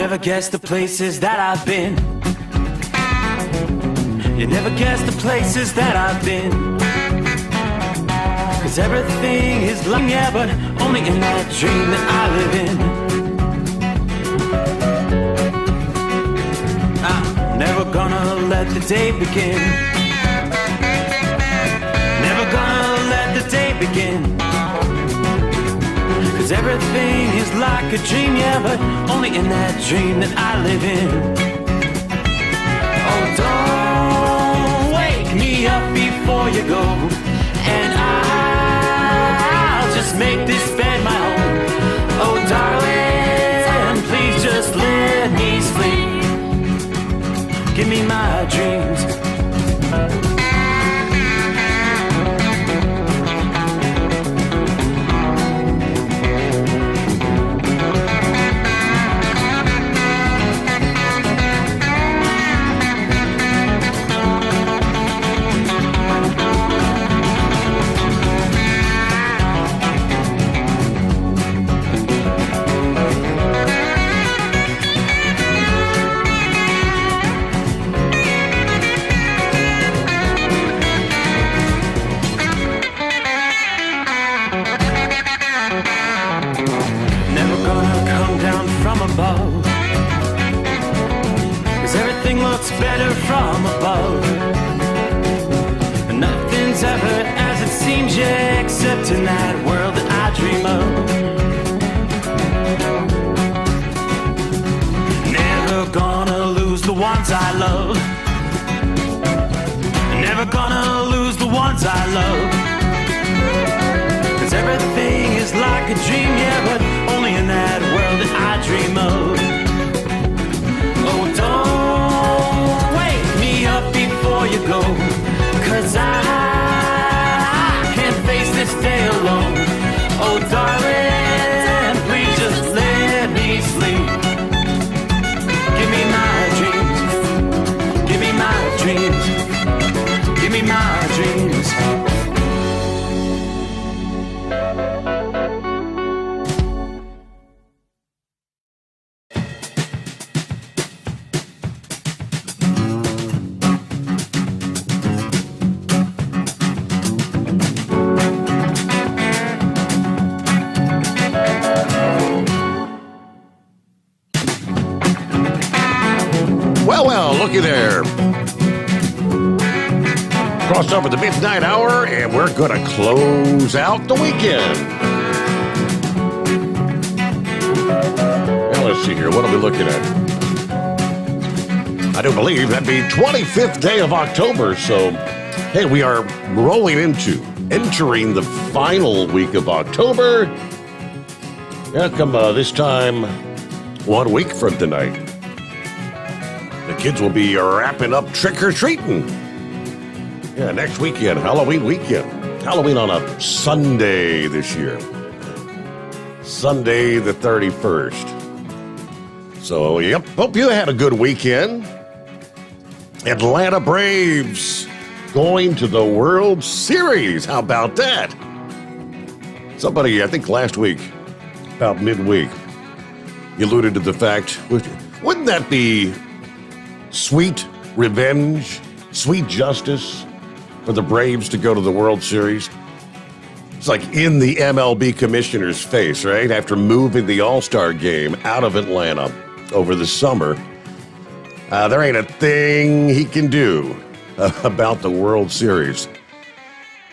never guess the places that I've been. You never guess the places that I've been. 'Cause everything is lying, yeah, but only in that dream that I live in. I'm never gonna let the day begin. Never gonna let the day begin. 'Cause everything is like a dream, yeah, but only in that dream that I live in. Oh, don't wake me up before you go, and I'll just make this bed my home. Oh, darling, please just let me sleep. Give me my dreams. Better from above. Nothing's ever as it seems, yeah, except in that world that I dream of. Never gonna lose the ones I love. Never gonna lose the ones I love. 'Cause everything is like a dream, yeah, but only in that world that I dream of. Oh, don't wake me up before you go, 'cause I can't face this day alone. Oh, darling, please just let me sleep. Give me my dreams. Give me my dreams. Give me my dreams. Well, looky there. Crossed over the midnight hour, and we're going to close out the weekend. Now, let's see here. What are we looking at? I do believe that'd be 25th day of October. So, hey, we are entering the final week of October. Yeah, come this time 1 week from tonight. The kids will be wrapping up trick-or-treating. Yeah, next weekend, Halloween weekend. Halloween on a Sunday this year. Sunday the 31st. So, yep, hope you had a good weekend. Atlanta Braves going to the World Series. How about that? Somebody, I think last week, about midweek, alluded to the fact, wouldn't that be sweet revenge, sweet justice for the Braves to go to the World Series? It's like in the MLB commissioner's face, right? After moving the All-Star game out of Atlanta over the summer, there ain't a thing he can do about the World Series.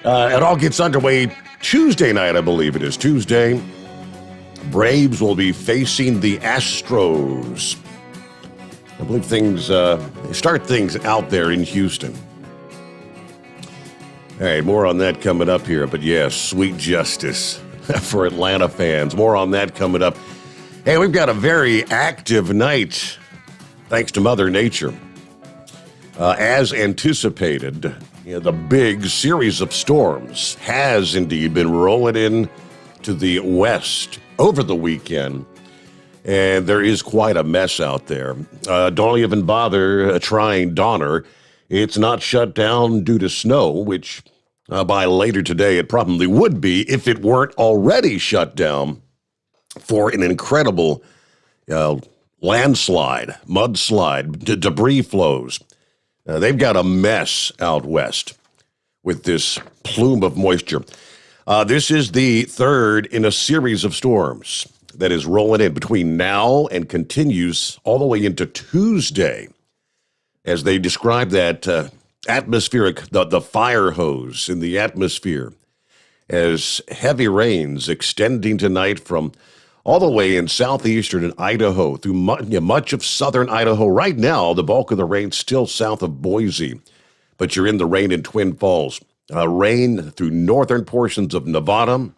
It all gets underway Tuesday night, I believe it is. Tuesday, Braves will be facing the Astros. I believe things start things out there in Houston. All right, more on that coming up here. But yes, sweet justice for Atlanta fans. More on that coming up. Hey, we've got a very active night, thanks to Mother Nature. As anticipated, the big series of storms has indeed been rolling in to the west over the weekend. And there is quite a mess out there. Don't even bother trying Donner. It's not shut down due to snow, which by later today it probably would be if it weren't already shut down for an incredible landslide, mudslide, debris flows. They've got a mess out west with this plume of moisture. This is the third in a series of storms that is rolling in between now and continues all the way into Tuesday, as they describe that atmospheric, the fire hose in the atmosphere, as heavy rains extending tonight from all the way in southeastern Idaho through much of southern Idaho. Right now, the bulk of the rain still south of Boise, but you're in the rain in Twin Falls. Rain through northern portions of Nevada,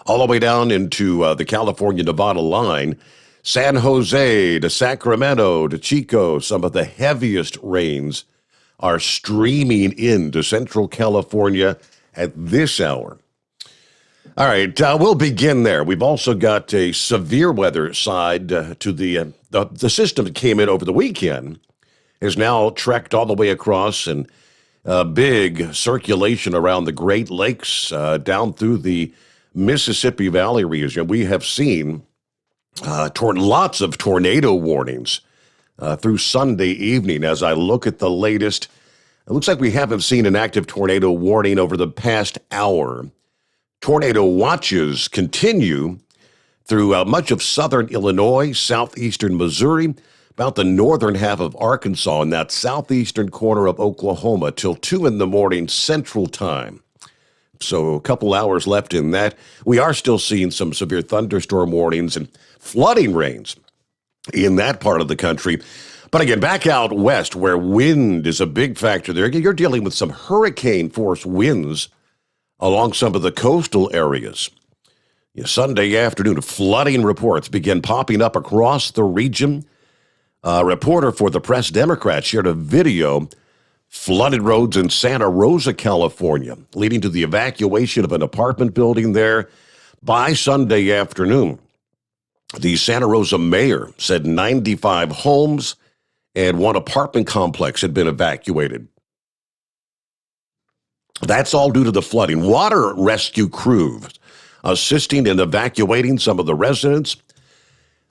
all the way down into the California-Nevada line, San Jose to Sacramento to Chico. Some of the heaviest rains are streaming into central California at this hour. All right, we'll begin there. We've also got a severe weather side to the system that came in over the weekend, is now trekked all the way across, and big circulation around the Great Lakes down through the Mississippi Valley region. We have seen lots of tornado warnings through Sunday evening. As I look at the latest, it looks like we haven't seen an active tornado warning over the past hour. Tornado watches continue through much of southern Illinois, southeastern Missouri, about the northern half of Arkansas, and that southeastern corner of Oklahoma till 2 in the morning Central Time. So a couple hours left in that. We are still seeing some severe thunderstorm warnings and flooding rains in that part of the country. But again, back out west where wind is a big factor there, you're dealing with some hurricane-force winds along some of the coastal areas. Sunday afternoon, flooding reports begin popping up across the region. A reporter for the Press Democrat shared a video, flooded roads in Santa Rosa, California, leading to the evacuation of an apartment building there by Sunday afternoon. The Santa Rosa mayor said 95 homes and one apartment complex had been evacuated. That's all due to the flooding. Water rescue crews assisting in evacuating some of the residents.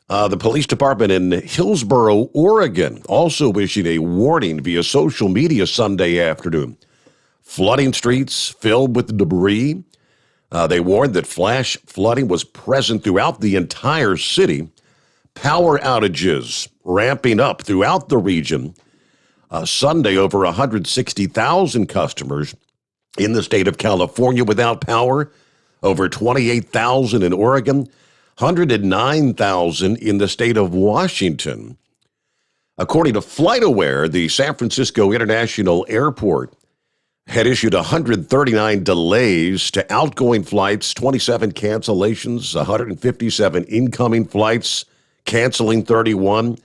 The police department in Hillsboro, Oregon, also issued a warning via social media Sunday afternoon. Flooding streets filled with debris. They warned that flash flooding was present throughout the entire city. Power outages ramping up throughout the region. Sunday, over 160,000 customers in the state of California without power. Over 28,000 in Oregon. 109,000 in the state of Washington. According to FlightAware, the San Francisco International Airport had issued 139 delays to outgoing flights, 27 cancellations, 157 incoming flights, canceling 31,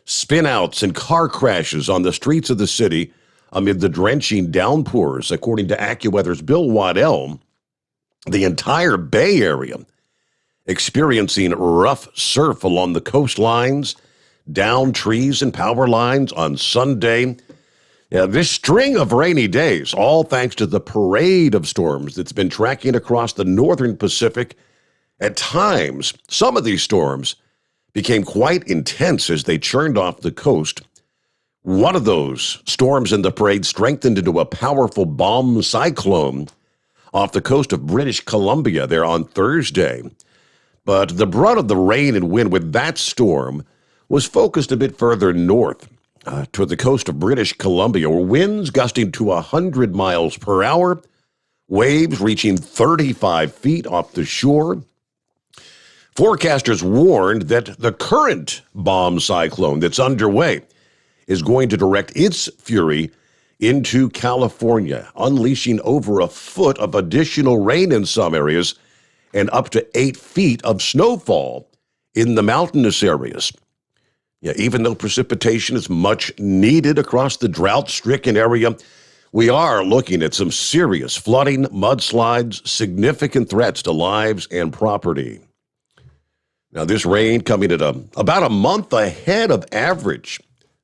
spin-outs and car crashes on the streets of the city amid the drenching downpours. According to AccuWeather's Bill Waddell, the entire Bay Area experiencing rough surf along the coastlines, down trees and power lines on Sunday. This string of rainy days, all thanks to the parade of storms that's been tracking across the northern Pacific. At times, some of these storms became quite intense as they churned off the coast. One of those storms in the parade strengthened into a powerful bomb cyclone off the coast of British Columbia there on Thursday. But the brunt of the rain and wind with that storm was focused a bit further north toward the coast of British Columbia, where winds gusting to 100 miles per hour, waves reaching 35 feet off the shore. Forecasters warned that the current bomb cyclone that's underway is going to direct its fury into California, unleashing over a foot of additional rain in some areas and up to 8 feet of snowfall in the mountainous areas. Even though precipitation is much needed across the drought-stricken area, we are looking at some serious flooding, mudslides, significant threats to lives and property. Now, this rain coming at about a month ahead of average.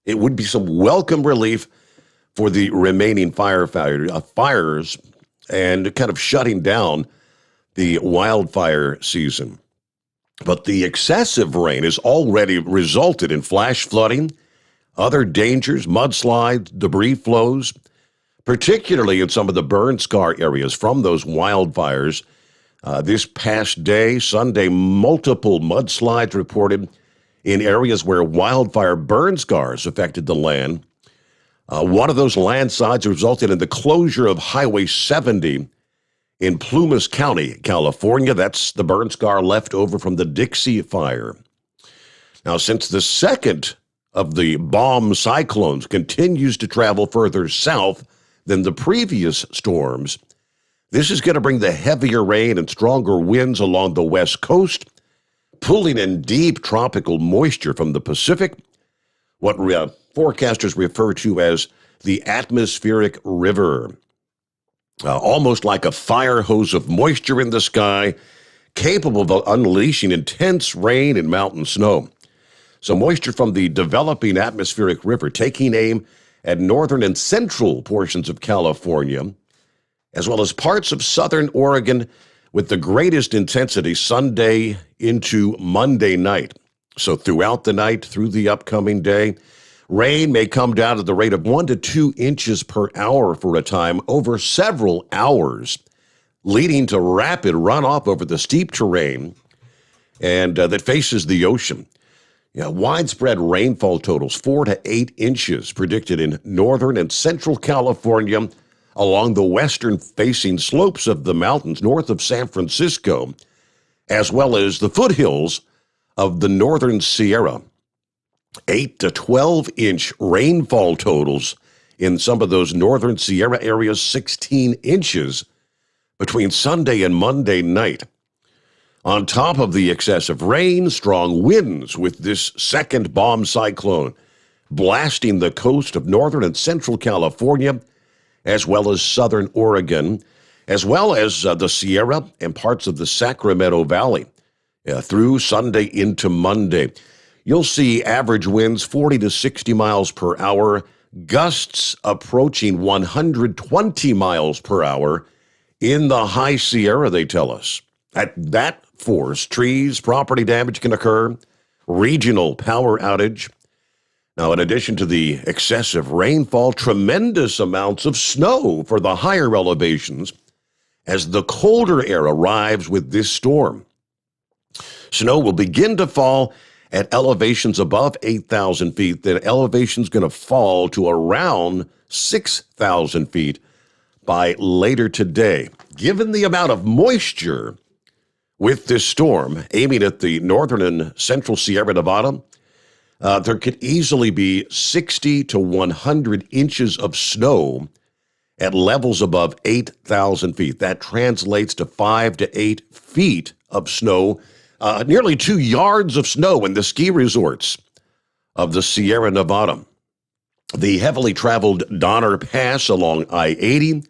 It would be some welcome relief for the remaining fires and kind of shutting down the wildfire season. But the excessive rain has already resulted in flash flooding, other dangers, mudslides, debris flows, particularly in some of the burn scar areas from those wildfires. This past day, Sunday, multiple mudslides reported in areas where wildfire burn scars affected the land. One of those landslides resulted in the closure of Highway 70 in Plumas County, California. That's the burn scar left over from the Dixie Fire. Now, since the second of the bomb cyclones continues to travel further south than the previous storms, this is going to bring the heavier rain and stronger winds along the west coast, pulling in deep tropical moisture from the Pacific, what forecasters refer to as the atmospheric river. Almost like a fire hose of moisture in the sky, capable of unleashing intense rain and mountain snow. So moisture from the developing atmospheric river taking aim at northern and central portions of California, as well as parts of southern Oregon, with the greatest intensity Sunday into Monday night. So throughout the night, through the upcoming day, rain may come down at the rate of 1 to 2 inches per hour for a time over several hours, leading to rapid runoff over the steep terrain and that faces the ocean. Widespread rainfall totals 4 to 8 inches predicted in northern and central California along the western-facing slopes of the mountains north of San Francisco, as well as the foothills of the northern Sierra. 8 to 12-inch rainfall totals in some of those northern Sierra areas, 16 inches between Sunday and Monday night. On top of the excessive rain, strong winds with this second bomb cyclone blasting the coast of northern and central California, as well as southern Oregon, as well as the Sierra and parts of the Sacramento Valley through Sunday into Monday. You'll see average winds 40 to 60 miles per hour, gusts approaching 120 miles per hour in the high Sierra, they tell us. At that force, trees, property damage can occur, regional power outage. Now, in addition to the excessive rainfall, tremendous amounts of snow for the higher elevations as the colder air arrives with this storm. Snow will begin to fall at elevations above 8,000 feet. Then elevation's going to fall to around 6,000 feet by later today. Given the amount of moisture with this storm aiming at the northern and central Sierra Nevada, there could easily be 60 to 100 inches of snow at levels above 8,000 feet. That translates to 5 to 8 feet of snow, nearly 2 yards of snow in the ski resorts of the Sierra Nevada. The heavily traveled Donner Pass along I-80,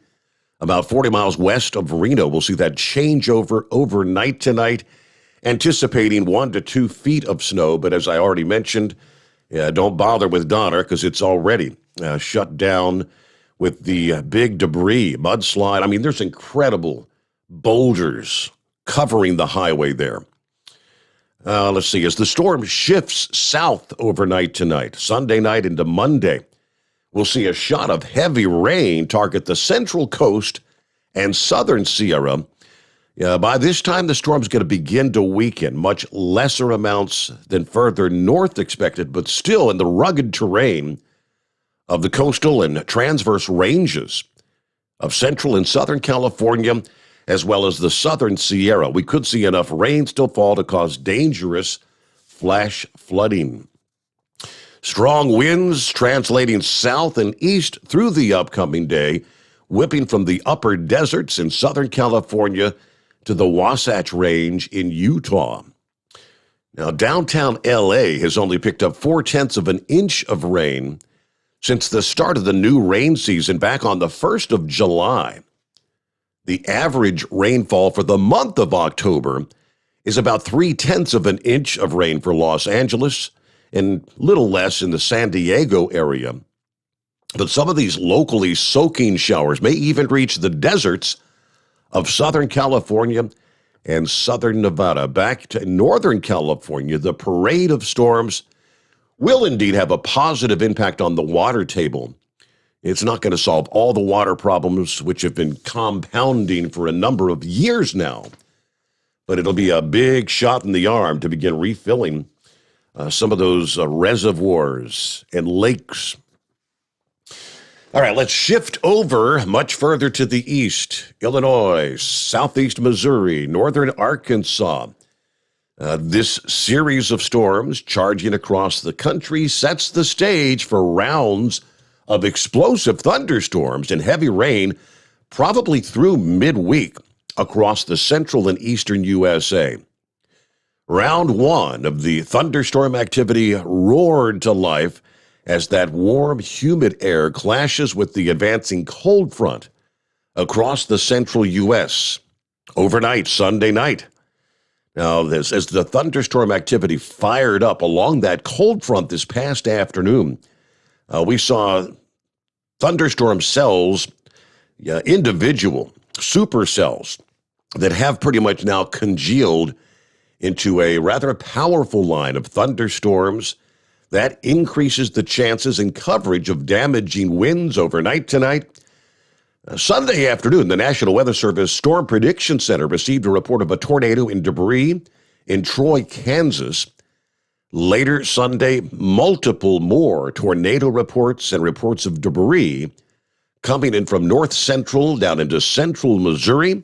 about 40 miles west of Reno, will see that change over overnight tonight, anticipating 1 to 2 feet of snow. But as I already mentioned, don't bother with Donner because it's already shut down with the big debris, mudslide. I mean, there's incredible boulders covering the highway there. Let's see, as the storm shifts south overnight tonight, Sunday night into Monday, we'll see a shot of heavy rain target the central coast and southern Sierra. By this time, the storm's going to begin to weaken, much lesser amounts than further north expected, but still in the rugged terrain of the coastal and transverse ranges of central and southern California, as well as the southern Sierra. We could see enough rain still fall to cause dangerous flash flooding. Strong winds translating south and east through the upcoming day, whipping from the upper deserts in Southern California to the Wasatch Range in Utah. Now, downtown L.A. has only picked up 0.4 of an inch of rain since the start of the new rain season back on the 1st of July. The average rainfall for the month of October is about 0.3 of an inch of rain for Los Angeles and little less in the San Diego area. But some of these locally soaking showers may even reach the deserts of Southern California and southern Nevada. Back to northern California, the parade of storms will indeed have a positive impact on the water table. It's not going to solve all the water problems, which have been compounding for a number of years now, but it'll be a big shot in the arm to begin refilling some of those reservoirs and lakes. All right, let's shift over much further to the east. Illinois, southeast Missouri, northern Arkansas. This series of storms charging across the country sets the stage for rounds of explosive thunderstorms and heavy rain, probably through midweek across the central and eastern USA. Round one of the thunderstorm activity roared to life as that warm, humid air clashes with the advancing cold front across the central U.S. overnight, Sunday night. Now, as the thunderstorm activity fired up along that cold front this past afternoon, we saw thunderstorm cells, individual supercells that have pretty much now congealed into a rather powerful line of thunderstorms that increases the chances and coverage of damaging winds overnight tonight. Sunday afternoon, the National Weather Service Storm Prediction Center received a report of a tornado and debris in Troy, Kansas. Later Sunday, multiple more tornado reports and reports of debris coming in from north central down into central Missouri.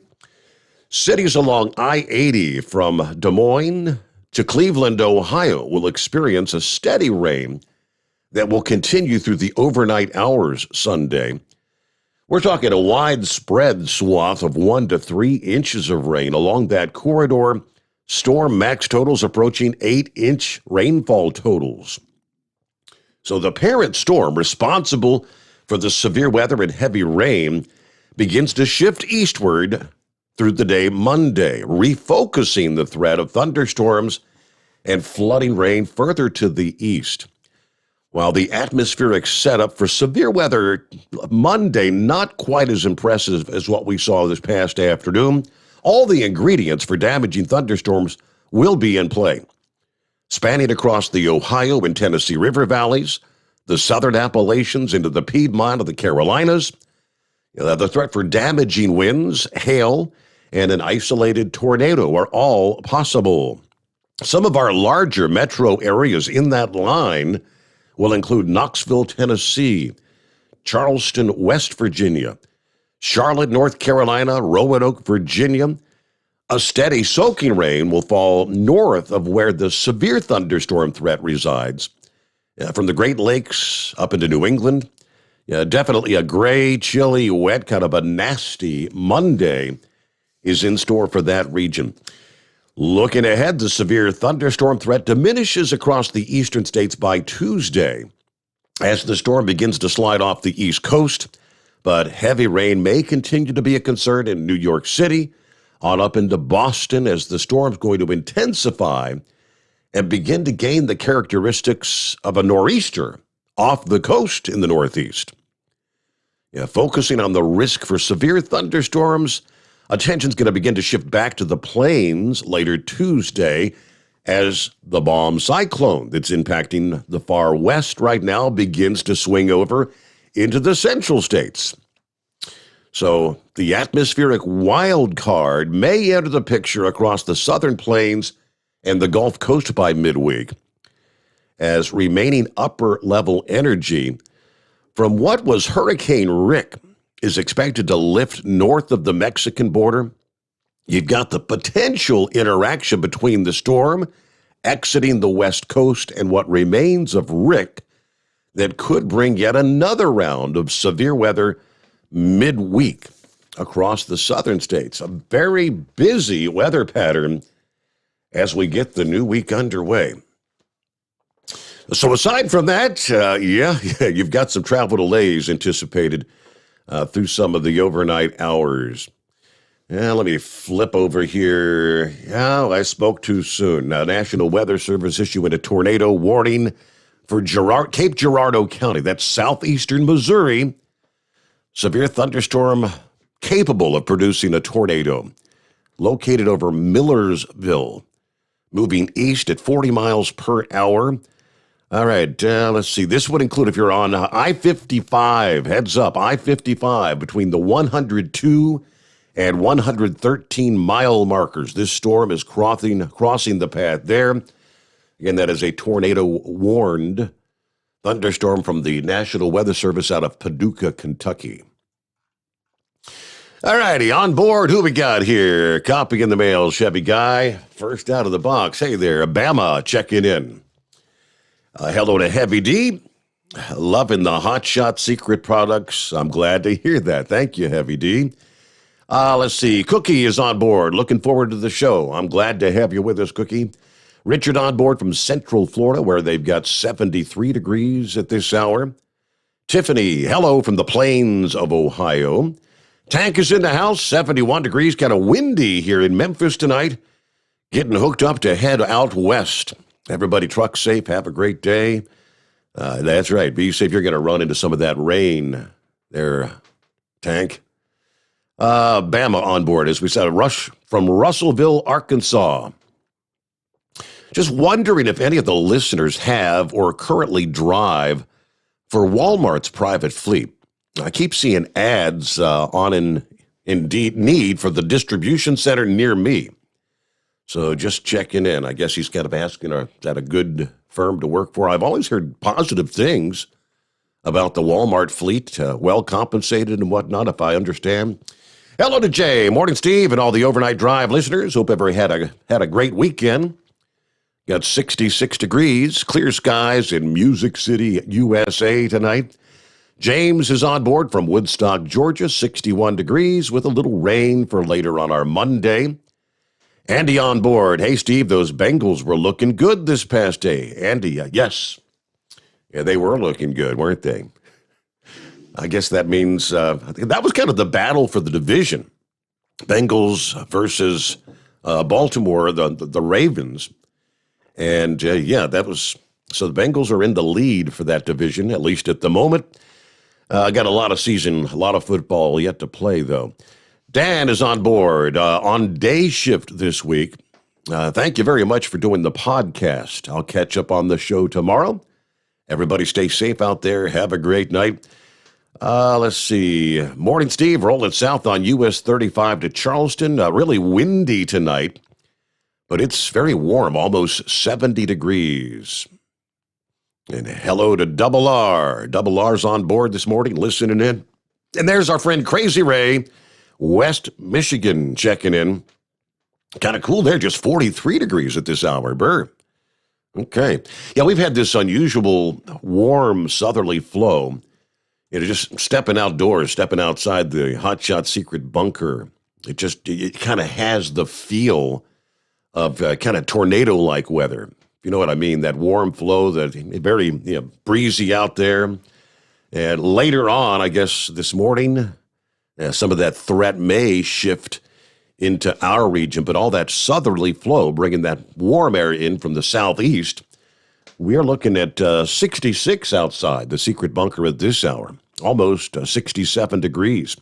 Cities along I-80 from Des Moines to Cleveland, Ohio, will experience a steady rain that will continue through the overnight hours Sunday. We're talking a widespread swath of 1 to 3 inches of rain along that corridor. Storm max totals approaching 8-inch rainfall totals. So the parent storm responsible for the severe weather and heavy rain begins to shift eastward through the day Monday, refocusing the threat of thunderstorms and flooding rain further to the east. While the atmospheric setup for severe weather Monday not quite as impressive as what we saw this past afternoon, all the ingredients for damaging thunderstorms will be in play. Spanning across the Ohio and Tennessee River valleys, the southern Appalachians into the Piedmont of the Carolinas, the threat for damaging winds, hail, and an isolated tornado are all possible. Some of our larger metro areas in that line will include Knoxville, Tennessee, Charleston, West Virginia, Charlotte, North Carolina, Roanoke, Virginia. A steady soaking rain will fall north of where the severe thunderstorm threat resides. From the Great Lakes up into New England, definitely a gray, chilly, wet, kind of a nasty Monday is in store for that region. Looking ahead, the severe thunderstorm threat diminishes across the eastern states by Tuesday as the storm begins to slide off the East Coast, but heavy rain may continue to be a concern in New York City, on up into Boston as the storm's going to intensify and begin to gain the characteristics of a nor'easter off the coast in the Northeast. Focusing on the risk for severe thunderstorms, attention's going to begin to shift back to the plains later Tuesday as the bomb cyclone that's impacting the far west right now begins to swing over into the central states. So the atmospheric wild card may enter the picture across the southern plains and the Gulf Coast by midweek as remaining upper-level energy from what was Hurricane Rick is expected to lift north of the Mexican border. You've got the potential interaction between the storm exiting the west coast and what remains of Rick that could bring yet another round of severe weather midweek across the southern states. A very busy weather pattern as we get the new week underway. So aside from that, you've got some travel delays anticipated through some of the overnight hours. Let me flip over here. I spoke too soon. Now, National Weather Service issuing a tornado warning for Cape Girardeau County. That's southeastern Missouri. Severe thunderstorm capable of producing a tornado. located over Millersville, moving east at 40 miles per hour. All right, let's see. This would include if you're on I-55, heads up, I-55 between the 102 and 113 mile markers. This storm is crossing the path there. Again, that is a tornado-warned thunderstorm from the National Weather Service out of Paducah, Kentucky. All righty, on board, who we got here? Copy in the mail, Chevy Guy. First out of the box. Hey there, Bama checking in. Hello to Heavy D. Loving the Hot Shot Secret products. I'm glad to hear that. Thank you, Heavy D. Let's see. Cookie is on board. Looking forward to the show. I'm glad to have you with us, Cookie. Richard on board from Central Florida, where they've got 73 degrees at this hour. Tiffany, hello from the plains of Ohio. Tank is in the house, 71 degrees, kind of windy here in Memphis tonight. Getting hooked up to head out west. Everybody truck safe, have a great day. That's right, be safe. You're going to run into some of that rain there, Tank. Bama on board, as we said, Rush from Russellville, Arkansas. Just wondering if any of the listeners have or currently drive for Walmart's private fleet. I keep seeing ads on Indeed need for the distribution center near me. So just checking in. I guess he's kind of asking, is that a good firm to work for? I've always heard positive things about the Walmart fleet, well compensated and whatnot, if I understand. Hello to Jay, morning Steve, and all the Overnight Drive listeners. Hope everybody had a great weekend. Got 66 degrees, clear skies in Music City, USA tonight. James is on board from Woodstock, Georgia, 61 degrees with a little rain for later on our Monday. Andy on board. Hey, Steve, those Bengals were looking good this past day. Andy, yes. Yeah, they were looking good, weren't they? I guess that means that was kind of the battle for the division. Bengals versus Baltimore, the Ravens. And, that was, so the Bengals are in the lead for that division, at least at the moment. Got a lot of football yet to play, though. Dan is on board on day shift this week. Thank you very much for doing the podcast. I'll catch up on the show tomorrow. Everybody stay safe out there. Have a great night. Let's see. Morning, Steve. Rolling south on US 35 to Charleston. Really windy tonight. But it's very warm, almost 70 degrees. And hello to Double R. Double R's on board this morning, listening in. And there's our friend Crazy Ray, West Michigan, checking in. Kind of cool there, just 43 degrees at this hour. Burr. Okay. Yeah, we've had this unusual warm southerly flow. Just stepping outdoors, stepping outside the Hot Shot Secret bunker. It kind of has the feel of kind of tornado-like weather. You know what I mean? That warm flow, that very breezy out there. And later on, I guess this morning, some of that threat may shift into our region, but all that southerly flow, bringing that warm air in from the southeast, we are looking at 66 outside the secret bunker at this hour, almost 67 degrees.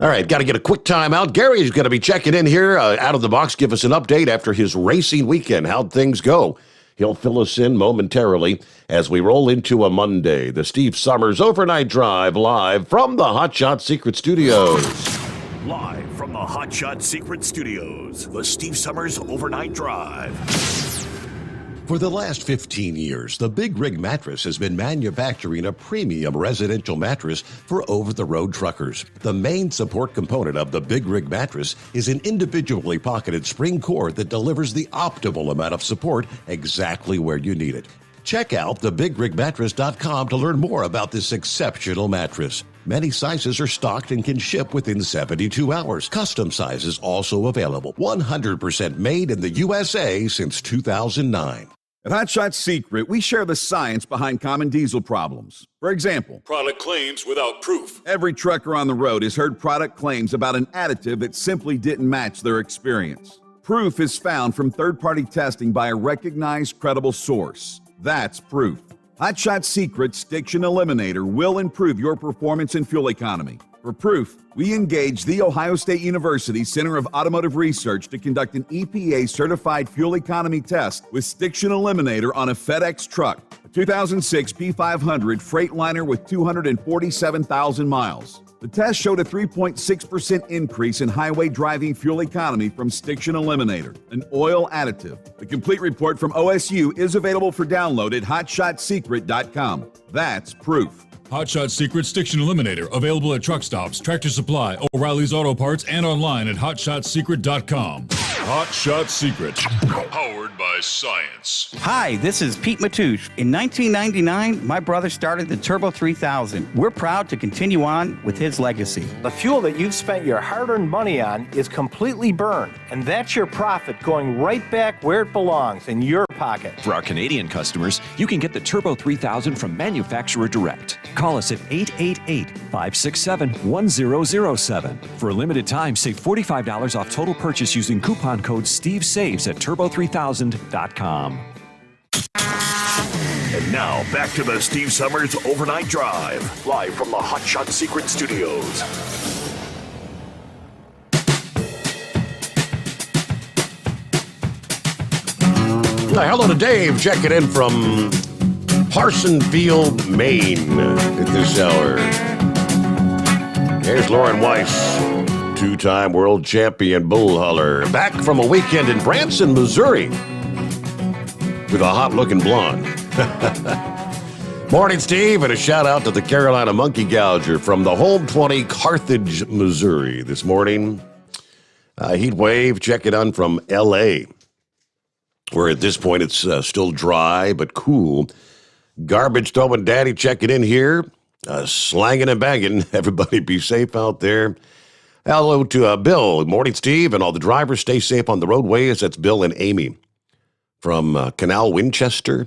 All right, got to get a quick time out. Gary's going to be checking in here out of the box, give us an update after his racing weekend. How'd things go? He'll fill us in momentarily as we roll into a Monday. The Steve Sommers Overnight Drive live from the Hot Shot Secret Studios. Live from the Hot Shot Secret Studios, the Steve Sommers Overnight Drive. For the last 15 years, the Big Rig Mattress has been manufacturing a premium residential mattress for over-the-road truckers. The main support component of the Big Rig Mattress is an individually pocketed spring core that delivers the optimal amount of support exactly where you need it. Check out thebigrigmattress.com to learn more about this exceptional mattress. Many sizes are stocked and can ship within 72 hours. Custom sizes also available. 100% made in the USA since 2009. At Hot Shot Secret, we share the science behind common diesel problems. For example, product claims without proof. Every trucker on the road has heard product claims about an additive that simply didn't match their experience. Proof is found from third-party testing by a recognized, credible source. That's proof. Hot Shot Secret's Stiction Eliminator will improve your performance and fuel economy. For proof, we engaged the Ohio State University Center of Automotive Research to conduct an EPA-certified fuel economy test with Stiction Eliminator on a FedEx truck, a 2006 P500 Freightliner with 247,000 miles. The test showed a 3.6% increase in highway driving fuel economy from Stiction Eliminator, an oil additive. The complete report from OSU is available for download at hotshotsecret.com. That's proof. Hotshot Secret Stiction Eliminator, available at truck stops, Tractor Supply, O'Reilly's Auto Parts, and online at hotshotsecret.com. Hot Shot Secret, powered by science. Hi, this is Pete Matouche. In 1999, my brother started the Turbo 3000. We're proud to continue on with his legacy. The fuel that you've spent your hard-earned money on is completely burned, and that's your profit going right back where it belongs, in your pocket. For our Canadian customers, you can get the Turbo 3000 from manufacturer direct. Call us at 888-567-1007. For a limited time, save $45 off total purchase using coupon code STEVESAVES at turbo3000.com. And now, back to the Steve Summers Overnight Drive, live from the Hot Shot Secret Studios. Hello to Dave, checking in from Parsonsfield, Maine at this hour. Here's Lauren Weiss, two-time world champion bull hauler, back from a weekend in Branson, Missouri, with a hot-looking blonde. Morning, Steve, and a shout-out to the Carolina Monkey Gouger from the Home 20, Carthage, Missouri this morning. Heat wave, checking in from L.A., where at this point it's still dry but cool. Garbage throwing daddy checking in here, slanging and banging. Everybody be safe out there. Hello to Bill. Morning, Steve, and all the drivers. Stay safe on the roadways. That's Bill and Amy from Canal Winchester.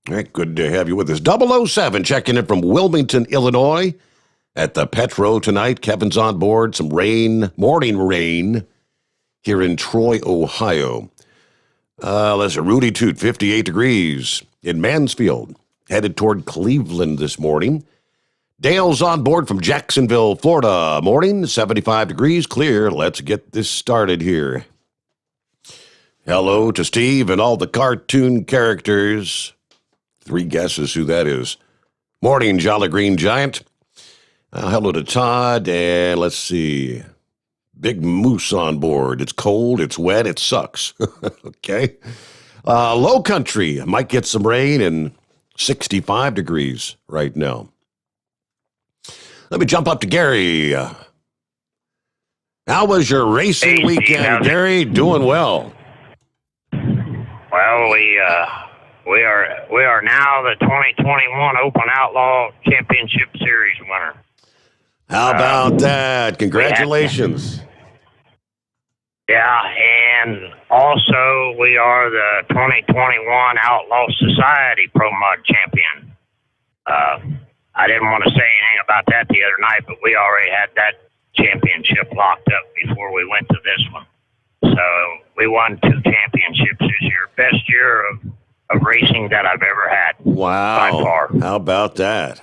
All right, good to have you with us. 007 checking in from Wilmington, Illinois at the Petro tonight. Kevin's on board. Some rain, morning rain here in Troy, Ohio. Let's see, Rudy Toot, 58 degrees in Mansfield, headed toward Cleveland this morning. Dale's on board from Jacksonville, Florida. Morning, 75 degrees, clear. Let's get this started here. Hello to Steve and all the cartoon characters. 3 guesses who that is. Morning, Jolly Green Giant. Hello to Todd, and let's see. Big Moose on board. It's cold, it's wet, it sucks. Okay. Low country. Might get some rain and 65 degrees right now. Let me jump up to Gary. How was your racing weekend, Gary? Doing well. Well, we are now the 2021 Open Outlaw Championship Series winner. How about that? Congratulations. Yeah, and also we are the 2021 Outlaw Society Pro Mod champion. I didn't want to say anything about that the other night, but we already had that championship locked up before we went to this one. So we won 2 championships this year. Best year of racing that I've ever had. Wow. By far. How about that?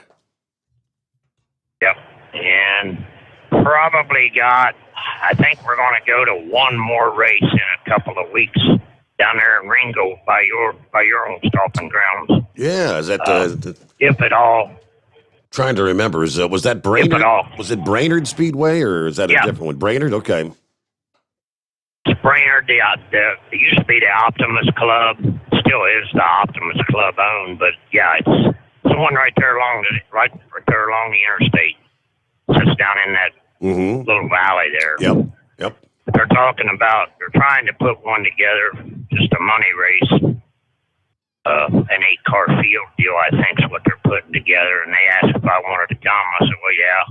Yep. And probably I think we're going to go to one more race in a couple of weeks down there in Ringo by your own stomping grounds. Yeah, is that if at all? Trying to remember, was that Brainerd? If at all. Was it Brainerd Speedway, or is that a different one? Brainerd, okay. It's Brainerd. It used to be the Optimus Club. Still is the Optimus Club owned, but yeah, it's the one right there along the interstate. Sits down in that little valley there. Yep. They're trying to put one together, just a money race. An 8-car field deal, I think, is what they're putting together. And they asked if I wanted to come. I said, well, yeah.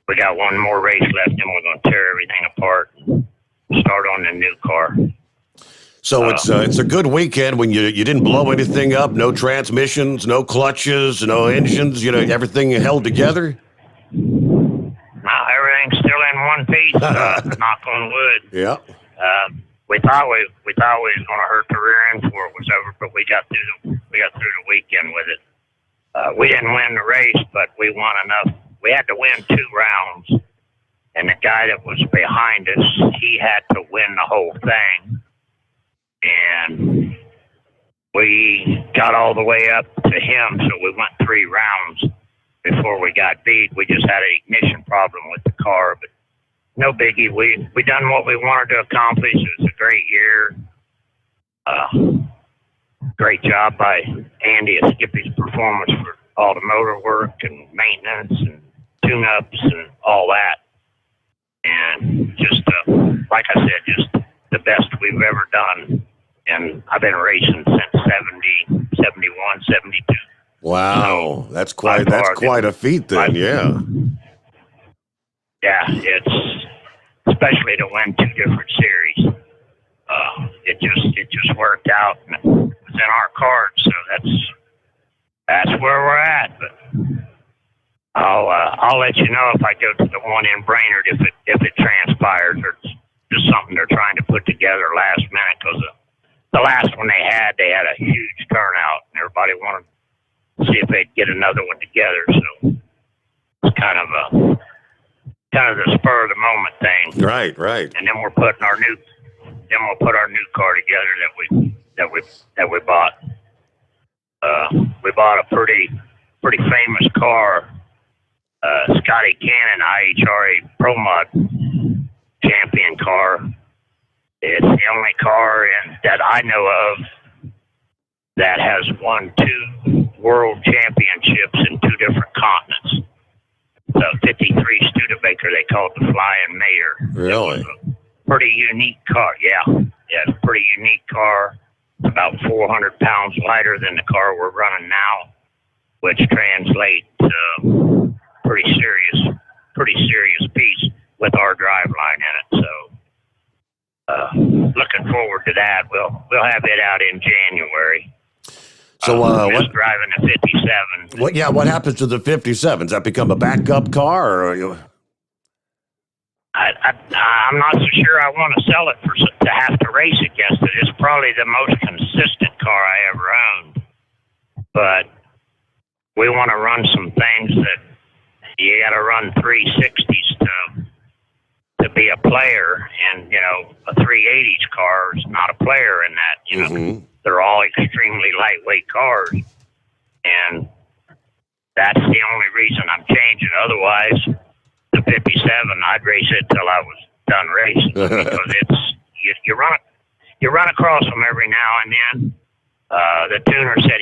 We got one more race left, and we're going to tear everything apart and start on the new car. So it's a good weekend when you didn't blow anything up, no transmissions, no clutches, no engines, everything held together? No, everything's still in one piece, knock on wood. Yeah. We thought we was going to hurt the rear end before it was over, but we got through the weekend with it. We didn't win the race, but we won enough we had to win 2 rounds, and the guy that was behind us, he had to win the whole thing. And we got all the way up to him, so we went 3 rounds before we got beat. We just had an ignition problem with the car, but no biggie. We done what we wanted to accomplish. It was a great year. Great job by Andy at Skippy's Performance for all the motor work and maintenance and tune-ups and all that. And just, like I said, just the best we've ever done. And I've been racing since 70, 71, 72. Wow, So that's quite a feat then, yeah. Yeah, it's especially to win 2 different series. It just worked out, and it was in our cards, so that's where we're at. But I'll let you know if I go to the one in Brainerd if it transpires, or it's just something they're trying to put together last minute, because the last one they had a huge turnout, and everybody wanted to see if they'd get another one together. So it's kind of the spur of the moment thing. Right. And then we'll put our new car together that we bought. We bought a pretty famous car, Scotty Cannon IHRA Pro Mod champion car. It's the only car that I know of that has won 2 world championships in 2 different continents. The 53 Studebaker, they call it the Flying Mayor. Really? Pretty unique car, yeah. It's a pretty unique car. It's about 400 pounds lighter than the car we're running now, which translates pretty serious piece with our driveline in it. So, looking forward to that. We'll have it out in January. So, just driving a 57. What happens to the 57? Does that become a backup car, or? I'm not so sure I want to sell it to have to race against it. It's probably the most consistent car I ever owned. But we want to run some things that you got to run 360s to be a player. And, a 380s car is not a player in that. Mm-hmm. They're all extremely lightweight cars. And that's the only reason I'm changing. Otherwise, the 57, I'd race it till I was done racing, because it's you run across them every now and then. The tuner said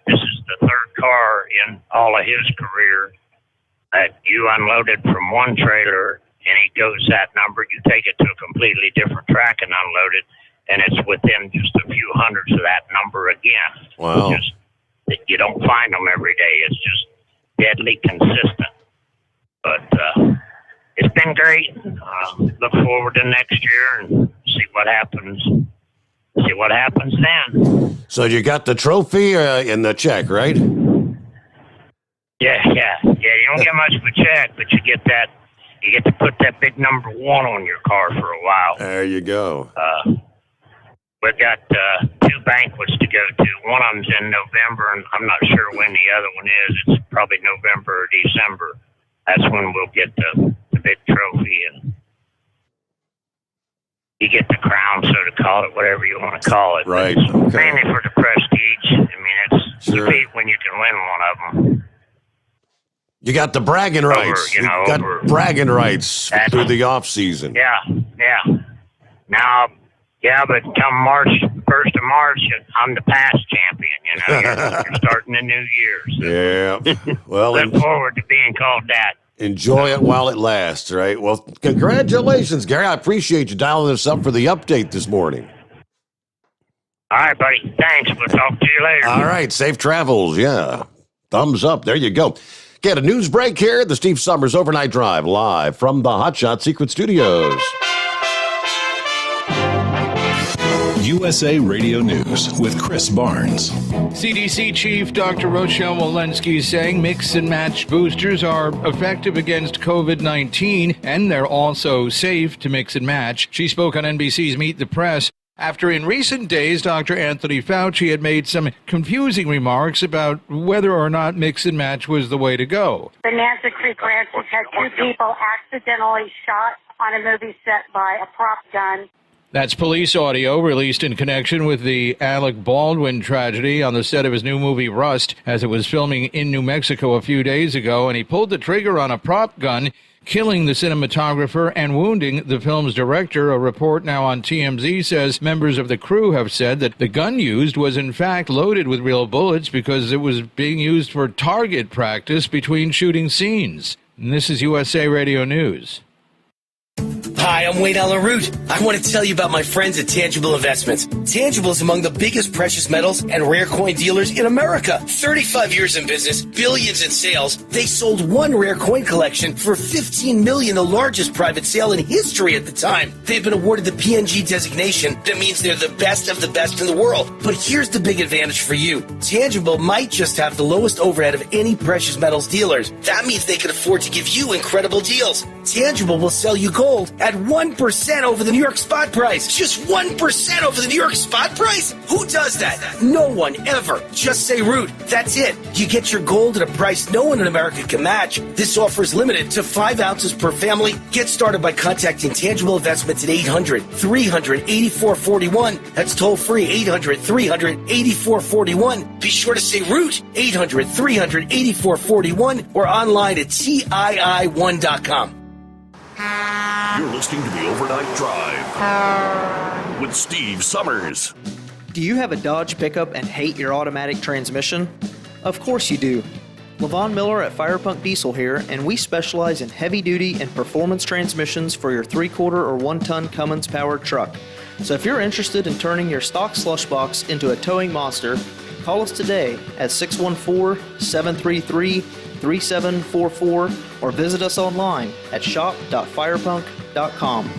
this is the 3rd car in all of his career that you unloaded from one trailer, and he goes that number. You take it to a completely different track and unload it, and it's within just a few hundreds of that number again. Wow! You don't find them every day. It's just deadly consistent. But it's been great. Look forward to next year and see what happens. See what happens then. So you got the trophy in the check, right? Yeah. You don't get much of a check, but you get that. You get to put that big number 1 on your car for a while. There you go. We've got 2 banquets to go to. One of them's in November, and I'm not sure when the other one is. It's probably November or December. That's when we'll get the big trophy, and you get the crown, so to call it, whatever you want to call it. Right. Okay. Mainly for the prestige. I mean, it's sweet when you can win one of them. You got the bragging rights. You got bragging rights through the off season. Yeah. Now, but come March, 1st of March, I'm the past champion. You're starting the new year. So. Yeah. Well, look forward to being called that. Enjoy it while it lasts, right? Well, congratulations, Gary. I appreciate you dialing us up for the update this morning. All right, buddy. Thanks. We'll talk to you later. All right. Safe travels. Yeah. Thumbs up. There you go. Get a news break here. The Steve Sommers Overnight Drive live from the Hot Shot Secret Studios. USA Radio News with Chris Barnes. CDC Chief Dr. Rochelle Walensky is saying mix and match boosters are effective against COVID-19, and they're also safe to mix and match. She spoke on NBC's Meet the Press. after in recent days Dr. Anthony Fauci had made some confusing remarks about whether or not mix and match was the way to go. Bonanza Creek Ranch has had 2 people accidentally shot on a movie set by a prop gun. That's police audio released in connection with the Alec Baldwin tragedy on the set of his new movie Rust as it was filming in New Mexico a few days ago, and he pulled the trigger on a prop gun, killing the cinematographer and wounding the film's director. A report now on TMZ says members of the crew have said that the gun used was in fact loaded with real bullets because it was being used for target practice between shooting scenes. And this is USA Radio News. Hi, I'm Wayne Allen Root. I want to tell you about my friends at Tangible Investments. Tangible is among the biggest precious metals and rare coin dealers in America. 35 years in business, billions in sales. They sold one rare coin collection for $15 million, the largest private sale in history at the time. They've been awarded the PNG designation. That means they're the best of the best in the world. But here's the big advantage for you. Tangible might just have the lowest overhead of any precious metals dealers. That means they can afford to give you incredible deals. Tangible will sell you gold at 1% over the New York spot price. Just 1% over the New York spot price? Who does that? No one ever. Just say Root. That's it. You get your gold at a price no one in America can match. This offer is limited to 5 ounces per family. Get started by contacting Tangible Investments at 800-300-8441. That's toll free, 800-300-8441. Be sure to say Root, 800-300-8441, or online at TII1.com. You're listening to the Overnight Drive with Steve Summers. Do you have a Dodge pickup and hate your automatic transmission? Of course you do. LaVon Miller at Firepunk Diesel here, and we specialize in heavy-duty and performance transmissions for your 3-quarter or 1-ton Cummins-powered truck. So if you're interested in turning your stock slush box into a towing monster, call us today at 614-733-3744 or visit us online at shop.firepunk.com.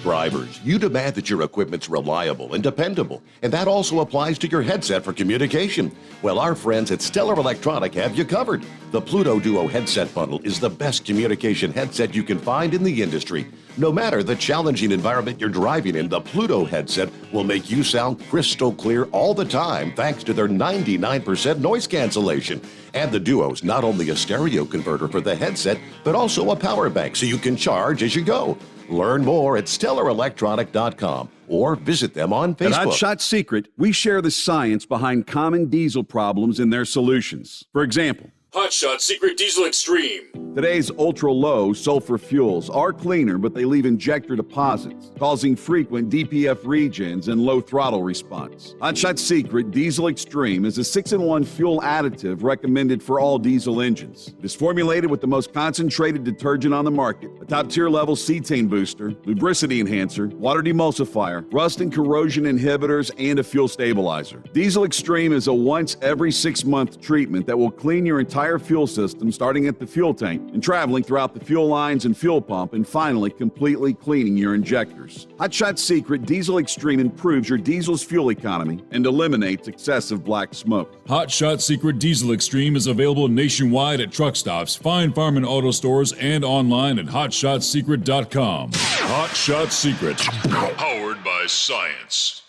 Drivers, you demand that your equipment's reliable and dependable, and that also applies to your headset for communication. Well, our friends at Stellar Electronic have you covered. The Pluto Duo headset bundle is the best communication headset you can find in the industry. No matter the challenging environment you're driving in, the Pluto headset will make you sound crystal clear all the time thanks to their 99% noise cancellation. And the Duo's not only a stereo converter for the headset, but also a power bank so you can charge as you go. Learn more at StellarElectronic.com or visit them on Facebook. At Hot Shot Secret, we share the science behind common diesel problems and their solutions. For example, Hot Shot Secret Diesel Extreme. Today's ultra-low sulfur fuels are cleaner, but they leave injector deposits, causing frequent DPF regens and low throttle response. Hot Shot Secret Diesel Extreme is a 6-in-1 fuel additive recommended for all diesel engines. It is formulated with the most concentrated detergent on the market, a top-tier level cetane booster, lubricity enhancer, water demulsifier, rust and corrosion inhibitors, and a fuel stabilizer. Diesel Extreme is a once every 6-month treatment that will clean your entire fuel system, starting at the fuel tank and traveling throughout the fuel lines and fuel pump, and finally completely cleaning your injectors. Hot Shot Secret Diesel Extreme improves your diesel's fuel economy and eliminates excessive black smoke. Hot Shot Secret Diesel Extreme is available nationwide at truck stops, fine farm and auto stores, and online at hotshotsecret.com. Hot Shot Secret, powered by science.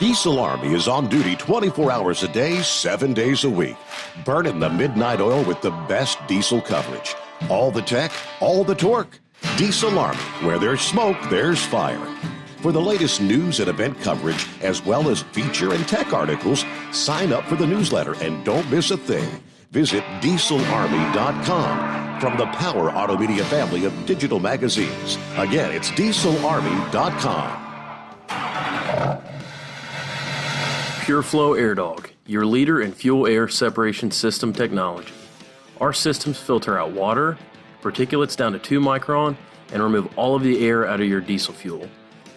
Diesel Army is on duty 24 hours a day, 7 days a week. Burning the midnight oil with the best diesel coverage. All the tech, all the torque. Diesel Army, where there's smoke, there's fire. For the latest news and event coverage, as well as feature and tech articles, sign up for the newsletter and don't miss a thing. Visit dieselarmy.com from the Power Auto Media family of digital magazines. Again, it's dieselarmy.com. PureFlow Air Dog, your leader in fuel air separation system technology. Our systems filter out water, particulates down to 2 micron, and remove all of the air out of your diesel fuel.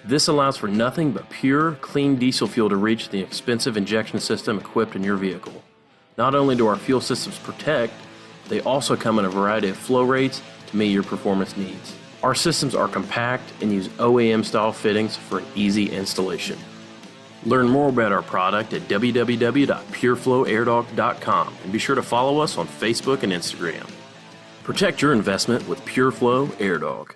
This allows for nothing but pure, clean diesel fuel to reach the expensive injection system equipped in your vehicle. Not only do our fuel systems protect, they also come in a variety of flow rates to meet your performance needs. Our systems are compact and use OEM-style fittings for an easy installation. Learn more about our product at www.pureflowairdog.com and be sure to follow us on Facebook and Instagram. Protect your investment with PureFlow Air Dog.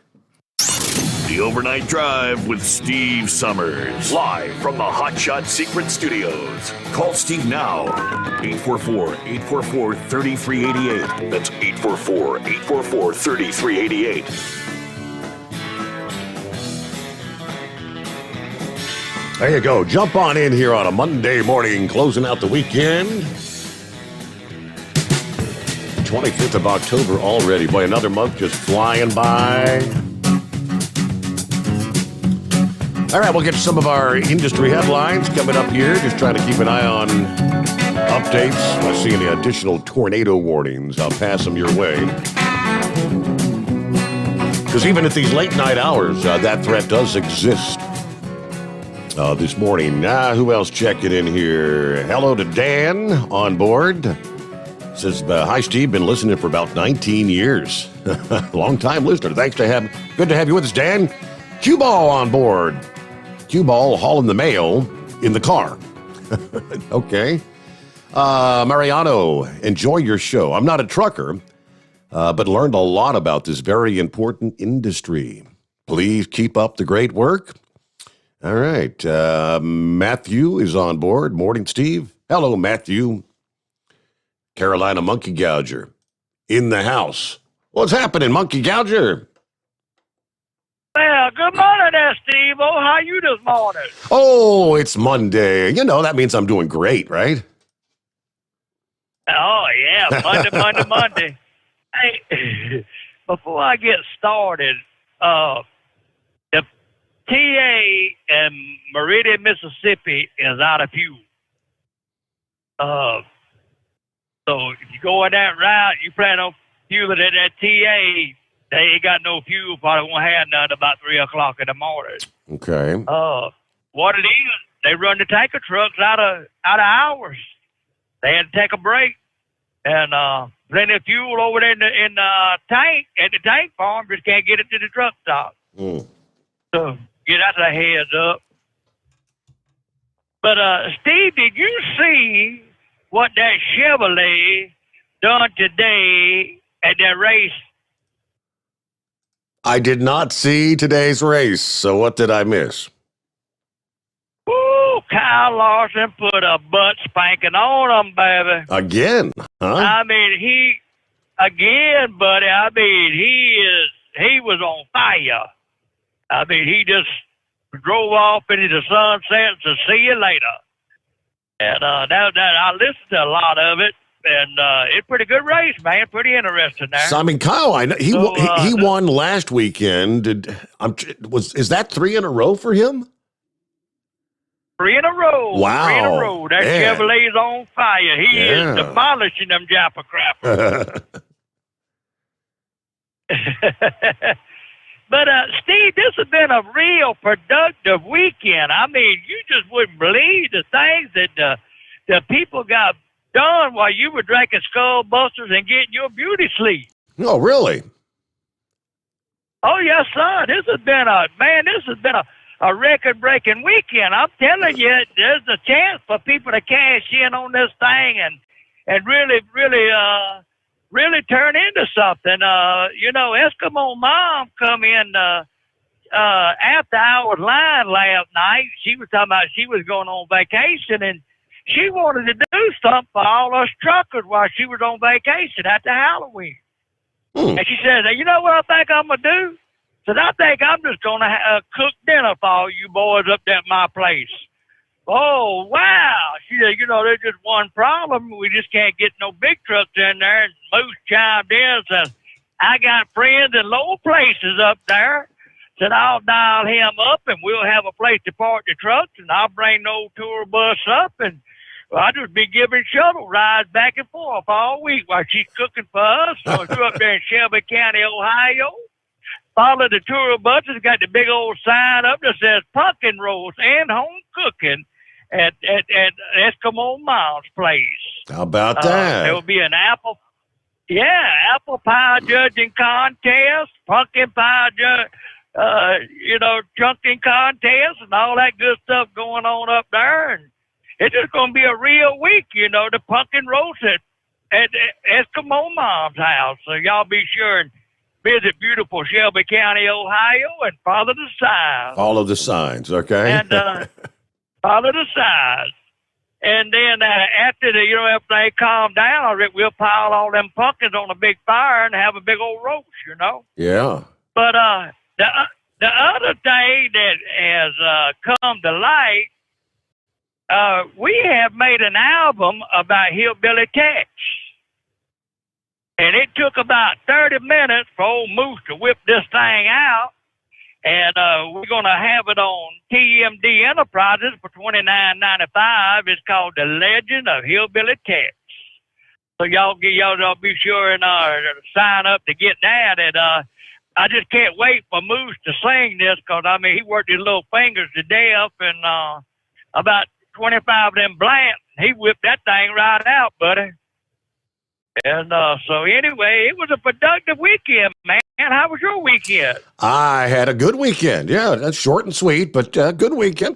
The Overnight Drive with Steve Summers. Live from the Hot Shot Secret Studios. Call Steve now. 844-844-3388. That's 844-844-3388. There you go. Jump on in here on a Monday morning, closing out the weekend. 25th of October already. Boy, another month just flying by. All right, we'll get to some of our industry headlines coming up here. Just trying to keep an eye on updates. If I see any additional tornado warnings, I'll pass them your way. Because even at these late night hours, that threat does exist. This morning, who else checking in here? Hello to Dan on board. Says, hi, Steve. Been listening for about 19 years. Long time listener. Good to have you with us, Dan. Cue Ball on board. Cue Ball hauling the mail in the car. Okay. Mariano, enjoy your show. I'm not a trucker, but learned a lot about this very important industry. Please keep up the great work. All right. Matthew is on board. Morning, Steve. Hello, Matthew. Carolina Monkey Gouger in the house. What's happening, Monkey Gouger? Well, good morning there, Steve. Oh, how you this morning? Oh, it's Monday. You know, that means I'm doing great, right? Oh, yeah. Monday. Hey, before I get started, the TA in Meridian, Mississippi is out of fuel. So if you go on that route, you plan on fueling at that TA, they ain't got no fuel, probably won't have none about 3 o'clock in the morning. Okay. What it is, they run the tanker trucks out of hours. They had to take a break. And plenty of fuel over there in the tank, at the tank farm, just can't get it to the truck stop. So that's a heads up. But Steve, did you see what that Chevrolet done today at that race? I did not see today's race, so what did I miss? Ooh, Kyle Larson put a butt spanking on him, baby. Again, huh? I mean, buddy, he was on fire. I mean, he just drove off into the sunset and see you later. And I listened to a lot of it, and it's a pretty good race, man. Pretty interesting there. So, I mean, Kyle, I know he won last weekend. Is that 3 in a row for him? 3 in a row. Wow. 3 in a row. That Chevrolet's on fire. He is demolishing them Jaffa crappers. But, Steve, this has been a real productive weekend. I mean, you just wouldn't believe the things that the people got done while you were drinking Skull Busters and getting your beauty sleep. Oh, really? Oh, yes, sir. This has been a record-breaking weekend. I'm telling you, there's a chance for people to cash in on this thing and really turn into something. Eskimo Mom come in after hours line last night. She was talking about she was going on vacation, and she wanted to do something for all us truckers while she was on vacation after Halloween. And she said, you know what I think I'm going to do? Said, I think I'm just going to cook dinner for all you boys up there at my place. Oh, wow. She said, there's just one problem. We just can't get no big trucks in there. And Moose chimed in and said, I got friends in low places up there. Said, I'll dial him up and we'll have a place to park the trucks, and I'll bring the old tour bus up, and I'll just be giving shuttle rides back and forth all week while she's cooking for us. So if you're up there in Shelby County, Ohio, follow the tour buses. Got the big old sign up that says pumpkin roast and home cooking at Eskimo Mom's place. How about that? There will be an apple pie judging contest, pumpkin pie chunking contest, and all that good stuff going on up there. And it's just going to be a real week, the pumpkin roast at Eskimo Mom's house. So y'all be sure and visit beautiful Shelby County, Ohio, and follow the signs. Follow the signs, okay? And follow the signs. And then after after they calm down, we'll pile all them pumpkins on a big fire and have a big old roast, Yeah. But the other thing that has come to light, we have made an album about Hillbilly Tex. And it took about 30 minutes for old Moose to whip this thing out. And we're going to have it on TMD Enterprises for $29.95. It's called The Legend of Hillbilly Tex. So y'all be sure and sign up to get that. And I just can't wait for Moose to sing this because, he worked his little fingers to death and about 25 of them blants. He whipped that thing right out, buddy. And so anyway, it was a productive weekend, man. How was your weekend? I had a good weekend. Yeah, that's short and sweet, but good weekend.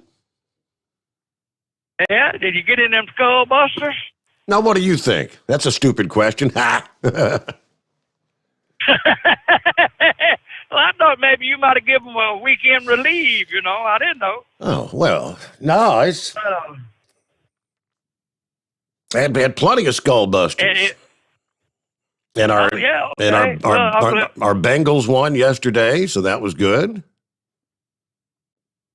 Yeah, did you get in them skull busters? Now, what do you think? That's a stupid question. Ha! Well, I thought maybe you might have given them a weekend relief, I didn't know. Oh, well, no, I had plenty of skull busters. And our Bengals won yesterday, so that was good.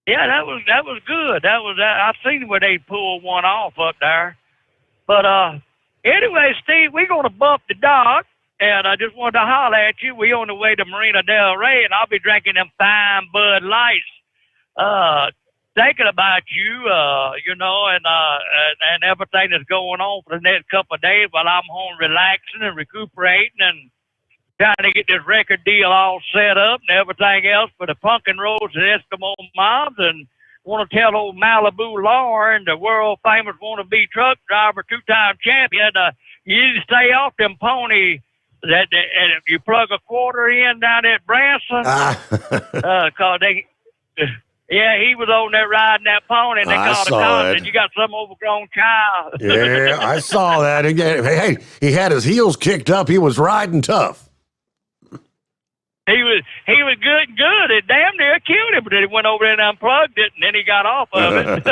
Yeah, that was good. I seen where they pulled one off up there. But anyway, Steve, we're gonna bump the dock, and I just wanted to holler at you. We on the way to Marina Del Rey, and I'll be drinking them fine Bud Lights. Thinking about you, and everything that's going on for the next couple of days while I'm home relaxing and recuperating and trying to get this record deal all set up and everything else for the Pumpkin Roads and Eskimo Moms. And want to tell old Malibu Lauren, the world famous wannabe truck driver, 2-time champion, you need to stay off them pony. And if you plug a quarter in down at Branson, cause they. Yeah, he was on there riding that pony, and they called the cops, and you got some overgrown child. Yeah, I saw that. Hey, he had his heels kicked up. He was riding tough. He was good. It damn near killed him, but he went over there and unplugged it, and then he got off of it.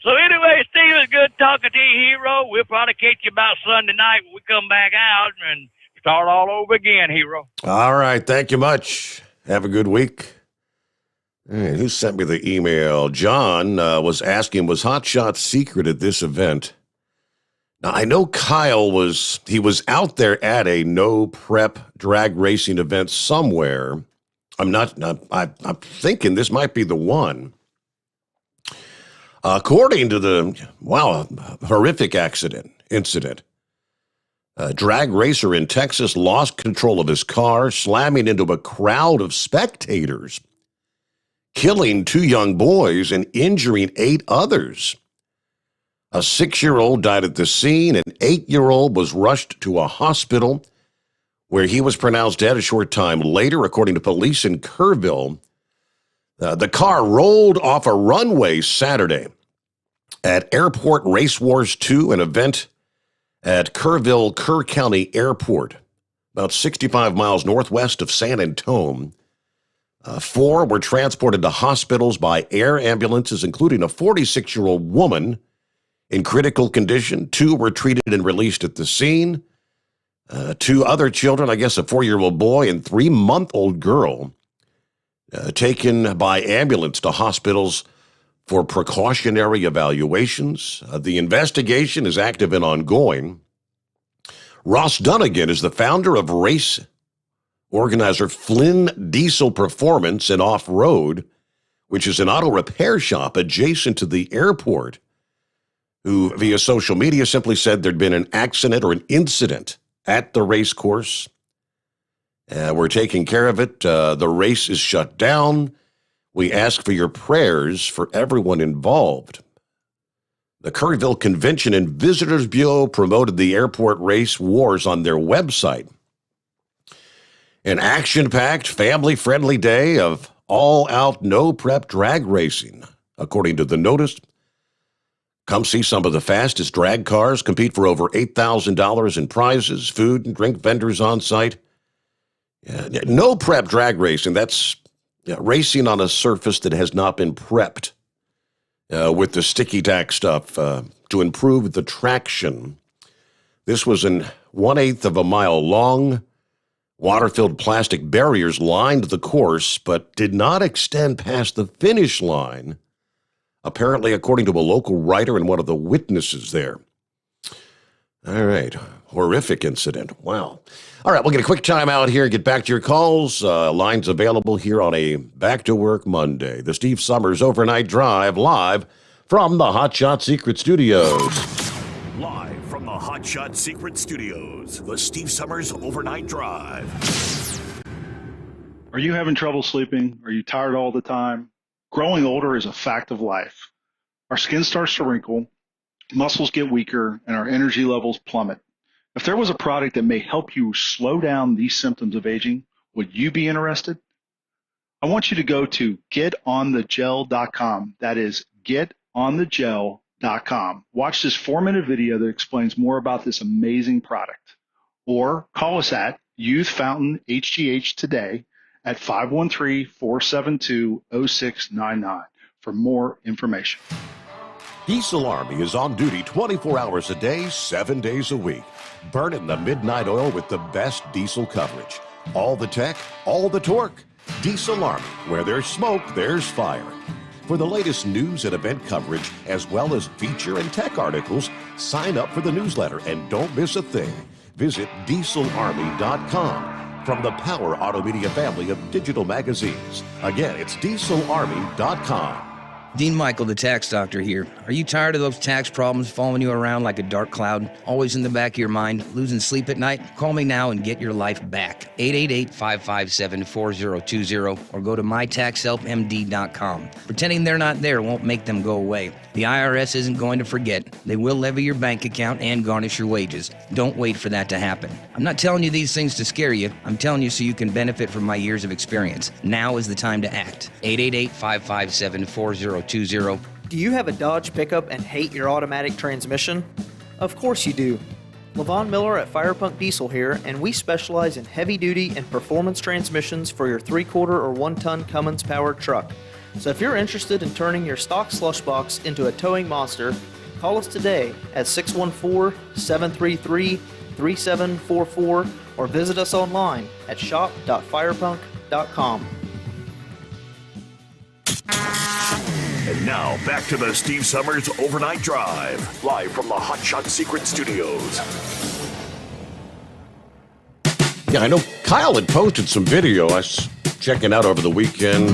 So anyway, Steve, it's good talking to you, hero. We'll probably catch you about Sunday night when we come back out and start all over again, hero. All right. Thank you much. Have a good week. Hey, who sent me the email? John was asking, was Hot Shot secret at this event? Now, I know Kyle was out there at a no prep drag racing event somewhere. I'm thinking this might be the one. According to the, horrific incident, a drag racer in Texas lost control of his car, slamming into a crowd of spectators, killing 2 young boys and injuring 8 others. A 6-year-old died at the scene. An 8-year-old was rushed to a hospital where he was pronounced dead a short time later, according to police in Kerrville. The car rolled off a runway Saturday at Airport Race Wars 2, an event at Kerr County Airport, about 65 miles northwest of San Antonio. 4 were transported to hospitals by air ambulances, including a 46-year-old woman in critical condition. 2 were treated and released at the scene. 2 other children, I guess a 4-year-old boy and 3-month-old girl, taken by ambulance to hospitals for precautionary evaluations. The investigation is active and ongoing. Ross Dunnigan is the founder of race organizer Flynn Diesel Performance and Off-Road, which is an auto repair shop adjacent to the airport, who via social media simply said there'd been an accident or an incident at the race course. We're taking care of it. The race is shut down. We ask for your prayers for everyone involved. The Kerrville Convention and Visitors Bureau promoted the airport race wars on their website. An action-packed, family-friendly day of all-out, no-prep drag racing, according to the notice. Come see some of the fastest drag cars, compete for over $8,000 in prizes, food and drink vendors on site, No prep drag racing. That's racing on a surface that has not been prepped with the sticky tack stuff to improve the traction. This was an 1/8 of a mile long. Water-filled plastic barriers lined the course, but did not extend past the finish line, apparently according to a local writer and one of the witnesses there. All right. Horrific incident. Wow. All right, we'll get a quick time out here and get back to your calls. Lines available here on a Back to Work Monday. The Steve Sommers Overnight Drive live from the Hot Shot Secret Studios. Live from the Hot Shot Secret Studios, the Steve Sommers Overnight Drive. Are you having trouble sleeping? Are you tired all the time? Growing older is a fact of life. Our skin starts to wrinkle, muscles get weaker, and our energy levels plummet. If there was a product that may help you slow down these symptoms of aging, would you be interested? I want you to go to getonthegel.com. That is getonthegel.com. Watch this 4-minute video that explains more about this amazing product. Or call us at Youth Fountain HGH today at 513-472-0699 for more information. Diesel Army is on duty 24 hours a day, 7 days a week. Burning the midnight oil with the best diesel coverage. All the tech, all the torque. Diesel Army, where there's smoke, there's fire. For the latest news and event coverage, as well as feature and tech articles, sign up for the newsletter and don't miss a thing. Visit dieselarmy.com from the Power Auto Media family of digital magazines. Again, it's dieselarmy.com. Dean Michael, the tax doctor here. Are you tired of those tax problems following you around like a dark cloud, always in the back of your mind, losing sleep at night? Call me now and get your life back. 888-557-4020 or go to mytaxhelpmd.com. Pretending they're not there won't make them go away. The IRS isn't going to forget. They will levy your bank account and garnish your wages. Don't wait for that to happen. I'm not telling you these things to scare you. I'm telling you so you can benefit from my years of experience. Now is the time to act. 888-557-4020. Do you have a Dodge pickup and hate your automatic transmission? Of course you do. Levon Miller at Firepunk Diesel here, and we specialize in heavy-duty and performance transmissions for your 3/4 or 1-ton Cummins-powered truck. So if you're interested in turning your stock slush box into a towing monster, call us today at 614-733-3744 or visit us online at shop.firepunk.com. And now, back to the Steve Sommers Overnight Drive, live from the Hot Shot Secret Studios. Yeah, I know Kyle had posted some video I was checking out over the weekend.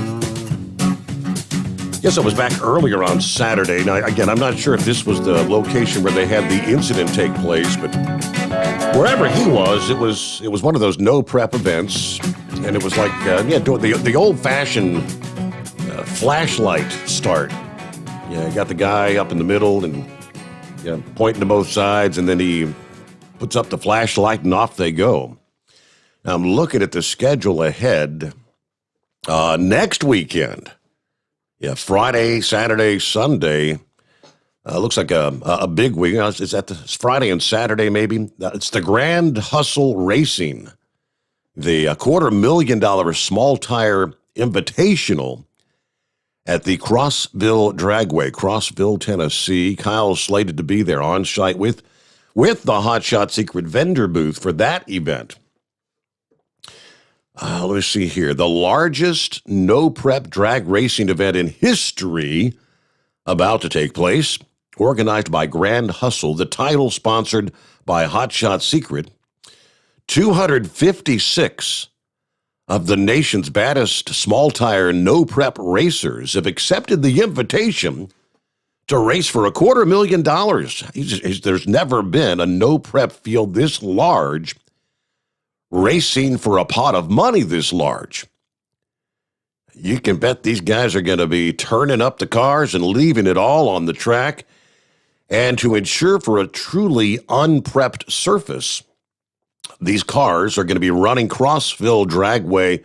Guess I was back earlier on Saturday. Now, again, I'm not sure if this was the location where they had the incident take place, but wherever he was, it was one of those no prep events, and it was like the old-fashioned flashlight start. Yeah, you got the guy up in the middle and pointing to both sides, and then he puts up the flashlight and off they go. Now, I'm looking at the schedule ahead. Next weekend, Friday, Saturday, Sunday, looks like a big week. It's Friday and Saturday maybe. It's the Grand Hustle Racing, the $250,000 small tire invitational at the Crossville Dragway, Crossville, Tennessee. Kyle's slated to be there on site with the Hot Shot Secret vendor booth for that event. Let me see here. The largest no-prep drag racing event in history about to take place, organized by Grand Hustle, the title sponsored by Hot Shot Secret. 256 of the nation's baddest small-tire no-prep racers have accepted the invitation to race for $250,000. There's never been a no-prep field this large racing for a pot of money this large. You can bet these guys are going to be turning up the cars and leaving it all on the track. And to ensure for a truly unprepped surface, these cars are going to be running Crossville Dragway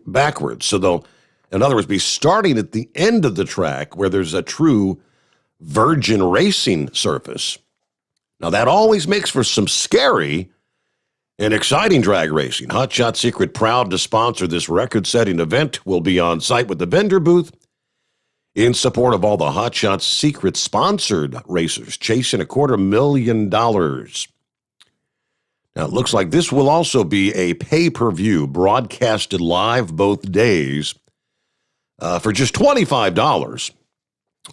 backwards. So they'll, in other words, be starting at the end of the track where there's a true virgin racing surface. Now, that always makes for some scary And exciting drag racing. Hot Shot Secret, proud to sponsor this record-setting event, will be on site with the vendor booth in support of all the Hot Shot Secret sponsored racers chasing $250,000. Now, it looks like this will also be a pay-per-view broadcasted live both days for just $25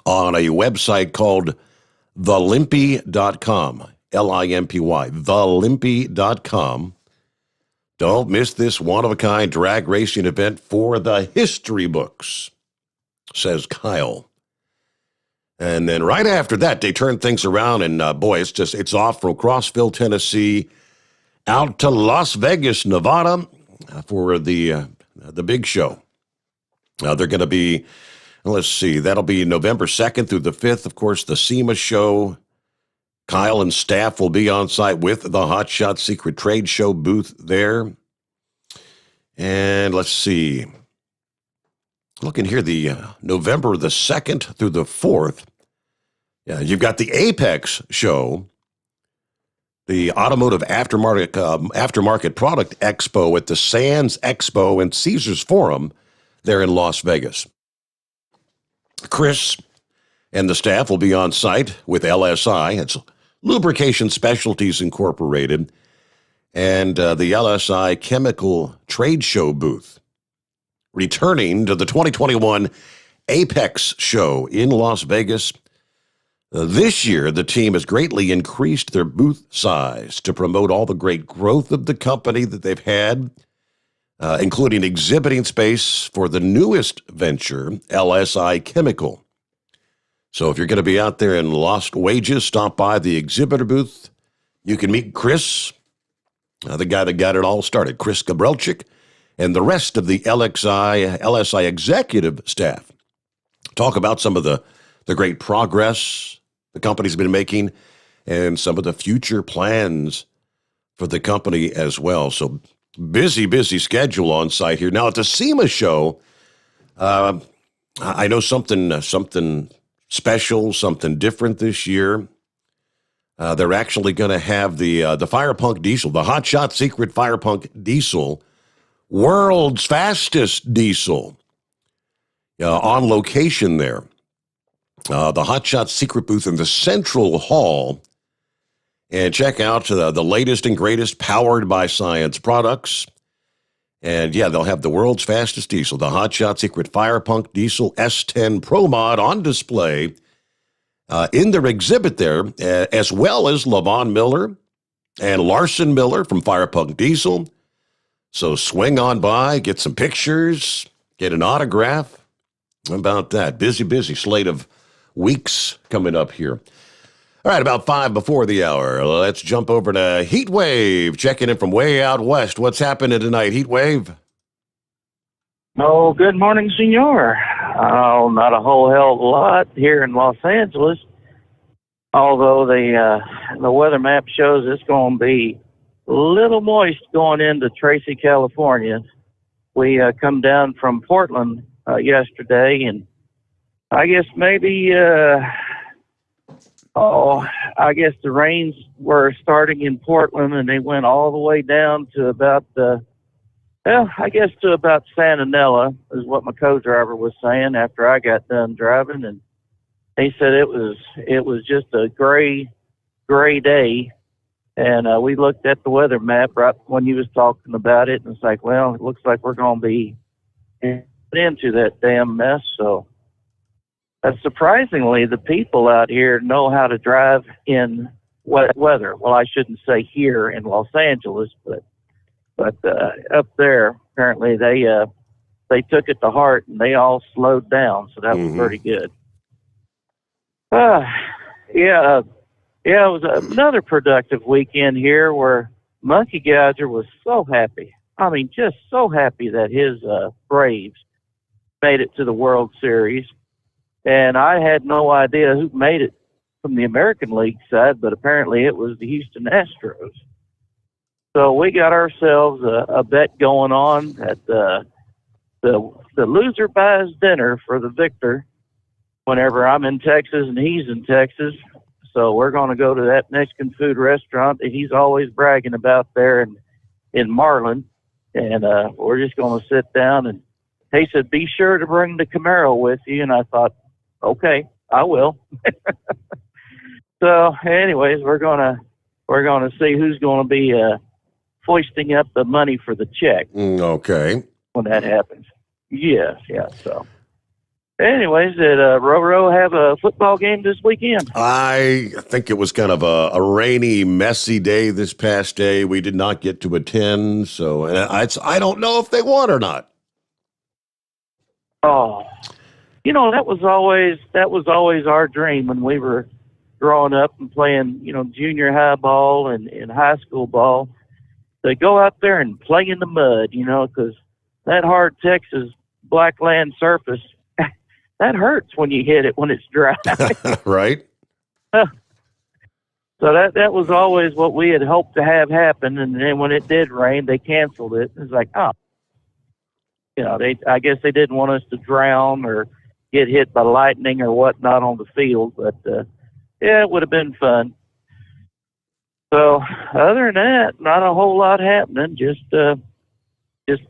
on a website called thelimpy.com. Limpy, thelimpy.com. Don't miss this one-of-a-kind drag racing event for the history books, says Kyle. And then right after that, they turn things around, and it's off from Crossville, Tennessee, out to Las Vegas, Nevada, for the big show. They're going to be, let's see, that'll be November 2nd through the 5th. Of course, the SEMA show. Kyle and staff will be on site with the Hot Shot Secret Trade Show booth there. And let's see. Looking here, the November the 2nd through the 4th. Yeah, you've got the Apex show, the Automotive Aftermarket Product Expo at the Sands Expo and Caesars Forum there in Las Vegas. Chris and the staff will be on site with LSI. It's Lubrication Specialties Incorporated and the LSI Chemical Trade Show booth. Returning to the 2021 Apex show in Las Vegas. This year, the team has greatly increased their booth size to promote all the great growth of the company that they've had, including exhibiting space for the newest venture, LSI Chemical. So if you're going to be out there in Lost Wages, stop by the exhibitor booth. You can meet Chris, the guy that got it all started, Chris Gabrelchik, and the rest of the LSI executive staff. Talk about some of the great progress the company's been making and some of the future plans for the company as well. So busy schedule on site here. Now at the SEMA show, I know something special, something different this year. They're actually going to have the Fire Punk Diesel, the Hot Shot Secret Fire Punk Diesel, world's fastest diesel, on location there. The Hot Shot Secret booth in the Central Hall. And check out the latest and greatest powered by science products. And yeah, they'll have the world's fastest diesel, the Hot Shot Secret Fire Punk Diesel S10 Pro Mod on display in their exhibit there, as well as Levon Miller and Larson Miller from Fire Punk Diesel. So swing on by, get some pictures, get an autograph. How about that? Busy slate of weeks coming up here. All right, about 5 before the hour. Let's jump over to Heat Wave, checking in from way out west. What's happening tonight, Heat Wave? Oh, good morning, senor. Oh, not a whole hell of a lot here in Los Angeles. Although the weather map shows it's going to be a little moist going into Tracy, California. We come down from Portland yesterday, and I guess maybe... I guess the rains were starting in Portland, and they went all the way down to about to about Santa Nella, is what my co-driver was saying after I got done driving, and he said it was just a gray day, and we looked at the weather map right when you was talking about it, and it's like, well, it looks like we're going to be into that damn mess, so. Surprisingly, the people out here know how to drive in wet weather. Well, I shouldn't say here in Los Angeles, but up there, apparently they took it to heart and they all slowed down. So that was pretty good. It was another productive weekend here where Monkey Gouger was so happy. I mean, just so happy that his Braves made it to the World Series. And I had no idea who made it from the American League side, but apparently it was the Houston Astros. So we got ourselves a bet going on that the loser buys dinner for the victor whenever I'm in Texas and he's in So we're going to go to that Mexican food restaurant that he's always bragging about there in Marlin, and we're just going to sit down. And he said, "Be sure to bring the Camaro with you." And I thought, "Okay, I will." So, anyways, we're gonna see who's going to be foisting up the money for the check. Okay. When that happens. Yes, yeah. So, anyways, did Roro have a football game this weekend? I think it was kind of a rainy, messy day this past day. We did not get to attend, so and I don't know if they won or not. Oh, that was always our dream when we were growing up and playing, junior high ball and high school ball. To go out there and play in the mud, because that hard Texas blackland surface, that hurts when you hit it when it's dry. Right. So that was always what we had hoped to have happen. And then when it did rain, they canceled it. It's like, I guess they didn't want us to drown or get hit by lightning or whatnot on the field. But, yeah, it would have been fun. So other than that, not a whole lot happening. Just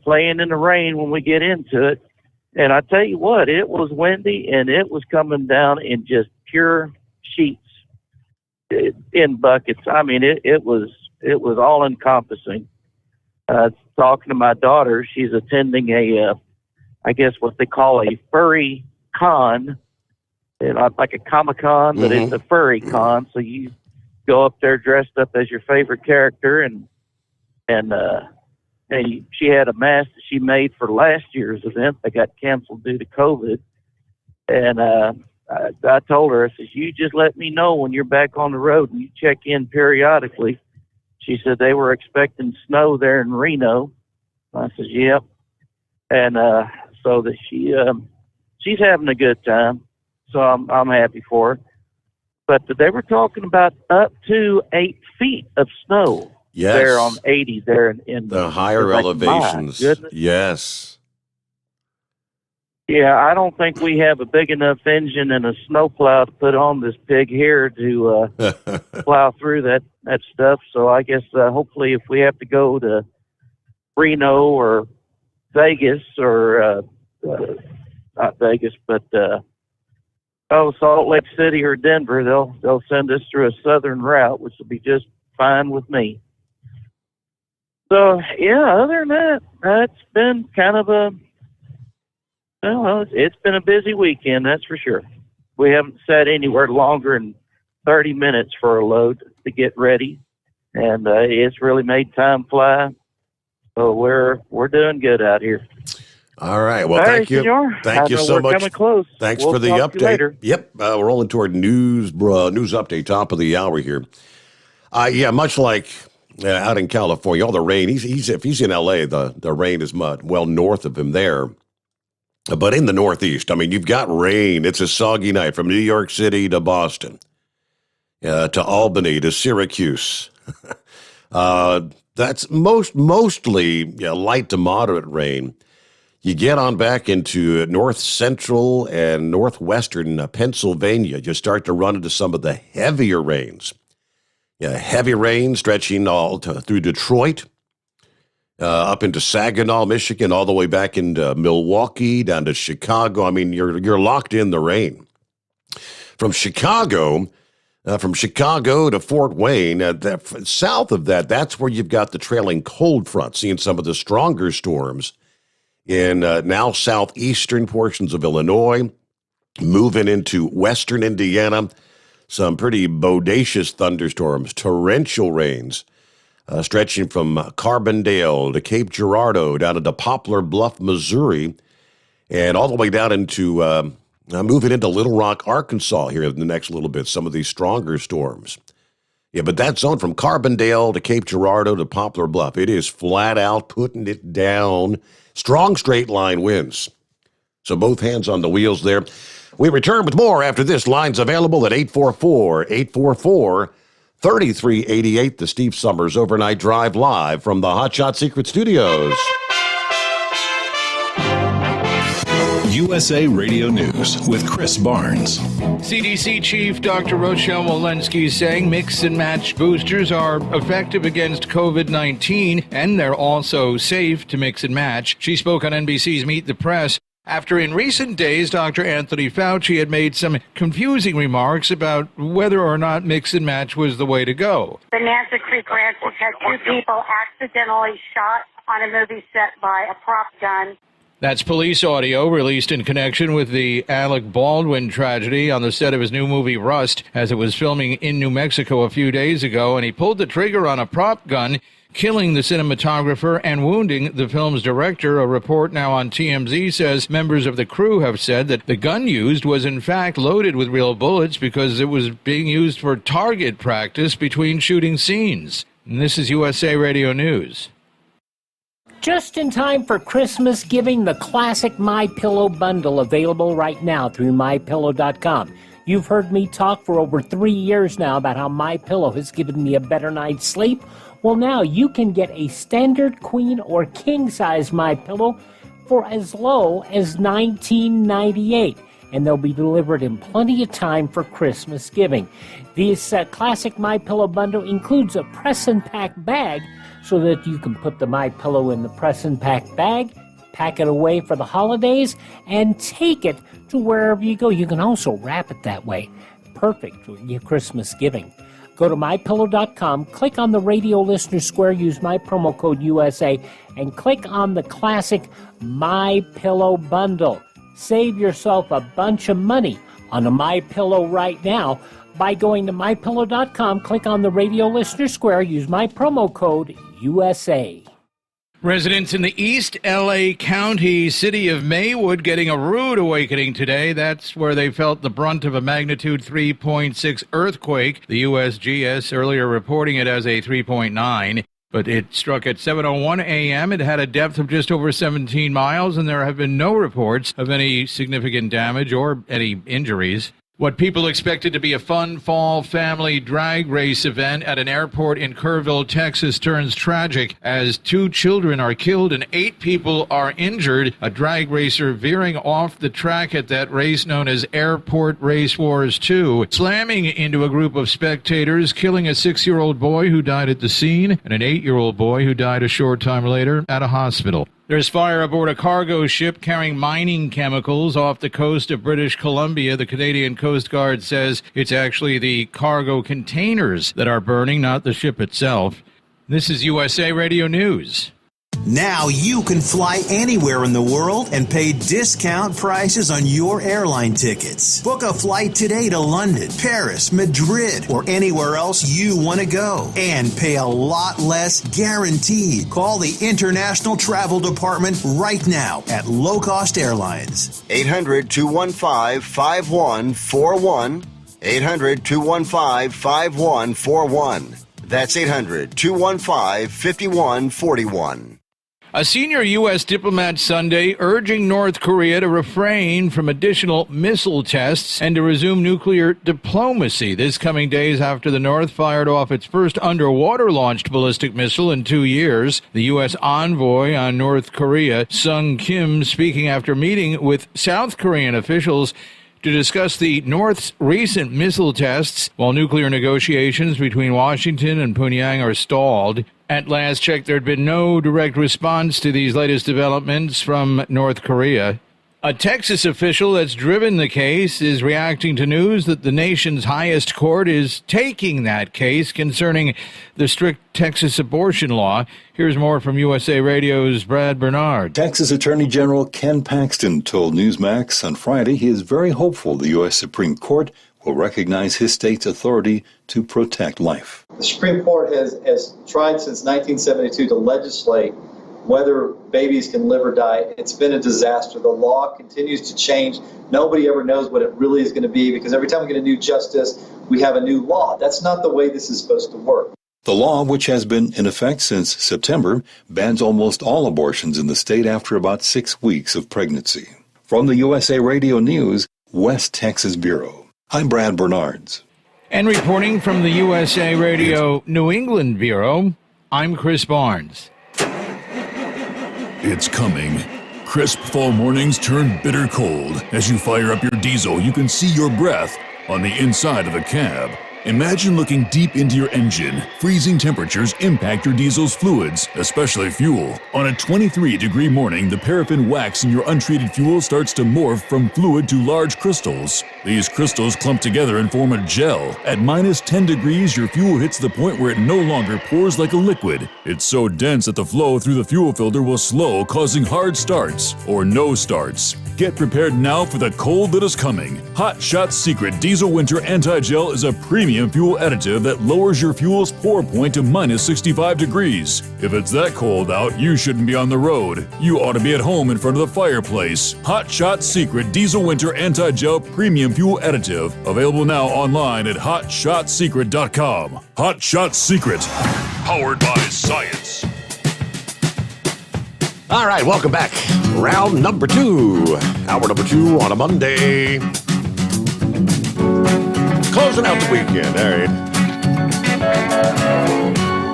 playing in the rain when we get into it. And I tell you what, it was windy and it was coming down in just pure sheets in buckets. I mean, it was all encompassing. Talking to my daughter, she's attending I guess what they call a furry con, like a Comic-Con, but it's a furry con. So you go up there dressed up as your favorite character, and she had a mask that she made for last year's event that got canceled due to COVID. And I told her, I said, "You just let me know when you're back on the road and you check in periodically." She said they were expecting snow there in Reno. I said, "Yep." And so that she's having a good time. So I'm happy for her. But they were talking about up to 8 feet of snow there on 80 there in the higher elevations. Yes. Yeah, I don't think we have a big enough engine and a snowplow to put on this pig here to plow through that stuff. So I guess hopefully if we have to go to Reno or Vegas or not Vegas, but Salt Lake City or Denver, they'll send us through a southern route, which will be just fine with me. So yeah, other than that, it's been kind of it's been a busy weekend, that's for sure. We haven't sat anywhere longer than 30 minutes for a load to get ready, and it's really made time fly. So we're doing good out here. All right. Well, thank you. Senor. Thank you so much. Coming close. Thanks We'll for the talk to you update. later. Yep. We're rolling toward news update, top of the hour here. Yeah, much like out in California, all the rain. If he's in L.A., the rain is well north of him there. But in the Northeast, I mean, you've got rain. It's a soggy night from New York City to Boston, to Albany to Syracuse. That's mostly light to moderate rain. You get on back into north central and northwestern Pennsylvania, you start to run into some of the heavier rains. Heavy rain stretching all through Detroit, up into Saginaw, Michigan, all the way back into Milwaukee, down to Chicago. I mean, you're locked in the rain. From Chicago to Fort Wayne, south of that, that's where you've got the trailing cold front, seeing some of the stronger storms in now southeastern portions of Illinois, moving into western Indiana, some pretty bodacious thunderstorms, torrential rains, stretching from Carbondale to Cape Girardeau, down into Poplar Bluff, Missouri, and all the way down into moving into Little Rock, Arkansas here in the next little bit, some of these stronger storms. Yeah, but that zone from Carbondale to Cape Girardeau to Poplar Bluff, it is flat out putting it down. Strong straight line winds. So both hands on the wheels there. We return with more after this. Lines available at 844-844-3388. The Steve Sommers Overnight Drive live from the Hot Shot Secret Studios. USA Radio News with Chris Barnes. CDC Chief Dr. Rochelle Walensky saying mix and match boosters are effective against COVID-19 and they're also safe to mix and match. She spoke on NBC's Meet the Press after in recent days Dr. Anthony Fauci had made some confusing remarks about whether or not mix and match was the way to go. Bonanza Creek Ranch has had 2 people accidentally shot on a movie set by a prop gun. That's police audio released in connection with the Alec Baldwin tragedy on the set of his new movie Rust as it was filming in New Mexico a few days ago, and he pulled the trigger on a prop gun, killing the cinematographer and wounding the film's director. A report now on TMZ says members of the crew have said that the gun used was in fact loaded with real bullets because it was being used for target practice between shooting scenes. And this is USA Radio News. Just in time for Christmas giving, the classic MyPillow bundle available right now through MyPillow.com. You've heard me talk for over 3 years now about how MyPillow has given me a better night's sleep. Well, now you can get a standard queen or king size MyPillow for as low as $19.98, and they'll be delivered in plenty of time for Christmas giving. This classic MyPillow bundle includes a press and pack bag so that you can put the MyPillow in the press and pack bag, pack it away for the holidays, and take it to wherever you go. You can also wrap it that way. Perfect for your Christmas giving. Go to MyPillow.com, click on the radio listener square, use my promo code USA, and click on the classic MyPillow bundle. Save yourself a bunch of money on a MyPillow right now by going to MyPillow.com, click on the radio listener square, use my promo code USA. Residents in the East L.A. County city of Maywood getting a rude awakening today. That's where they felt the brunt of a magnitude 3.6 earthquake. The USGS earlier reporting it as a 3.9. But it struck at 7:01 a.m. It had a depth of just over 17 miles, and there have been no reports of any significant damage or any injuries. What people expected to be a fun fall family drag race event at an airport in Kerrville, Texas, turns tragic as 2 children are killed and 8 people are injured. A drag racer veering off the track at that race known as Airport Race Wars 2, slamming into a group of spectators, killing a 6-year-old boy who died at the scene and an 8-year-old boy who died a short time later at a hospital. There's fire aboard a cargo ship carrying mining chemicals off the coast of British Columbia. The Canadian Coast Guard says it's actually the cargo containers that are burning, not the ship itself. This is USA Radio News. Now you can fly anywhere in the world and pay discount prices on your airline tickets. Book a flight today to London, Paris, Madrid, or anywhere else you want to go and pay a lot less guaranteed. Call the International Travel Department right now at Low Cost Airlines. 800-215-5141. 800-215-5141. That's 800-215-5141. A senior U.S. diplomat Sunday urging North Korea to refrain from additional missile tests and to resume nuclear diplomacy. This coming days after the North fired off its first underwater-launched ballistic missile in 2 years. The U.S. envoy on North Korea, Sung Kim, speaking after meeting with South Korean officials to discuss the North's recent missile tests while nuclear negotiations between Washington and Pyongyang are stalled. At last check, there had been no direct response to these latest developments from North Korea. A Texas official that's driven the case is reacting to news that the nation's highest court is taking that case concerning the strict Texas abortion law. Here's more from USA Radio's Brad Bernard. Texas Attorney General Ken Paxton told Newsmax on Friday he is very hopeful the U.S. Supreme Court will recognize his state's authority to protect life. The Supreme Court has tried since 1972 to legislate whether babies can live or die. It's been a disaster. The law continues to change. Nobody ever knows what it really is going to be because every time we get a new justice, we have a new law. That's not the way this is supposed to work. The law, which has been in effect since September, bans almost all abortions in the state after about 6 weeks of pregnancy. From the USA Radio News, West Texas Bureau, I'm Brad Bernards. And reporting from the USA Radio New England Bureau, I'm Chris Barnes. It's coming. Crisp fall mornings turn bitter cold. As you fire up your diesel, you can see your breath on the inside of the cab. Imagine looking deep into your engine. Freezing temperatures impact your diesel's fluids, especially fuel. On a 23-degree morning, the paraffin wax in your untreated fuel starts to morph from fluid to large crystals. These crystals clump together and form a gel. At minus 10 degrees, your fuel hits the point where it no longer pours like a liquid. It's so dense that the flow through the fuel filter will slow, causing hard starts or no starts. Get prepared now for the cold that is coming. Hot Shot Secret Diesel Winter Anti-Gel is a premium fuel additive that lowers your fuel's pour point to minus 65 degrees. If it's that cold out, you shouldn't be on the road. You ought to be at home in front of the fireplace. Hot Shot Secret Diesel Winter Anti-Gel Premium Fuel Additive. Available now online at hotshotsecret.com. Hot Shot Secret. Powered by science. All right, welcome back. Round number 2. Hour number 2 on a Monday. Closing out the weekend, all right.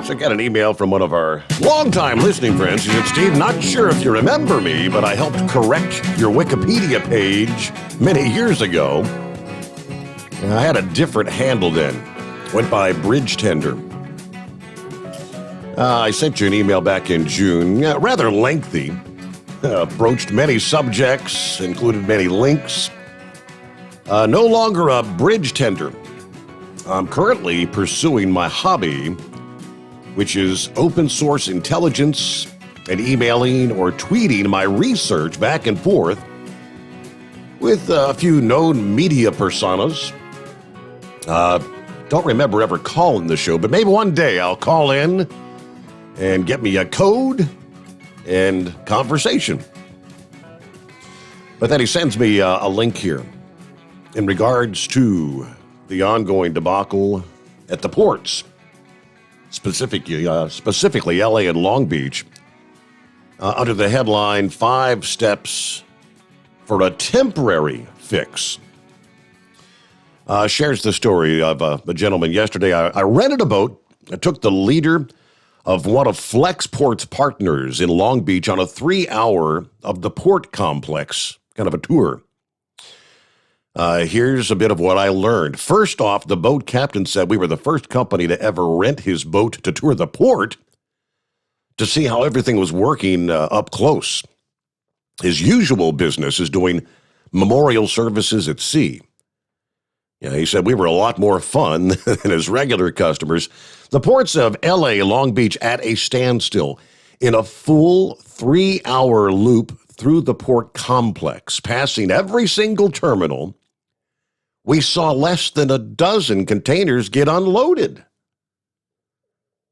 So I got an email from one of our longtime listening friends. He said, Steve, not sure if you remember me, but I helped correct your Wikipedia page many years ago. And I had a different handle then. Went by Bridge Tender. I sent you an email back in June, rather lengthy, broached many subjects, included many links. No longer a bridge tender. I'm currently pursuing my hobby, which is open source intelligence and emailing or tweeting my research back and forth with a few known media personas. Don't remember ever calling the show, but maybe one day I'll call in and get me a code and conversation. But then he sends me a link here in regards to the ongoing debacle at the ports, specifically LA and Long Beach, under the headline, 5 Steps for a Temporary Fix. Shares the story of a gentleman yesterday. I rented a boat. I took the leader of one of Flexport's partners in Long Beach on a 3-hour of the port complex, kind of a tour. Here's a bit of what I learned. First off, the boat captain said we were the first company to ever rent his boat to tour the port to see how everything was working up close. His usual business is doing memorial services at sea. Yeah, he said we were a lot more fun than his regular customers. The ports of LA, Long Beach at a standstill in a full 3-hour loop through the port complex, passing every single terminal. We saw less than a dozen containers get unloaded.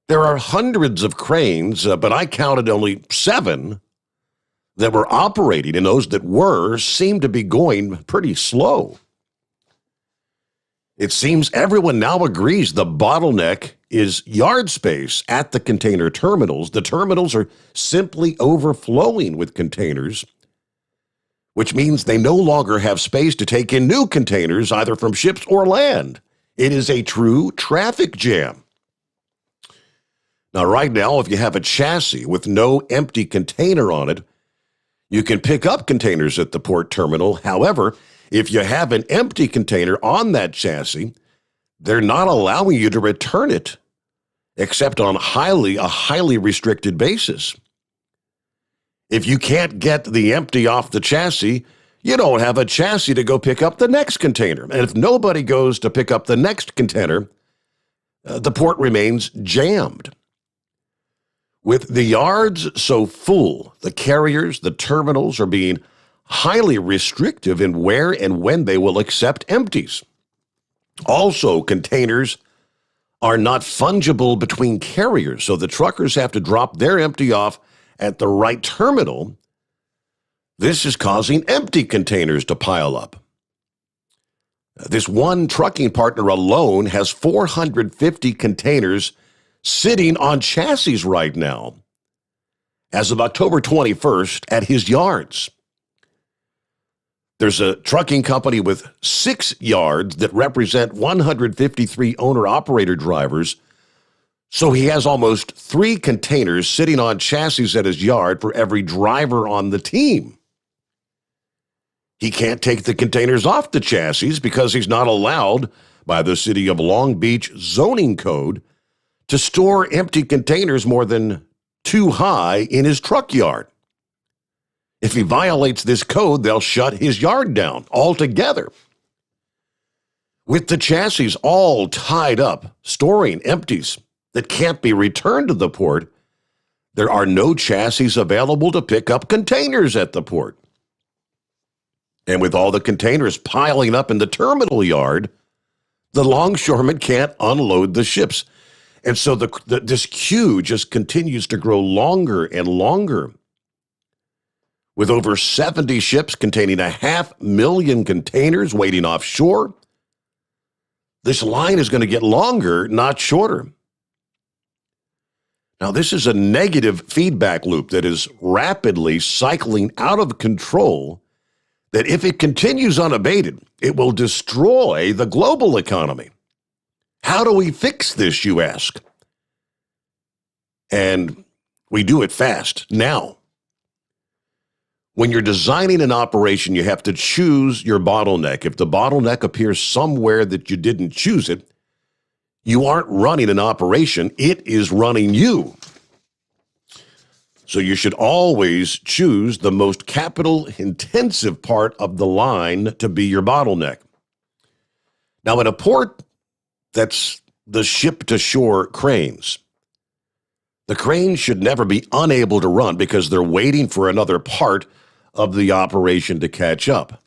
There are hundreds of cranes, but I counted only 7 that were operating, and those that were seemed to be going pretty slow. It seems everyone now agrees the bottleneck is yard space at the container terminals. The terminals are simply overflowing with containers, which means they no longer have space to take in new containers, either from ships or land. It is a true traffic jam. Now, right now, if you have a chassis with no empty container on it, you can pick up containers at the port terminal. However, if you have an empty container on that chassis, they're not allowing you to return it, except on a highly restricted basis. If you can't get the empty off the chassis, you don't have a chassis to go pick up the next container. And if nobody goes to pick up the next container, the port remains jammed. With the yards so full, the carriers, the terminals are being highly restrictive in where and when they will accept empties. Also, containers are not fungible between carriers, so the truckers have to drop their empty off at the right terminal. This is causing empty containers to pile up. This one trucking partner alone has 450 containers sitting on chassis right now as of October 21st at his yards. There's a trucking company with 6 yards that represent 153 owner-operator drivers, so he has almost 3 containers sitting on chassis at his yard for every driver on the team. He can't take the containers off the chassis because he's not allowed by the City of Long Beach zoning code to store empty containers more than 2 high in his truck yard. If he violates this code, they'll shut his yard down altogether. With the chassis all tied up, storing empties that can't be returned to the port, there are no chassis available to pick up containers at the port. And with all the containers piling up in the terminal yard, the longshoremen can't unload the ships. And so this queue just continues to grow longer and longer. With over 70 ships containing 500,000 containers waiting offshore, this line is going to get longer, not shorter. Now, this is a negative feedback loop that is rapidly cycling out of control, that if it continues unabated, it will destroy the global economy. How do we fix this, you ask? And we do it fast, now. When you're designing an operation, you have to choose your bottleneck. If the bottleneck appears somewhere that you didn't choose it, you aren't running an operation, it is running you. So you should always choose the most capital-intensive part of the line to be your bottleneck. Now, in a port that's the ship-to-shore cranes, the cranes should never be unable to run because they're waiting for another part of the operation to catch up.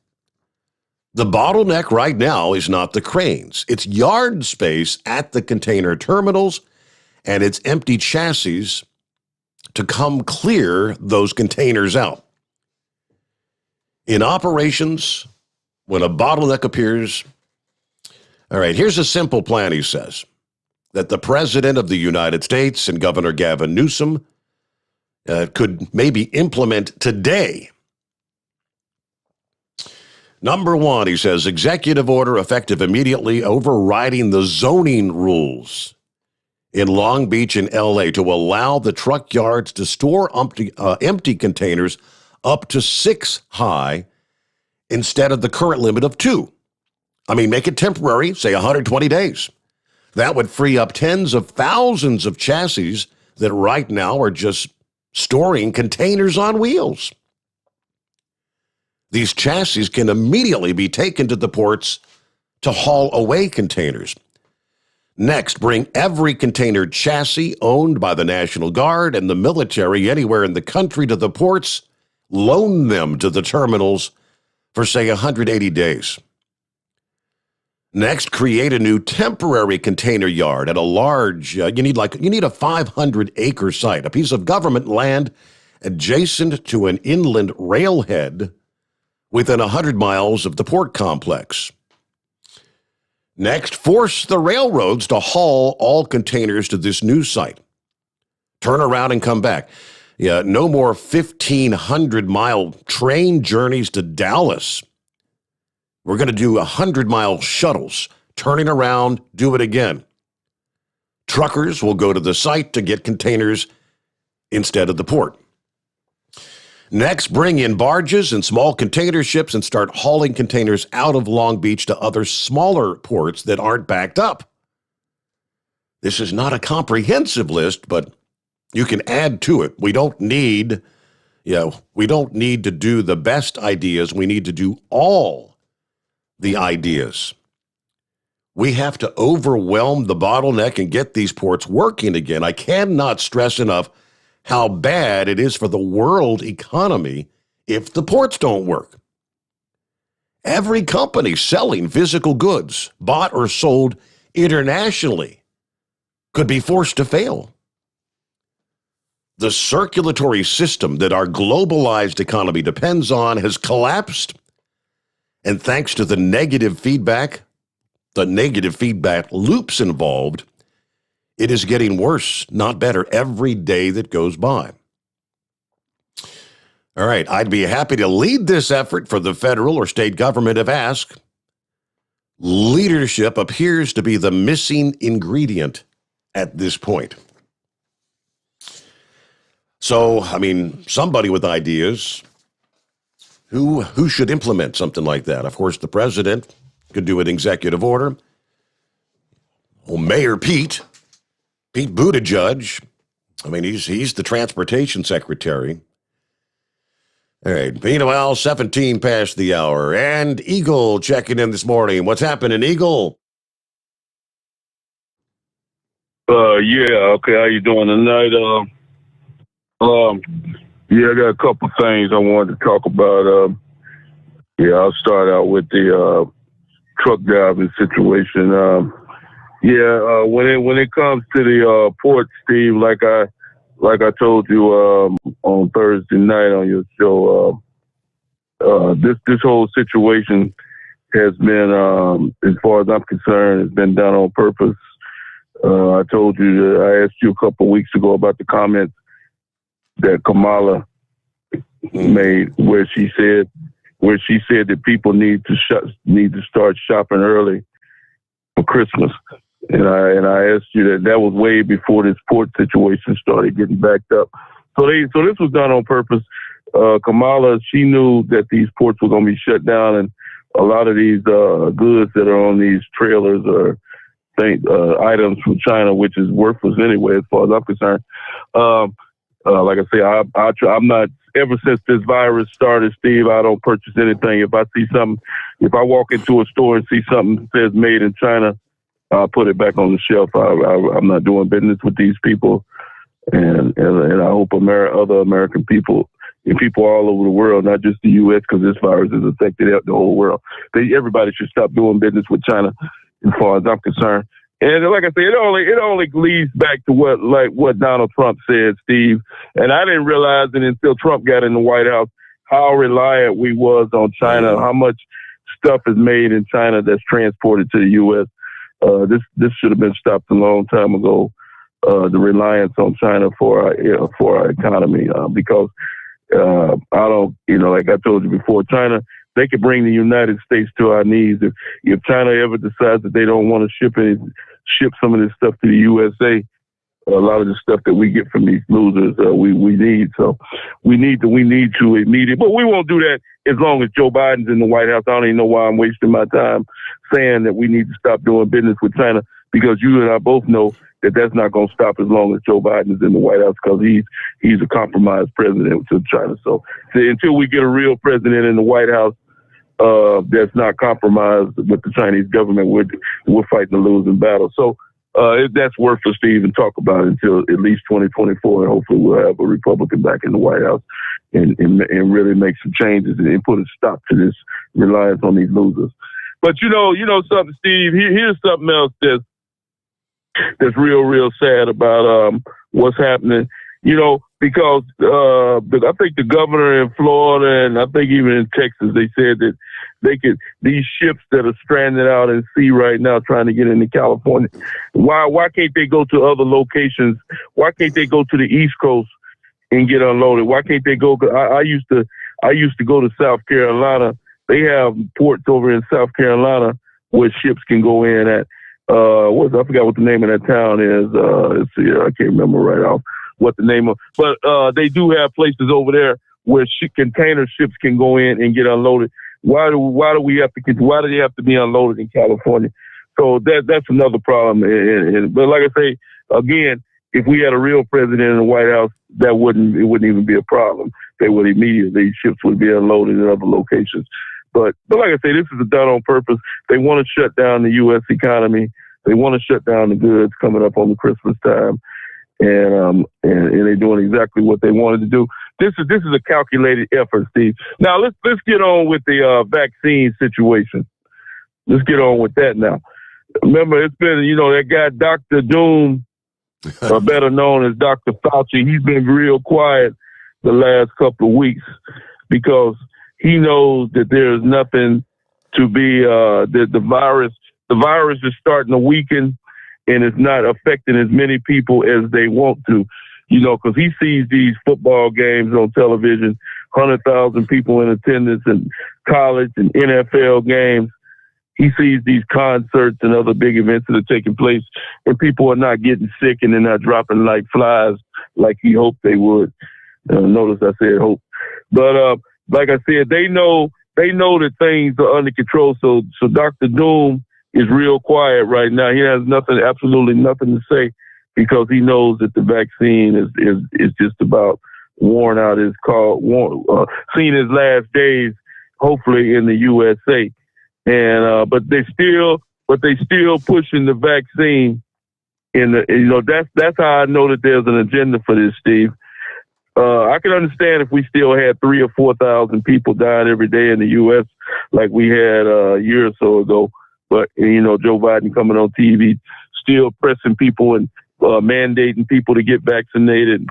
The bottleneck right now is not the cranes. It's yard space at the container terminals, and it's empty chassis to come clear those containers out. In operations, when a bottleneck appears, all right, here's a simple plan, he says, that the President of the United States and Governor Gavin Newsom could maybe implement today. Number one, he says, executive order effective immediately overriding the zoning rules in Long Beach and LA to allow the truck yards to store empty containers up to 6 high instead of the current limit of 2. I mean, make it temporary, say 120 days. That would free up tens of thousands of chassis that right now are just storing containers on wheels. These chassis can immediately be taken to the ports to haul away containers. Next, bring every container chassis owned by the National Guard and the military anywhere in the country to the ports, loan them to the terminals for, say, 180 days. Next, create a new temporary container yard at a large, you need a 500-acre site, a piece of government land adjacent to an inland railhead within 100 miles of the port complex. Next, force the railroads to haul all containers to this new site. Turn around and come back. Yeah, no more 1,500-mile train journeys to Dallas. We're going to do 100-mile shuttles. Turning around, do it again. Truckers will go to the site to get containers instead of the port. Next, bring in barges and small container ships and start hauling containers out of Long Beach to other smaller ports that aren't backed up. This is not a comprehensive list, but you can add to it. We don't need to do the best ideas. We need to do all the ideas. We have to overwhelm the bottleneck and get these ports working again. I cannot stress enough how bad it is for the world economy if the ports don't work. Every company selling physical goods, bought or sold internationally, could be forced to fail. The circulatory system that our globalized economy depends on has collapsed, and thanks to the negative feedback loops involved, it is getting worse, not better, every day that goes by. All right, I'd be happy to lead this effort for the federal or state government if asked. Leadership appears to be the missing ingredient at this point. So, I mean, somebody with ideas Who should implement something like that? Of course, the president could do an executive order. Well, Mayor Pete Buttigieg, I mean, he's the transportation secretary. All right, meanwhile, 17 past the hour, and Eagle checking in this morning. What's happening, Eagle? Yeah, okay, how you doing tonight? Yeah, I got a couple things I wanted to talk about. Yeah, I'll start out with the truck driving situation. When it comes to the port, Steve, like I told you on Thursday night on your show, this whole situation has been, as far as I'm concerned, has been done on purpose. I told you that I asked you a couple of weeks ago about the comments that Kamala made, where she said that people need to start shopping early for Christmas, and I asked you that was way before this port situation started getting backed up. So this was done on purpose. Kamala, she knew that these ports were going to be shut down, and a lot of these goods that are on these trailers are items from China, which is worthless anyway, as far as I'm concerned. Like I say, I'm not, ever since this virus started, Steve, I don't purchase anything. If I see something, if I walk into a store and see something that says made in China, I'll put it back on the shelf. I'm not doing business with these people. And I hope other American people and people all over the world, not just the U.S., because this virus has affected the whole world. Everybody should stop doing business with China, as far as I'm concerned. And like I say, it only leads back to what Donald Trump said, Steve. And I didn't realize it until Trump got in the White House how reliant we was on China, how much stuff is made in China that's transported to the U.S. This should have been stopped a long time ago. The reliance on China for our economy, because I don't, like I told you before, China, they could bring the United States to our knees if China ever decides that they don't want to ship some of this stuff to the USA. A lot of the stuff that we get from these losers, we need. So we need to immediately, but we won't do that as long as Joe Biden's in the White House. I don't even know why I'm wasting my time saying that we need to stop doing business with China, because you and I both know that that's not going to stop as long as Joe Biden is in the White House, because he's a compromised president to China. So until we get a real president in the White House that's not compromised with the Chinese government, we're fighting a losing battle. So that's worthless to even talk about until at least 2024, and hopefully we'll have a Republican back in the White House and really make some changes and put a stop to this reliance on these losers. But you know something, Steve. Here's something else that's real sad about what's happening. Because I think the governor in Florida, and I think even in Texas, they said that these ships that are stranded out in sea right now trying to get into California, why can't they go to other locations? Why can't they go to the East Coast and get unloaded? Why can't they go? I used to go to South Carolina. They have ports over in South Carolina where ships can go in at. I forgot what the name of that town is. Let's see, I can't remember right off what the name of, but they do have places over there where container ships can go in and get unloaded. Why do they have to be unloaded in California? So that's another problem. But like I say, again, if we had a real president in the White House, it wouldn't even be a problem. Ships would be unloaded in other locations. But like I say, this is done on purpose. They want to shut down the U.S. economy. They want to shut down the goods coming up on the Christmas time, and they're doing exactly what they wanted to do. This is a calculated effort, Steve. Now let's get on with the vaccine situation. Let's get on with that now. Remember, it's been that guy Dr. Doom, better known as Dr. Fauci. He's been real quiet the last couple of weeks because he knows that there's nothing to be that the virus is starting to weaken, and it's not affecting as many people as they want to, because he sees these football games on television, 100,000 people in attendance in college and NFL games. He sees these concerts and other big events that are taking place, and people are not getting sick and they're not dropping like flies like he hoped they would. Notice I said hope. But like I said, they know that things are under control. So Dr. Doom is real quiet right now. He has absolutely nothing to say, because he knows that the vaccine is just about worn out. Seeing his last days, hopefully in the USA. And but they still pushing the vaccine. That's how I know that there's an agenda for this, Steve. I can understand if we still had 3,000 or 4,000 people dying every day in the U.S. like we had a year or so ago. But, Joe Biden coming on TV, still pressing people and mandating people to get vaccinated,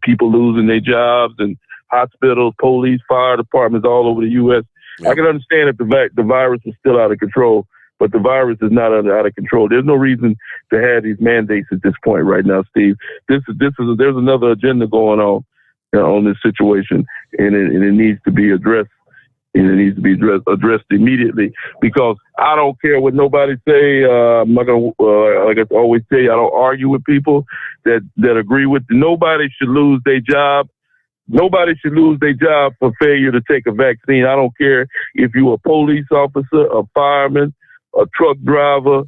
people losing their jobs, and hospitals, police, fire departments all over the U.S. I can understand if the virus is still out of control, but the virus is not out of control. There's no reason to have these mandates at this point right now, Steve. There's another agenda going on this situation, and it needs to be addressed. And it needs to be addressed immediately, because I don't care what nobody say. I'm not gonna, like I always say, I don't argue with people that agree with. Nobody should lose their job. Nobody should lose their job for failure to take a vaccine. I don't care if you're a police officer, a fireman, a truck driver,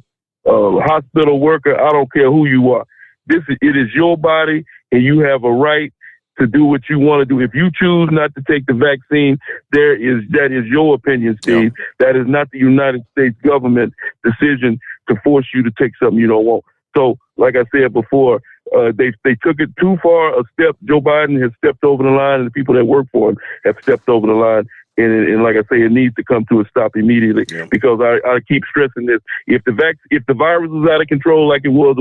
a hospital worker. I don't care who you are. It is your body, and you have a right to do what you want to do. If you choose not to take the vaccine, that is your opinion, Steve. Yeah. That is not the United States government decision to force you to take something you don't want. So, like I said before, they took it too far a step. Joe Biden has stepped over the line, and the people that work for him have stepped over the line. And like I say, it needs to come to a stop immediately, because I keep stressing this. If the virus is out of control like it was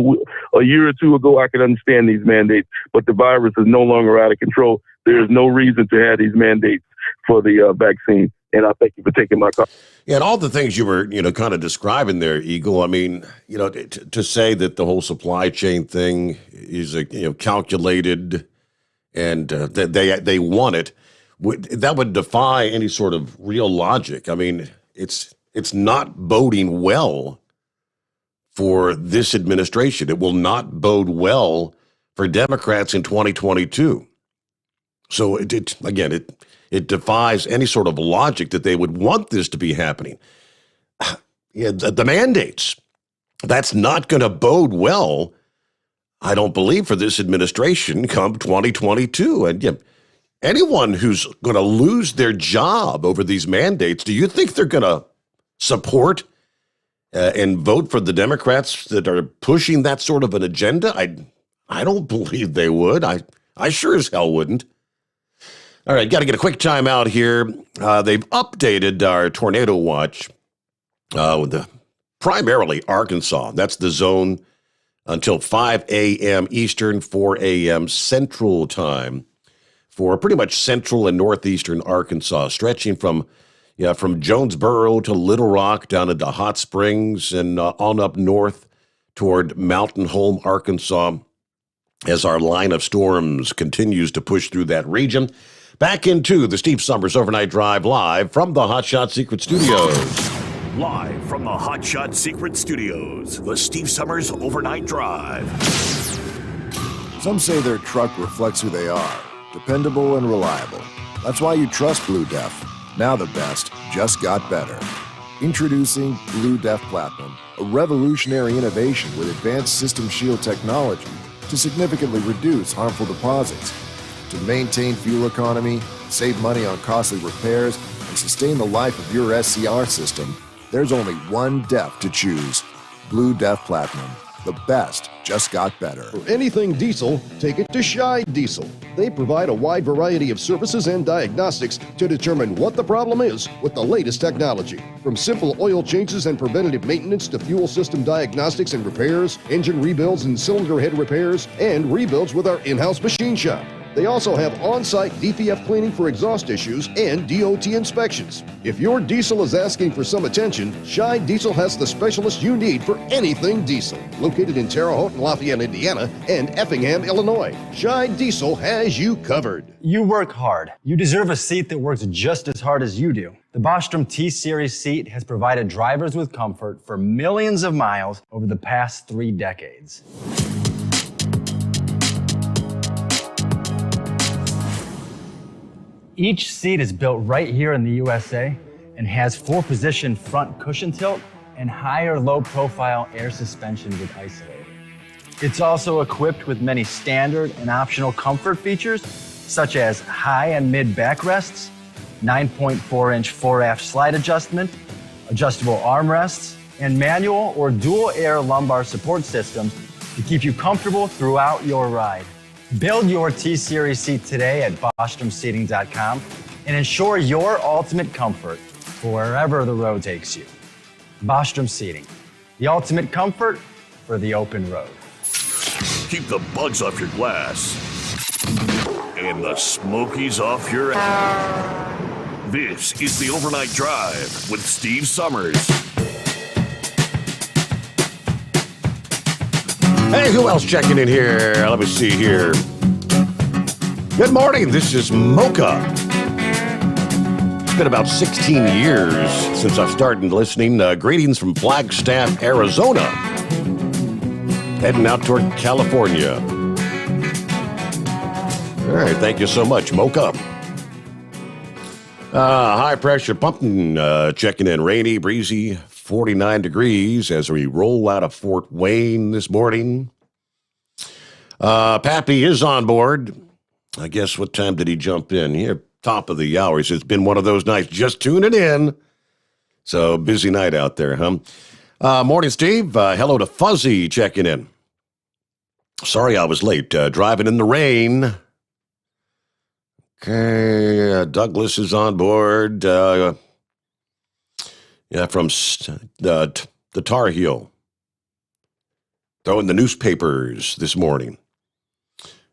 a year or two ago, I could understand these mandates. But the virus is no longer out of control. There is no reason to have these mandates for the vaccine. And I thank you for taking my call. Yeah, and all the things you were, kind of describing there, Eagle. I mean, to say that the whole supply chain thing is, calculated, and that they want it. That would defy any sort of real logic. I mean, it's not boding well for this administration. It will not bode well for Democrats in 2022. So it defies any sort of logic that they would want this to be happening. Yeah, the mandates, that's not going to bode well, I don't believe, for this administration come 2022. And anyone who's going to lose their job over these mandates, do you think they're going to support and vote for the Democrats that are pushing that sort of an agenda? I don't believe they would. I sure as hell wouldn't. All right, got to get a quick time out here. They've updated our tornado watch with primarily Arkansas. That's the zone until 5 a.m. Eastern, 4 a.m. Central Time for pretty much central and northeastern Arkansas, stretching from Jonesboro to Little Rock down into Hot Springs and on up north toward Mountain Home, Arkansas, as our line of storms continues to push through that region. Back into the Steve Sommers Overnight Drive live from the Hot Shot Secret Studios. Live from the Hot Shot Secret Studios, the Steve Sommers Overnight Drive. Some say their truck reflects who they are, dependable and reliable. That's why you trust Blue Def. Now the best just got better. Introducing Blue Def Platinum, a revolutionary innovation with advanced System Shield technology to significantly reduce harmful deposits, to maintain fuel economy, save money on costly repairs, and sustain the life of your SCR system. There's only one DEF to choose. Blue Def Platinum. The best just got better. For anything diesel, take it to Scheid Diesel. They provide a wide variety of services and diagnostics to determine what the problem is with the latest technology. From simple oil changes and preventative maintenance to fuel system diagnostics and repairs, engine rebuilds and cylinder head repairs, and rebuilds with our in-house machine shop. They also have on-site DPF cleaning for exhaust issues and DOT inspections. If your diesel is asking for some attention, Scheid Diesel has the specialist you need for anything diesel. Located in Terre Haute and Lafayette, Indiana, and Effingham, Illinois, Scheid Diesel has you covered. You work hard. You deserve a seat that works just as hard as you do. The Bostrom T-Series seat has provided drivers with comfort for millions of miles over the past 3 decades. Each seat is built right here in the USA and has 4-position front cushion tilt and higher low-profile air suspension with isolator. It's also equipped with many standard and optional comfort features, such as high and mid backrests, 9.4-inch fore-aft slide adjustment, adjustable armrests, and manual or dual air lumbar support systems to keep you comfortable throughout your ride. Build your T-Series seat today at BostromSeating.com and ensure your ultimate comfort for wherever the road takes you. Bostrom Seating, the ultimate comfort for the open road. Keep the bugs off your glass and the smokies off your ass. This is the Overnight Drive with Steve Sommers. Hey, who else checking in here? Let me see here. Good morning. This is Mocha. It's been about 16 years since I've started listening. Greetings from Flagstaff, Arizona. Heading out toward California. All right. Thank you so much, Mocha. High pressure pumping, checking in. Rainy, breezy, 49 degrees as we roll out of Fort Wayne this morning. Pappy is on board. I guess what time did he jump in? Here, top of the hour. He says, it's been one of those nights, just tuning in. So busy night out there, huh? Morning, Steve. Hello to Fuzzy checking in. Sorry I was late. Driving in the rain. Okay, Douglas is on board. Yeah, from the Tar Heel. Throwing the newspapers this morning.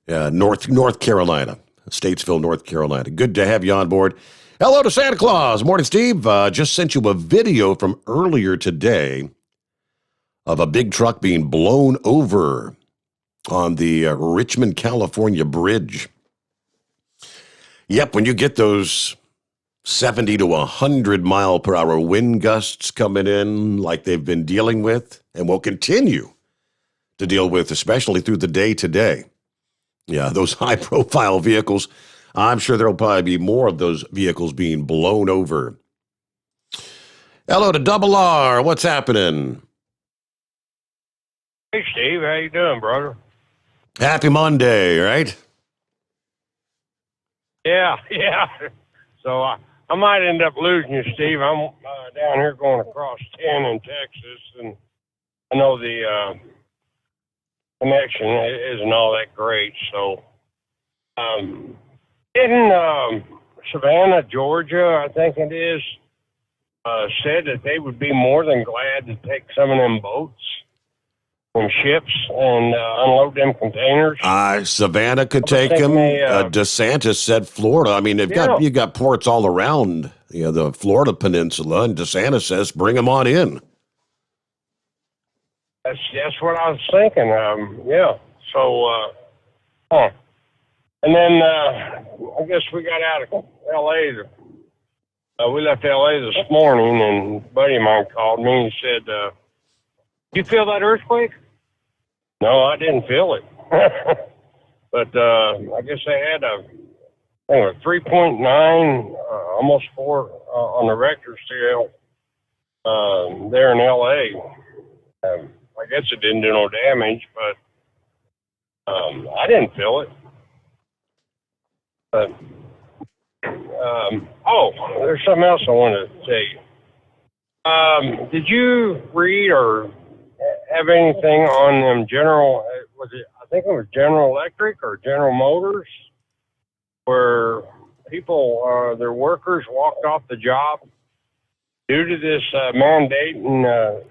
North Carolina. Statesville, North Carolina. Good to have you on board. Hello to Santa Claus. Morning, Steve. Just sent you a video from earlier today of a big truck being blown over on the Richmond, California bridge. Yep, when you get those 70 to 100 mile per hour wind gusts coming in like they've been dealing with and will continue to deal with, especially through the day today. Yeah, those high profile vehicles, I'm sure there'll probably be more of those vehicles being blown over. Hello to Double R. What's happening? Hey, Steve. How you doing, brother? Happy Monday, right? Yeah. So I might end up losing you, Steve. I'm down here going across 10 in Texas, and I know the connection isn't all that great. So in Savannah, Georgia, I think it is, said that they would be more than glad to take some of them boats from ships and unload them containers. Savannah could take them. DeSantis said Florida. I mean, you got ports all around the Florida peninsula, and DeSantis says bring them on in. That's what I was thinking. Yeah. So, and then I guess we got out of L.A. We left L.A. this morning, and a buddy of mine called me and he said, "You feel that earthquake?" No, I didn't feel it. But I guess they had a 3.9, almost 4 on the Richter scale there in L.A. I guess it didn't do no damage, but I didn't feel it. But, there's something else I wanted to tell you. Did you read or have anything on them I think it was General Electric or General Motors, where people, their workers walked off the job due to this mandate in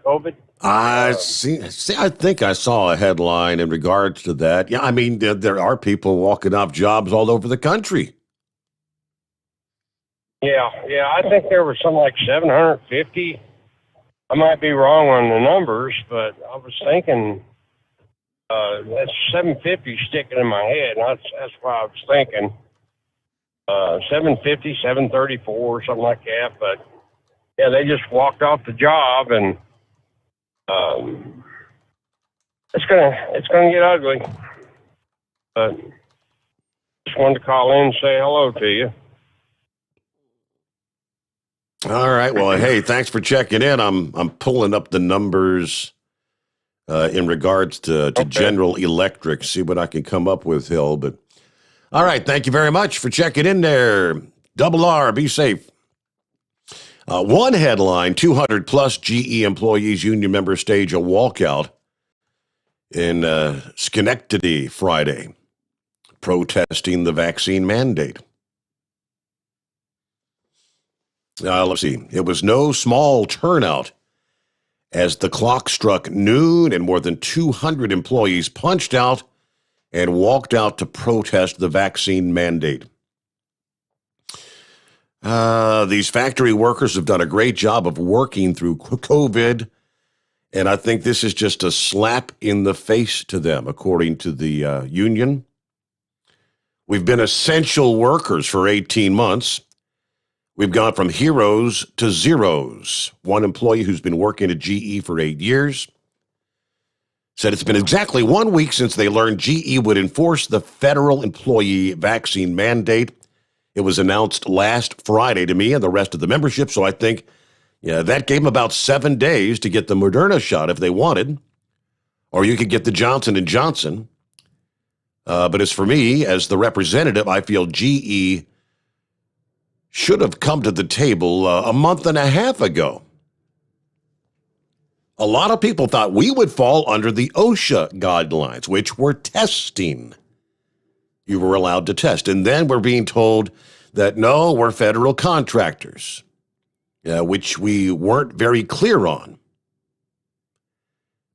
COVID? I think I saw a headline in regards to that. Yeah, I mean, there are people walking off jobs all over the country. Yeah, I think there was something like 750. I might be wrong on the numbers, but I was thinking that's 750 sticking in my head. And that's why I was thinking 750, 734, something like that. But yeah, they just walked off the job, and it's gonna get ugly. But just wanted to call in and say hello to you. All right. Well, hey, thanks for checking in. I'm pulling up the numbers in regards to General Electric. See what I can come up with, Hill. But all right, thank you very much for checking in there. Double R, be safe. One headline: 200 plus GE employees union members stage a walkout in Schenectady Friday, protesting the vaccine mandate. Let's see. It was no small turnout as the clock struck noon and more than 200 employees punched out and walked out to protest the vaccine mandate. These factory workers have done a great job of working through COVID, and I think this is just a slap in the face to them, according to the union. We've been essential workers for 18 months. We've gone from heroes to zeros. One employee who's been working at GE for 8 years said it's been exactly 1 week since they learned GE would enforce the federal employee vaccine mandate. It was announced last Friday to me and the rest of the membership, so I think that gave them about 7 days to get the Moderna shot if they wanted, or you could get the Johnson & Johnson. But as for me, as the representative, I feel GE should have come to the table a month and a half ago. A lot of people thought we would fall under the OSHA guidelines, which were testing. You were allowed to test. And then we're being told that, no, we're federal contractors, which we weren't very clear on.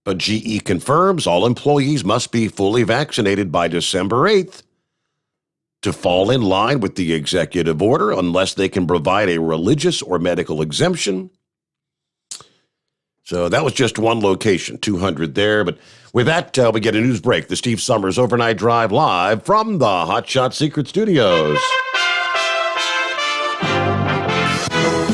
But GE confirms all employees must be fully vaccinated by December 8th to fall in line with the executive order unless they can provide a religious or medical exemption. So that was just one location, 200 there. But with that, we get a news break. The Steve Sommers Overnight Drive live from the Hot Shot Secret Studios.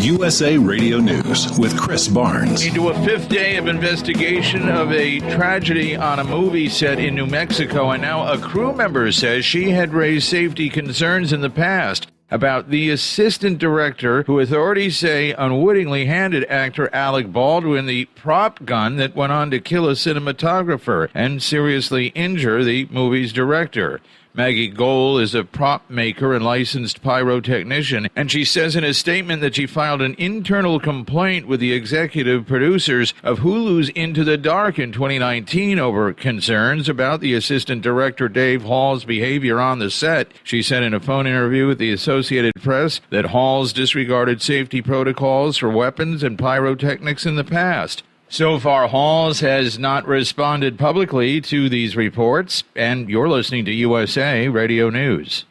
USA Radio News with Chris Barnes. Into a fifth day of investigation of a tragedy on a movie set in New Mexico, and now a crew member says she had raised safety concerns in the past about the assistant director who authorities say unwittingly handed actor Alec Baldwin the prop gun that went on to kill a cinematographer and seriously injure the movie's director. Maggie Gohl is a prop maker and licensed pyrotechnician, and she says in a statement that she filed an internal complaint with the executive producers of Hulu's Into the Dark in 2019 over concerns about the assistant director Dave Hall's behavior on the set. She said in a phone interview with the Associated Press that Hall's disregarded safety protocols for weapons and pyrotechnics in the past. So far, Halls has not responded publicly to these reports, and you're listening to USA Radio News.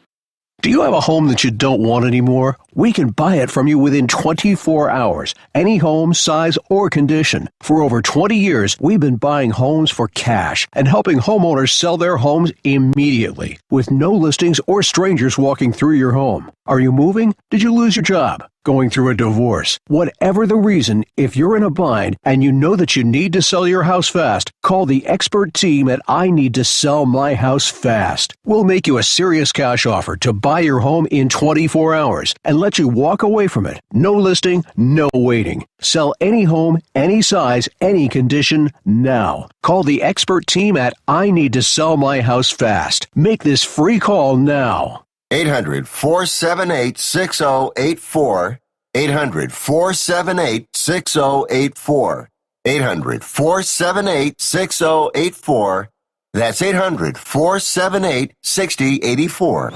Do you have a home that you don't want anymore? We can buy it from you within 24 hours. Any home, size, or condition. For over 20 years, we've been buying homes for cash and helping homeowners sell their homes immediately, with no listings or strangers walking through your home. Are you moving? Did you lose your job? Going through a divorce? Whatever the reason, if you're in a bind and you know that you need to sell your house fast, call the expert team at I Need to Sell My House Fast. We'll make you a serious cash offer to buy your home in 24 hours and let you walk away from it. No listing, no waiting. Sell any home, any size, any condition, now. Call the expert team at I Need to Sell My House Fast. Make this free call now. 800-478-6084. 800-478-6084. 800-478-6084. That's 800-478-6084.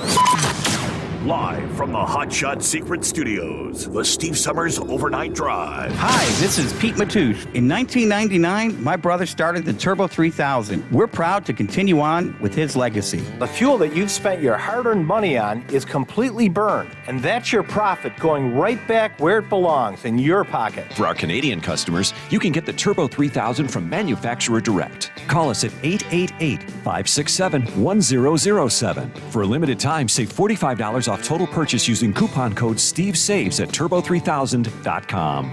Live from the Hot Shot Secret Studios, the Steve Sommers Overnight Drive. Hi, this is Pete Matouche. In 1999, my brother started the Turbo 3000. We're proud to continue on with his legacy. The fuel that you've spent your hard-earned money on is completely burned, and that's your profit going right back where it belongs, in your pocket. For our Canadian customers, you can get the Turbo 3000 from manufacturer direct. Call us at 888-567-1007. For a limited time, save $45 off total purchase using coupon code STEVESAVES at turbo3000.com.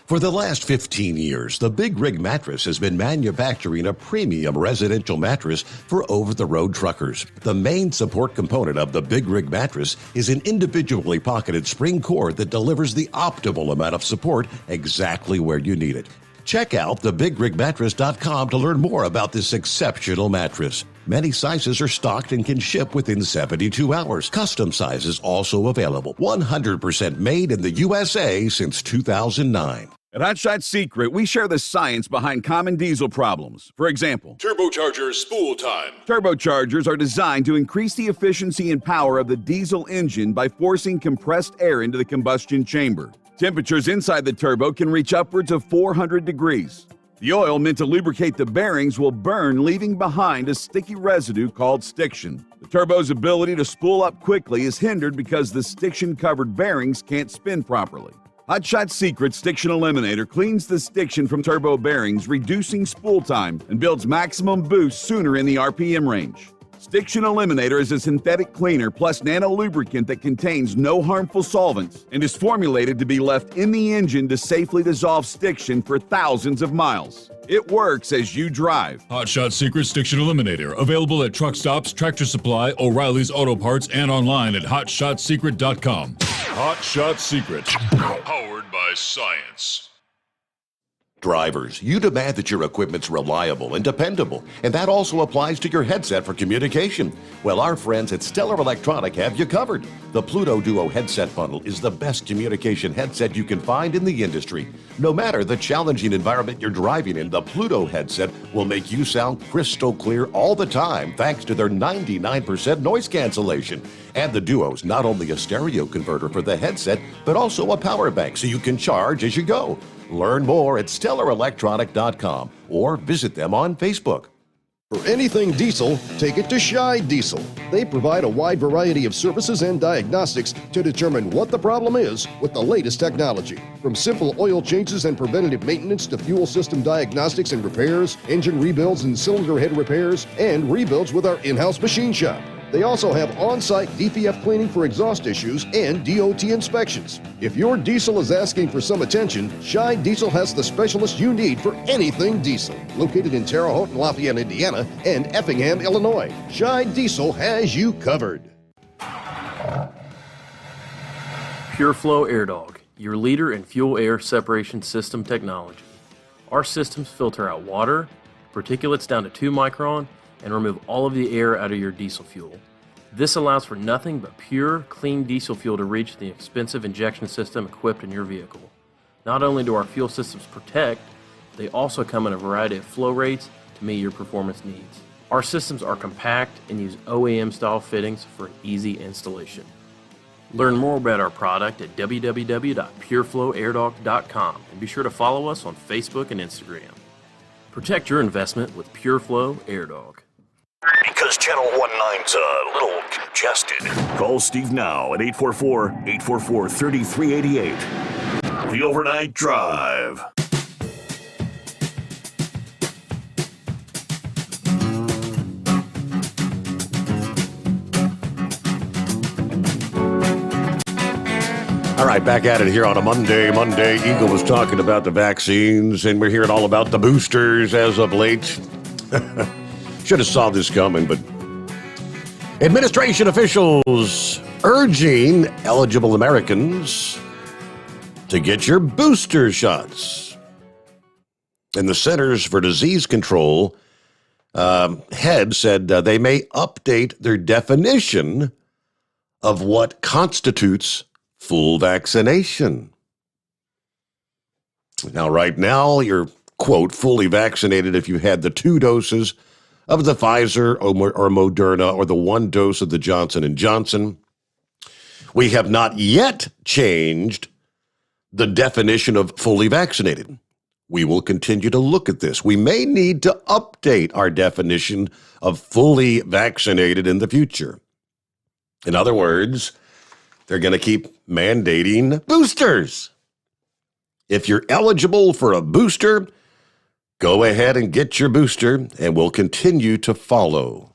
For the last 15 years, the Big Rig Mattress has been manufacturing a premium residential mattress for over-the-road truckers. The main support component of the Big Rig Mattress is an individually pocketed spring cord that delivers the optimal amount of support exactly where you need it. Check out thebigrigmattress.com to learn more about this exceptional mattress. Many sizes are stocked and can ship within 72 hours. Custom sizes also available. 100% made in the USA since 2009. At Hot Shot Secret, we share the science behind common diesel problems. For example, turbocharger spool time. Turbochargers are designed to increase the efficiency and power of the diesel engine by forcing compressed air into the combustion chamber. Temperatures inside the turbo can reach upwards of 400 degrees. The oil meant to lubricate the bearings will burn, leaving behind a sticky residue called stiction. The turbo's ability to spool up quickly is hindered because the stiction-covered bearings can't spin properly. Hot Shot Secret Stiction Eliminator cleans the stiction from turbo bearings, reducing spool time, and builds maximum boost sooner in the RPM range. Stiction Eliminator is a synthetic cleaner plus nano-lubricant that contains no harmful solvents and is formulated to be left in the engine to safely dissolve stiction for thousands of miles. It works as you drive. Hot Shot Secret Stiction Eliminator. Available at truck stops, Tractor Supply, O'Reilly's Auto Parts, and online at hotshotsecret.com. Hot Shot Secret. Powered by science. Drivers, you demand that your equipment's reliable and dependable, and that also applies to your headset for communication. Well, our friends at Stellar Electronic have you covered. The Pluto Duo headset bundle is the best communication headset you can find in the industry. No matter the challenging environment you're driving in, the Pluto headset will make you sound crystal clear all the time thanks to their 99% noise cancellation. And the Duo's not only a stereo converter for the headset, but also a power bank so you can charge as you go. Learn more at StellarElectronic.com or visit them on Facebook. For anything diesel, take it to Shy Diesel. They provide a wide variety of services and diagnostics to determine what the problem is with the latest technology. From simple oil changes and preventative maintenance to fuel system diagnostics and repairs, engine rebuilds and cylinder head repairs, and rebuilds with our in-house machine shop. They also have on-site DPF cleaning for exhaust issues and DOT inspections. If your diesel is asking for some attention, Shy Diesel has the specialist you need for anything diesel. Located in Terre Haute and Lafayette, Indiana, and Effingham, Illinois, Shy Diesel has you covered. PureFlow Air Dog, your leader in fuel air separation system technology. Our systems filter out water, particulates down to 2 micron, and remove all of the air out of your diesel fuel. This allows for nothing but pure, clean diesel fuel to reach the expensive injection system equipped in your vehicle. Not only do our fuel systems protect, they also come in a variety of flow rates to meet your performance needs. Our systems are compact and use OEM-style fittings for an easy installation. Learn more about our product at www.pureflowairdog.com and be sure to follow us on Facebook and Instagram. Protect your investment with PureFlow Air Dog. Because Channel 19's a little congested. Call Steve now at 844-844-3388. The Overnight Drive. All right, back at it here on a Monday. Eagle was talking about the vaccines, and we're hearing all about the boosters as of late. Should have saw this coming, but administration officials urging eligible Americans to get your booster shots. And the Centers for Disease Control head said they may update their definition of what constitutes full vaccination. Now, right now, you're, quote, fully vaccinated if you had the 2 doses of the Pfizer or Moderna or the 1 dose of the Johnson & Johnson. We have not yet changed the definition of fully vaccinated. We will continue to look at this. We may need to update our definition of fully vaccinated in the future. In other words, they're going to keep mandating boosters. If you're eligible for a booster, go ahead and get your booster, and we'll continue to follow.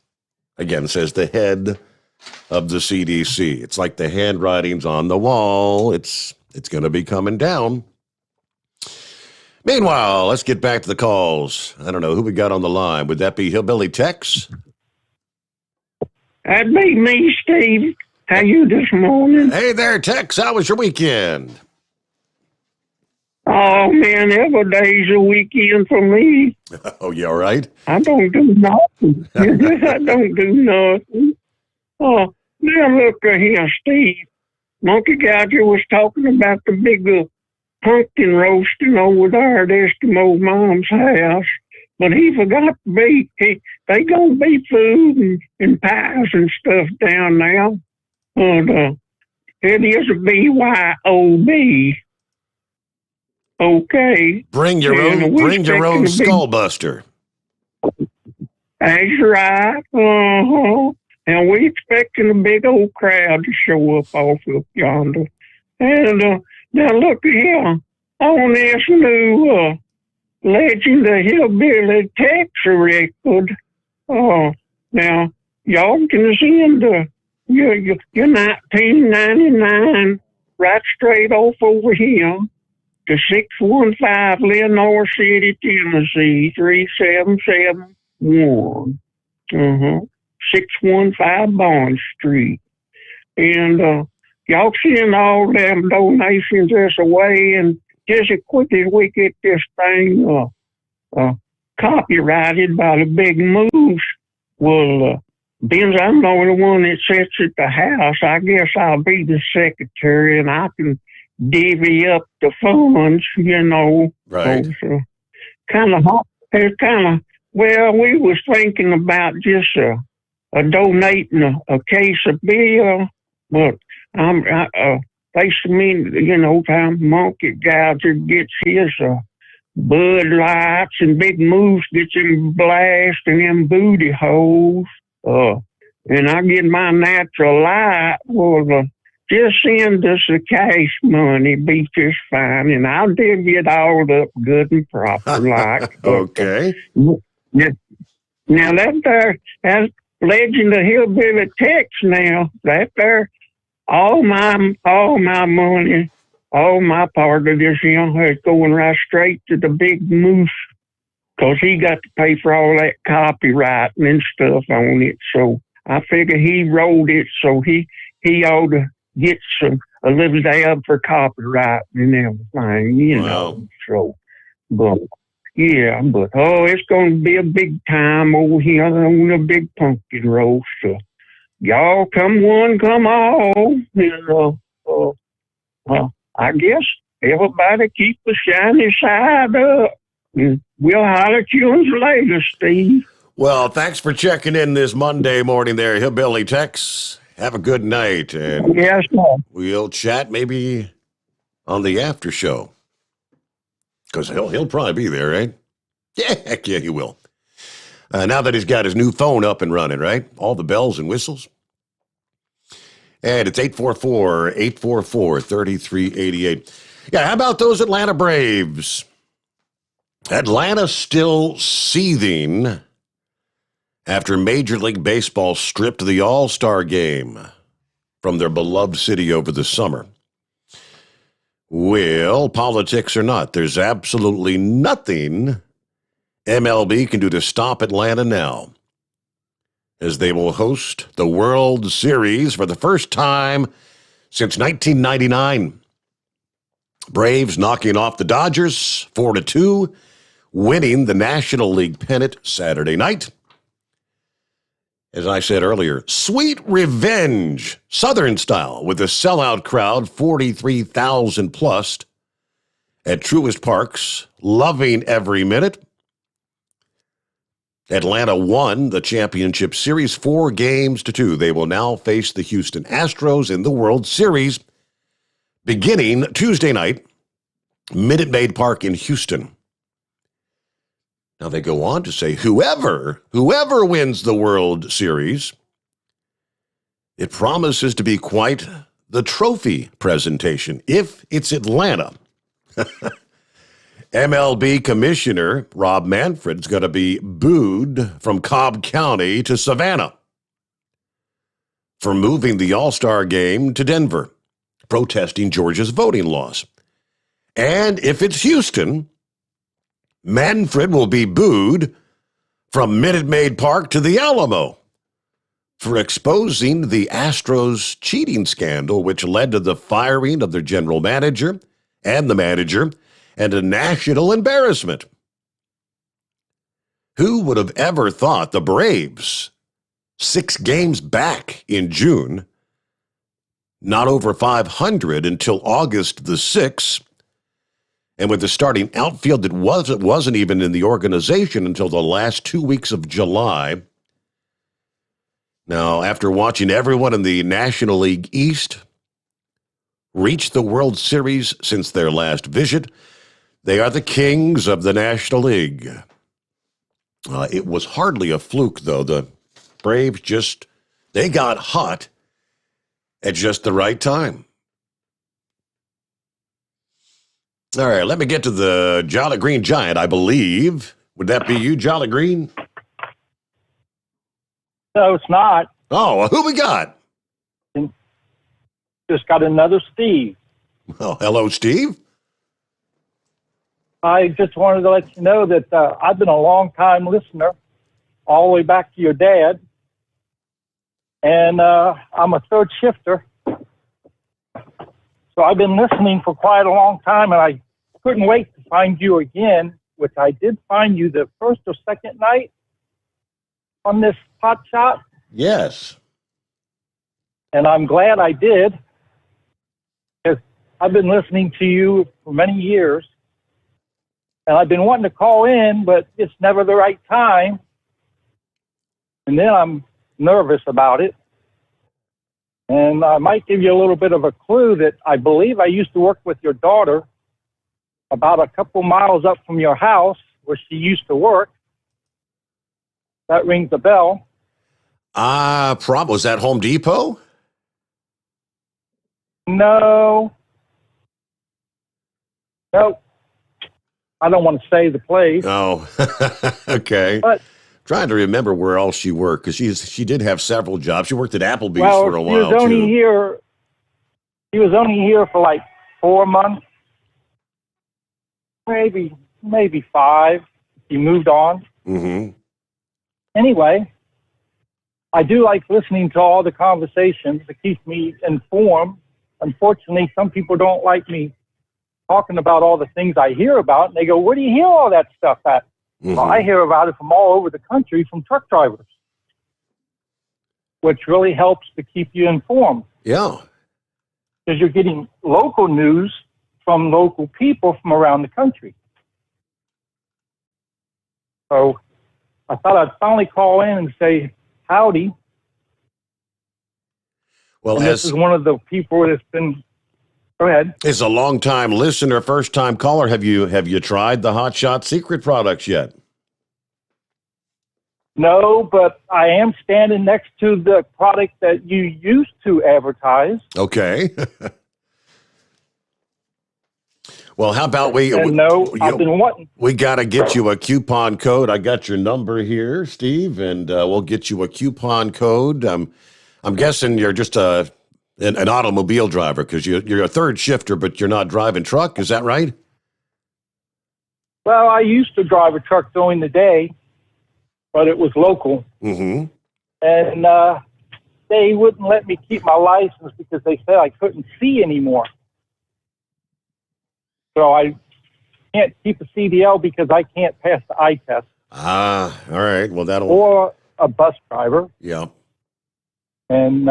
Again, says the head of the CDC. It's like the handwriting's on the wall. It's going to be coming down. Meanwhile, let's get back to the calls. I don't know who we got on the line. Would that be Hillbilly Tex? That'd be me, Steve. How you this morning? Hey there, Tex. How was your weekend? Oh, man, every day's a weekend for me. Oh, you all right? I don't do nothing. I don't do nothing. Oh, now look here, Steve. Monkey Gouger was talking about the big pumpkin roasting over there at Eskimo Mom's house. But he forgot to be, they gonna be food and pies and stuff down there. But it is a BYOB. Okay. Bring your own skullbuster. That's right. And we expecting a big old crowd to show up off up yonder. And now look here, on this new Legend of Hillbilly Tex record. Now y'all can send your 1999 right straight off over here to 615 Lenore City, Tennessee 3771. 615 Bond Street. And y'all send all them donations this away, and just as quick as we get this thing copyrighted by the Big Moose, well, being I'm the only one that sits at the house, I guess I'll be the secretary and I can divvy up the funds, you know. Right. So, well, we was thinking about just donating a case of beer, but they mean, you know, time Monkey Gouger gets his Bud Lights and Big Moose gets him blast and them booty holes. And I get my natural light. Well, just send us the cash money, be just fine, and I'll divvy it all up good and proper like. Okay. Now that's Legend of Hillbilly Tex now. That there, all my money, all my part of this young is going right straight to the Big Moose, because he got to pay for all that copyrighting and stuff on it. So I figure he wrote it, so he ought to get a little dab for copyright and everything, you know. So, but it's going to be a big time over here on the big pumpkin roast. Y'all come one, come all. You know, I guess everybody keep the shiny side up. We'll holler at you later, Steve. Well, thanks for checking in this Monday morning there, Hillbilly Tex. Have a good night, and yes, sir. We'll chat maybe on the after show, because he'll probably be there, right? Yeah, heck yeah, he will. Now that he's got his new phone up and running, right? All the bells and whistles. And it's 844-844-3388. Yeah, how about those Atlanta Braves? Atlanta still seething after Major League Baseball stripped the All-Star game from their beloved city over the summer. Well, politics or not, there's absolutely nothing MLB can do to stop Atlanta now, as they will host the World Series for the first time since 1999. Braves knocking off the Dodgers 4-2, winning the National League pennant Saturday night. As I said earlier, sweet revenge, Southern style, with a sellout crowd, 43,000 plus, at Truist Parks, loving every minute. Atlanta won the championship series 4-2. They will now face the Houston Astros in the World Series beginning Tuesday night, Minute Maid Park in Houston. Now they go on to say whoever wins the World Series, it promises to be quite the trophy presentation if it's Atlanta. MLB Commissioner Rob Manfred's going to be booed from Cobb County to Savannah for moving the All-Star game to Denver, protesting Georgia's voting laws. And if it's Houston, Manfred will be booed from Minute Maid Park to the Alamo for exposing the Astros cheating scandal, which led to the firing of their general manager and the manager and a national embarrassment. Who would have ever thought the Braves, 6 games back in June, not over 500 until August the 6th, and with the starting outfield that wasn't even in the organization until the last 2 weeks of July. Now, after watching everyone in the National League East reach the World Series since their last visit, they are the kings of the National League. It was hardly a fluke, though. The Braves they got hot at just the right time. All right, let me get to the Jolly Green Giant, I believe. Would that be you, Jolly Green? No, it's not. Oh, who we got? Just got another Steve. Well, hello, Steve. I just wanted to let you know that I've been a long-time listener, all the way back to your dad. And I'm a third shifter. So I've been listening for quite a long time, and I couldn't wait to find you again, which I did find you the first or second night on this hot shot. Yes. And I'm glad I did, because I've been listening to you for many years, and I've been wanting to call in, but it's never the right time. And then I'm nervous about it. And I might give you a little bit of a clue that I believe I used to work with your daughter about a couple miles up from your house where she used to work. That rings a bell. Was that Home Depot? No. Nope. I don't want to say the place. Oh, okay. But trying to remember where else she worked, because she did have several jobs. She worked at Applebee's for a while, He was only here for like 4 months, maybe 5. He moved on. Mm-hmm. Anyway, I do like listening to all the conversations. It keeps me informed. Unfortunately, some people don't like me talking about all the things I hear about, and they go, "Where do you hear all that stuff at?" Mm-hmm. Well, I hear about it from all over the country from truck drivers, which really helps to keep you informed. Yeah. Because you're getting local news from local people from around the country. So I thought I'd finally call in and say howdy. Well, and this is one of the people that's been. Go ahead. As a long-time listener, first-time caller, have you tried the Hot Shot Secret products yet? No, but I am standing next to the product that you used to advertise. Okay. Well, how about we I've been wanting. We got to get you a coupon code. I got your number here, Steve, and we'll get you a coupon code. I'm guessing you're just an automobile driver, because you're a third shifter, but you're not driving truck. Is that right? Well, I used to drive a truck during the day, but it was local. Mm-hmm. And they wouldn't let me keep my license because they said I couldn't see anymore. So I can't keep a CDL because I can't pass the eye test. All right. Well, that'll... Or a bus driver. Yeah. And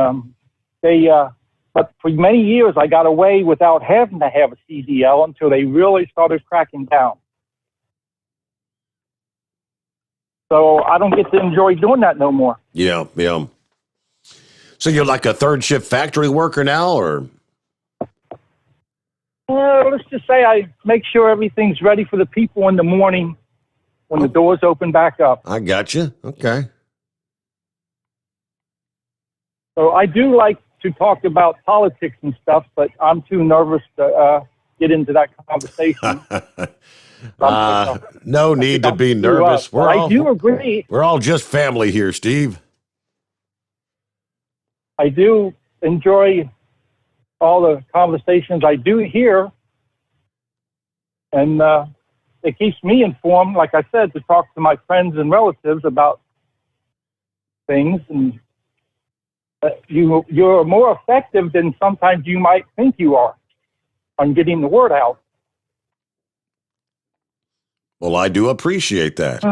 but for many years I got away without having to have a CDL until they really started cracking down. So I don't get to enjoy doing that no more. Yeah, yeah. So you're like a third shift factory worker now, or? Let's just say I make sure everything's ready for the people in the morning when the doors open back up. I got you. Okay. So I do like to talk about politics and stuff, but I'm too nervous to get into that conversation. No need to be nervous. I do agree. We're all just family here, Steve. I do enjoy all the conversations I do hear, and it keeps me informed, like I said, to talk to my friends and relatives about things. And you're more effective than sometimes you might think you are on getting the word out. Well, I do appreciate that.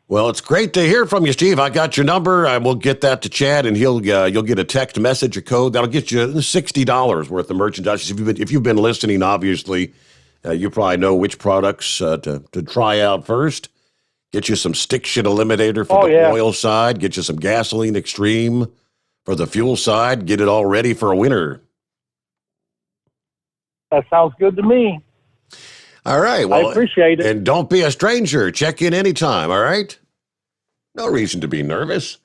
Well, it's great to hear from you, Steve. I got your number. I will get that to Chad, and you'll get a text message, a code that'll get you $60 worth of merchandise. If you've been listening, obviously, you probably know which products to try out first. Get you some stick shit eliminator for the oil side. Get you some gasoline extreme for the fuel side. Get it all ready for a winter. That sounds good to me. All right. Well, I appreciate it. And don't be a stranger. Check in anytime, all right? No reason to be nervous.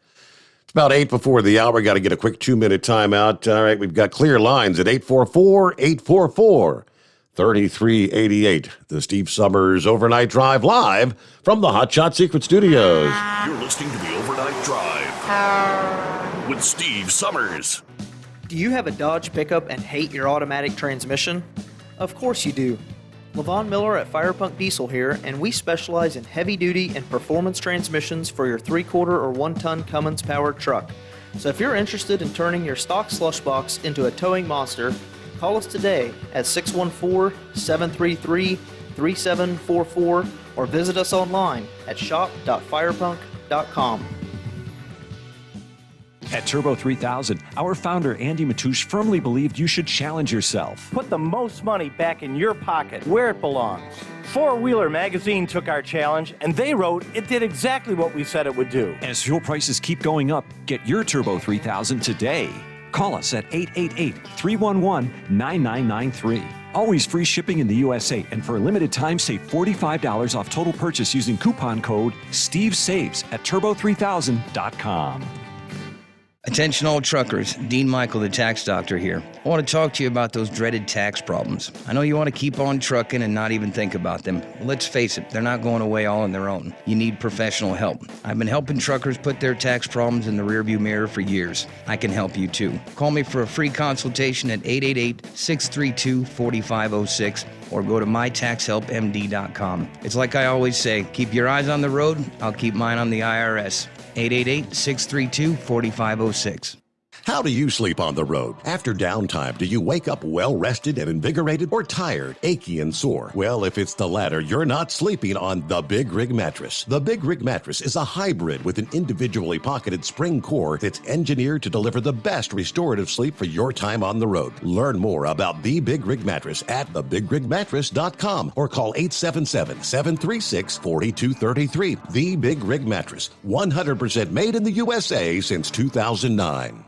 It's about 8 before the hour. Got to get a quick 2-minute timeout. All right, we've got clear lines at 844-844-3388. The Steve Sommers Overnight Drive live from the Hot Shot Secret Studios. You're listening to the Overnight Drive with Steve Sommers. Do you have a Dodge pickup and hate your automatic transmission? Of course you do. Levon Miller at Firepunk Diesel here, and we specialize in heavy-duty and performance transmissions for your 3/4 or 1-ton Cummins-powered truck. So if you're interested in turning your stock slush box into a towing monster, call us today at 614-733-3744 or visit us online at shop.firepunk.com. At Turbo 3000, our founder Andy Matouche firmly believed you should challenge yourself. Put the most money back in your pocket, where it belongs. Four Wheeler magazine took our challenge, and they wrote it did exactly what we said it would do. As fuel prices keep going up, get your Turbo 3000 today. Call us at 888-311-9993. Always free shipping in the USA, and for a limited time, save $45 off total purchase using coupon code STEVESAVES at turbo3000.com. Attention all truckers, Dean Michael, the tax doctor here. I want to talk to you about those dreaded tax problems. I know you want to keep on trucking and not even think about them. Let's face it, they're not going away all on their own. You need professional help. I've been helping truckers put their tax problems in the rearview mirror for years. I can help you too. Call me for a free consultation at 888-632-4506 or go to mytaxhelpmd.com. It's like I always say, keep your eyes on the road, I'll keep mine on the IRS. 888-632-4506. How do you sleep on the road? After downtime, do you wake up well-rested and invigorated or tired, achy, and sore? Well, if it's the latter, you're not sleeping on the Big Rig Mattress. The Big Rig Mattress is a hybrid with an individually pocketed spring core that's engineered to deliver the best restorative sleep for your time on the road. Learn more about the Big Rig Mattress at thebigrigmattress.com or call 877-736-4233. The Big Rig Mattress, 100% made in the USA since 2009.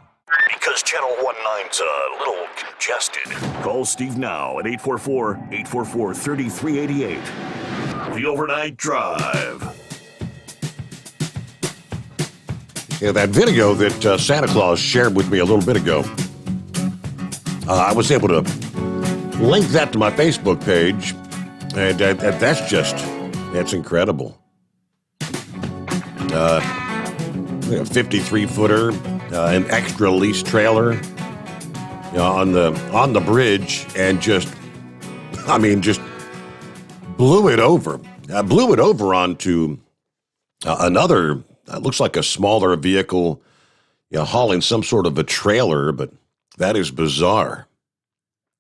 Because Channel 19's a little congested. Call Steve now at 844-844-3388. The Overnight Drive. Yeah, that video that Santa Claus shared with me a little bit ago, I was able to link that to my Facebook page, and that's incredible. 53-footer. An extra lease trailer on the bridge, and just blew it over. Blew it over onto another, looks like a smaller vehicle, hauling some sort of a trailer, but that is bizarre.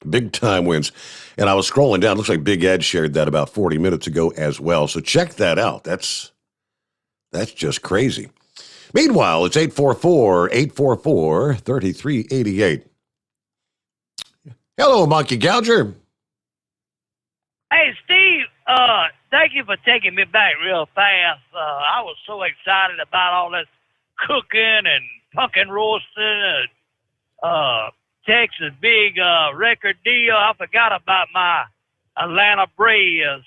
Big time winds. And I was scrolling down. Looks like Big Ed shared that about 40 minutes ago as well. So check that out. That's just crazy. Meanwhile, it's 844-844-3388. Hello, Monkey Gouger. Hey, Steve, thank you for taking me back real fast. I was so excited about all this cooking and pumpkin roasting and Texas big record deal. I forgot about my Atlanta Braves.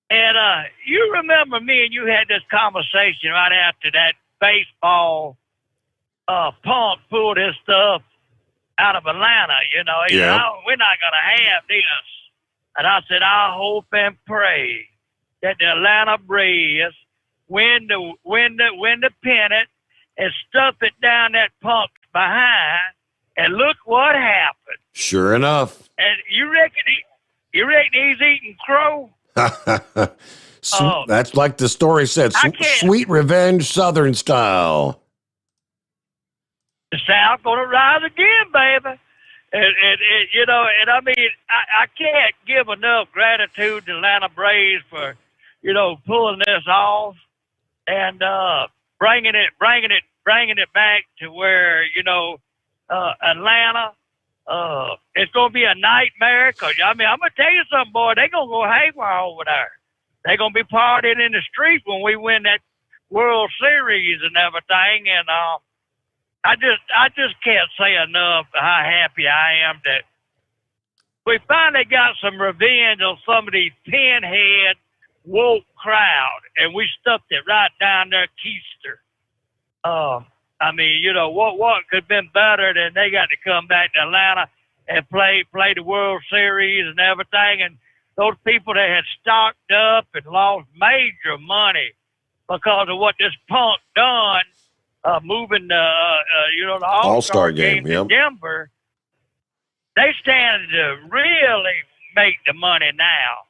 And you remember me and you had this conversation right after that baseball punk pulled his stuff out of Atlanta, He said, oh, we're not going to have this. And I said, I hope and pray that the Atlanta Braves win the pennant and stuff it down that punk's behind. And look what happened. Sure enough. And That's like the story said, sweet revenge, Southern style. The South gonna rise again, baby. And you know, and I mean, I can't give enough gratitude to Atlanta Braves for, you know, pulling this off and bringing it back to where, you know, Atlanta. It's gonna be a nightmare. Cause I mean, I'm gonna tell you something, boy. They gonna go haywire over there. They gonna be partying in the street when we win that World Series and everything. And I just can't say enough how happy I am that we finally got some revenge on some of these pinhead woke crowd, and we stuffed it right down their keister. I mean, you know, what could have been better than they got to come back to Atlanta and play the World Series and everything. And those people that had stocked up and lost major money because of what this punk done, moving you know, the All-Star game to Denver, they stand to really make the money now.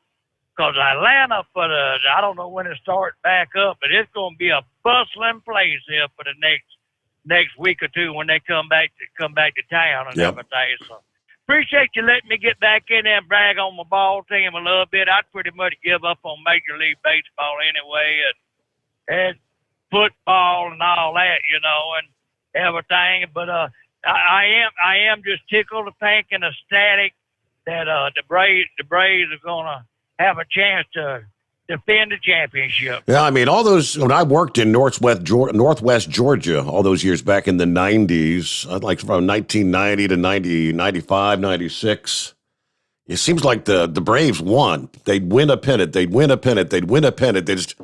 Because Atlanta, I don't know when it starts back up, but it's going to be a bustling place here for the next week or two when they come back to town and everything. So appreciate you letting me get back in there and brag on my ball team a little bit. I'd pretty much give up on Major League Baseball anyway, and football and all that, you know, and everything. But I am just tickled to think and ecstatic that the Braves are gonna have a chance to defend the championship. Yeah, I mean, all those, when I worked in Northwest Georgia all those years back in the 90s, like from 1990 to 95, 96, it seems like the Braves won. They'd win a pennant, they'd win a pennant, they'd win a pennant. They just,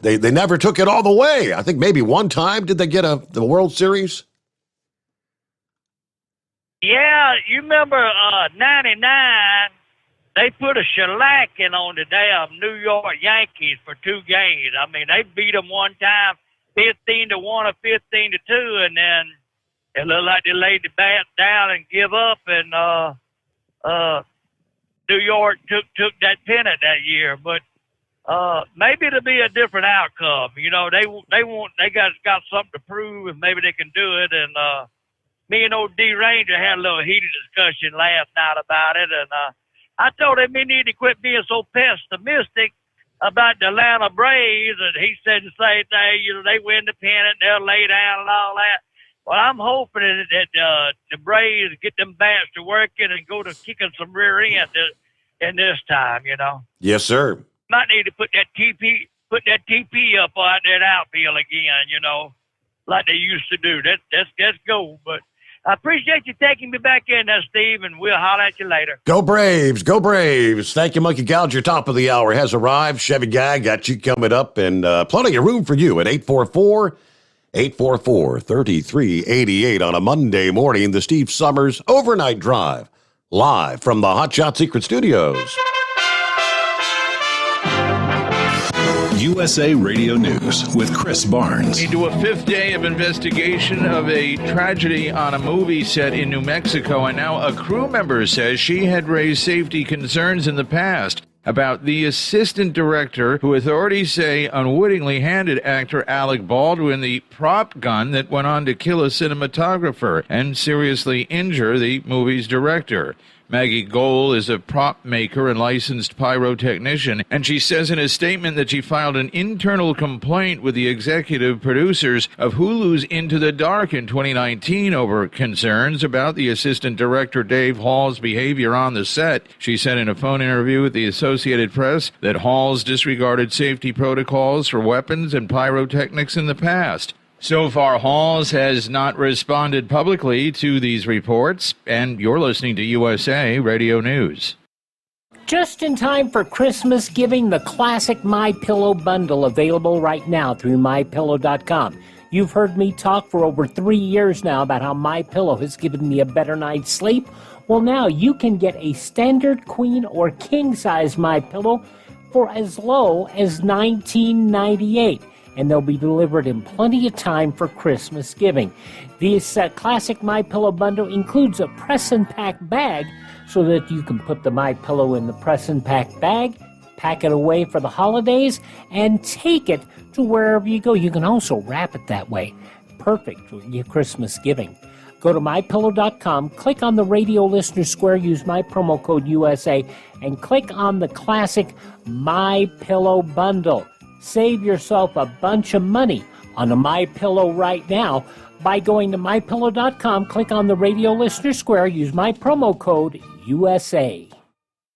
they never took it all the way. I think maybe one time did they get the World Series? Yeah, you remember 99, they put a shellacking on the damn New York Yankees for 2 games. I mean, they beat them one time 15-1 or 15-2, and then it looked like they laid the bat down and give up, and New York took that pennant that year. But maybe it'll be a different outcome. You know, they got something to prove, and maybe they can do it. And me and old D Ranger had a little heated discussion last night about it, and I told him he needed to quit being so pessimistic about the Atlanta Braves, and he said the same thing. You know, they win the pennant, they'll lay down and all that. Well, I'm hoping that the Braves get them bats to working and go to kicking some rear end in this time. You know. Yes, sir. Might need to put that TP up out there in outfield again. You know, like they used to do. Let's go, but. I appreciate you taking me back in there, Steve, and we'll holler at you later. Go Braves, go Braves. Thank you, Monkey Gouge. Your top of the hour has arrived. Chevy Guy got you coming up, and plenty of room for you at 844-3388 on a Monday morning. The Steve Sommers Overnight Drive, live from the Hot Shot Secret Studios. USA Radio News with Chris Barnes. Into a 5th day of investigation of a tragedy on a movie set in New Mexico, and now a crew member says she had raised safety concerns in the past about the assistant director who authorities say unwittingly handed actor Alec Baldwin the prop gun that went on to kill a cinematographer and seriously injure the movie's director. Maggie Gohl is a prop maker and licensed pyrotechnician, and she says in a statement that she filed an internal complaint with the executive producers of Hulu's Into the Dark in 2019 over concerns about the assistant director Dave Hall's behavior on the set. She said in a phone interview with the Associated Press that Hall's disregarded safety protocols for weapons and pyrotechnics in the past. So far, Halls has not responded publicly to these reports, and you're listening to USA Radio News. Just in time for Christmas giving, the classic MyPillow bundle available right now through MyPillow.com. You've heard me talk for over 3 years now about how MyPillow has given me a better night's sleep. Well, now you can get a standard queen or king-size MyPillow for as low as $19.98. And they'll be delivered in plenty of time for Christmas giving. This classic MyPillow bundle includes a press and pack bag so that you can put the MyPillow in the press and pack bag, pack it away for the holidays, and take it to wherever you go. You can also wrap it that way. Perfect for your Christmas giving. Go to MyPillow.com, click on the radio listener square, use my promo code USA, and click on the classic My Pillow bundle. Save yourself a bunch of money on a My Pillow right now by going to MyPillow.com, click on the radio listener square, use my promo code USA.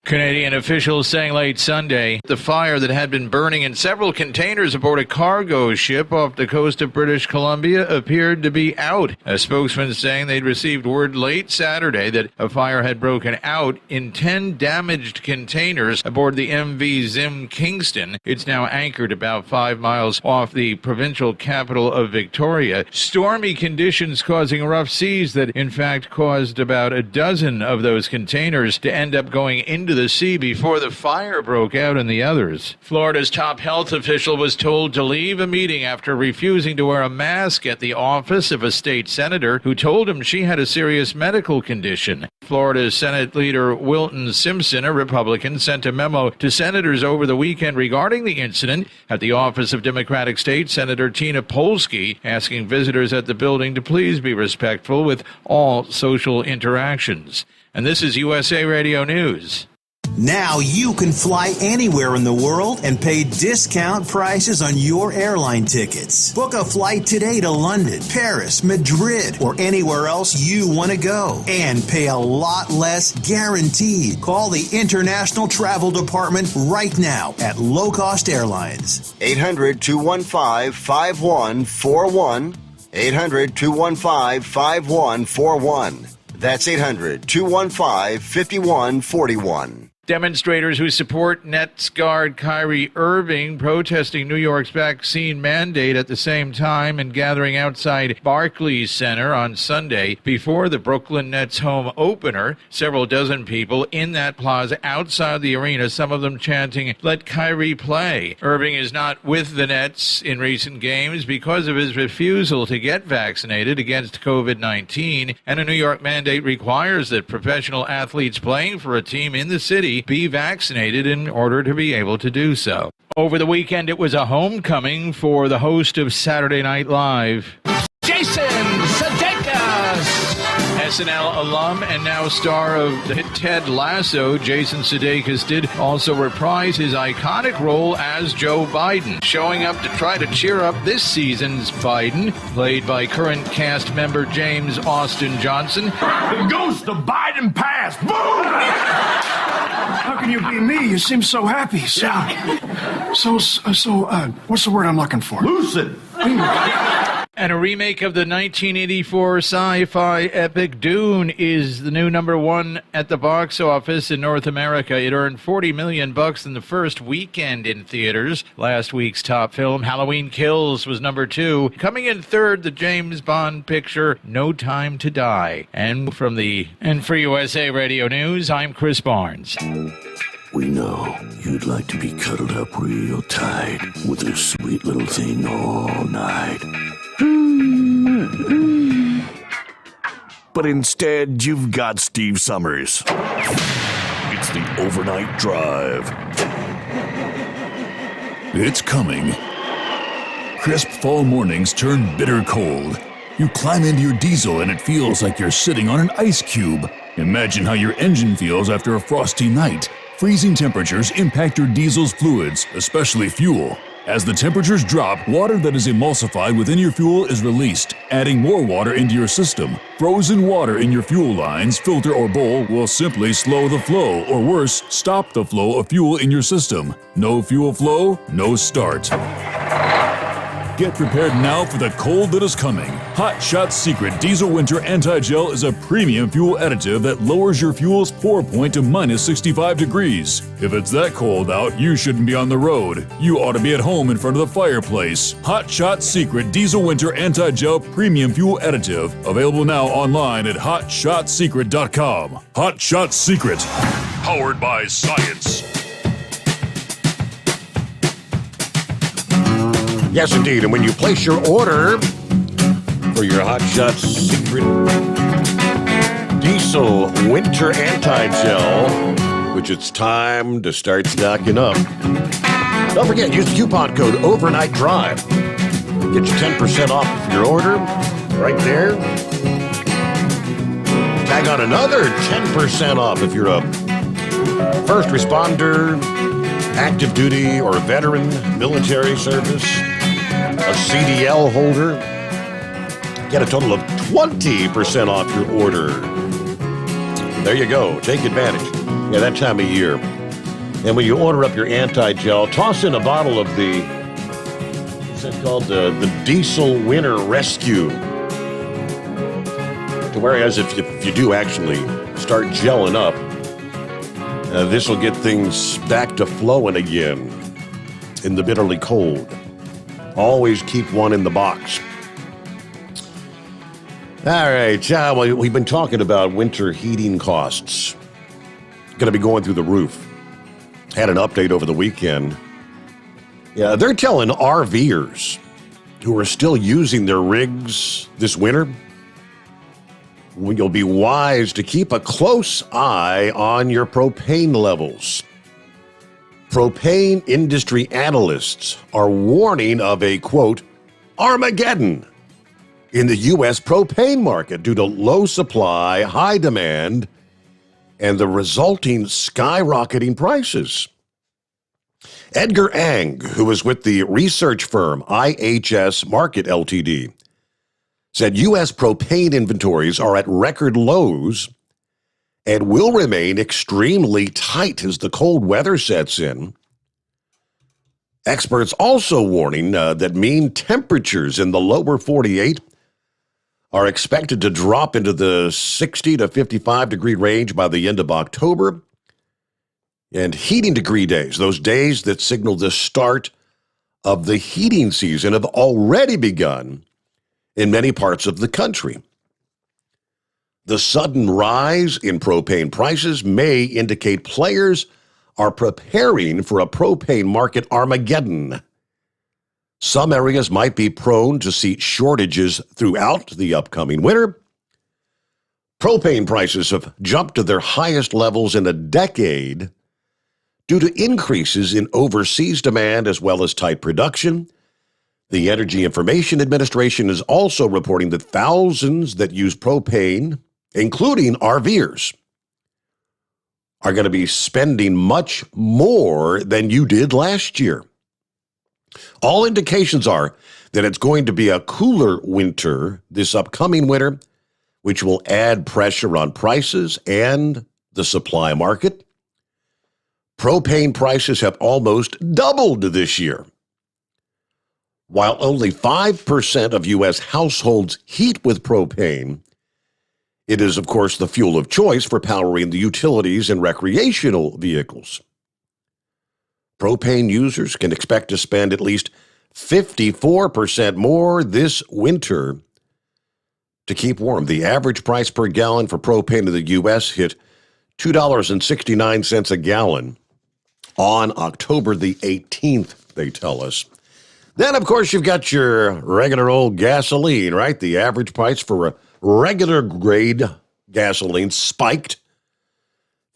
Canadian officials saying late Sunday the fire that had been burning in several containers aboard a cargo ship off the coast of British Columbia appeared to be out. A spokesman saying they'd received word late Saturday that a fire had broken out in 10 damaged containers aboard the MV Zim Kingston. It's now anchored about 5 miles off the provincial capital of Victoria. Stormy conditions causing rough seas that in fact caused about a dozen of those containers to end up going into the sea before the fire broke out in the others. Florida's top health official was told to leave a meeting after refusing to wear a mask at the office of a state senator who told him she had a serious medical condition. Florida's Senate leader Wilton Simpson, a Republican, sent a memo to senators over the weekend regarding the incident at the office of Democratic State Senator Tina Polsky, asking visitors at the building to please be respectful with all social interactions. And this is USA Radio News. Now you can fly anywhere in the world and pay discount prices on your airline tickets. Book a flight today to London, Paris, Madrid, or anywhere else you want to go and pay a lot less guaranteed. Call the International Travel Department right now at Low Cost Airlines. 800-215-5141. 800-215-5141. That's 800-215-5141. Demonstrators who support Nets guard Kyrie Irving protesting New York's vaccine mandate at the same time and gathering outside Barclays Center on Sunday before the Brooklyn Nets home opener. Several dozen people in that plaza outside the arena, some of them chanting, "Let Kyrie play." Irving is not with the Nets in recent games because of his refusal to get vaccinated against COVID-19, and a New York mandate requires that professional athletes playing for a team in the city be vaccinated in order to be able to do so. Over the weekend, it was a homecoming for the host of Saturday Night Live, Jason Sudeikis, SNL alum and now star of the hit Ted Lasso. Jason Sudeikis did also reprise his iconic role as Joe Biden, showing up to try to cheer up this season's Biden, played by current cast member James Austin Johnson. The ghost of Biden passed. Boom! How can you be me? You seem so happy. What's the word I'm looking for? Lucid. And a remake of the 1984 sci-fi epic Dune is the new number one at the box office in North America. It earned $40 million in the first weekend in theaters. Last week's top film, Halloween Kills, was number 2. Coming in third, the James Bond picture, No Time to Die. And for USA Radio News, I'm Chris Barnes. We know you'd like to be cuddled up real tight with a sweet little thing all night. But instead, you've got Steve Sommers. It's the Overnight Drive. It's coming. Crisp fall mornings turn bitter cold. You climb into your diesel and it feels like you're sitting on an ice cube. Imagine how your engine feels after a frosty night. Freezing temperatures impact your diesel's fluids, especially fuel. As the temperatures drop, water that is emulsified within your fuel is released, adding more water into your system. Frozen water in your fuel lines, filter, or bowl will simply slow the flow, or worse, stop the flow of fuel in your system. No fuel flow, no start. Get prepared now for the cold that is coming. Hot Shot's Secret Diesel Winter Anti-Gel is a premium fuel additive that lowers your fuel's pour point to minus 65 degrees. If it's that cold out, you shouldn't be on the road. You ought to be at home in front of the fireplace. Hot Shot's Secret Diesel Winter Anti-Gel Premium Fuel Additive. Available now online at HotShotSecret.com. Hot Shot Secret. Powered by science. Yes, indeed. And when you place your order for your Hot Shot Secret Diesel Winter Anti-Gel which it's time to start stocking up. Don't forget, use the coupon code Overnight Drive. Get you 10% off your order right there. Tag on another 10% off if you're a first responder, active duty or veteran, military service, a CDL holder. Get a total of 20% off your order. There you go. Take advantage. Yeah, that time of year. And when you order up your anti-gel, toss in a bottle of the, what's that called? The Diesel Winter Rescue. Whereas if you do actually start gelling up, this will get things back to flowing again in the bitterly cold. Always keep one in the box. All right, we've been talking about winter heating costs. Going to be going through the roof. Had an update over the weekend. Yeah, they're telling RVers who are still using their rigs this winter, you'll be wise to keep a close eye on your propane levels. Propane industry analysts are warning of a, quote, Armageddon in the U.S. propane market due to low supply, high demand, and the resulting skyrocketing prices. Edgar Ang, who is with the research firm IHS Markit Ltd., said U.S. propane inventories are at record lows and will remain extremely tight as the cold weather sets in. Experts also warning that mean temperatures in the lower 48 are expected to drop into the 60 to 55 degree range by the end of October. And heating degree days, those days that signal the start of the heating season, have already begun in many parts of the country. The sudden rise in propane prices may indicate players are preparing for a propane market Armageddon. Some areas might be prone to see shortages throughout the upcoming winter. Propane prices have jumped to their highest levels in a decade due to increases in overseas demand as well as tight production. The Energy Information Administration is also reporting that thousands that use propane, including RVers, are going to be spending much more than you did last year. All indications are that it's going to be a cooler winter this upcoming winter, which will add pressure on prices and the supply market. Propane prices have almost doubled this year. While only 5% of U.S. households heat with propane, it is, of course, the fuel of choice for powering the utilities and recreational vehicles. Propane users can expect to spend at least 54% more this winter to keep warm. The average price per gallon for propane in the U.S. hit $2.69 a gallon on October the 18th, they tell us. Then, of course, you've got your regular old gasoline, right? The average price for a regular grade gasoline spiked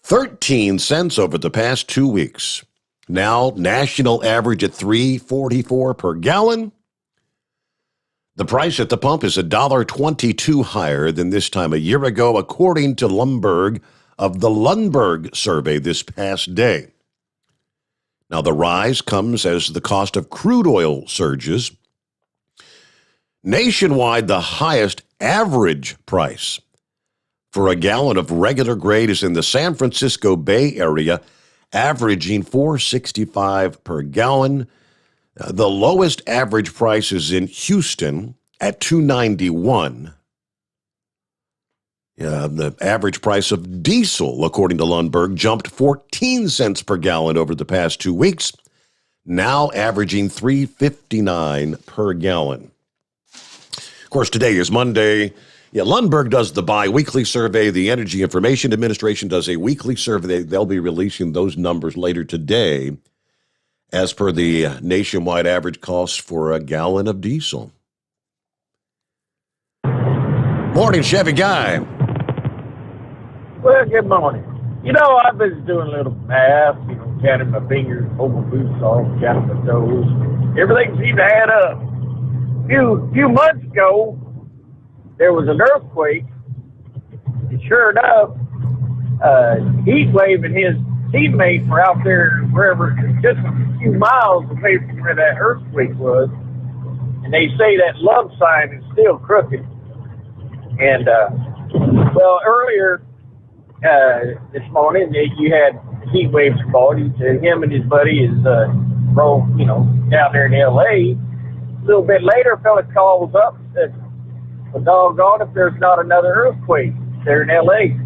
13 cents over the past 2 weeks. Now, national average at $3.44 per gallon. The price at the pump is $1.22 higher than this time a year ago, according to Lumberg of the Lundberg survey this past day. Now, the rise comes as the cost of crude oil surges. Nationwide, the highest average price for a gallon of regular grade is in the San Francisco Bay Area, averaging $4.65 per gallon. The lowest average price is in Houston at $2.91. The average price of diesel, according to Lundberg, jumped 14 cents per gallon over the past 2 weeks, now averaging $3.59 per gallon. Of course, today is Monday. Lundberg does the bi-weekly survey. The Energy Information Administration does a weekly survey. They'll be releasing those numbers later today as per the nationwide average cost for a gallon of diesel. Morning, Chevy Guy. Well, good morning. You know, I was doing a little math, counting my fingers, pulling my boots off, counting my toes. Everything seemed to add up. Few months ago, there was an earthquake, and sure enough, Heatwave and his teammates were out there wherever, just a few miles away from where that earthquake was, and they say that love sign is still crooked. And, well, earlier this morning, you had Heatwave's body. Him and his buddy is down there in L.A. A little bit later, a fella calls up and said, well, doggone if there's not another earthquake there in L.A.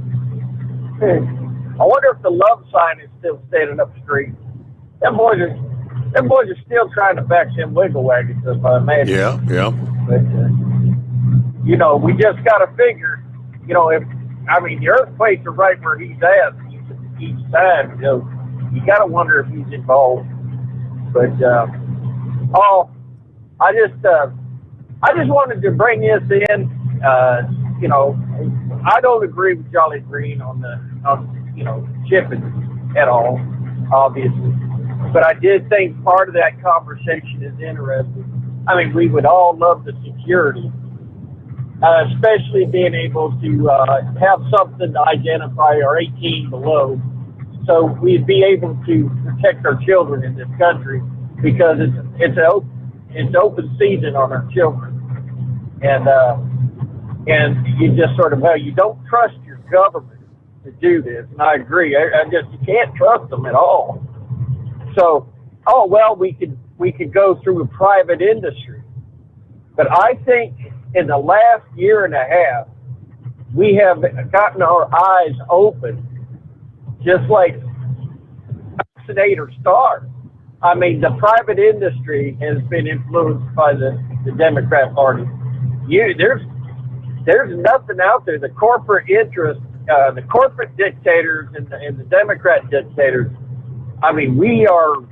I wonder if the love sign is still standing up straight. Them boys are still trying to back them wiggle wagons up, I imagine. Yeah. But, we just got to figure, the earthquakes are right where he's at each time. You got to wonder if he's involved. But, I just wanted to bring this in. I don't agree with Jolly Green on shipping at all, obviously. But I did think part of that conversation is interesting. I mean, we would all love the security, especially being able to have something to identify our 18 below. So we'd be able to protect our children in this country because it's open season on our children. And you just sort of, you don't trust your government to do this. And I agree. You can't trust them at all. So, we could go through a private industry. But I think in the last year and a half, we have gotten our eyes open, just like vaccinate or starve. I mean, the private industry has been influenced by the Democrat Party. There's nothing out there. The corporate interests, the corporate dictators and the Democrat dictators, I mean, we are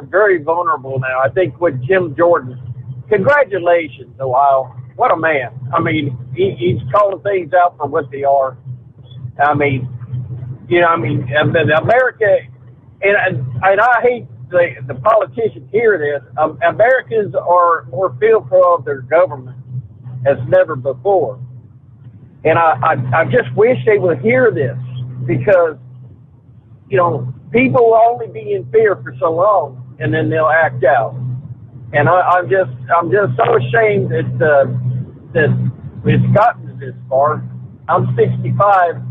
very vulnerable now. I think with Jim Jordan, congratulations, Ohio. What a man. I mean, he's calling things out for what they are. I mean, America, and I hate the politicians hear this. Americans are more fearful of their government as never before. And I just wish they would hear this because, people will only be in fear for so long and then they'll act out. And I'm just so ashamed that it's gotten to this far. I'm 65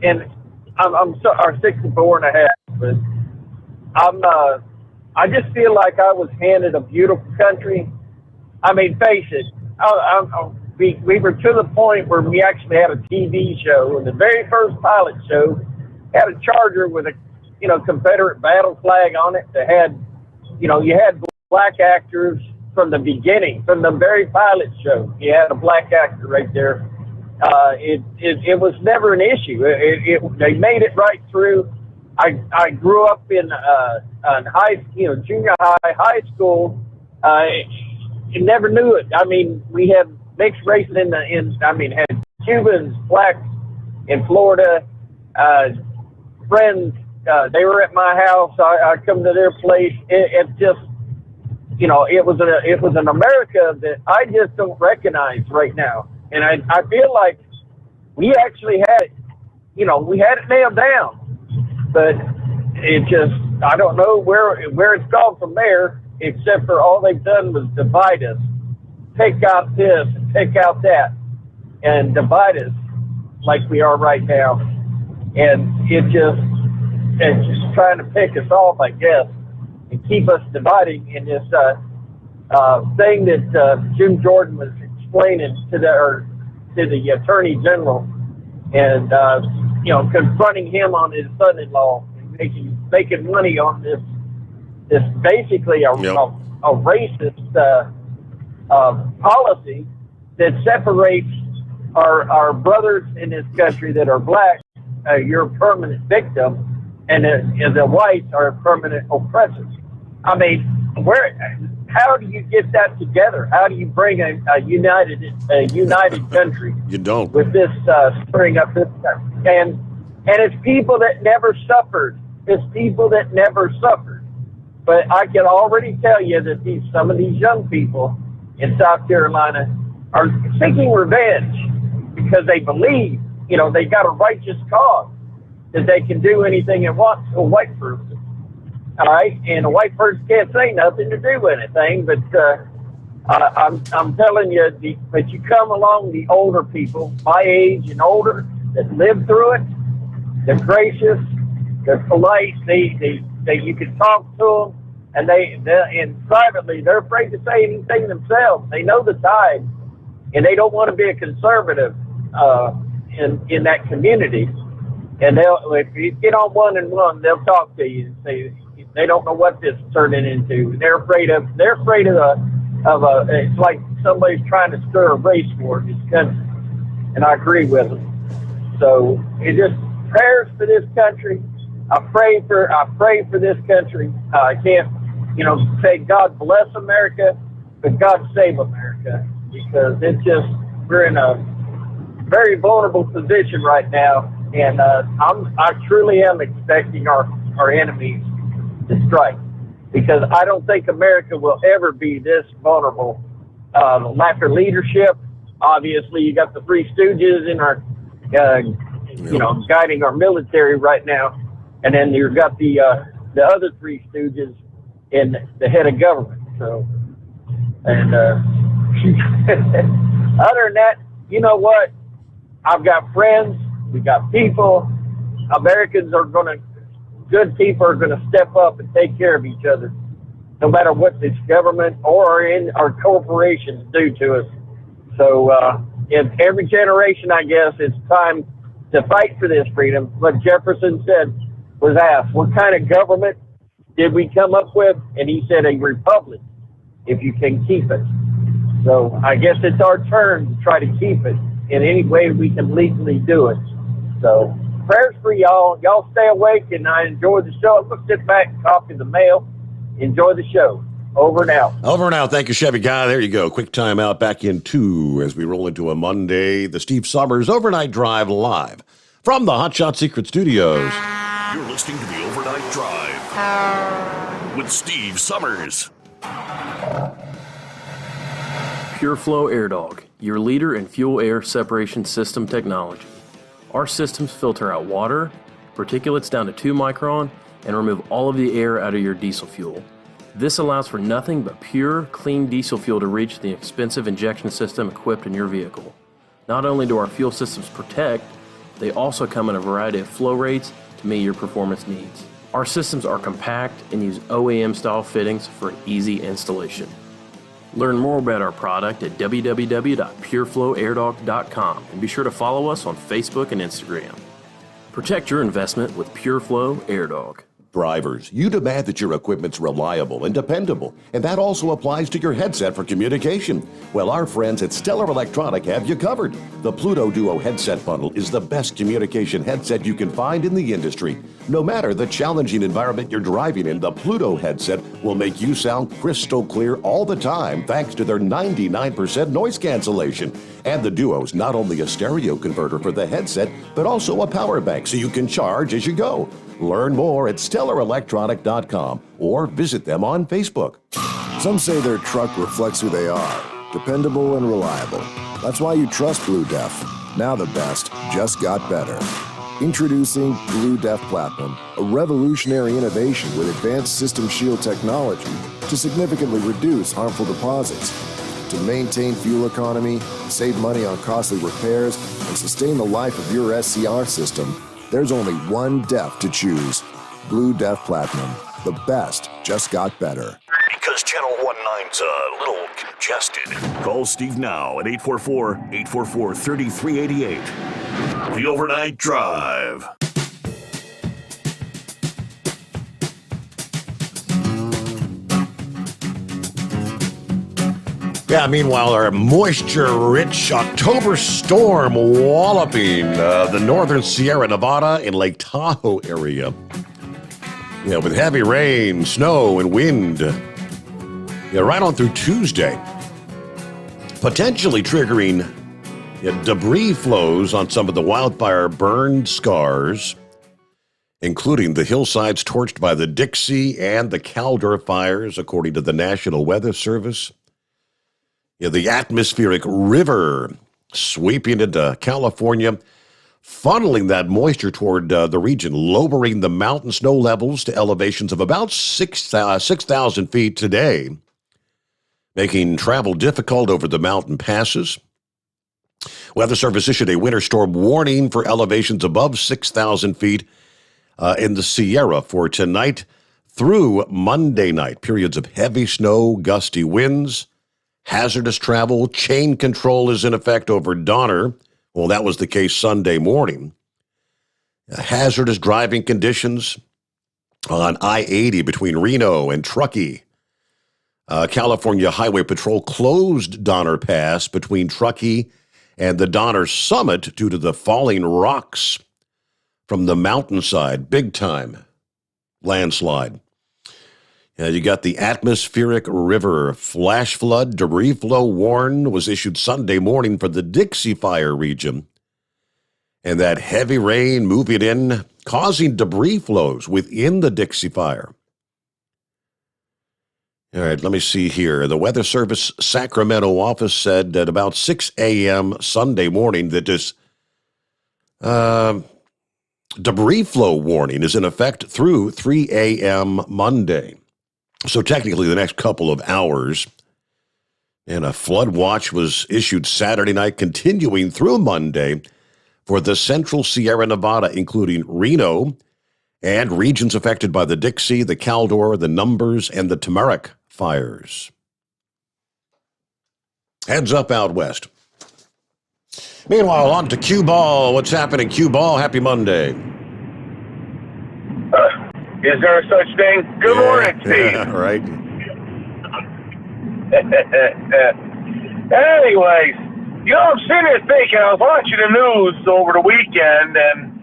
and I'm 64 and a half, but I just feel like I was handed a beautiful country. I mean, face it, we were to the point where we actually had a TV show, and the very first pilot show had a Charger with a Confederate battle flag on it. That had, you had black actors from the beginning, from the very pilot show. You had a black actor right there. It was never an issue. They made it right through. I grew up in junior high school. You never knew it. I mean, we had mixed races had Cubans, blacks in Florida, friends. They were at my house. I come to their place. It just, it was an America that I just don't recognize right now. And I feel like we actually had it, we had it nailed down. But it just, I don't know where it's gone from there, except for all they've done was divide us. Take out this and take out that and divide us like we are right now. And it's just trying to pick us off, I guess, and keep us dividing in this thing that Jim Jordan was explaining to the Attorney General and, confronting him on his son-in-law and making money on this basically a racist policy that separates our brothers in this country that are black. You're a permanent victim, and the whites are permanent oppressors. I mean, how do you get that together? How do you bring a united country? You don't. With this stirring up this, And it's people that never suffered. It's people that never suffered. But I can already tell you that some of these young people in South Carolina are seeking revenge because they believe, they got a righteous cause, that they can do anything they want to a white person. All right? And a white person can't say nothing to do anything, but I'm telling you, but you come along the older people, my age and older, that live through it. They're gracious, they're polite, you can talk to them, and privately, they're afraid to say anything themselves. They know the tide, and they don't want to be a conservative in that community. And if you get on one-on-one, they'll talk to you and say they don't know what this is turning into. They're afraid of it's like somebody's trying to stir a race war in this country, and I agree with them. So it just prayers for this country. I pray for this country. I can't, say God bless America, but God save America, because we're in a very vulnerable position right now, and I truly am expecting our enemies to strike, because I don't think America will ever be this vulnerable. Lack of leadership. Obviously, you got the Three Stooges in our, guiding our military right now, and then you've got the other Three Stooges in the head of government. So, and other than that, you know what? I've got friends. We got people. Good people are going to step up and take care of each other, no matter what this government or our corporations do to us. So in every generation, I guess, it's time to fight for this freedom. What Jefferson was asked, what kind of government did we come up with? And he said, a republic, if you can keep it. So I guess it's our turn to try to keep it in any way we can legally do it. So prayers for y'all. Y'all stay awake, and I enjoy the show. I'm going to sit back and copy the mail. Enjoy the show. Over and out. Over and out. Thank you, Chevy Guy. There you go. Quick time out back in 2 as we roll into a Monday. The Steve Sommers Overnight Drive live from the Hot Shot Secret Studios. You're listening to the Overnight Drive with Steve Sommers. Pure Flow Air Dog, your leader in fuel air separation system technology. Our systems filter out water, particulates down to 2 micron, and remove all of the air out of your diesel fuel. This allows for nothing but pure, clean diesel fuel to reach the expensive injection system equipped in your vehicle. Not only do our fuel systems protect, they also come in a variety of flow rates to meet your performance needs. Our systems are compact and use OEM-style fittings for easy installation. Learn more about our product at www.pureflowairdog.com, and be sure to follow us on Facebook and Instagram. Protect your investment with Pure Flow Air Dog. Drivers, you demand that your equipment's reliable and dependable, and that also applies to your headset for communication. Well, our friends at Stellar Electronic have you covered. The Pluto Duo headset bundle is the best communication headset you can find in the industry. No matter the challenging environment you're driving in, the Pluto headset will make you sound crystal clear all the time thanks to their 99% noise cancellation. And the Duo's not only a stereo converter for the headset, but also a power bank so you can charge as you go. Learn more at StellarElectronic.com or visit them on Facebook. Some say their truck reflects who they are, dependable and reliable. That's why you trust Blue Def. Now the best just got better. Introducing Blue Def Platinum, a revolutionary innovation with advanced system shield technology to significantly reduce harmful deposits. To maintain fuel economy, save money on costly repairs, and sustain the life of your SCR system, there's only one DEF to choose. Blue Def Platinum. The best just got better. Because Channel 19's a little congested. Call Steve now at 844-844-3388. The Overnight Drive. Yeah, meanwhile, our moisture-rich October storm walloping the northern Sierra Nevada and Lake Tahoe area. Yeah, with heavy rain, snow, and wind. Yeah, right on through Tuesday. Potentially triggering Debris flows on some of the wildfire burned scars, including the hillsides torched by the Dixie and the Caldor fires, according to the National Weather Service. The atmospheric river sweeping into California, funneling that moisture toward the region, lowering the mountain snow levels to elevations of about 6,000 feet today, making travel difficult over the mountain passes. Weather Service issued a winter storm warning for elevations above 6,000 feet in the Sierra for tonight through Monday night. Periods of heavy snow, gusty winds, hazardous travel, chain control is in effect over Donner. Well, that was the case Sunday morning. Hazardous driving conditions on I-80 between Reno and Truckee. California Highway Patrol closed Donner Pass between Truckee and the Donner Summit due to the falling rocks from the mountainside. Big time landslide. You got the atmospheric river flash flood. Debris flow warning was issued Sunday morning for the Dixie Fire region. And that heavy rain moving in, causing debris flows within the Dixie Fire. All right, let me see here. The Weather Service Sacramento office said at about 6 a.m. Sunday morning that this debris flow warning is in effect through 3 a.m. Monday. So technically the next couple of hours. And a flood watch was issued Saturday night, continuing through Monday for the central Sierra Nevada, including Reno and regions affected by the Dixie, the Caldor, the Numbers, and the Tamarack fires. Heads up out west. Meanwhile, on to Cue Ball. What's happening, Cue Ball? Happy Monday. Is there a such thing? Good morning, Steve. Yeah, right. Anyways, I'm sitting here thinking, I was watching the news over the weekend, and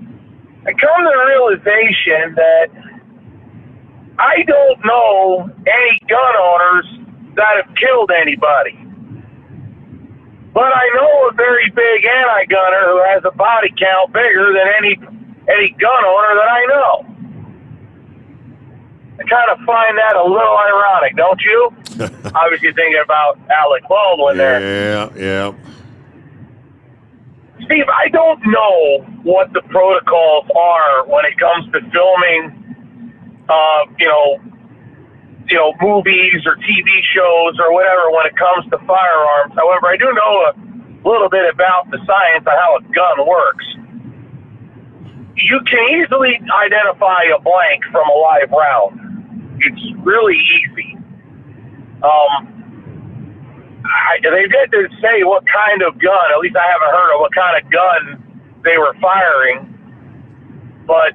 I come to the realization that I don't know any gun owners that have killed anybody. But I know a very big anti-gunner who has a body count bigger than any gun owner that I know. I kind of find that a little ironic, don't you? Obviously thinking about Alec Baldwin there. Yeah. Steve, I don't know what the protocols are when it comes to filming, movies or TV shows or whatever when it comes to firearms. However, I do know a little bit about the science of how a gun works. You can easily identify a blank from a live round. It's really easy. They did say what kind of gun, at least I haven't heard of what kind of gun they were firing. But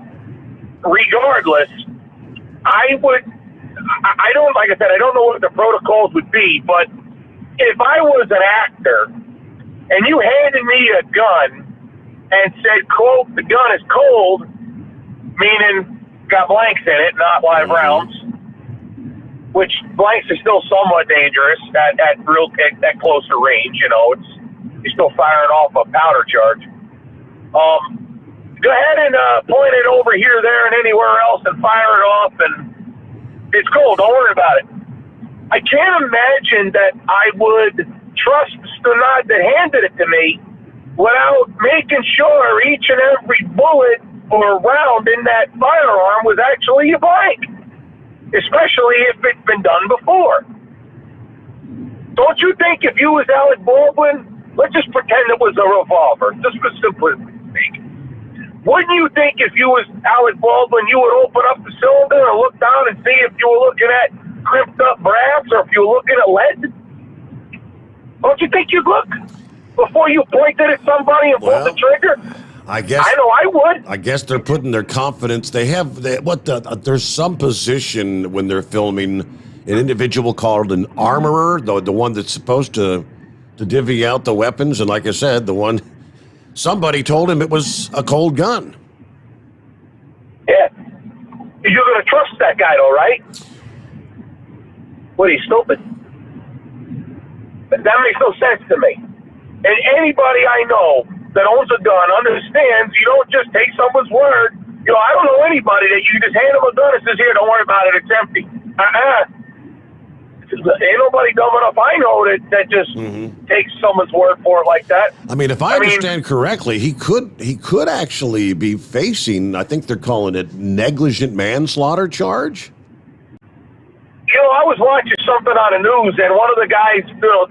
regardless, I don't know what the protocols would be, but if I was an actor and you handed me a gun and said, quote, the gun is cold, meaning got blanks in it, not live rounds, which blanks are still somewhat dangerous at closer range, you're still firing off a powder charge. Go ahead and point it over here, there, and anywhere else and fire it off, and it's cool. Don't worry about it. I can't imagine that I would trust the nod that handed it to me without making sure each and every bullet or round in that firearm was actually a blank, especially if it's been done before. Don't you think if you was Alec Baldwin, let's just pretend it was a revolver, just for simplicity's sake. Wouldn't you think if you was Alec Baldwin, you would open up the cylinder and look down and see if you were looking at crimped up brass or if you were looking at lead? Don't you think you'd look before you pointed at somebody and pulled the trigger? I know I would. I guess they're putting their confidence. There's some position when they're filming an individual called an armorer, the one that's supposed to divvy out the weapons. And like I said, somebody told him it was a cold gun. Yeah. You're going to trust that guy, though, right? What, are you stupid? That makes no sense to me. And anybody I know that owns a gun understands you don't just take someone's word. You know, I don't know anybody that you just hand them a gun and says, here, don't worry about it, it's empty. Ain't nobody dumb enough I know that just takes someone's word for it like that. I mean, if I understand correctly, he could actually be facing, I think they're calling it negligent manslaughter charge. You know, I was watching something on the news, and one of the guys, the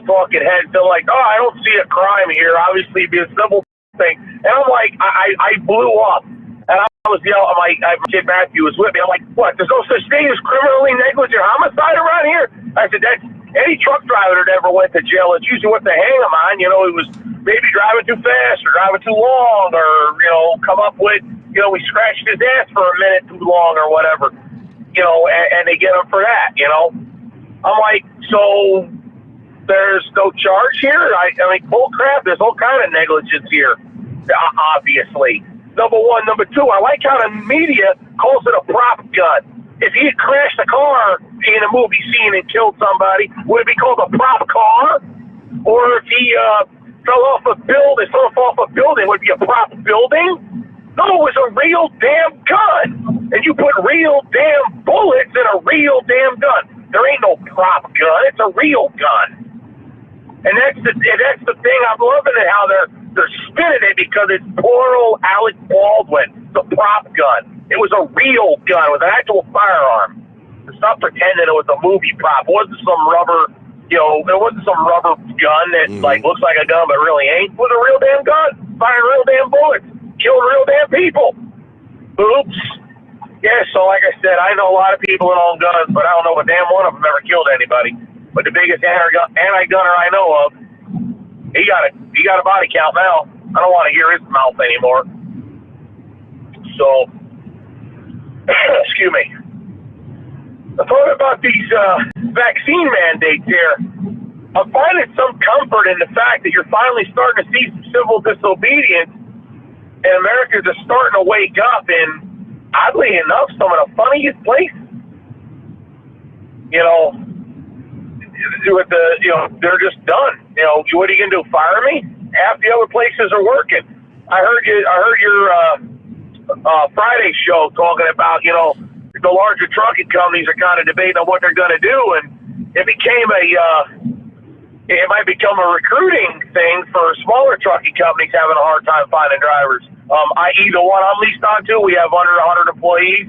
talking heads, they're like, oh, I don't see a crime here. Obviously, it'd be a civil thing. And I'm like, I blew up. And I was yelling, my kid Matthew was with me. I'm like, what? There's no such thing as criminally negligent homicide around here? I said, that's any truck driver that ever went to jail, it's usually what they hang them on. You know, it was maybe driving too fast or driving too long or, come up with, we scratched his ass for a minute too long or whatever. And they get them for that, I'm like, so there's no charge here? I mean, bull crap, there's all kind of negligence here, obviously. Number one. Number two, I like how the media calls it a prop gun. If he had crashed a car in a movie scene and killed somebody, would it be called a prop car? Or if he fell off a building, would it be a prop building? No, it was a real damn gun. And you put real damn bullets in a real damn gun. There ain't no prop gun. It's a real gun. And that's the thing. I'm loving it how they're spinning it because it's poor old Alec Baldwin, the prop gun. It was a real gun. It was an actual firearm. It's not pretending it was a movie prop. It wasn't some rubber, it wasn't some rubber gun that looks like a gun but really ain't. It was a real damn gun. Firing real damn bullets. Killing real damn people. Oops. Yeah, so like I said, I know a lot of people that own guns, but I don't know a damn one of them ever killed anybody. But the biggest anti-gunner I know of, he got a body count now. I don't want to hear his mouth anymore. So, excuse me. I thought about these vaccine mandates here. I'm finding some comfort in the fact that you're finally starting to see some civil disobedience, and Americans are starting to wake up in, oddly enough, some of the funniest places. They're just done. What are you gonna do? Fire me? Half the other places are working. I heard your Friday show talking about the larger trucking companies are kind of debating on what they're gonna do, and it might become a recruiting thing for smaller trucking companies having a hard time finding drivers. I.e. the one I'm leased onto, we have under 100 employees.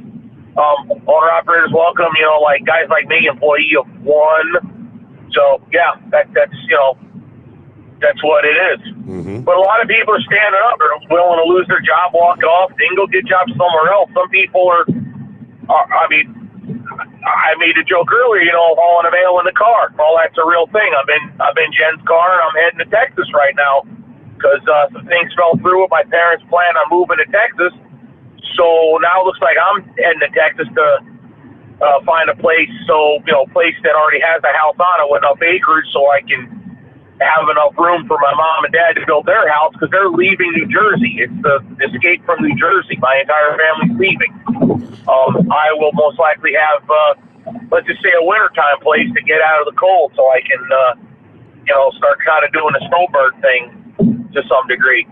Owner operators welcome, like guys like me, employee of one. So yeah, that's what it is. But a lot of people are standing up. They're willing to lose their job, walk off, then go get jobs somewhere else. Some people are I made a joke earlier, hauling a mail in the car. Well, that's a real thing. I'm in Jen's car and I'm heading to Texas right now because some things fell through with my parents' plan on moving to Texas. So now it looks like I'm heading to Texas to find a place. So, place that already has a house on it with enough acreage so I can have enough room for my mom and dad to build their house because they're leaving New Jersey. It's the escape from New Jersey. My entire family's leaving. I will most likely have, let's just say, a wintertime place to get out of the cold so I can, start kind of doing the snowbird thing to some degree.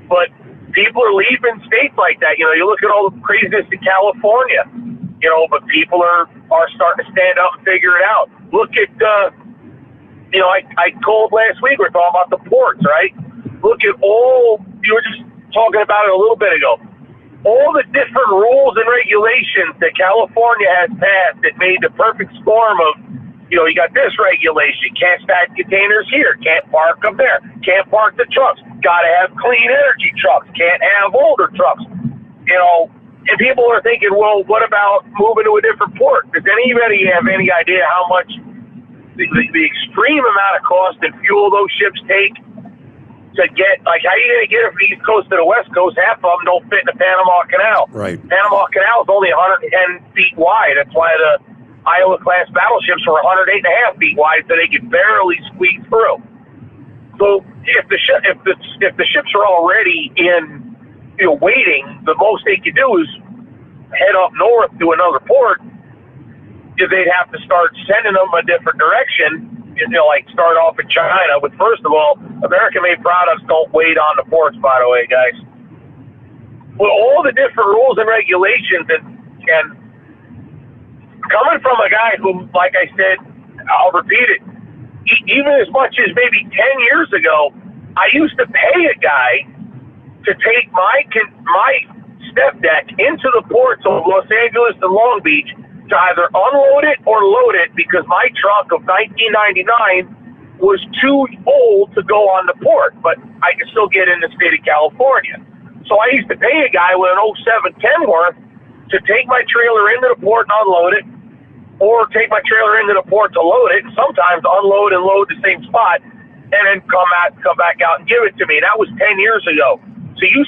But people are leaving states like that. You look at all the craziness in California, but people are starting to stand up and figure it out. Look at, I told last week, we were talking about the ports, right? Look at you were just talking about it a little bit ago. All the different rules and regulations that California has passed that made the perfect storm of, you got this regulation, can't stack containers here, can't park them there, can't park the trucks, got to have clean energy trucks, can't have older trucks, and people are thinking, well, what about moving to a different port? Does anybody have any idea how much the extreme amount of cost and fuel those ships take to get, like, how are you going to get it from the East Coast to the West Coast? Half of them don't fit in the Panama Canal. Right. Panama Canal is only 110 feet wide. That's why the Iowa-class battleships were 108.5 feet wide, so they could barely squeeze through. So if the ships are already in, waiting, the most they could do is head up north to another port. They'd have to start sending them a different direction, like start off in China. But first of all, American-made products don't wait on the ports, by the way, guys. With all the different rules and regulations, and coming from a guy who, like I said, I'll repeat it, even as much as maybe 10 years ago, I used to pay a guy to take my step deck into the ports of Los Angeles and Long Beach to either unload it or load it because my truck of 1999 was too old to go on the port, but I could still get in the state of California. So I used to pay a guy with an 07 Kenworth to take my trailer into the port and unload it, or take my trailer into the port to load it, and sometimes unload and load the same spot, and then come back out and give it to me. That was 10 years ago. So you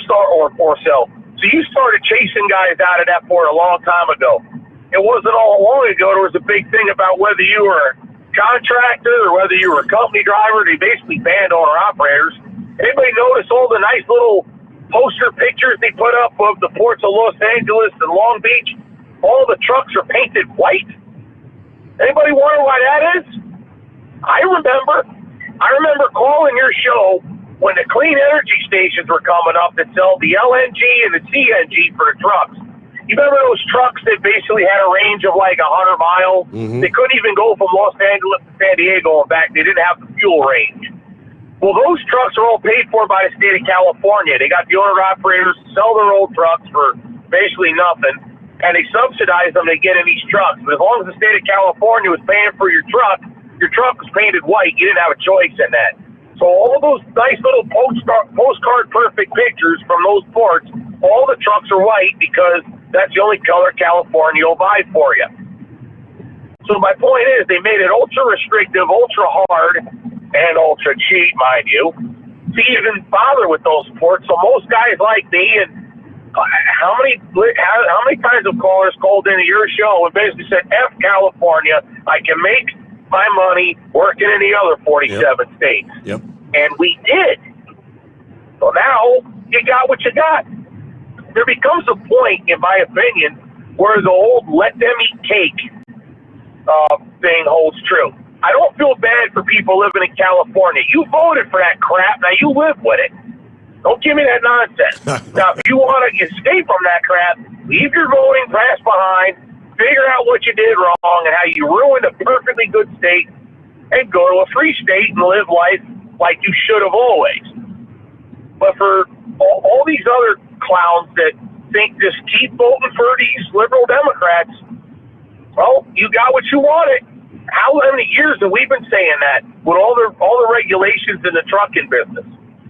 So you started chasing guys out of that port a long time ago. It wasn't all long ago. There was a big thing about whether you were a contractor or whether you were a company driver. They basically banned owner-operators. Anybody notice all the nice little poster pictures they put up of the ports of Los Angeles and Long Beach? All the trucks are painted white. Anybody wonder why that is? I remember calling your show when the clean energy stations were coming up that sell the LNG and the CNG for the trucks. You remember those trucks that basically had a range of like 100 miles? Mm-hmm. They couldn't even go from Los Angeles to San Diego and back. They didn't have the fuel range. Well, those trucks are all paid for by the state of California. They got the owner-operators to sell their old trucks for basically nothing, and they subsidize them to get in these trucks. But as long as the state of California was paying for your truck was painted white. You didn't have a choice in that. So all those nice little postcard perfect pictures from those ports, all the trucks are white because that's the only color California will buy for you. So my point is, they made it ultra restrictive, ultra hard, and ultra cheap, mind you, to even bother with those ports. So most guys like me, and how many times have callers called into your show and basically said, F California, I can make my money working in the other 47 states. Yep. And we did. So now you got what you got. There becomes a point, in my opinion, where the old let them eat cake thing holds true. I don't feel bad for people living in California. You voted for that crap. Now you live with it. Don't give me that nonsense. Now, if you want to escape from that crap, leave your voting press behind, figure out what you did wrong and how you ruined a perfectly good state, and go to a free state and live life like you should have always. But for all these other clowns that think just keep voting for these liberal Democrats, well, you got what you wanted. How many years have we been saying that with all the regulations in the trucking business?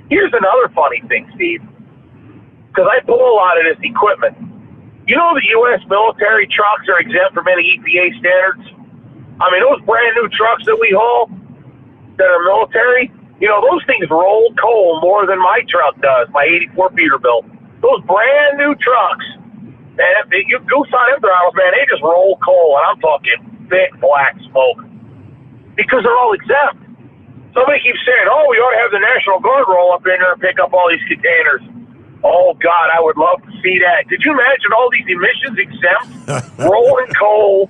Here's another funny thing, Steve, because I pull a lot of this equipment. You know the U.S. military trucks are exempt from any EPA standards? I mean, those brand new trucks that we haul that are military, you know, those things roll coal more than my truck does, my 84 Peterbilt. Those brand new trucks, man, you goose on them throttles, man, they just roll coal, and I'm talking thick black smoke because they're all exempt. Somebody keeps saying, oh, we ought to have the National Guard roll up in there and pick up all these containers. Oh, God, I would love to see that. Could you imagine all these emissions exempt, rolling coal,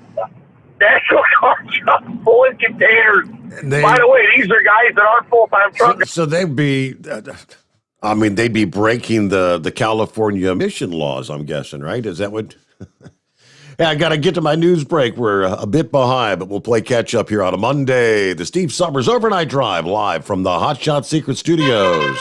National Guard trucks pulling containers? By the way, these are guys that aren't full-time truckers. So they'd be, they'd be breaking the California emission laws, I'm guessing, right? Is that what? Yeah, I got to get to my news break. We're a bit behind, but we'll play catch up here on a Monday. The Steve Sommers Overnight Drive live from the Hot Shot Secret Studios.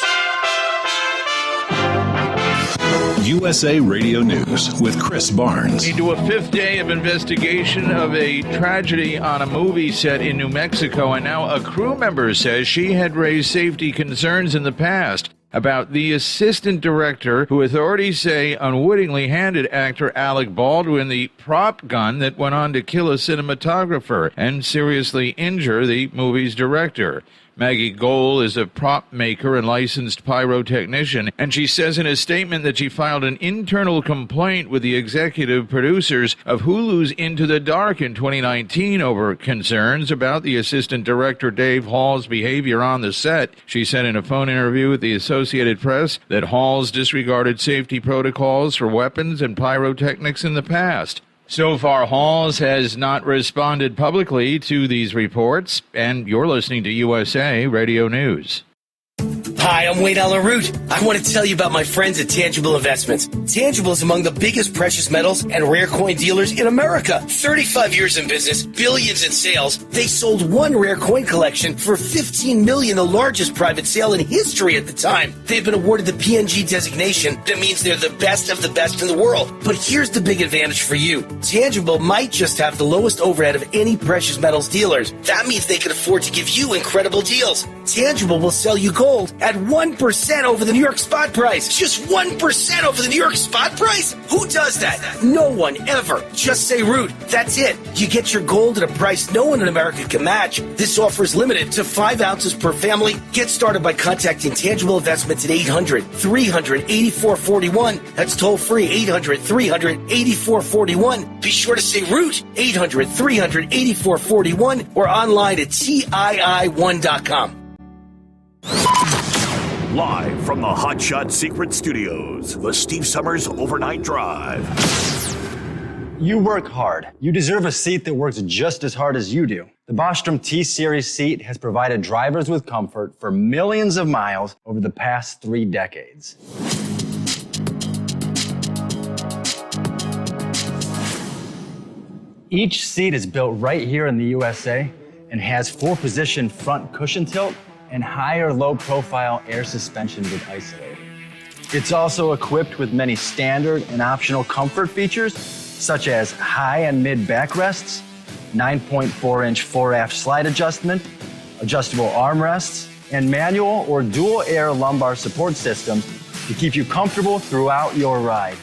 USA Radio News with Chris Barnes. Into a fifth day of investigation of a tragedy on a movie set in New Mexico, and now a crew member says she had raised safety concerns in the past about the assistant director who authorities say unwittingly handed actor Alec Baldwin the prop gun that went on to kill a cinematographer and seriously injure the movie's director. Maggie Gohl is a prop maker and licensed pyrotechnician, and she says in a statement that she filed an internal complaint with the executive producers of Hulu's Into the Dark in 2019 over concerns about the assistant director Dave Hall's behavior on the set. She said in a phone interview with the Associated Press that Hall's disregarded safety protocols for weapons and pyrotechnics in the past. So far, Halls has not responded publicly to these reports, and you're listening to USA Radio News. Hi, I'm Wayne Allen Root. I want to tell you about my friends at Tangible Investments. Tangible is among the biggest precious metals and rare coin dealers in America. 35 years in business, billions in sales. They sold one rare coin collection for $15 million, the largest private sale in history at the time. They've been awarded the PNG designation. That means they're the best of the best in the world. But here's the big advantage for you. Tangible might just have the lowest overhead of any precious metals dealers. That means they can afford to give you incredible deals. Tangible will sell you gold at 1% over the New York spot price. Just 1% over the New York spot price? Who does that? No one ever. Just say Root. That's it. You get your gold at a price no one in America can match. This offer is limited to 5 ounces per family. Get started by contacting Tangible Investments at 800-300-8441. That's toll free, 800-300-8441. Be sure to say Root, 800-300-8441, or online at TII1.com. Live from the Hot Shot Secret Studios, the Steve Sommers Overnight Drive. You work hard. You deserve a seat that works just as hard as you do. The Bostrom T-Series seat has provided drivers with comfort for millions of miles over the past 3 decades. Each seat is built right here in the USA and has 4-position front cushion tilt and higher low-profile air suspension with isolator. It's also equipped with many standard and optional comfort features, such as high and mid backrests, 9.4-inch fore-aft slide adjustment, adjustable armrests, and manual or dual air lumbar support systems to keep you comfortable throughout your ride.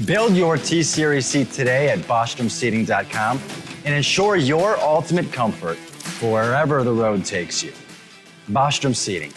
Build your T-Series seat today at BostromSeating.com and ensure your ultimate comfort for wherever the road takes you. Bostrom Seating,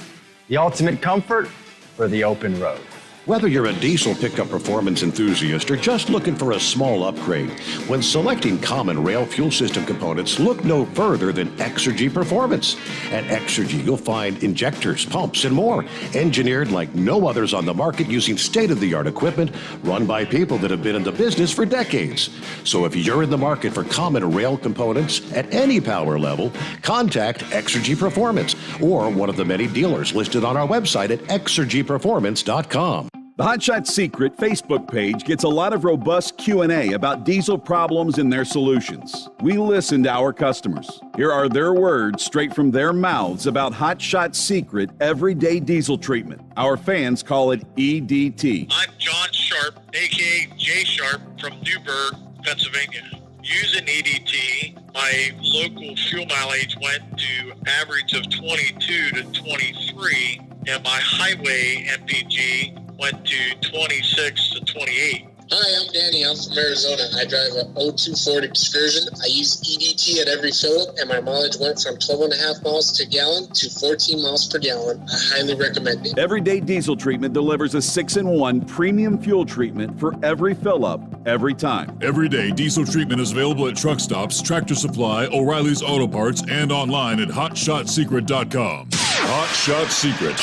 the ultimate comfort for the open road. Whether you're a diesel pickup performance enthusiast or just looking for a small upgrade, when selecting common rail fuel system components, look no further than Exergy Performance. At Exergy, you'll find injectors, pumps, and more, engineered like no others on the market using state-of-the-art equipment run by people that have been in the business for decades. So if you're in the market for common rail components at any power level, contact Exergy Performance or one of the many dealers listed on our website at exergyperformance.com. The Hot Shot Secret Facebook page gets a lot of robust Q&A about diesel problems and their solutions. We listen to our customers. Here are their words straight from their mouths about Hot Shot Secret everyday diesel treatment. Our fans call it EDT. I'm John Sharp, a.k.a. Jay Sharp from Newburgh, Pennsylvania. Using EDT, my local fuel mileage went to average of 22 to 23, and my highway MPG went to 26 to 28. Hi, I'm Danny. I'm from Arizona. I drive a 02 Ford Excursion. I use EDT at every fill-up, and my mileage went from 12.5 miles to gallon to 14 miles per gallon. I highly recommend it. Everyday diesel treatment delivers a 6-in-1 premium fuel treatment for every fill-up, every time. Everyday diesel treatment is available at truck stops, Tractor Supply, O'Reilly's Auto Parts, and online at HotShotSecret.com. Hot Shot Secret,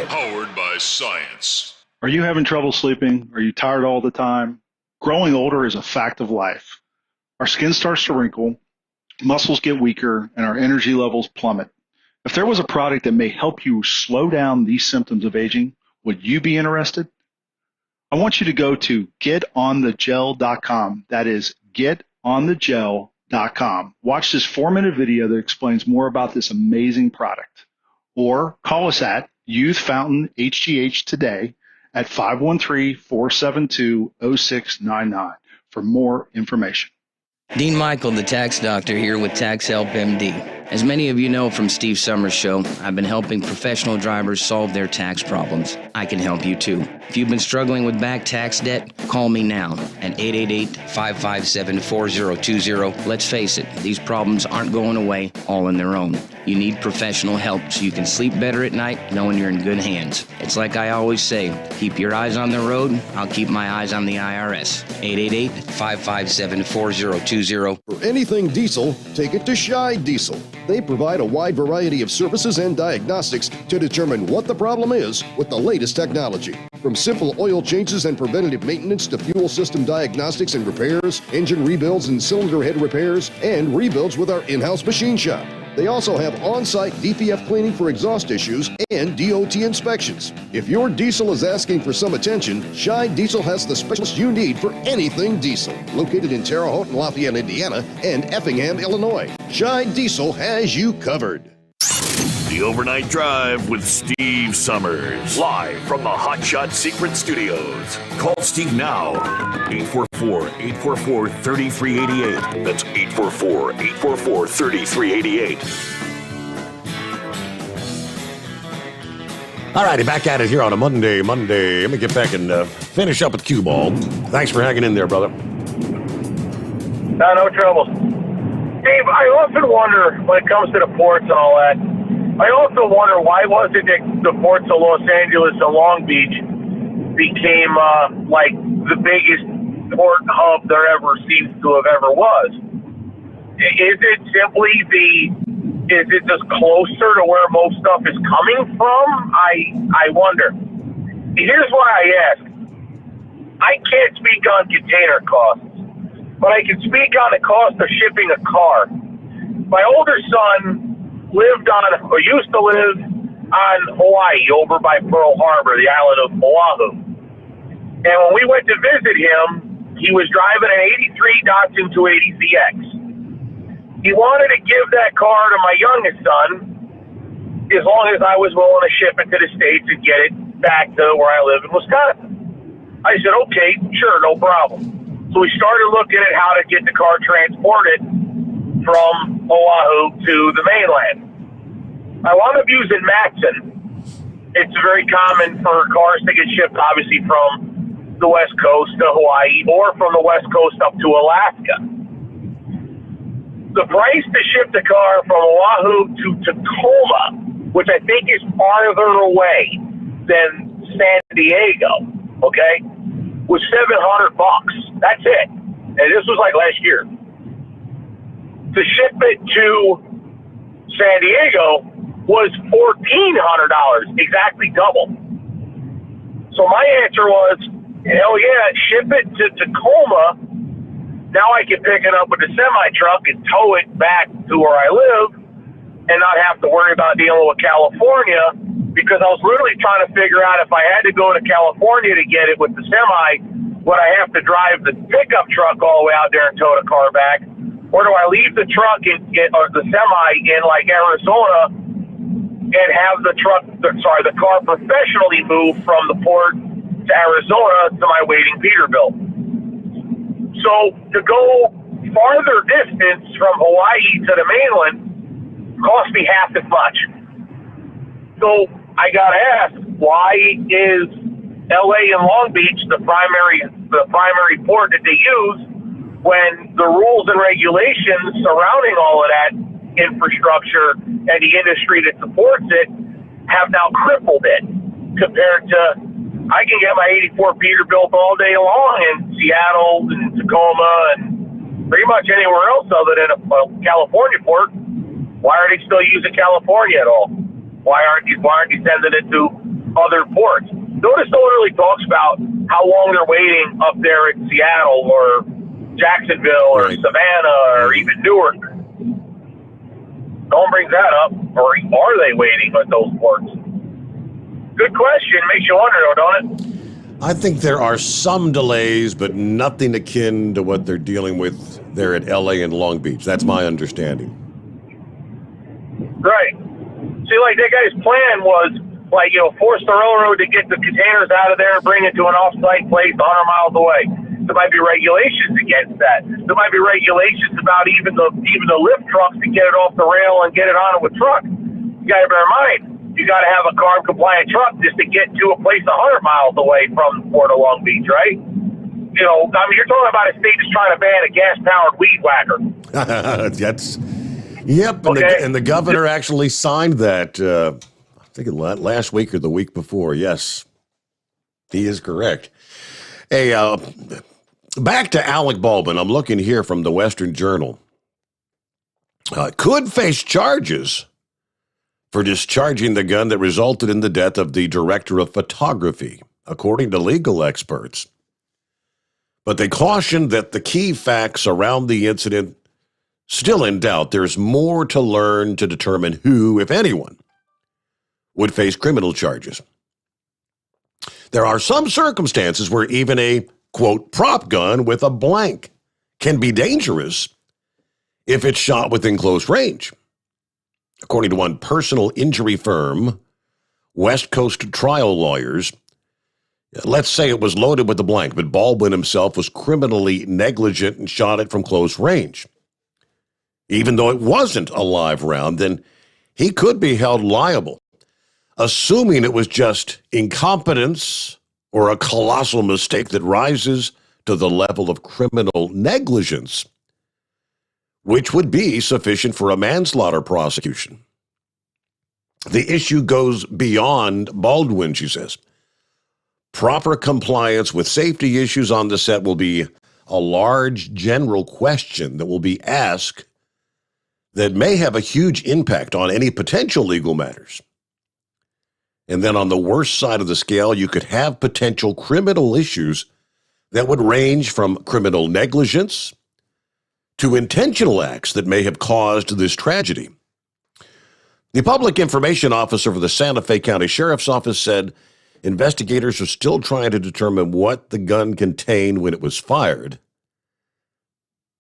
powered by science. Are you having trouble sleeping? Are you tired all the time? Growing older is a fact of life. Our skin starts to wrinkle, muscles get weaker, and our energy levels plummet. If there was a product that may help you slow down these symptoms of aging, would you be interested? I want you to go to getonthegel.com. That is getonthegel.com. Watch this 4-minute video that explains more about this amazing product. Or call us at Youth Fountain HGH today at 513-472-0699 for more information. Dean Michael, the tax doctor, here with Tax Help MD. As many of you know from Steve Sommers' show, I've been helping professional drivers solve their tax problems. I can help you too. If you've been struggling with back tax debt, call me now at 888-557-4020. Let's face it, these problems aren't going away all on their own. You need professional help so you can sleep better at night knowing you're in good hands. It's like I always say, keep your eyes on the road, I'll keep my eyes on the IRS. 888-557-4020. For anything diesel, take it to Shy Diesel. They provide a wide variety of services and diagnostics to determine what the problem is with the latest technology. From simple oil changes and preventative maintenance to fuel system diagnostics and repairs, engine rebuilds and cylinder head repairs, and rebuilds with our in-house machine shop. They also have on-site DPF cleaning for exhaust issues and DOT inspections. If your diesel is asking for some attention, Scheid Diesel has the specialist you need for anything diesel. Located in Terre Haute and Lafayette, Indiana, and Effingham, Illinois, Scheid Diesel has you covered. The Overnight Drive with Steve Sommers. Live from the Hot Shot Secret Studios. Call Steve now. 844-844-3388. That's 844-844-3388. All righty, back at it here on a Monday. Let me get back and finish up with cue ball. Thanks for hanging in there, brother. No trouble. Dave, I often wonder when it comes to the ports and all that, I also wonder why was it that the ports of Los Angeles and Long Beach became like the biggest port hub there ever seems to have ever was. Is it simply is it just closer to where most stuff is coming from? I wonder. Here's why I ask. I can't speak on container costs, but I can speak on the cost of shipping a car. My older son used to live on Hawaii over by Pearl Harbor, the island of Oahu. And when we went to visit him, he was driving an 83 Datsun 280ZX. He wanted to give that car to my youngest son as long as I was willing to ship it to the States and get it back to where I live in Wisconsin. I said, okay, sure, no problem. So we started looking at how to get the car transported from Oahu to the mainland. I wound up using Matson. It's very common for cars to get shipped, obviously, from the West Coast to Hawaii or from the West Coast up to Alaska. The price to ship the car from Oahu to Tacoma, which I think is farther away than San Diego, okay, was $700. That's it. And this was like last year. To ship it to San Diego was $1,400, exactly double. So my answer was, hell yeah, ship it to Tacoma. Now I can pick it up with a semi-truck and tow it back to where I live and not have to worry about dealing with California, because I was literally trying to figure out if I had to go to California to get it with the semi, would I have to drive the pickup truck all the way out there and tow the car back? Or do I leave the truck or the semi in like Arizona and have the car professionally moved from the port to Arizona to my waiting Peterbilt? So to go farther distance from Hawaii to the mainland cost me half as much. So I got to ask, why is LA and Long Beach the primary port that they use when the rules and regulations surrounding all of that infrastructure and the industry that supports it have now crippled it compared to, I can get my 84 Peterbilt all day long in Seattle and Tacoma and pretty much anywhere else other than a California port. Why are they still using California at all? Why aren't you sending it to other ports? Notice no one really talks about how long they're waiting up there in Seattle or Jacksonville or Savannah or even Newark. No one brings that up. Or are they waiting at those ports? Good question. Makes you wonder, though, don't it? I think there are some delays, but nothing akin to what they're dealing with there at LA and Long Beach. That's my understanding. Right. See, like, that guy's plan was, like, force the railroad to get the containers out of there and bring it to an off-site place 100 miles away. There might be regulations against that. There might be regulations about even the lift trucks to get it off the rail and get it on with truck. You got to bear in mind, you got to have a CARB-compliant truck just to get to a place 100 miles away from the Port of Long Beach, right? You're talking about a state that's trying to ban a gas-powered weed whacker. Yep, okay. And the governor actually signed that, I think last week or the week before. Yes, he is correct. Hey, back to Alec Baldwin. I'm looking here from the Western Journal. could face charges for discharging the gun that resulted in the death of the director of photography, according to legal experts. But they cautioned that the key facts around the incident still in doubt. There's more to learn to determine who, if anyone, would face criminal charges. There are some circumstances where even a, quote, prop gun with a blank can be dangerous if it's shot within close range. According to one personal injury firm, West Coast Trial Lawyers, let's say it was loaded with a blank, but Baldwin himself was criminally negligent and shot it from close range. Even though it wasn't a live round, then he could be held liable, assuming it was just incompetence or a colossal mistake that rises to the level of criminal negligence, which would be sufficient for a manslaughter prosecution. The issue goes beyond Baldwin, she says. Proper compliance with safety issues on the set will be a large general question that will be asked that may have a huge impact on any potential legal matters. And then on the worst side of the scale, you could have potential criminal issues that would range from criminal negligence to intentional acts that may have caused this tragedy. The public information officer for the Santa Fe County Sheriff's Office said investigators are still trying to determine what the gun contained when it was fired.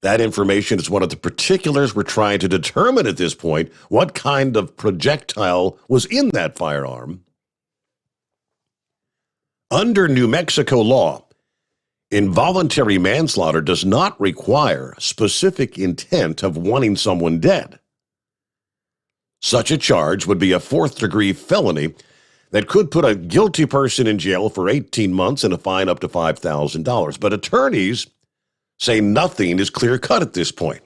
That information is one of the particulars we're trying to determine at this point, what kind of projectile was in that firearm. Under New Mexico law, involuntary manslaughter does not require specific intent of wanting someone dead. Such a charge would be a fourth-degree felony that could put a guilty person in jail for 18 months and a fine up to $5,000. But attorneys say nothing is clear-cut at this point.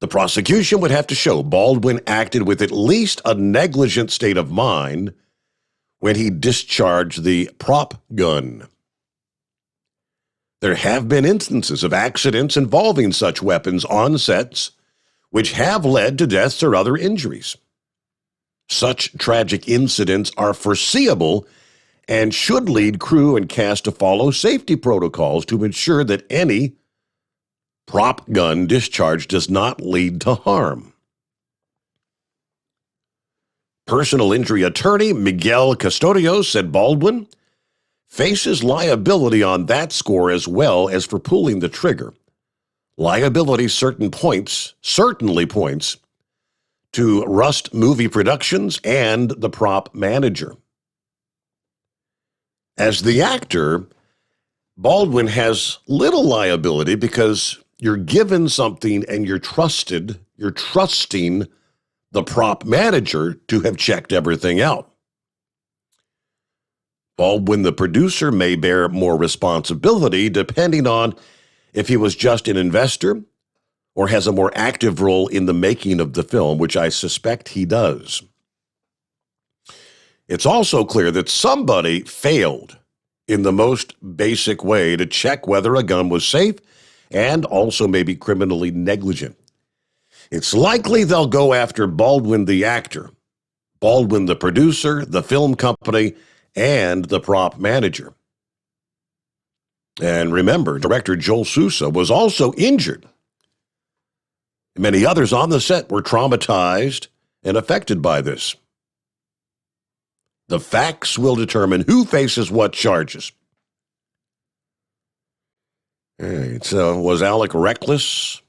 The prosecution would have to show Baldwin acted with at least a negligent state of mind when he discharged the prop gun. There have been instances of accidents involving such weapons on sets, which have led to deaths or other injuries. Such tragic incidents are foreseeable and should lead crew and cast to follow safety protocols to ensure that any prop gun discharge does not lead to harm. Personal injury attorney Miguel Custodios said Baldwin faces liability on that score as well as for pulling the trigger. Liability certainly points to Rust Movie Productions and the prop manager. As the actor, Baldwin has little liability because you're given something and you're trusting the prop manager to have checked everything out. Baldwin, the producer, may bear more responsibility depending on if he was just an investor or has a more active role in the making of the film, which I suspect he does. It's also clear that somebody failed in the most basic way to check whether a gun was safe and also maybe criminally negligent. It's likely they'll go after Baldwin the actor, Baldwin the producer, the film company, and the prop manager. And remember, director Joel Sousa was also injured. Many others on the set were traumatized and affected by this. The facts will determine who faces what charges. All right, so was Alec reckless?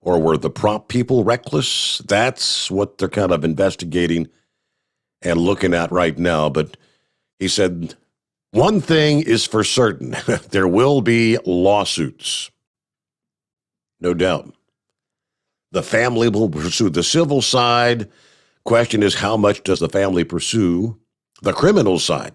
Or were the prop people reckless? That's what they're kind of investigating and looking at right now. But he said, one thing is for certain, there will be lawsuits. No doubt. The family will pursue the civil side. Question is, how much does the family pursue the criminal side?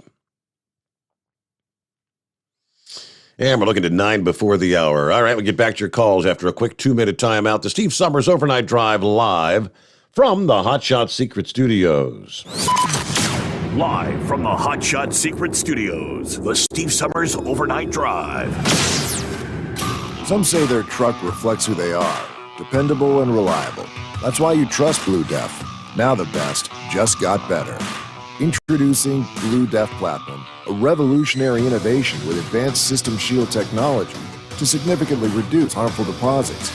And we're looking at 9 before the hour. All right, we'll get back to your calls after a quick 2-minute timeout. The Steve Sommers Overnight Drive live from the Hot Shot Secret Studios. Live from the Hot Shot Secret Studios, the Steve Sommers Overnight Drive. Some say their truck reflects who they are. dependable and reliable. That's why you trust Blue Def. Now the best just got better. Introducing Blue Def Platinum, a revolutionary innovation with advanced system shield technology to significantly reduce harmful deposits.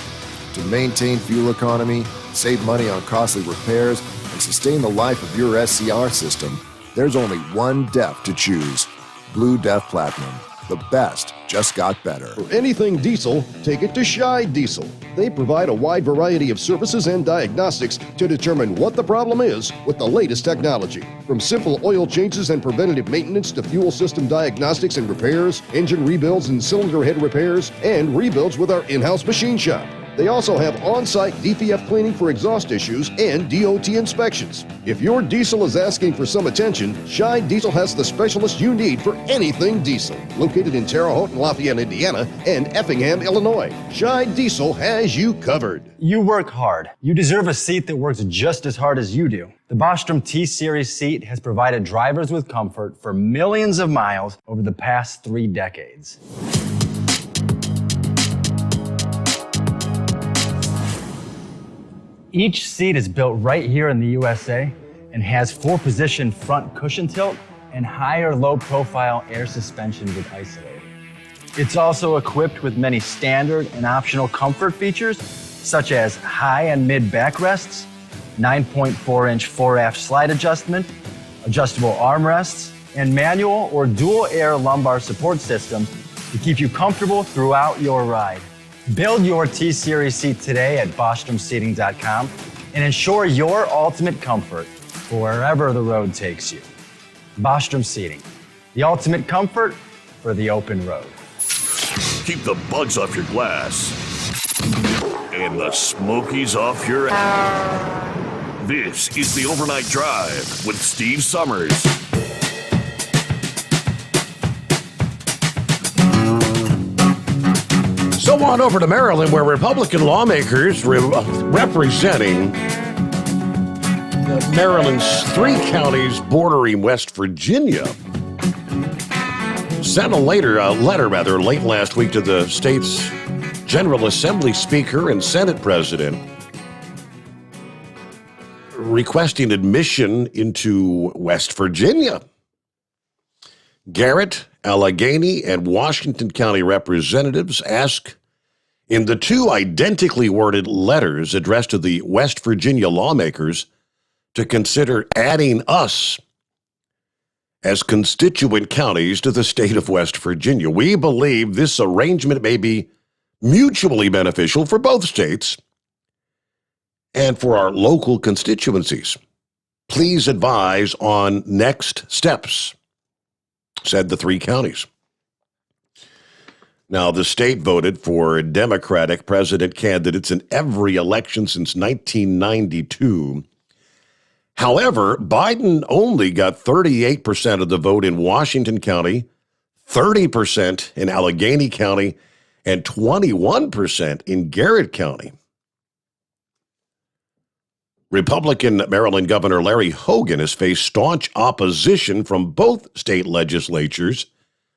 To maintain fuel economy, save money on costly repairs, and sustain the life of your SCR system, there's only one DEF to choose. Blue Def Platinum. The best just got better. For anything diesel, take it to Scheid Diesel. They provide a wide variety of services and diagnostics to determine what the problem is with the latest technology. From simple oil changes and preventative maintenance to fuel system diagnostics and repairs, engine rebuilds and cylinder head repairs, and rebuilds with our in-house machine shop. They also have on-site DPF cleaning for exhaust issues and DOT inspections. If your diesel is asking for some attention, Scheid Diesel has the specialist you need for anything diesel. Located in Terre Haute and Lafayette, Indiana, and Effingham, Illinois, Scheid Diesel has you covered. You work hard. You deserve a seat that works just as hard as you do. The Bostrom T-Series seat has provided drivers with comfort for millions of miles over the past 3 decades. Each seat is built right here in the USA and has 4-position front cushion tilt and higher low-profile air suspension with Isolate. It's also equipped with many standard and optional comfort features, such as high and mid backrests, 9.4-inch 4-aft slide adjustment, adjustable armrests, and manual or dual air lumbar support systems to keep you comfortable throughout your ride. Build your T-Series seat today at BostromSeating.com and ensure your ultimate comfort for wherever the road takes you. Bostrom Seating, the ultimate comfort for the open road. Keep the bugs off your glass and the smokies off your ass. This is the Overnight Drive with Steve Sommers. So on over to Maryland, where Republican lawmakers representing Maryland's 3 counties bordering West Virginia sent a letter late last week to the state's General Assembly Speaker and Senate President requesting admission into West Virginia. Garrett, Allegheny, and Washington County representatives ask in the 2 identically worded letters addressed to the West Virginia lawmakers to consider adding us as constituent counties to the state of West Virginia. We believe this arrangement may be mutually beneficial for both states and for our local constituencies. Please advise on next steps, said the 3 counties. Now, the state voted for Democratic president candidates in every election since 1992. However, Biden only got 38% of the vote in Washington County, 30% in Allegheny County, and 21% in Garrett County. Republican Maryland Governor Larry Hogan has faced staunch opposition from both state legislatures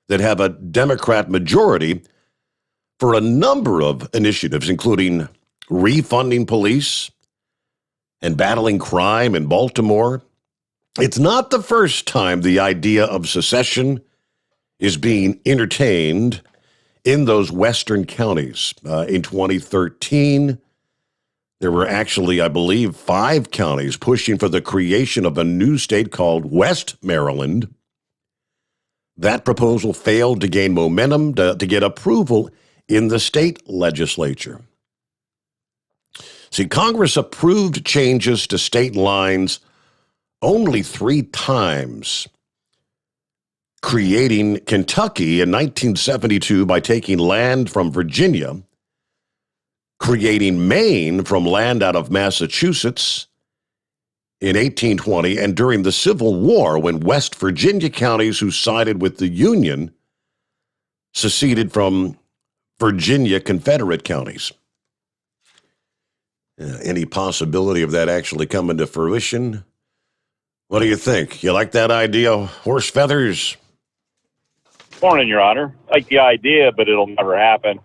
that have a Democrat majority for a number of initiatives, including refunding police and battling crime in Baltimore. It's not the first time the idea of secession is being entertained in those western counties. In 2013, there were actually, I believe, 5 counties pushing for the creation of a new state called West Maryland. That proposal failed to gain momentum to get approval in the state legislature. See, Congress approved changes to state lines only 3 times, creating Kentucky in 1972 by taking land from Virginia, creating Maine from land out of Massachusetts in 1820, and during the Civil War, when West Virginia counties who sided with the Union seceded from Virginia Confederate counties. Any possibility of that actually coming to fruition? What do you think? You like that idea, horse feathers? Morning, Your Honor. I like the idea, but it'll never happen.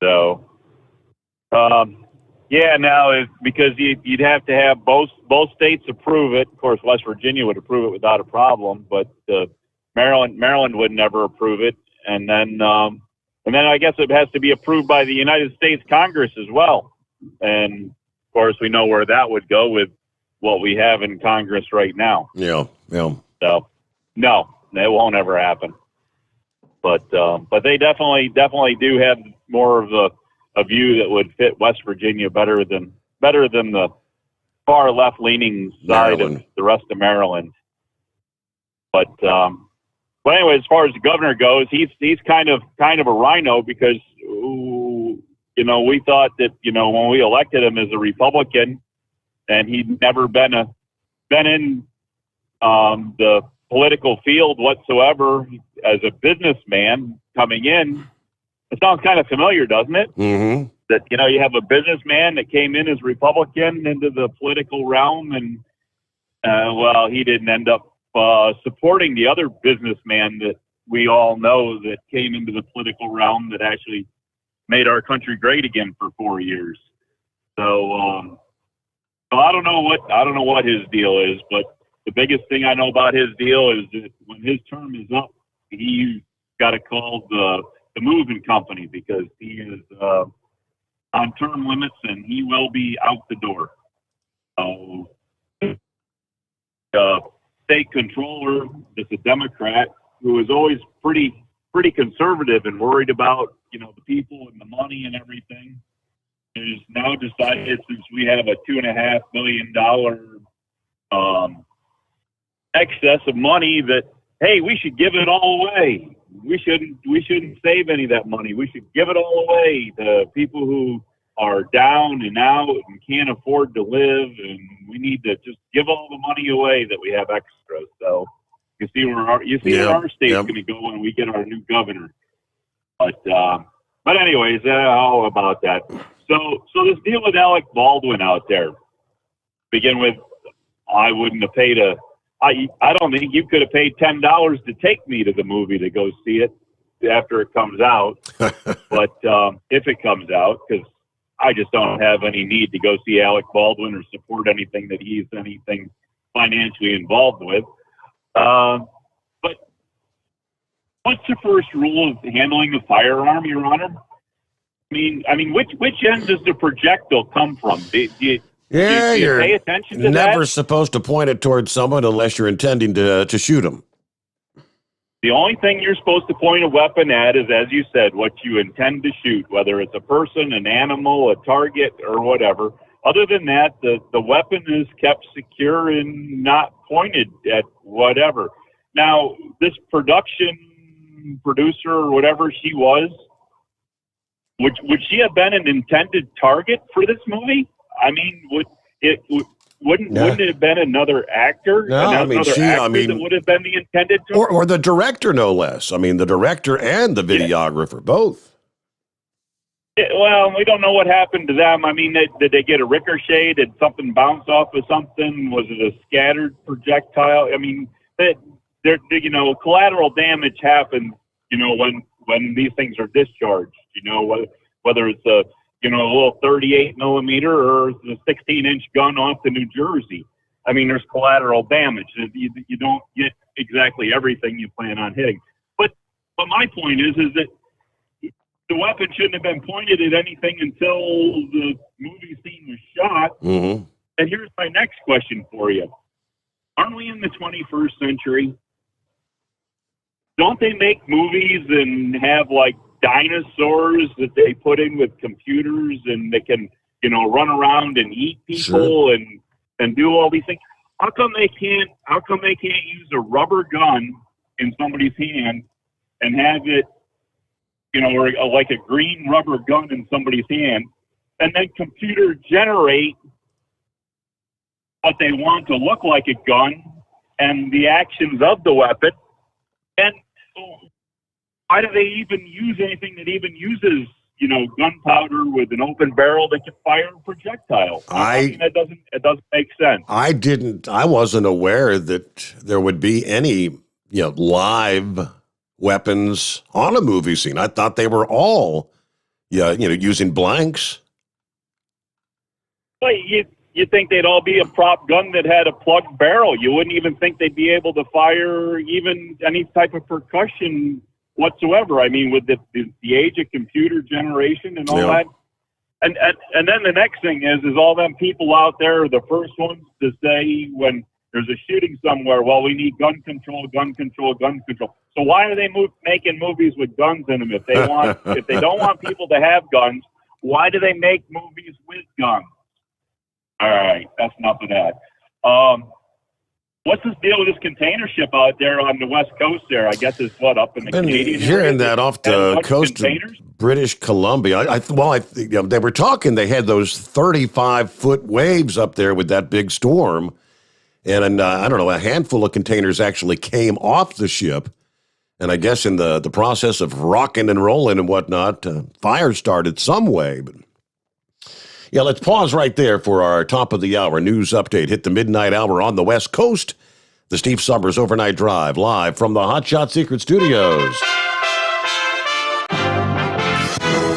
So, yeah, now it's because you'd have to have both states approve it. Of course, West Virginia would approve it without a problem, but Maryland would never approve it. And then I guess it has to be approved by the United States Congress as well. And of course, we know where that would go with what we have in Congress right now. Yeah. So, no, it won't ever happen. But they definitely do have more of a view that would fit West Virginia better than the far left leaning side of the rest of Maryland. But anyway, as far as the governor goes, he's kind of a rhino because we thought that when we elected him as a Republican, and he'd never been in the political field whatsoever as a businessman coming in. It sounds kind of familiar, doesn't it? Mm-hmm. That, you have a businessman that came in as Republican into the political realm, and, he didn't end up supporting the other businessman that we all know that came into the political realm that actually made our country great again for 4 years. So I don't know what his deal is, but the biggest thing I know about his deal is that when his term is up, he's got to call the moving company because he is on term limits and he will be out the door. So, state controller is a Democrat who is always pretty conservative and worried about the people and the money and everything. Has now decided, since we have a $2.5 million excess of money, that hey, we should give it all away. We shouldn't save any of that money. We should give it all away to people who are down and out and can't afford to live, and we need to just give all the money away that we have extra. So you see where our state's going to go when we get our new governor. But anyways, how about that? So this deal with Alec Baldwin out there, begin with, I wouldn't have paid I don't think you could have paid $10 to take me to the movie to go see it after it comes out. But if it comes out, because I just don't have any need to go see Alec Baldwin or support anything that he's anything financially involved with. But what's the first rule of handling a firearm, Your Honor? I mean, which end does the projectile come from? Do you you're pay attention to that? never supposed to point it towards someone unless you're intending to shoot them. The only thing you're supposed to point a weapon at is, as you said, what you intend to shoot, whether it's a person, an animal, a target, or whatever. Other than that, the weapon is kept secure and not pointed at whatever. Now, this producer or whatever she was, would she have been an intended target for this movie? I mean, wouldn't it have been another actor? No, I mean, that would have been the intended target? Or the director, no less. I mean, the director and the videographer, both. Yeah, well, we don't know what happened to them. I mean, did they get a ricochet? Did something bounce off of something? Was it a scattered projectile? I mean, collateral damage happens, when these things are discharged, whether it's a little 38 millimeter or the 16-inch gun off to New Jersey. I mean, there's collateral damage. You don't get exactly everything you plan on hitting. But my point is that the weapon shouldn't have been pointed at anything until the movie scene was shot. Mm-hmm. And here's my next question for you. Aren't we in the 21st century? Don't they make movies and have like dinosaurs that they put in with computers and they can, run around and eat people and do all these things? How come they can't use a rubber gun in somebody's hand and have it, or like a green rubber gun in somebody's hand, and then computer generate what they want to look like a gun and the actions of the weapon? And why do they even use anything that even uses, gunpowder with an open barrel that can fire a projectile? I mean, it doesn't make sense. I wasn't aware that there would be any, live weapons on a movie scene. I thought they were all using blanks. Well, you'd think they'd all be a prop gun that had a plugged barrel. You wouldn't even think they'd be able to fire even any type of percussion whatsoever. I mean, with the age of computer generation and all that. And then the next thing is all them people out there are the first ones to say when there's a shooting somewhere, well, we need gun control, gun control, gun control. So why are they making movies with guns in them if they don't want people to have guns? Why do they make movies with guns? All right, that's enough of that. What's this deal with this container ship out there on the West Coast there? I guess it's up in the Canadian hearing area? that off the coast of British Columbia. They were talking. They had those 35-foot waves up there with that big storm, and I don't know, a handful of containers actually came off the ship. And I guess in the process of rocking and rolling and whatnot, fire started some way. But yeah, let's pause right there for our top of the hour news update. Hit the midnight hour on the West Coast. The Steve Sommers Overnight Drive, live from the Hot Shot Secret Studios.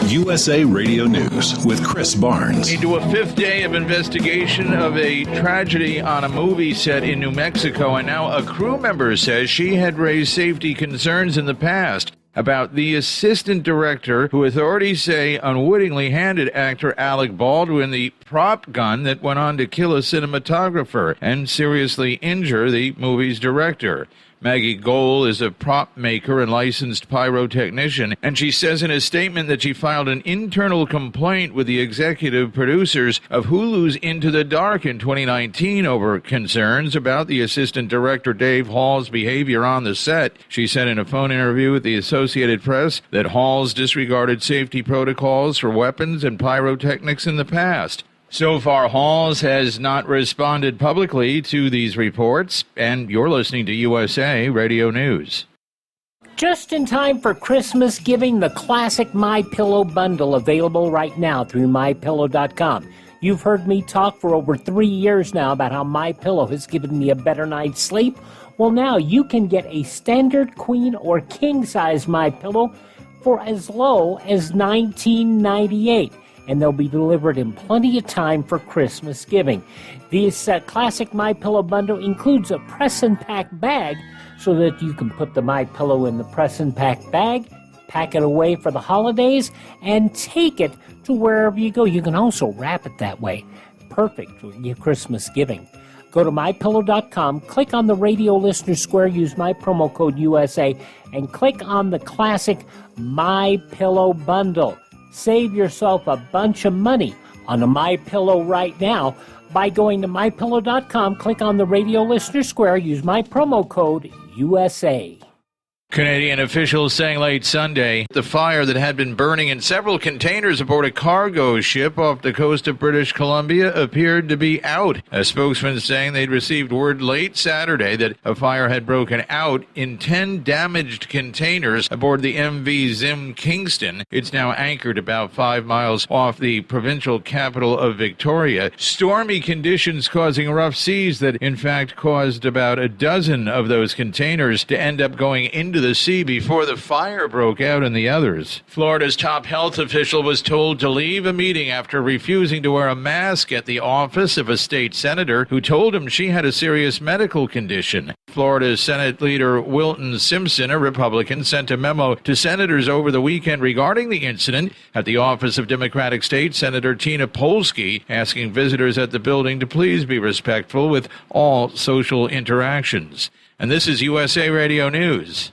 USA Radio News with Chris Barnes. Into a fifth day of investigation of a tragedy on a movie set in New Mexico, and now a crew member says she had raised safety concerns in the past about the assistant director who authorities say unwittingly handed actor Alec Baldwin the prop gun that went on to kill a cinematographer and seriously injure the movie's director. Maggie Gohl is a prop maker and licensed pyrotechnician, and she says in a statement that she filed an internal complaint with the executive producers of Hulu's Into the Dark in 2019 over concerns about the assistant director Dave Hall's behavior on the set. She said in a phone interview with the Associated Press that Hall's disregarded safety protocols for weapons and pyrotechnics in the past. So far, Halls has not responded publicly to these reports, and you're listening to USA Radio News. Just in time for Christmas giving, the classic MyPillow bundle available right now through MyPillow.com. You've heard me talk for over 3 years now about how MyPillow has given me a better night's sleep. Well, now you can get a standard queen or king-size MyPillow for as low as $19.98. And they'll be delivered in plenty of time for Christmas giving. This classic MyPillow bundle includes a press and pack bag so that you can put the MyPillow in the press and pack bag, pack it away for the holidays, and take it to wherever you go. You can also wrap it that way. Perfect for your Christmas giving. Go to MyPillow.com, click on the radio listener square, use my promo code USA, and click on the classic MyPillow bundle. Save yourself a bunch of money on a MyPillow right now by going to MyPillow.com, click on the radio listener square, use my promo code USA. Canadian officials saying late Sunday the fire that had been burning in several containers aboard a cargo ship off the coast of British Columbia appeared to be out. A spokesman saying they'd received word late Saturday that a fire had broken out in 10 damaged containers aboard the MV Zim Kingston. It's now anchored about 5 miles off the provincial capital of Victoria. Stormy conditions causing rough seas that in fact caused about a dozen of those containers to end up going into the sea before the fire broke out in the others. Florida's top health official was told to leave a meeting after refusing to wear a mask at the office of a state senator who told him she had a serious medical condition. Florida's Senate leader Wilton Simpson, a Republican, sent a memo to senators over the weekend regarding the incident at the office of Democratic State Senator Tina Polsky, asking visitors at the building to please be respectful with all social interactions. And this is USA Radio News.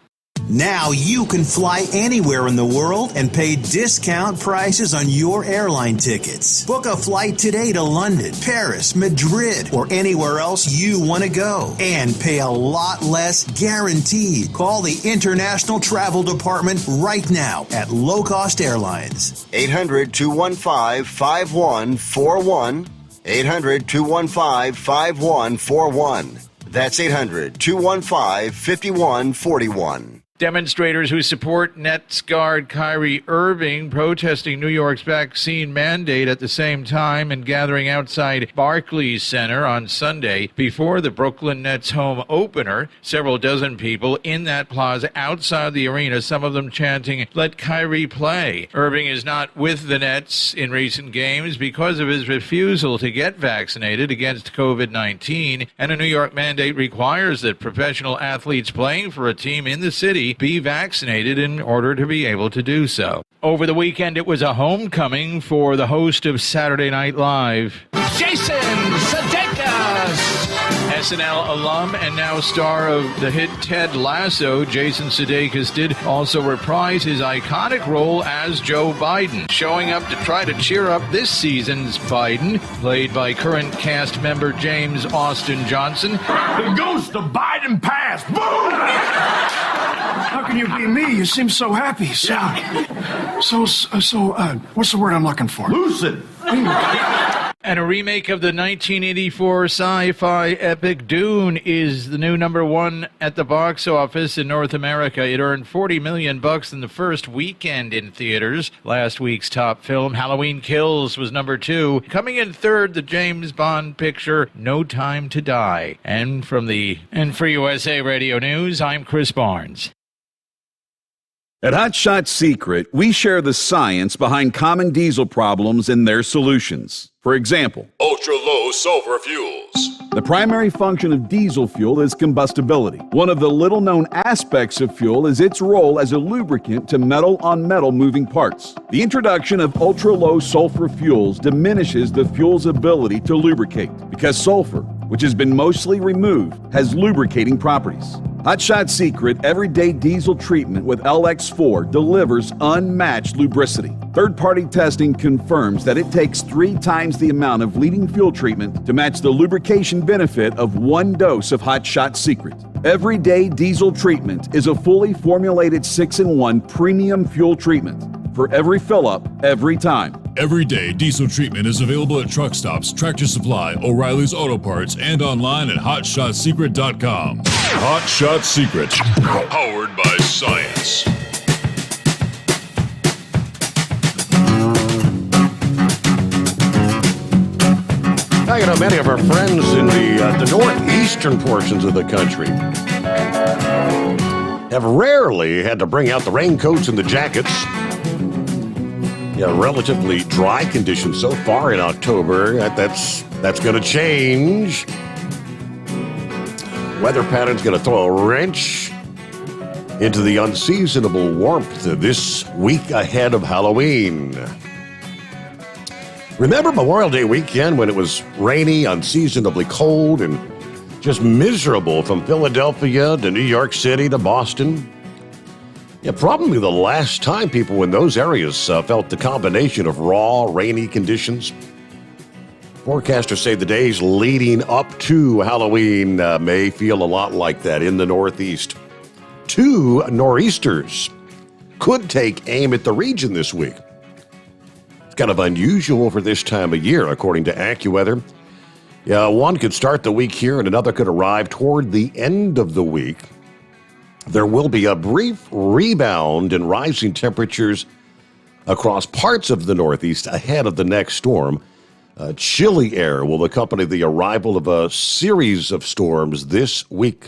Now you can fly anywhere in the world and pay discount prices on your airline tickets. Book a flight today to London, Paris, Madrid, or anywhere else you want to go. And pay a lot less guaranteed. Call the International Travel Department right now at Low Cost Airlines. 800-215-5141. 800-215-5141. That's 800-215-5141. Demonstrators who support Nets guard Kyrie Irving protesting New York's vaccine mandate at the same time and gathering outside Barclays Center on Sunday before the Brooklyn Nets home opener. Several dozen people in that plaza outside the arena, some of them chanting, "Let Kyrie play." Irving is not with the Nets in recent games because of his refusal to get vaccinated against COVID-19, and a New York mandate requires that professional athletes playing for a team in the city be vaccinated in order to be able to do so. Over the weekend, it was a homecoming for the host of Saturday Night Live, Jason Sudeikis. SNL alum and now star of the hit Ted Lasso, Jason Sudeikis did also reprise his iconic role as Joe Biden, showing up to try to cheer up this season's Biden, played by current cast member James Austin Johnson. The ghost of Biden passed. Boom! How can you be me? You seem so happy. What's the word I'm looking for? Lucid. And a remake of the 1984 sci-fi epic Dune is the new number one at the box office in North America. It earned $40 million in the first weekend in theaters. Last week's top film, Halloween Kills, was number 2. Coming in third, the James Bond picture, No Time to Die. And for USA Radio News, I'm Chris Barnes. At Hot Shot Secret, we share the science behind common diesel problems and their solutions. For example, ultra-low sulfur fuels. The primary function of diesel fuel is combustibility. One of the little-known aspects of fuel is its role as a lubricant to metal-on-metal moving parts. The introduction of ultra-low sulfur fuels diminishes the fuel's ability to lubricate because sulfur, which has been mostly removed, has lubricating properties. Hot Shot Secret Everyday Diesel Treatment with LX4 delivers unmatched lubricity. Third-party testing confirms that it takes 3 times the amount of leading fuel treatment to match the lubrication benefit of 1 dose of Hot Shot Secret. Everyday Diesel Treatment is a fully formulated 6-in-1 premium fuel treatment for every fill-up, every time. Everyday Diesel Treatment is available at truck stops, Tractor Supply, O'Reilly's Auto Parts, and online at HotShotSecret.com. Hot Shot Secret, powered by science. Now, you know, many of our friends in the northeastern portions of the country have rarely had to bring out the raincoats and the jackets. Yeah, relatively dry conditions so far in October. That's going to change. Weather pattern's going to throw a wrench into the unseasonable warmth this week ahead of Halloween. Remember Memorial Day weekend when it was rainy, unseasonably cold, and just miserable from Philadelphia to New York City to Boston? Yeah, probably the last time people in those areas felt the combination of raw, rainy conditions. Forecasters say the days leading up to Halloween may feel a lot like that in the Northeast. 2 nor'easters could take aim at the region this week. It's kind of unusual for this time of year, according to AccuWeather. Yeah, one could start the week here and another could arrive toward the end of the week. There will be a brief rebound in rising temperatures across parts of the Northeast ahead of the next storm. Chilly air will accompany the arrival of a series of storms this week.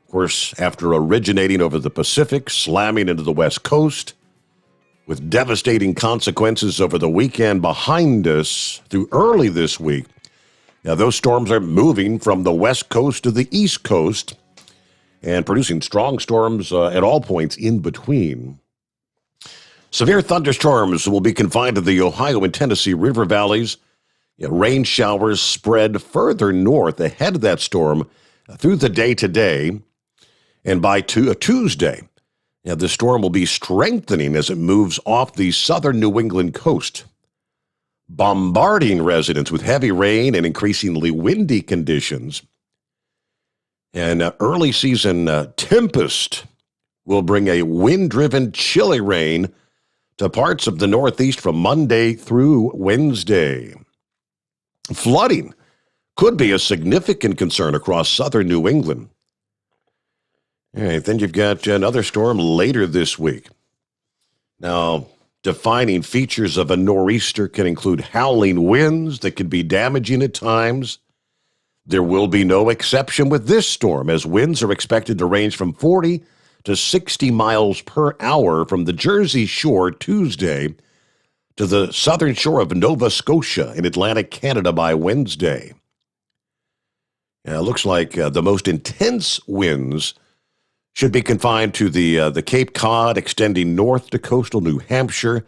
Of course, after originating over the Pacific, slamming into the West Coast, with devastating consequences over the weekend behind us through early this week. Now, those storms are moving from the West Coast to the East Coast and producing strong storms at all points in between. Severe thunderstorms will be confined to the Ohio and Tennessee River valleys. Rain showers spread further north ahead of that storm through the day today. And by Tuesday, the storm will be strengthening as it moves off the southern New England coast, bombarding residents with heavy rain and increasingly windy conditions. An early season tempest will bring a wind-driven chilly rain to parts of the Northeast from Monday through Wednesday. Flooding could be a significant concern across southern New England. All right, then you've got another storm later this week. Now, defining features of a nor'easter can include howling winds that can be damaging at times. There will be no exception with this storm, as winds are expected to range from 40 to 60 miles per hour from the Jersey Shore Tuesday to the southern shore of Nova Scotia in Atlantic Canada by Wednesday. It looks like the most intense winds should be confined to the Cape Cod, extending north to coastal New Hampshire.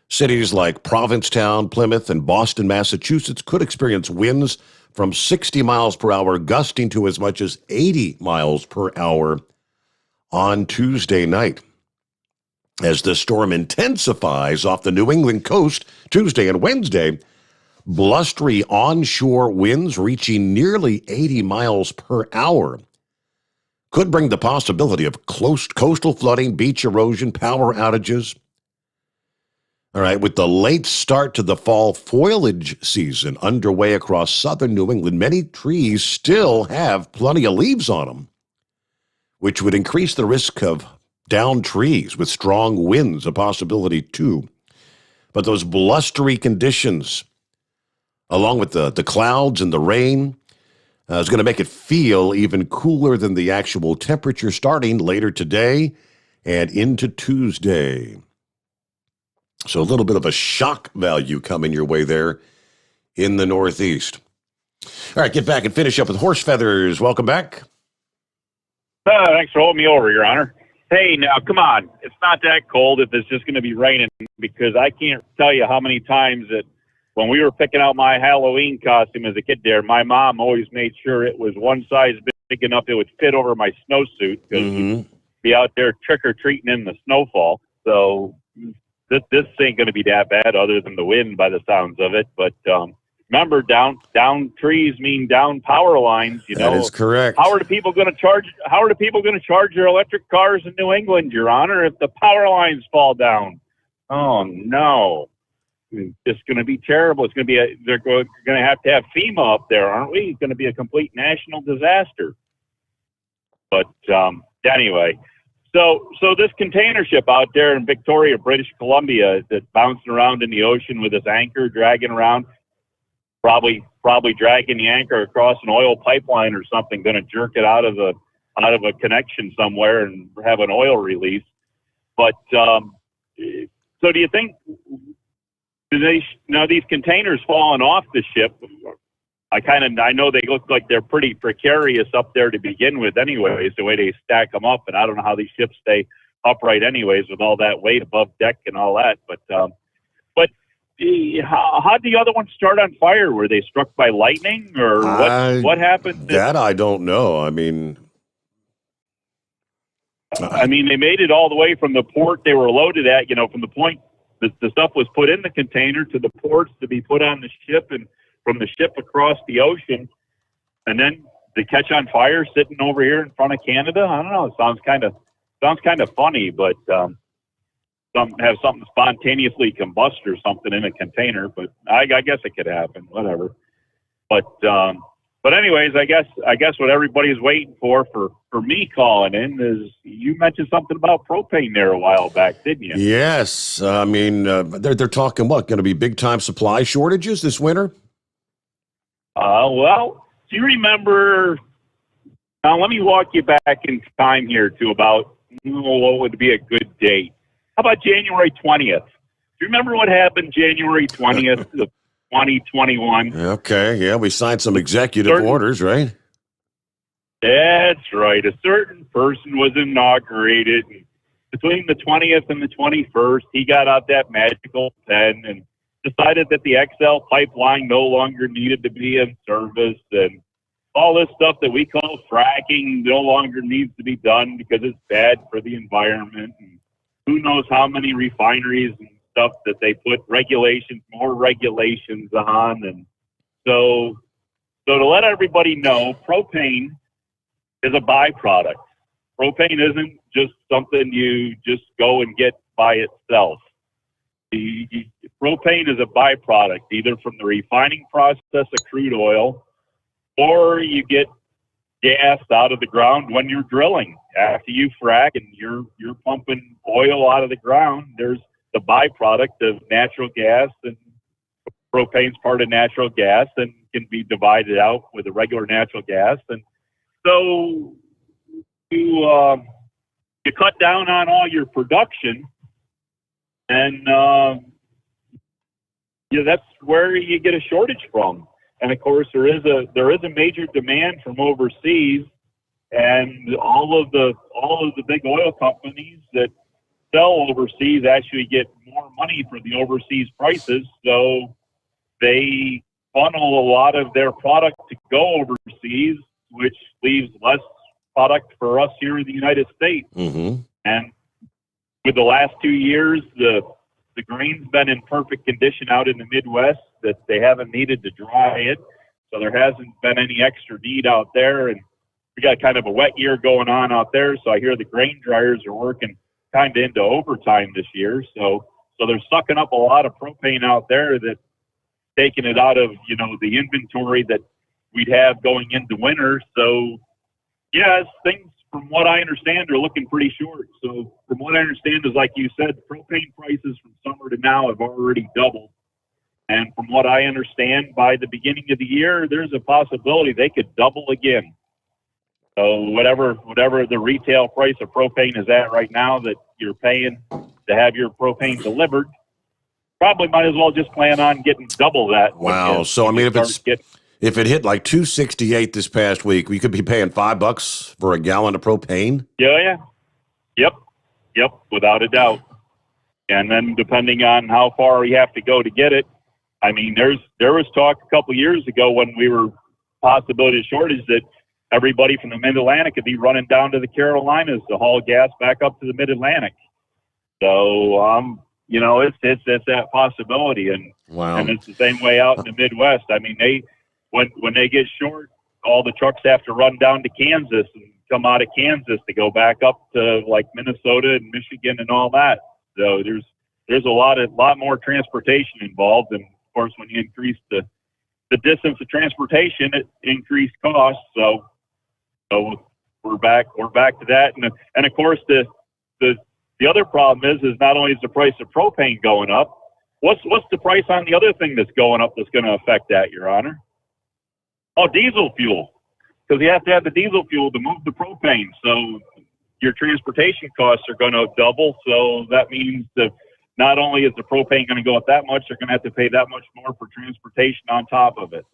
Cities like Provincetown, Plymouth, and Boston, Massachusetts could experience winds from 60 miles per hour, gusting to as much as 80 miles per hour on Tuesday night. As the storm intensifies off the New England coast Tuesday and Wednesday, blustery onshore winds reaching nearly 80 miles per hour could bring the possibility of coastal flooding, beach erosion, power outages. All right, with the late start to the fall foliage season underway across southern New England, many trees still have plenty of leaves on them, which would increase the risk of downed trees with strong winds, a possibility too. But those blustery conditions, along with the clouds and the rain, is going to make it feel even cooler than the actual temperature starting later today and into Tuesday. So a little bit of a shock value coming your way there in the Northeast. All right, get back and finish up with Horse Feathers. Welcome back. Thanks for holding me over, Your Honor. Hey, now, come on. It's not that cold if it's just going to be raining, because I can't tell you how many times that when we were picking out my Halloween costume as a kid there, my mom always made sure it was one size big enough it would fit over my snowsuit, because we'd be out there trick-or-treating in the snowfall. So this ain't going to be that bad other than the wind by the sounds of it. But remember, down trees mean down power lines. You know, that is correct. How are the people going to charge their electric cars in New England, Your Honor, if the power lines fall down? Oh no, it's going to be terrible. It's going to be they're going to have FEMA up there, aren't we? It's going to be a complete national disaster. But anyway. So this container ship out there in Victoria, British Columbia, that's bouncing around in the ocean with its anchor dragging around, probably dragging the anchor across an oil pipeline or something, going to jerk it out of a connection somewhere and have an oil release. But so do you think these containers falling off the ship? I know they look like they're pretty precarious up there to begin with anyways, the way they stack them up. And I don't know how these ships stay upright anyways with all that weight above deck and all that. But how did the other ones start on fire? Were they struck by lightning, or what happened? That I don't know. I mean, they made it all the way from the port they were loaded at, from the point that the stuff was put in the container to the ports to be put on the ship, and from the ship across the ocean, and then to catch on fire sitting over here in front of Canada. I don't know. It sounds kind of funny, but have something spontaneously combust or something in a container. But I guess it could happen. Whatever. But anyways, I guess what everybody's waiting for me calling in is, you mentioned something about propane there a while back, didn't you? Yes. I mean, they're talking going to be big time supply shortages this winter. Well, do you remember? Now, let me walk you back in time here to about, what would be a good date? How about January 20th? Do you remember what happened January 20th of 2021? Okay, yeah, we signed some executive orders, right? That's right. A certain person was inaugurated. And between the 20th and the 21st, he got out that magical pen and decided that the XL pipeline no longer needed to be in service, and all this stuff that we call fracking no longer needs to be done because it's bad for the environment. And who knows how many refineries and stuff that they put more regulations on. And so to let everybody know, propane is a byproduct. Propane isn't just something you just go and get by itself. Propane is a byproduct, either from the refining process of crude oil, or you get gas out of the ground when you're drilling. After you frack and you're pumping oil out of the ground, there's the byproduct of natural gas, and propane's part of natural gas and can be divided out with the regular natural gas. And so you cut down on all your production, and that's where you get a shortage from. And of course, there is a major demand from overseas, and all of the big oil companies that sell overseas actually get more money for the overseas prices. So they funnel a lot of their product to go overseas, which leaves less product for us here in the United States. Mm-hmm. And with the last 2 years, the grain's been in perfect condition out in the Midwest, that they haven't needed to dry it. So there hasn't been any extra need out there. And we got kind of a wet year going on out there. So I hear the grain dryers are working kind of into overtime this year. So they're sucking up a lot of propane out there, that taking it out of, the inventory that we'd have going into winter. So yes, things from what I understand are looking pretty short. So from what I understand is, like you said, propane prices from summer to now have already doubled. And from what I understand, by the beginning of the year, there's a possibility they could double again. So whatever the retail price of propane is at right now that you're paying to have your propane delivered, probably might as well just plan on getting double that. Wow. So I mean, if it hit like $2.68 this past week, we could be paying $5 for a gallon of propane. Yeah. Yep. Without a doubt. And then depending on how far you have to go to get it, I mean, there was talk a couple years ago when we were possibility of shortage that everybody from the Mid-Atlantic could be running down to the Carolinas to haul gas back up to the Mid-Atlantic. So, it's that possibility. And wow. And it's the same way out in the Midwest. I mean, when they get short, all the trucks have to run down to Kansas and come out of Kansas to go back up to like Minnesota and Michigan and all that. So there's a lot more transportation involved. And of course, when you increase the distance of transportation, it increased costs. So we're back to that. And of course, the other problem is not only is the price of propane going up, what's the price on the other thing that's going up that's going to affect that, Your Honor? Oh, diesel fuel, because you have to have the diesel fuel to move the propane. So your transportation costs are going to double. So that means that not only is the propane going to go up that much, they're going to have to pay that much more for transportation on top of it.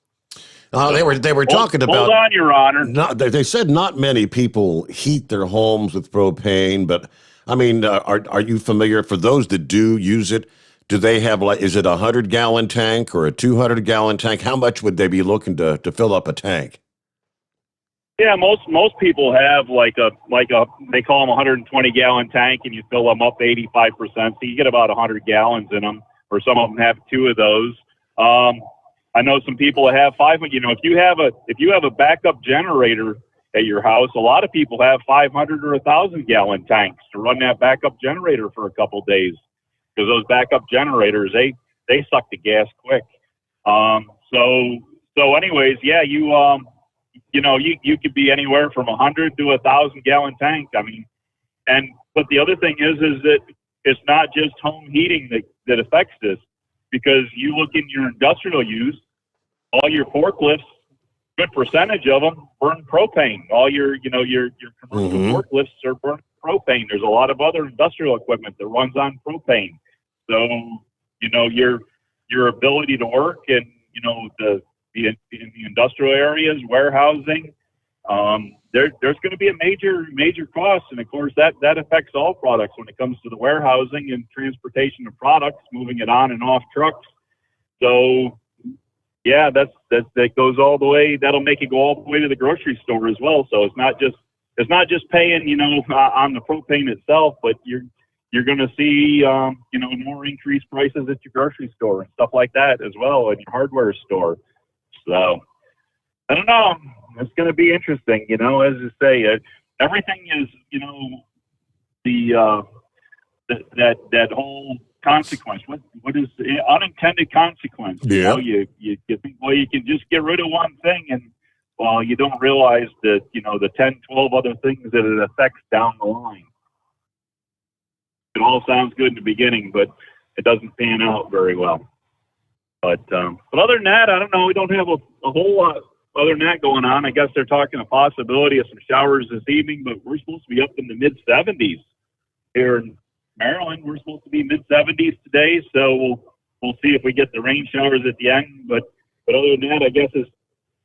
They were talking about. Hold on, Your Honor. They said not many people heat their homes with propane, but I mean, are you familiar? For those that do use it, do they have is it a 100-gallon tank or a 200-gallon tank? How much would they be looking to fill up a tank? Yeah, most people have like a they call them a 120-gallon tank, and you fill them up 85%, so you get about 100 gallons in them, or some of them have two of those. I know some people that have five. If you have a backup generator at your house, a lot of people have 500 or 1,000-gallon tanks to run that backup generator for a couple days, because those backup generators they suck the gas quick. So anyways, yeah, you could be anywhere from 100 to 1,000-gallon tank. I mean, but the other thing is that it's not just home heating that affects this, because you look in your industrial use, all your forklifts, good percentage of them burn propane. All your commercial forklifts are burning propane. There's a lot of other industrial equipment that runs on propane. So, your ability to work and, in the industrial areas, warehousing, there's going to be a major cost. And of course that affects all products when it comes to the warehousing and transportation of products, moving it on and off trucks. So yeah, that goes all the way. That'll make it go all the way to the grocery store as well. So it's not just paying, on the propane itself, but you're going to see, more increased prices at your grocery store and stuff like that as well, in your hardware store. So I don't know. It's going to be interesting, as you say. Everything is, that whole consequence. What is the unintended consequence? Yeah. You think, well, you can just get rid of one thing, and well, you don't realize that, the 10, 12 other things that it affects down the line. It all sounds good in the beginning, but it doesn't pan out very well. But other than that, I don't know. We don't have a whole lot other than that going on. I guess they're talking a possibility of some showers this evening, but we're supposed to be up in the mid-70s here in Maryland. We're supposed to be mid-70s today, so we'll see if we get the rain showers at the end. But other than that, I guess it's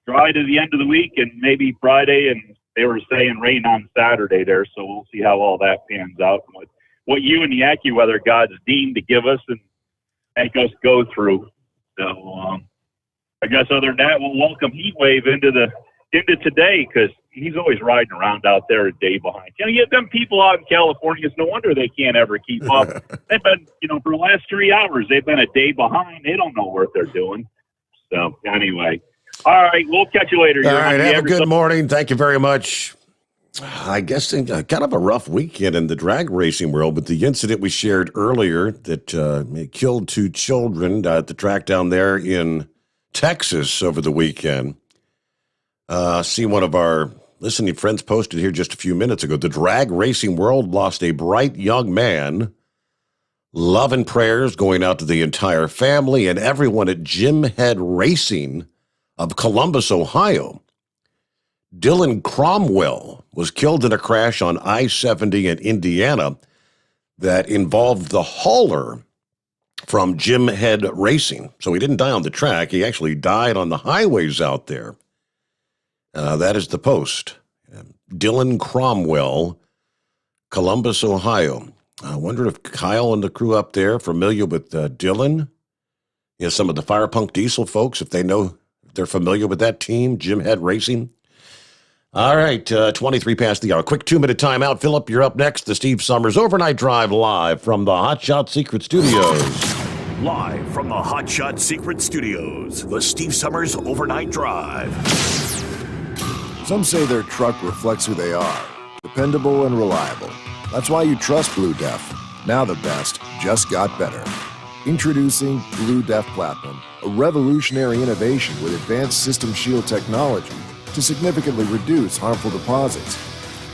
dry to the end of the week and maybe Friday, and they were saying rain on Saturday there, so we'll see how all that pans out and what you and the AccuWeather gods deem to give us and make us go through. So I guess other than that, we'll welcome Heatwave into today, because he's always riding around out there a day behind. You get them people out in California, it's no wonder they can't ever keep up. They've been, for the last 3 hours, they've been a day behind. They don't know what they're doing. So anyway, all right, we'll catch you later. All right, have a good morning. Thank you very much. I guess kind of a rough weekend in the drag racing world, but the incident we shared earlier that killed 2 children at the track down there in Texas over the weekend. See, one of our listening friends posted here just a few minutes ago. The drag racing world lost a bright young man. Love and prayers going out to the entire family and everyone at Jim Head Racing of Columbus, Ohio. Dylan Cromwell was killed in a crash on I-70 in Indiana that involved the hauler from Jim Head Racing. So he didn't die on the track. He actually died on the highways out there. That is the post. Dylan Cromwell, Columbus, Ohio. I wonder if Kyle and the crew up there are familiar with Dylan. Some of the Fire Punk Diesel folks, if they're familiar with that team, Jim Head Racing. All right, 23 past the hour. Quick 2-minute timeout. Philip, you're up next. The Steve Sommers Overnight Drive live from the Hot Shot Secret Studios. Live from the Hot Shot Secret Studios, the Steve Sommers Overnight Drive. Some say their truck reflects who they are. Dependable and reliable. That's why you trust Blue Def. Now the best just got better. Introducing Blue Def Platinum, a revolutionary innovation with advanced system shield technology to significantly reduce harmful deposits,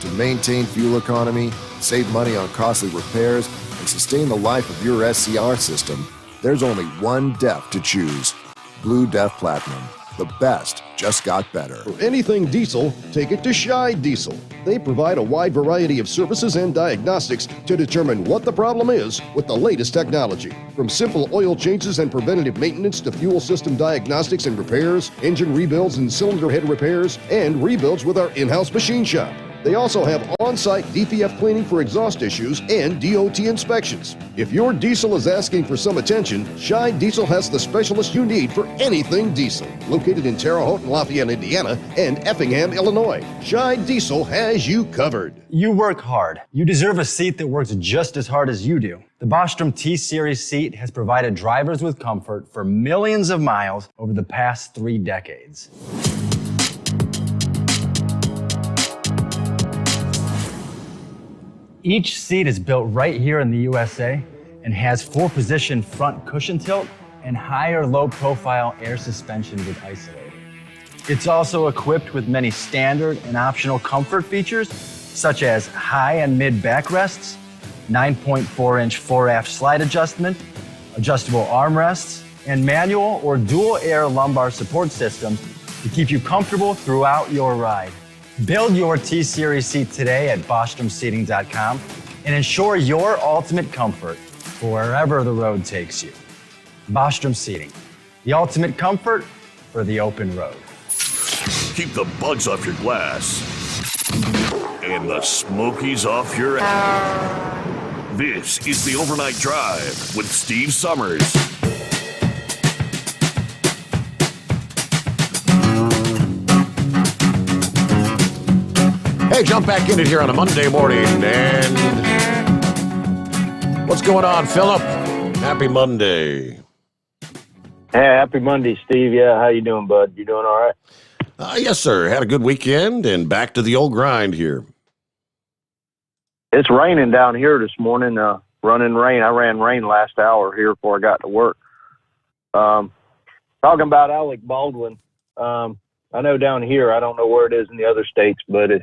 to maintain fuel economy, save money on costly repairs, and sustain the life of your SCR system. There's only one DEF to choose. Blue Def Platinum. The best just got better. For anything diesel, take it to Scheid Diesel. They provide a wide variety of services and diagnostics to determine what the problem is with the latest technology. From simple oil changes and preventative maintenance to fuel system diagnostics and repairs, engine rebuilds and cylinder head repairs, and rebuilds with our in-house machine shop. They also have on-site DPF cleaning for exhaust issues and DOT inspections. If your diesel is asking for some attention, Scheid Diesel has the specialist you need for anything diesel. Located in Terre Haute and Lafayette, Indiana, and Effingham, Illinois, Scheid Diesel has you covered. You work hard. You deserve a seat that works just as hard as you do. The Bostrom T-Series seat has provided drivers with comfort for millions of miles over the past 3 decades. Each seat is built right here in the USA and has 4-position front cushion tilt and higher low-profile air suspension with Isolator. It's also equipped with many standard and optional comfort features, such as high and mid backrests, 9.4-inch 4-aft slide adjustment, adjustable armrests, and manual or dual air lumbar support systems to keep you comfortable throughout your ride. Build your T-Series seat today at BostromSeating.com and ensure your ultimate comfort for wherever the road takes you. Bostrom Seating, the ultimate comfort for the open road. Keep the bugs off your glass and the smokies off your ass. This is the Overnight Drive with Steve Sommers. Hey, jump back in it here on a Monday morning. And what's going on, Philip? Happy Monday. Hey, happy Monday, Steve. Yeah, how you doing, bud? You doing all right? Yes, sir. Had a good weekend and back to the old grind here. It's raining down here this morning. Running rain. I ran rain last hour here before I got to work. Talking about Alec Baldwin. I know down here, I don't know where it is in the other states, but if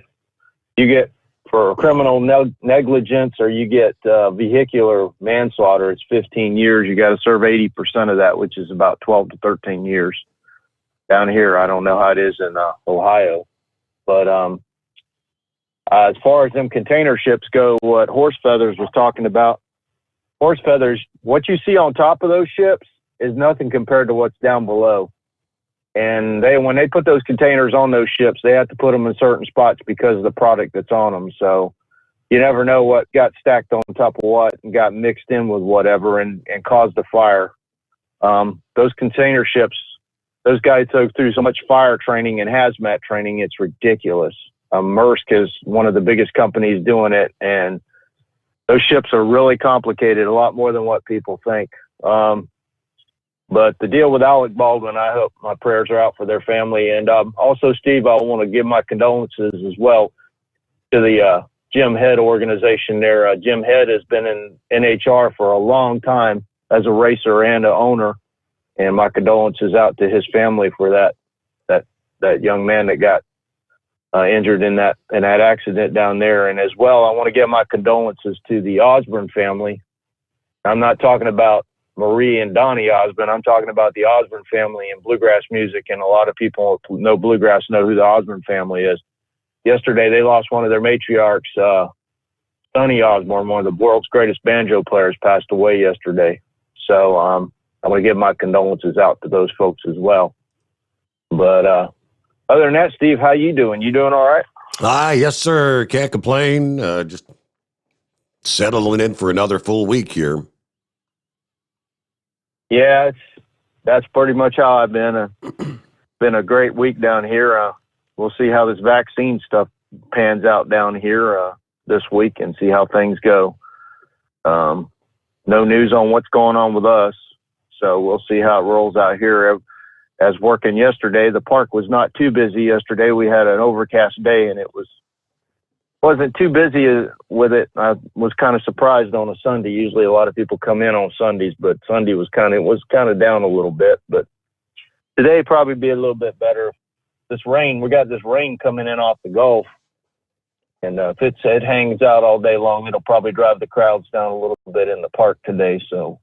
you get for criminal negligence or you get vehicular manslaughter, it's 15 years. You got to serve 80% of that, which is about 12 to 13 years. Down here, I don't know how it is in Ohio. But as far as them container ships go, what Horse Feathers was talking about, Horse Feathers, what you see on top of those ships is nothing compared to what's down below. And when they put those containers on those ships, they have to put them in certain spots because of the product that's on them. So you never know what got stacked on top of what and got mixed in with whatever and caused a fire. Those container ships, those guys go through so much fire training and hazmat training, it's ridiculous. Maersk is one of the biggest companies doing it, and those ships are really complicated, a lot more than what people think. But the deal with Alec Baldwin, I hope my prayers are out for their family. And also, Steve, I want to give my condolences as well to the Jim Head organization there. Jim Head has been in NHR for a long time as a racer and an owner. And my condolences out to his family for that young man that got injured in that accident down there. And as well, I want to give my condolences to the Osborne family. I'm not talking about Marie and Donnie Osborne. I'm talking about the Osborne family and bluegrass music, and a lot of people who know bluegrass know who the Osborne family is. Yesterday, they lost one of their matriarchs, Sonny Osborne, one of the world's greatest banjo players, passed away yesterday. So I'm going to give my condolences out to those folks as well. But other than that, Steve, how you doing? You doing all right? Yes, sir. Can't complain. Just settling in for another full week here. Yeah, that's pretty much how I've been. Been a great week down here. We'll see how this vaccine stuff pans out down here this week and see how things go. No news on what's going on with us, so we'll see how it rolls out here. As working yesterday, the park was not too busy yesterday. We had an overcast day, and it wasn't too busy with it. I was kind of surprised on a Sunday. Usually a lot of people come in on Sundays, but Sunday was kind of down a little bit. But today probably be a little bit better. We got this rain coming in off the Gulf. And if it hangs out all day long, it'll probably drive the crowds down a little bit in the park today. So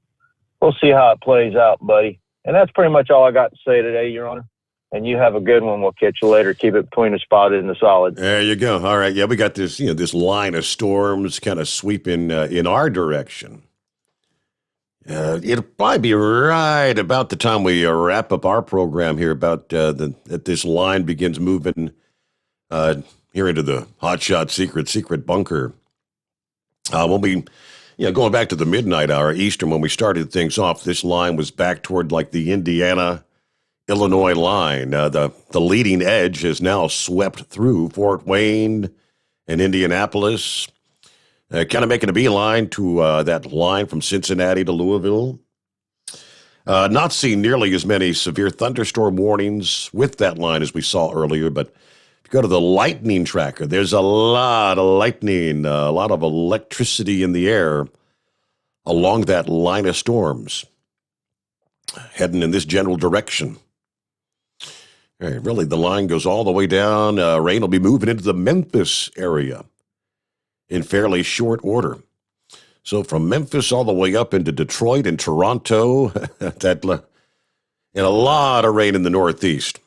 we'll see how it plays out, buddy. And that's pretty much all I got to say today, Your Honor. And you have a good one. We'll catch you later. Keep it between the spotted and the solid. There you go. All right. Yeah, we got this, this line of storms kind of sweeping in our direction. It'll probably be right about the time we wrap up our program here about that this line begins moving here into the Hotshot Secret Bunker. When we, going back to the midnight hour Eastern, when we started things off, this line was back toward like the Indiana-Illinois line. The leading edge has now swept through Fort Wayne and Indianapolis, kind of making a beeline to that line from Cincinnati to Louisville. Not seeing nearly as many severe thunderstorm warnings with that line as we saw earlier, but if you go to the lightning tracker, there's a lot of lightning, a lot of electricity in the air along that line of storms, heading in this general direction. Really, the line goes all the way down. Rain will be moving into the Memphis area in fairly short order. So from Memphis all the way up into Detroit and Toronto, and a lot of rain in the Northeast.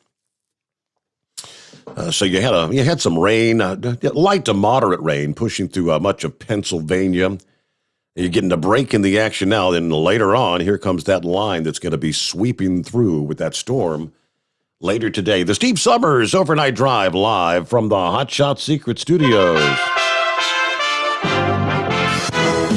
So you had some rain, light to moderate rain pushing through much of Pennsylvania. You're getting a break in the action now. Then later on, here comes that line that's going to be sweeping through with that storm later today. The Steve Sommers Overnight Drive live from the Hotshot Secret Studios.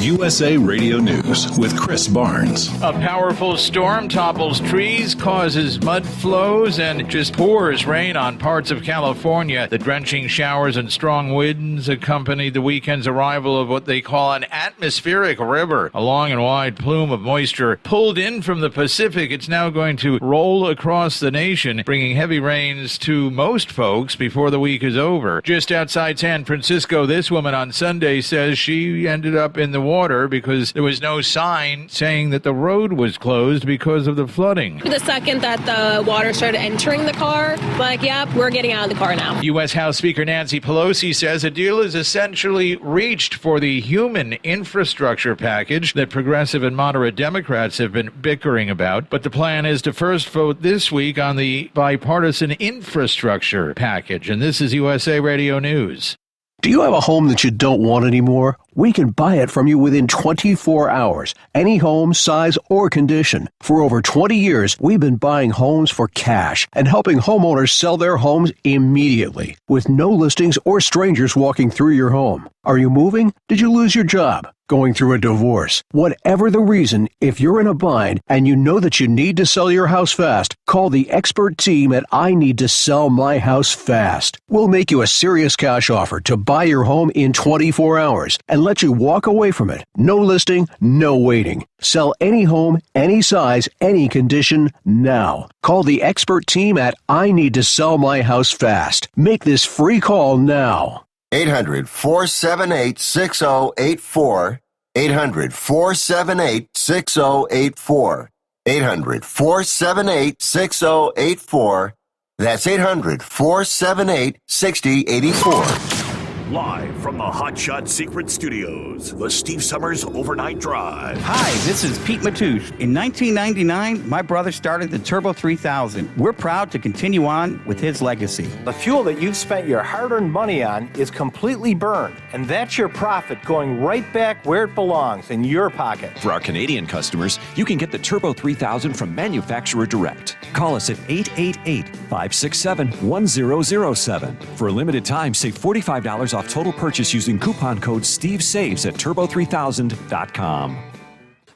USA Radio News with Chris Barnes. A powerful storm topples trees, causes mud flows, and just pours rain on parts of California. The drenching showers and strong winds accompany the weekend's arrival of what they call an atmospheric river, a long and wide plume of moisture pulled in from the Pacific. It's now going to roll across the nation, bringing heavy rains to most folks before the week is over. Just outside San Francisco, this woman on Sunday says she ended up in the water because there was no sign saying that the road was closed because of the flooding. The second that the water started entering the car, like, yep, we're getting out of the car now. U.S. House Speaker Nancy Pelosi says a deal is essentially reached for the human infrastructure package that progressive and moderate Democrats have been bickering about. But the plan is to first vote this week on the bipartisan infrastructure package. And this is USA Radio News. Do you have a home that you don't want anymore? We can buy it from you within 24 hours. Any home, size, or condition. For over 20 years, we've been buying homes for cash and helping homeowners sell their homes immediately with no listings or strangers walking through your home. Are you moving? Did you lose your job? Going through a divorce? Whatever the reason, if you're in a bind and you know that you need to sell your house fast, call the expert team at I Need to Sell My House Fast. We'll make you a serious cash offer to buy your home in 24 hours and let you walk away from it. No listing, no waiting. Sell any home, any size, any condition, now. Call the expert team at I Need to Sell My House Fast. Make this free call now. 800-478-6084. 800-478-6084. 800-478-6084. That's 800-478-6084. Live from the Hot Shot Secret Studios, the Steve Sommers Overnight Drive. Hi, this is Pete Matouche. In 1999, my brother started the Turbo 3000. We're proud to continue on with his legacy. The fuel that you've spent your hard-earned money on is completely burned, and that's your profit going right back where it belongs, in your pocket. For our Canadian customers, you can get the Turbo 3000 from manufacturer direct. Call us at 888-567-1007. For a limited time, save $45 off total purchase using coupon code STEVESAVES at turbo3000.com.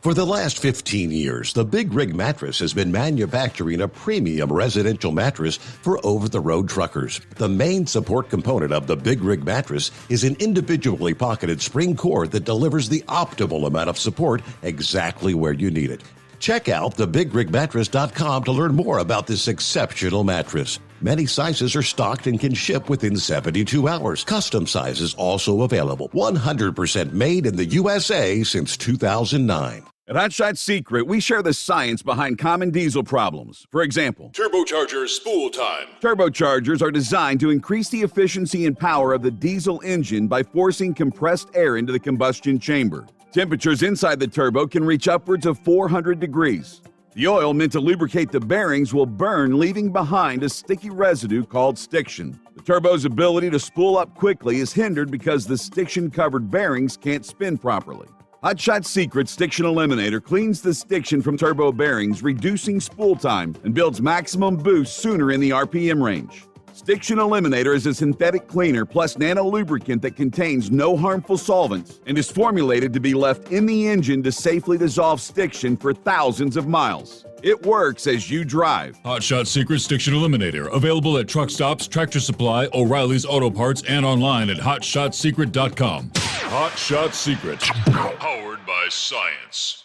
For the last 15 years, the Big Rig Mattress has been manufacturing a premium residential mattress for over-the-road truckers. The main support component of the Big Rig Mattress is an individually pocketed spring cord that delivers the optimal amount of support exactly where you need it. Check out thebigrigmattress.com to learn more about this exceptional mattress. Many sizes are stocked and can ship within 72 hours. Custom sizes also available. 100% made in the USA since 2009. At Hot Shot Secret, we share the science behind common diesel problems. For example, turbocharger spool time. Turbochargers are designed to increase the efficiency and power of the diesel engine by forcing compressed air into the combustion chamber. Temperatures inside the turbo can reach upwards of 400 degrees. The oil meant to lubricate the bearings will burn, leaving behind a sticky residue called stiction. The turbo's ability to spool up quickly is hindered because the stiction-covered bearings can't spin properly. Hot Shot Secret Stiction Eliminator cleans the stiction from turbo bearings, reducing spool time, and builds maximum boost sooner in the RPM range. Stiction Eliminator is a synthetic cleaner plus nano lubricant that contains no harmful solvents and is formulated to be left in the engine to safely dissolve stiction for thousands of miles. It works as you drive. Hot Shot Secret Stiction Eliminator. Available at truck stops, Tractor Supply, O'Reilly's Auto Parts, and online at hotshotsecret.com. Hot Shot Secret. Powered by science.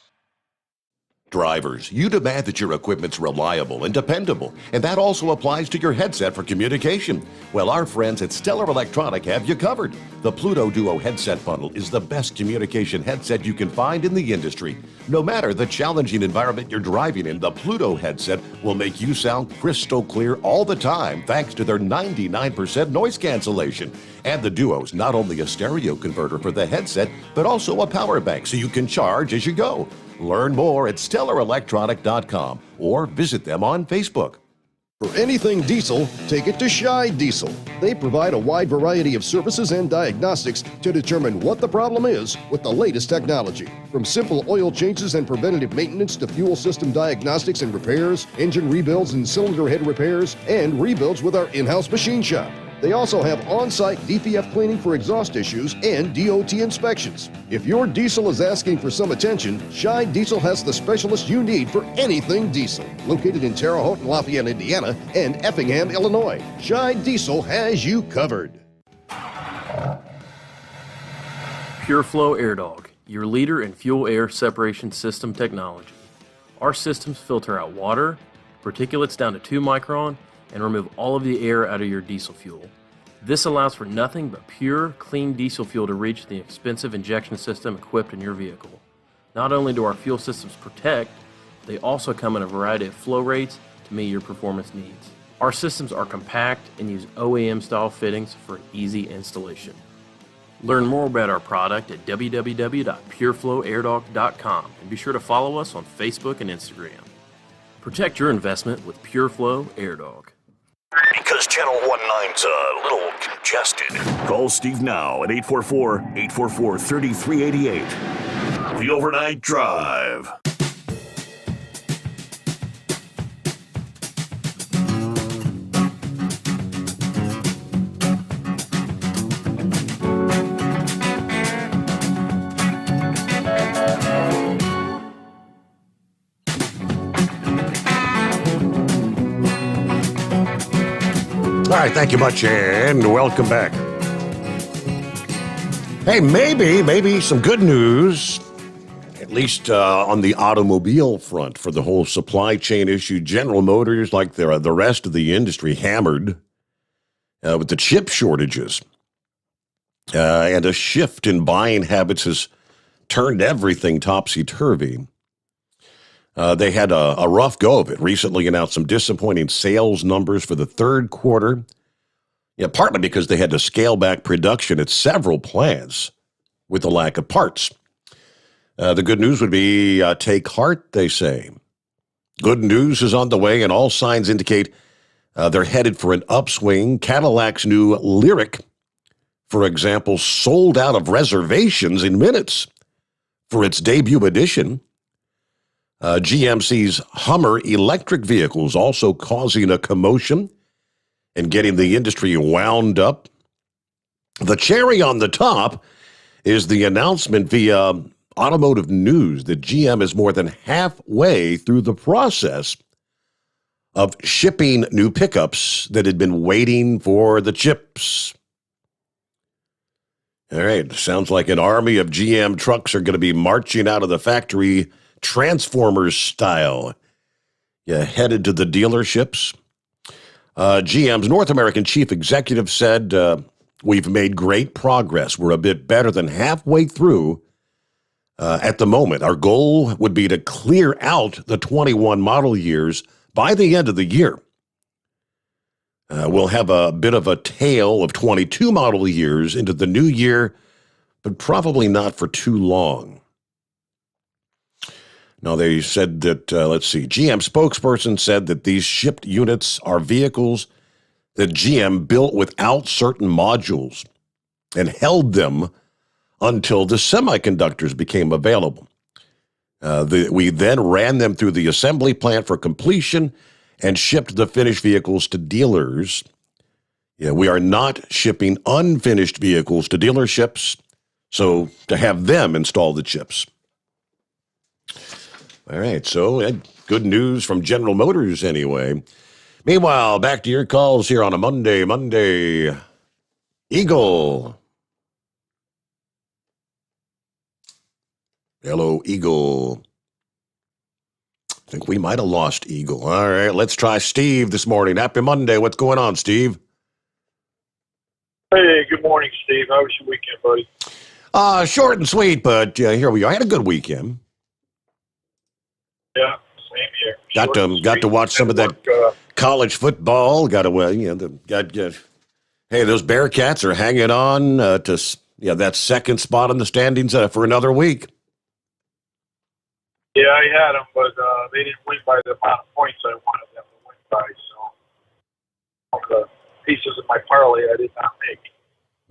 Drivers, you demand that your equipment's reliable and dependable, and that also applies to your headset for communication. Well, our friends at Stellar Electronic have you covered. The Pluto Duo headset bundle is the best communication headset you can find in the industry. No matter the challenging environment you're driving in, the Pluto headset will make you sound crystal clear all the time thanks to their 99% noise cancellation. And the Duo's not only a stereo converter for the headset, but also a power bank so you can charge as you go. Learn more at StellarElectronic.com or visit them on Facebook. For anything diesel, take it to Scheid Diesel. They provide a wide variety of services and diagnostics to determine what the problem is with the latest technology. From simple oil changes and preventative maintenance to fuel system diagnostics and repairs, engine rebuilds and cylinder head repairs, and rebuilds with our in-house machine shop. They also have on-site DPF cleaning for exhaust issues and DOT inspections. If your diesel is asking for some attention, Scheid Diesel has the specialist you need for anything diesel. Located in Terre Haute, Lafayette, Indiana, and Effingham, Illinois, Scheid Diesel has you covered. PureFlow Air Dog, your leader in fuel air separation system technology. Our systems filter out water, particulates down to 2 micron, and remove all of the air out of your diesel fuel. This allows for nothing but pure, clean diesel fuel to reach the expensive injection system equipped in your vehicle. Not only do our fuel systems protect, they also come in a variety of flow rates to meet your performance needs. Our systems are compact and use OEM-style fittings for easy installation. Learn more about our product at www.pureflowairdog.com and be sure to follow us on Facebook and Instagram. Protect your investment with PureFlow AirDog. Because Channel 19's a little congested. Call Steve now at 844-844-3388. The Overnight Drive. All right, thank you much, and welcome back. Hey, maybe some good news, at least on the automobile front for the whole supply chain issue. General Motors, like the rest of the industry, hammered with the chip shortages. And a shift in buying habits has turned everything topsy-turvy. They had a rough go of it. Recently announced some disappointing sales numbers for the third quarter. Yeah, partly because they had to scale back production at several plants with the lack of parts. The good news would be take heart, they say. Good news is on the way, and all signs indicate they're headed for an upswing. Cadillac's new Lyric, for example, sold out of reservations in minutes for its debut edition. GMC's Hummer electric vehicles also causing a commotion and getting the industry wound up. The cherry on the top is the announcement via Automotive News that GM is more than halfway through the process of shipping new pickups that had been waiting for the chips. All right, sounds like an army of GM trucks are going to be marching out of the factory Transformers style. Yeah, headed to the dealerships. GM's North American chief executive said, we've made great progress. We're a bit better than halfway through at the moment. Our goal would be to clear out the 21 model years by the end of the year. We'll have a bit of a tail of 22 model years into the new year, but probably not for too long. Now, they said that, GM spokesperson said that these shipped units are vehicles that GM built without certain modules and held them until the semiconductors became available. We then ran them through the assembly plant for completion and shipped the finished vehicles to dealers. Yeah, we are not shipping unfinished vehicles to dealerships, so to have them install the chips. All right, so good news from General Motors anyway. Meanwhile, back to your calls here on a Monday. Eagle. Hello, Eagle. I think we might have lost Eagle. All right, let's try Steve this morning. Happy Monday. What's going on, Steve? Hey, good morning, Steve. How was your weekend, buddy? Short and sweet, but here we are. I had a good weekend. Yeah, same here. Got to watch some of that college football. Hey, those Bearcats are hanging on to that second spot in the standings for another week. Yeah, I had them, but they didn't win by the amount of points I wanted them to win by. So one of the pieces of my parlay I did not make.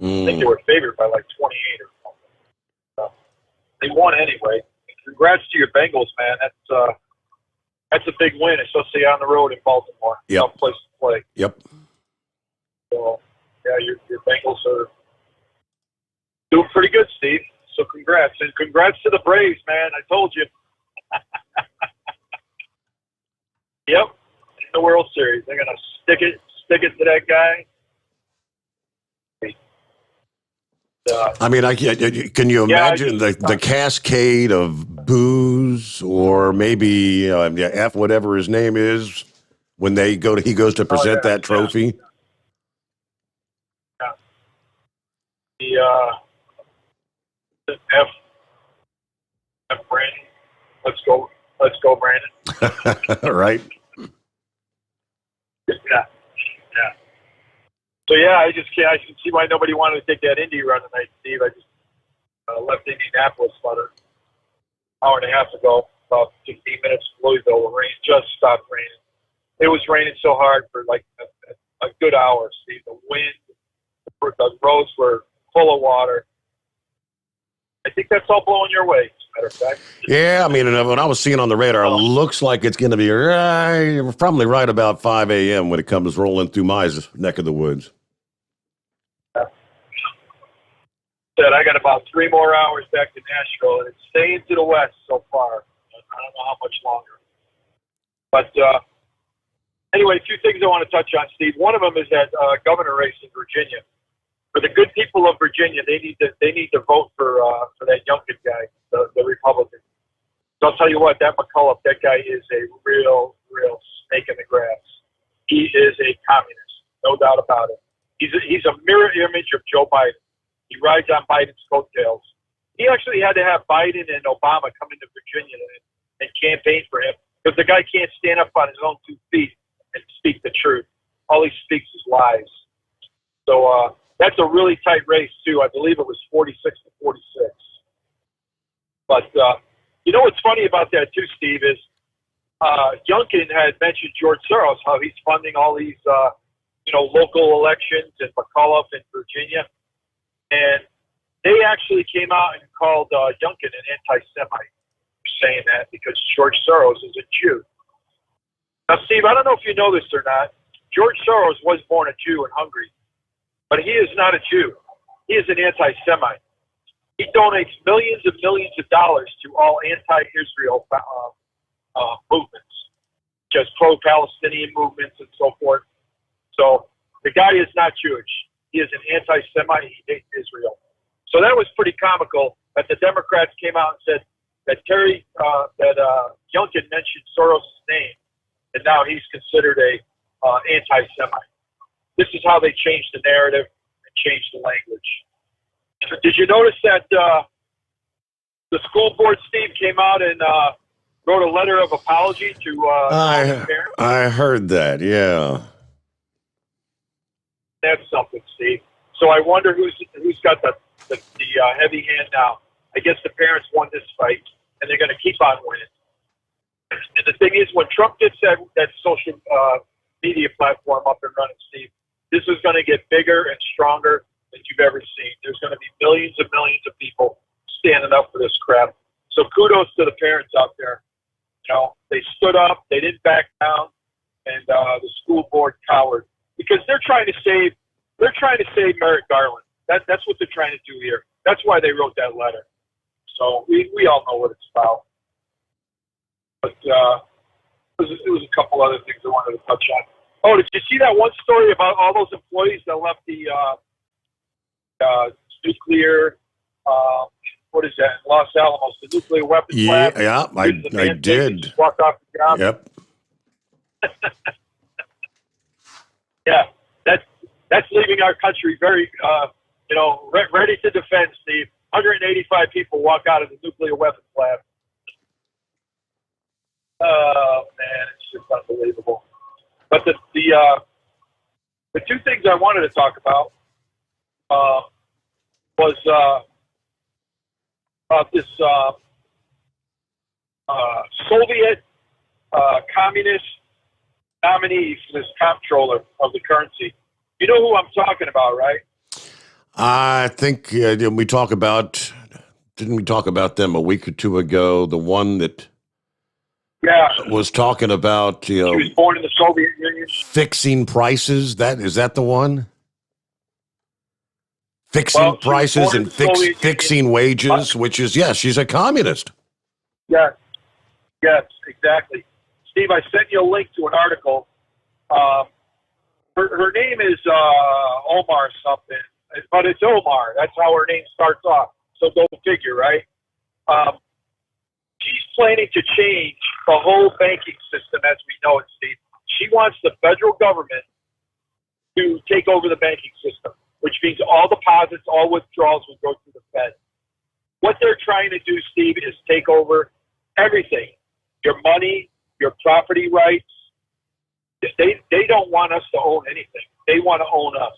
I think they were favored by like 28 or something. So they won anyway. Congrats to your Bengals, man. That's a big win, especially on the road in Baltimore. Yep. Tough place to play. Yep. So yeah, your Bengals are doing pretty good, Steve. So congrats, and congrats to the Braves, man. I told you. Yep, in the World Series, they're gonna stick it to that guy. I mean, can you imagine the cascade of boos, or maybe F whatever his name is when he goes to present that trophy? Yeah, the F Brandon. Let's go, Brandon. Right. Yeah. So yeah, I just can't. I can see why nobody wanted to take that Indy run tonight, Steve. I just left Indianapolis about an hour and a half ago, about 15 minutes from Louisville. The rain just stopped raining. It was raining so hard for like a good hour, Steve. The wind, the roads were full of water. I think that's all blowing your way, as a matter of fact. Yeah, I mean, what I was seeing on the radar, it looks like it's going to be probably right about 5 a.m. when it comes rolling through my neck of the woods. Said I got about 3 more hours back to Nashville, and it's staying to the west so far. I don't know how much longer. But anyway, 2 things I want to touch on, Steve. One of them is that governor race in Virginia. For the good people of Virginia, they need to vote for that Youngkin guy, the Republican. So I'll tell you what, that McCullough, that guy is a real snake in the grass. He is a communist, no doubt about it. He's a mirror image of Joe Biden. He rides on Biden's coattails. He actually had to have Biden and Obama come into Virginia and campaign for him because the guy can't stand up on his own 2 feet and speak the truth. All he speaks is lies. So that's a really tight race, too. I believe it was 46-46. But you know what's funny about that, too, Steve, is Youngkin had mentioned George Soros, how he's funding all these, local elections in McCullough in Virginia. And they actually came out and called Youngkin an anti-Semite, saying that because George Soros is a Jew. Now, Steve, I don't know if you know this or not. George Soros was born a Jew in Hungary, but he is not a Jew. He is an anti-Semite. He donates millions and millions of dollars to all anti-Israel movements, just pro-Palestinian movements and so forth. So the guy is not Jewish. He is an anti-Semite. He hates Israel. So that was pretty comical that the Democrats came out and said that Youngkin mentioned Soros' name, and now he's considered a anti-Semite. This is how they changed the narrative and changed the language. Did you notice that the school board, Steve, came out and wrote a letter of apology to parents? I heard that, yeah. That's something, Steve. So I wonder who's got the heavy hand now. I guess the parents won this fight, and they're going to keep on winning. And the thing is, when Trump gets that social media platform up and running, Steve, this is going to get bigger and stronger than you've ever seen. There's going to be millions and millions of people standing up for this crap. So kudos to the parents out there. They stood up, they didn't back down, and the school board cowered. Because they're trying to save Merrick Garland. That's what they're trying to do here. That's why they wrote that letter. So we all know what it's about. But there was a couple other things I wanted to touch on. Oh, did you see that one story about all those employees that left the nuclear? What is that? Los Alamos, the nuclear weapons lab. Yeah, I did. Just walked off the job. Yep. Yeah, that's leaving our country very, ready to defend, Steve. 185 people walk out of the nuclear weapons lab. Oh, man, it's just unbelievable. But the 2 things I wanted to talk about was about this Soviet communist nominee for this comptroller of the currency. You know who I'm talking about, right? I think didn't we talk about them a week or 2 ago? The one that was talking about he was born in the Soviet Union, fixing prices. Is that the one? Fixing prices and fixing wages, which is she's a communist. Yes, exactly. Steve, I sent you a link to an article. Her name is Omar something, but it's Omar. That's how her name starts off. So go figure, right? She's planning to change the whole banking system as we know it, Steve. She wants the federal government to take over the banking system. which means all deposits, all withdrawals would go through the Fed. What they're trying to do, Steve, is take over everything. Your money, your property rights. They don't want us to own anything. They want to own us.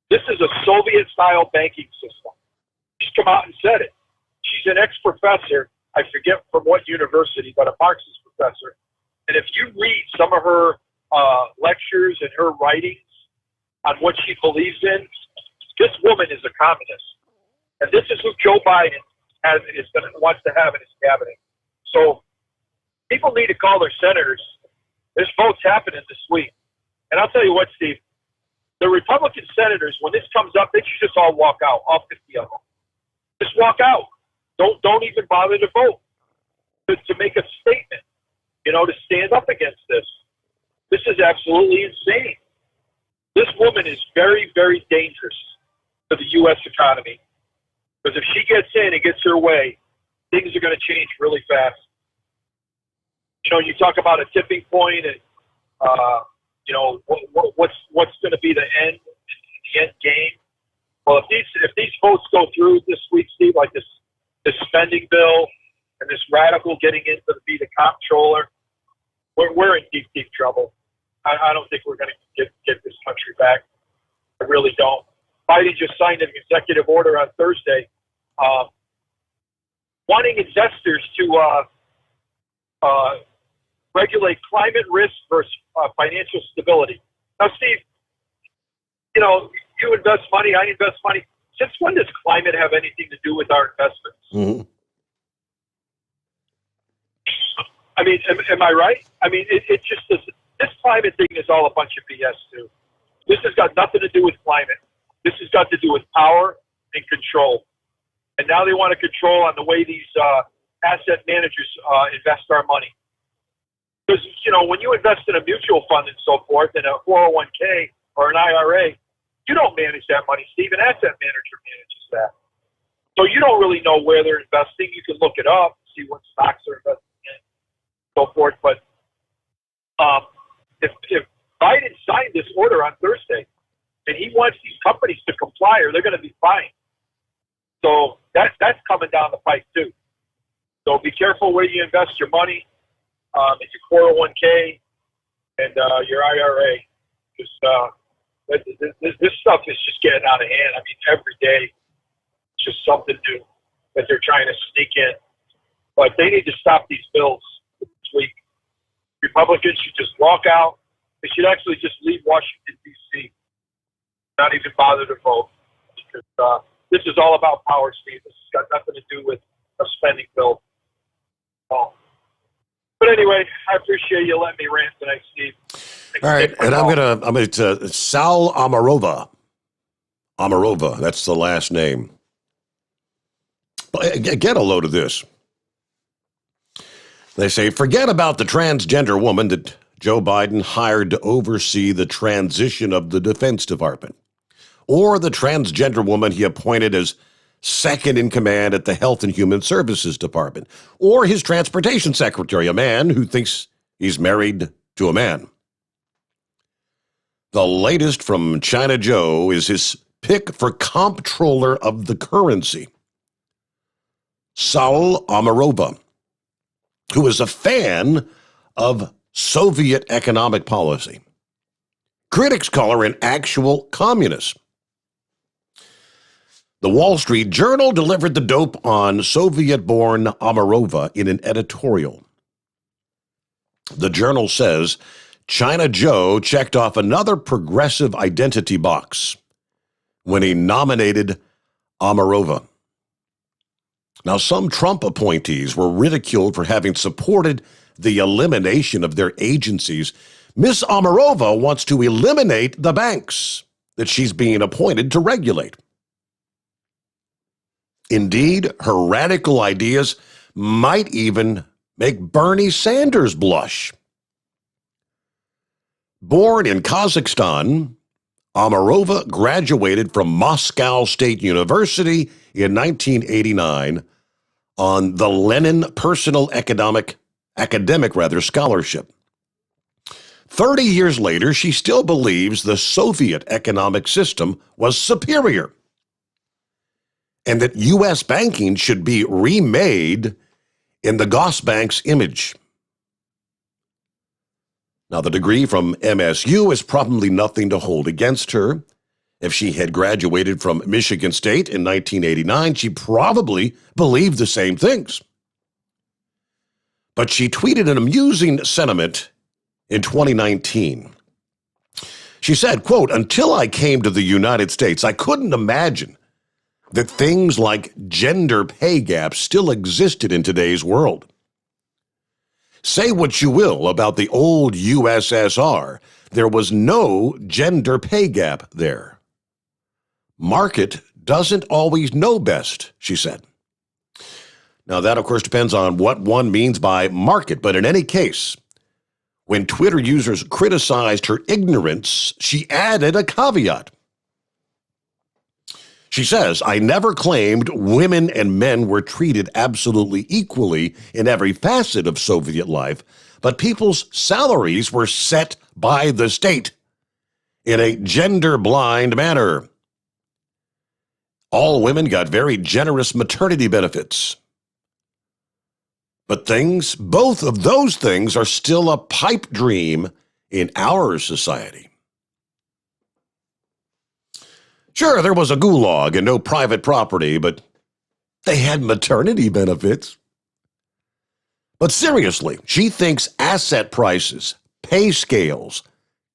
This is a Soviet-style banking system. She's come out and said it. She's an ex-professor, I forget from what university, but a Marxist professor. And if you read some of her lectures and her writings on what she believes in, this woman is a communist. And this is who Joe Biden wants to have in his cabinet. So people need to call their senators. There's votes happening this week. And I'll tell you what, Steve, the Republican senators, when this comes up, they should just all walk out, all 50 of them. Just walk out. Don't even bother to vote. To make a statement, to stand up against this. This is absolutely insane. This woman is very, very dangerous to the U.S. economy. Because if she gets in and gets her way, things are going to change really fast. You talk about a tipping point and, what's going to be the end game. Well, if these votes go through this week, Steve, like this spending bill and this radical getting in to be the comptroller, we're in deep, deep trouble. I don't think we're going to get this country back. I really don't. Biden just signed an executive order on Thursday wanting investors to regulate climate risk versus financial stability. Now, Steve, you invest money, I invest money. Since when does climate have anything to do with our investments? Mm-hmm. I mean, am I right? I mean, it just this climate thing is all a bunch of BS too. This has got nothing to do with climate. This has got to do with power and control. And now they want to control on the way these asset managers invest our money. Because, when you invest in a mutual fund and so forth, in a 401k or an IRA, you don't manage that money, Steve. An asset manager manages that. So you don't really know where they're investing. You can look it up, see what stocks they're investing in, so forth. But if Biden signed this order on Thursday and he wants these companies to comply or they're going to be fined. So that's coming down the pike too. So be careful where you invest your money, in your 401k and your IRA. This stuff is just getting out of hand. I mean, every day it's just something new that they're trying to sneak in. But they need to stop these bills this week. Republicans should just walk out. They should actually just leave Washington, D.C., not even bother to vote. Because this is all about power, Steve. This has got nothing to do with a spending bill. But anyway, I appreciate you letting me rant tonight, Steve. All right, and I'm gonna Sal Amarova. Amarova, that's the last name. Get a load of this. They say, forget about the transgender woman that Joe Biden hired to oversee the transition of the Defense Department, or the transgender woman he appointed as second in command at the Health and Human Services Department, or his transportation secretary, a man who thinks he's married to a man. The latest from China Joe is his pick for comptroller of the currency, Saul Amarova, who is a fan of Soviet economic policy. Critics call her an actual communist. The Wall Street Journal delivered the dope on Soviet-born Amarova in an editorial. The Journal says China Joe checked off another progressive identity box when he nominated Amarova. Now, some Trump appointees were ridiculed for having supported the elimination of their agencies. Miss Amarova wants to eliminate the banks that she's being appointed to regulate. Indeed, her radical ideas might even make Bernie Sanders blush. Born in Kazakhstan, Amarova graduated from Moscow State University in 1989 on the Lenin Personal Academic Scholarship. 30 years later, she still believes the Soviet economic system was superior and that U.S. banking should be remade in the Gosbank's image. Now, the degree from MSU is probably nothing to hold against her. If she had graduated from Michigan State in 1989, she probably believed the same things. But she tweeted an amusing sentiment in 2019. She said, quote, "Until I came to the United States, I couldn't imagine that things like gender pay gaps still existed in today's world. Say what you will about the old USSR, there was no gender pay gap there. Market doesn't always know best," she said. Now, that, of course, depends on what one means by market, but in any case, when Twitter users criticized her ignorance, she added a caveat. She says, "I never claimed women and men were treated absolutely equally in every facet of Soviet life, but people's salaries were set by the state in a gender-blind manner. All women got very generous maternity benefits. But both of those things are still a pipe dream in our society." Sure, there was a gulag and no private property, but they had maternity benefits. But seriously, she thinks asset prices, pay scales,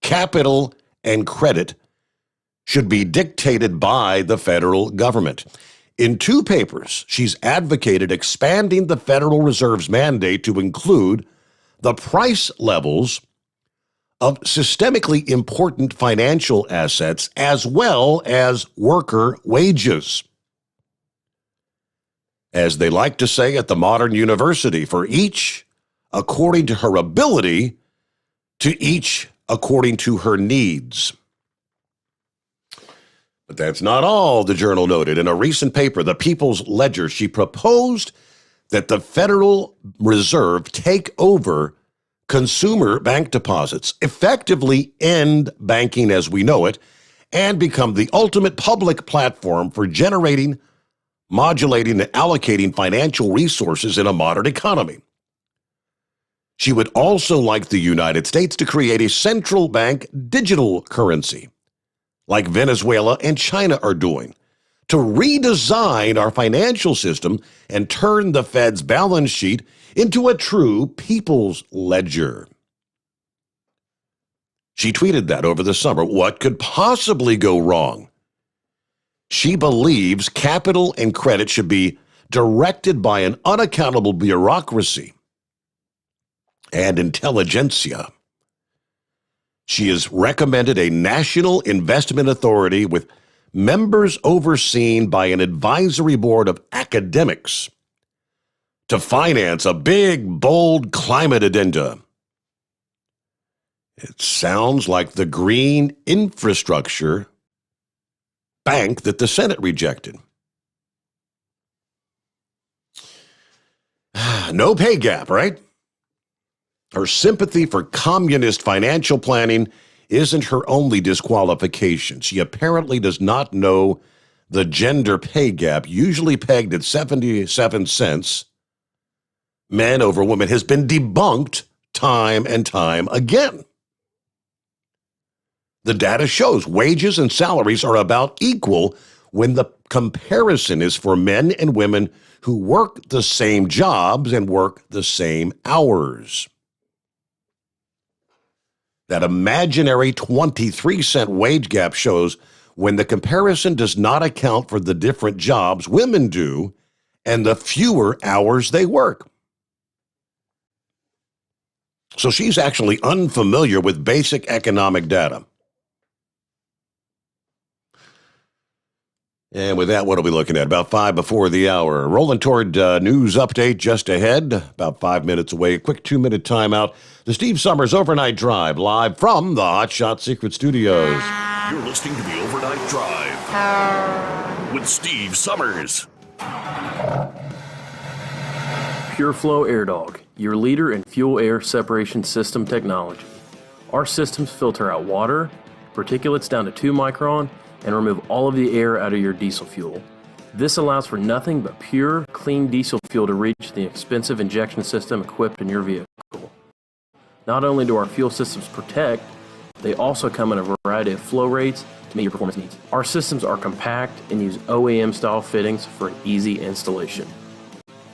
capital, and credit should be dictated by the federal government. In 2 papers, she's advocated expanding the Federal Reserve's mandate to include the price levels of systemically important financial assets as well as worker wages. As they like to say at the modern university, for each according to her ability, to each according to her needs. But that's not all, the Journal noted. In a recent paper, The People's Ledger, she proposed that the Federal Reserve take over consumer bank deposits, effectively end banking as we know it, and become the ultimate public platform for generating, modulating, and allocating financial resources in a modern economy. She would also like the United States to create a central bank digital currency, like Venezuela and China are doing, to redesign our financial system and turn the Fed's balance sheet into a true people's ledger. She tweeted that over the summer. What could possibly go wrong? She believes capital and credit should be directed by an unaccountable bureaucracy and intelligentsia. She has recommended a national investment authority with members overseen by an advisory board of academics to finance a big, bold climate agenda. It sounds like the green infrastructure bank that the Senate rejected. No pay gap, right? Her sympathy for communist financial planning isn't her only disqualification. She apparently does not know the gender pay gap, usually pegged at 77 cents, men over women, has been debunked time and time again. The data shows wages and salaries are about equal when the comparison is for men and women who work the same jobs and work the same hours. That imaginary 23-cent wage gap shows when the comparison does not account for the different jobs women do and the fewer hours they work. So she's actually unfamiliar with basic economic data. And with that, what are we looking at? About 5 before the hour. Rolling toward news update just ahead, about 5 minutes away. A quick 2-minute timeout. The Steve Sommers Overnight Drive, live from the Hot Shot Secret Studios. You're listening to the Overnight Drive with Steve Sommers. Pure Flow Air Dog, your leader in fuel air separation system technology. Our systems filter out water, particulates down to 2 micron, and remove all of the air out of your diesel fuel. This allows for nothing but pure, clean diesel fuel to reach the expensive injection system equipped in your vehicle. Not only do our fuel systems protect, they also come in a variety of flow rates to meet your performance needs. Our systems are compact and use OEM-style fittings for an easy installation.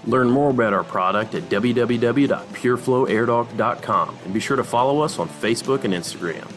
Learn more about our product at www.pureflowairdock.com and be sure to follow us on Facebook and Instagram.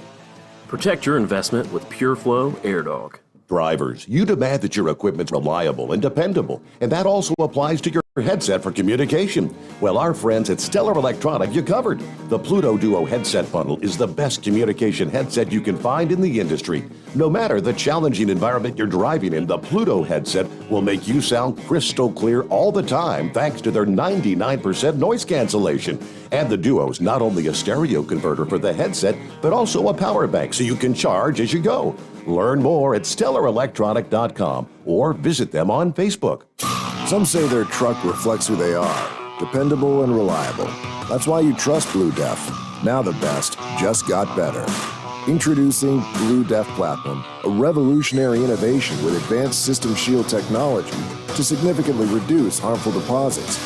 Protect your investment with PureFlow AirDog. Drivers, you demand that your equipment's reliable and dependable, and that also applies to your headset for communication. Well, our friends at Stellar Electronic have you covered. The Pluto Duo headset bundle is the best communication headset you can find in the industry. No matter the challenging environment you're driving in, the Pluto headset will make you sound crystal clear all the time thanks to their 99% noise cancellation. And the Duo's not only a stereo converter for the headset, but also a power bank so you can charge as you go. Learn more at StellarElectronic.com or visit them on Facebook. Some say their truck reflects who they are, dependable and reliable. That's why you trust Blue Def. Now the best just got better. Introducing Blue Def Platinum, a revolutionary innovation with advanced system shield technology to significantly reduce harmful deposits.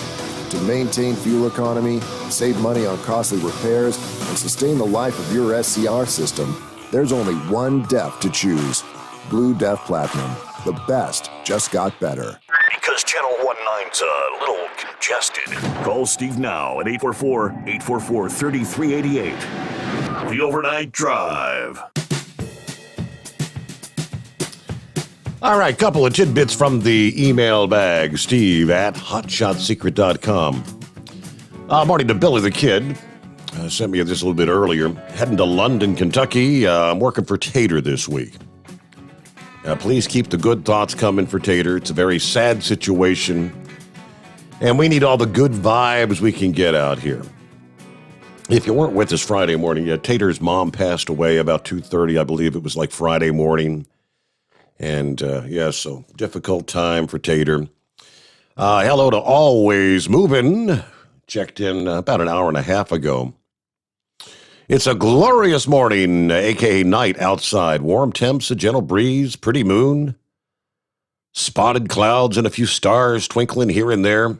To maintain fuel economy, save money on costly repairs, and sustain the life of your SCR system, there's only one DEF to choose. Blue Def Platinum. The best just got better. Because Channel 19's a little congested. Call Steve now at 844-844-3388. The Overnight Drive. All right, couple of tidbits from the email bag. Steve at hotshotsecret.com. Morning to Billy the Kid. Sent me this a little bit earlier. Heading to London, Kentucky. I'm working for Tater this week. Please keep the good thoughts coming for Tater. It's a very sad situation, and we need all the good vibes we can get out here. If you weren't with us Friday morning, Tater's mom passed away about 2:30, I believe it was like Friday morning. And, so difficult time for Tater. Hello to Always Moving. Checked in about an hour and a half ago. It's a glorious morning, a.k.a. night outside. Warm temps, a gentle breeze, pretty moon, spotted clouds, and a few stars twinkling here and there.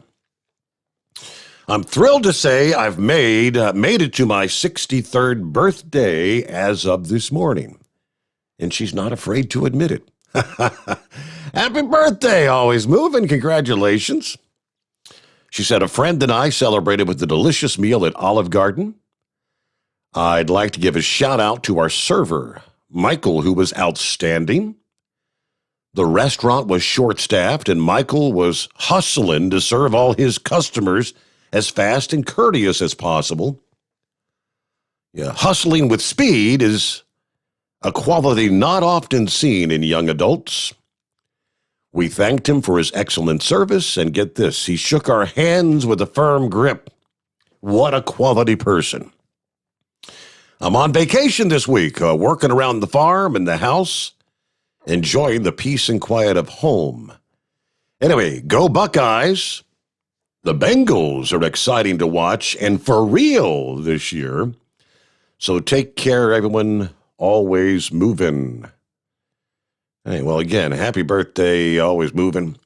I'm thrilled to say I've made it to my 63rd birthday as of this morning. And she's not afraid to admit it. Happy birthday, Always Moving. Congratulations. She said, a friend and I celebrated with a delicious meal at Olive Garden. I'd like to give a shout out to our server, Michael, who was outstanding. The restaurant was short-staffed, and Michael was hustling to serve all his customers as fast and courteous as possible. Yeah, hustling with speed is a quality not often seen in young adults. We thanked him for his excellent service, and get this, he shook our hands with a firm grip. What a quality person. I'm on vacation this week, working around the farm and the house, enjoying the peace and quiet of home. Anyway, go Buckeyes. The Bengals are exciting to watch, and for real this year. So take care, everyone. Always moving. Hey, well, again, happy birthday, Always Moving.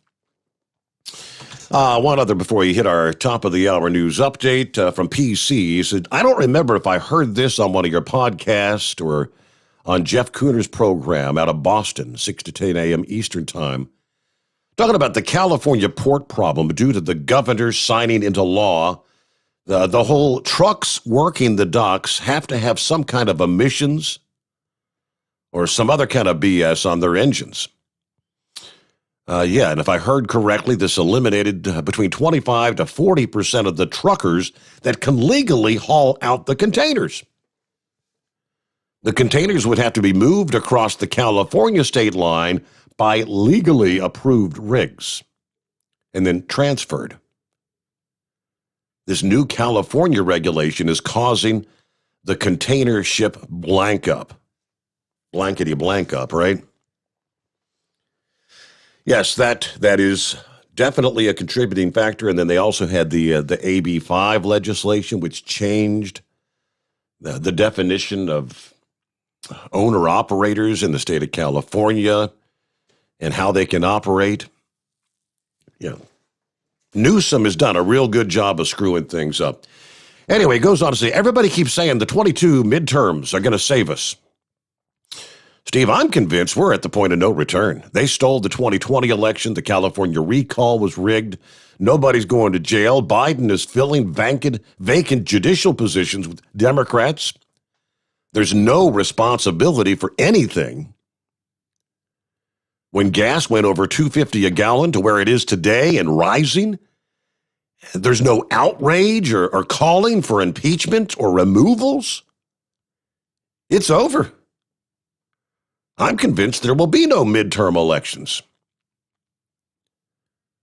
One other before you hit our top of the hour news update from PC. He said, I don't remember if I heard this on one of your podcasts or on Jeff Cooner's program out of Boston, 6 to 10 a.m. Eastern Time, talking about the California port problem due to the governor signing into law. The whole trucks working the docks have to have some kind of emissions or some other kind of BS on their engines. And if I heard correctly, this eliminated between 25 to 40% of the truckers that can legally haul out the containers. The containers would have to be moved across the California state line by legally approved rigs and then transferred. This new California regulation is causing the container ship blankety blank up, right? Yes, that is definitely a contributing factor. And then they also had the AB5 legislation, which changed the definition of owner-operators in the state of California and how they can operate. Newsom has done a real good job of screwing things up. Anyway, it goes on to say, everybody keeps saying the 22 midterms are going to save us. Steve, I'm convinced we're at the point of no return. They stole the 2020 election. The California recall was rigged. Nobody's going to jail. Biden is filling vacant judicial positions with Democrats. There's no responsibility for anything. When gas went over $2.50 a gallon to where it is today and rising, there's no outrage or calling for impeachment or removals. It's over. I'm convinced there will be no midterm elections.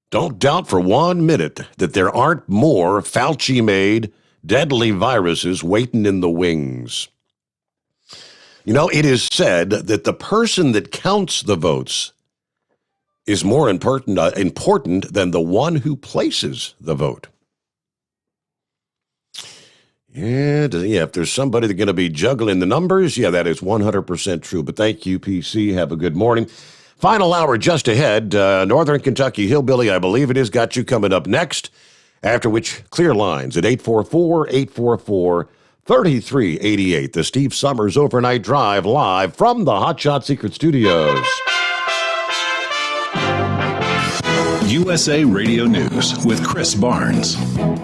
Don't doubt for 1 minute that there aren't more Fauci-made deadly viruses waiting in the wings. It is said that the person that counts the votes is more important than the one who places the vote. And if there's somebody that's going to be juggling the numbers, that is 100% true. But thank you, PC. Have a good morning. Final hour just ahead. Northern Kentucky Hillbilly, I believe it is, got you coming up next. After which, clear lines at 844-844-3388. The Steve Sommers Overnight Drive live from the Hotshot Secret Studios. USA Radio News with Chris Barnes.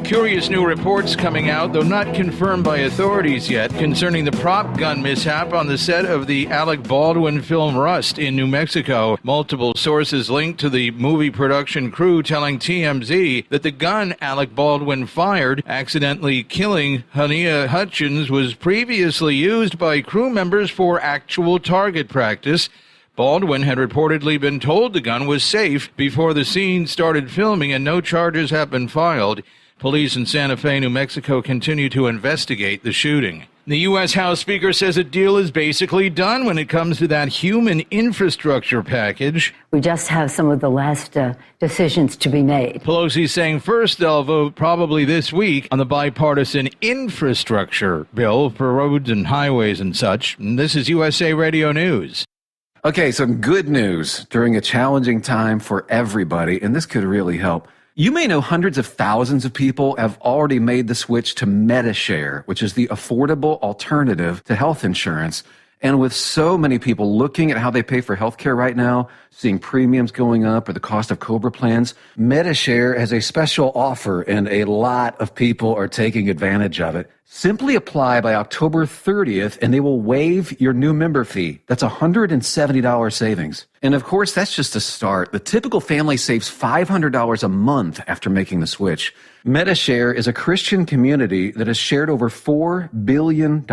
Curious new reports coming out, though not confirmed by authorities yet, concerning the prop gun mishap on the set of the Alec Baldwin film Rust in New Mexico. Multiple sources linked to the movie production crew telling TMZ that the gun Alec Baldwin fired, accidentally killing Hania Hutchins, was previously used by crew members for actual target practice. Baldwin had reportedly been told the gun was safe before the scene started filming, and no charges have been filed. Police in Santa Fe, New Mexico, continue to investigate the shooting. The U.S. House Speaker says a deal is basically done when it comes to that human infrastructure package. We just have some of the last decisions to be made. Pelosi saying first they'll vote probably this week on the bipartisan infrastructure bill for roads and highways and such. And this is USA Radio News. Okay, some good news during a challenging time for everybody, and this could really help. You may know hundreds of thousands of people have already made the switch to MediShare, which is the affordable alternative to health insurance. And with so many people looking at how they pay for healthcare right now, seeing premiums going up or the cost of COBRA plans, MediShare has a special offer, and a lot of people are taking advantage of it. Simply apply by October 30th, and they will waive your new member fee. That's $170 savings. And of course, that's just a start. The typical family saves $500 a month after making the switch. MediShare is a Christian community that has shared over $4 billion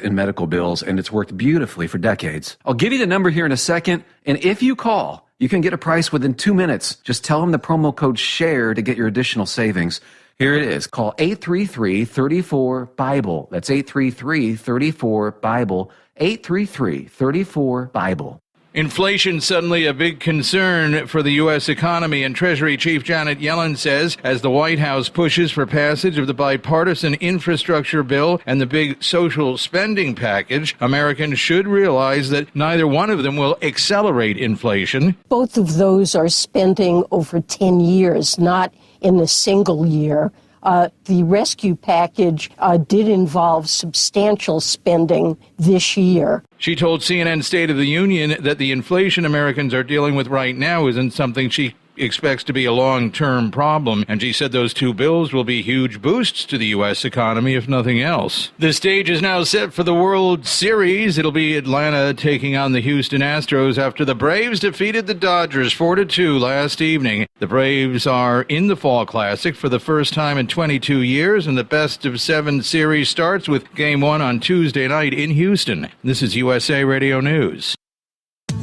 in medical bills, and it's worked beautifully for decades. I'll give you the number here in a second, and if you call, you can get a price within 2 minutes. Just tell them the promo code SHARE to get your additional savings. Here it is. Call 833-34-BIBLE. That's 833-34-BIBLE. 833-34-BIBLE. Inflation suddenly a big concern for the U.S. economy, and Treasury Chief Janet Yellen says as the White House pushes for passage of the bipartisan infrastructure bill and the big social spending package, Americans should realize that neither one of them will accelerate inflation. Both of those are spending over 10 years, not in a single year. The rescue package did involve substantial spending this year. She told CNN State of the Union that the inflation Americans are dealing with right now isn't something she expects to be a long-term problem, and she said those two bills will be huge boosts to the U.S. economy, if nothing else. The stage is now set for the World Series. It'll be Atlanta taking on the Houston Astros after the Braves defeated the Dodgers 4-2 last evening. The Braves are in the Fall Classic for the first time in 22 years, and the best-of-7 series starts with Game 1 on Tuesday night in Houston. This is USA Radio News.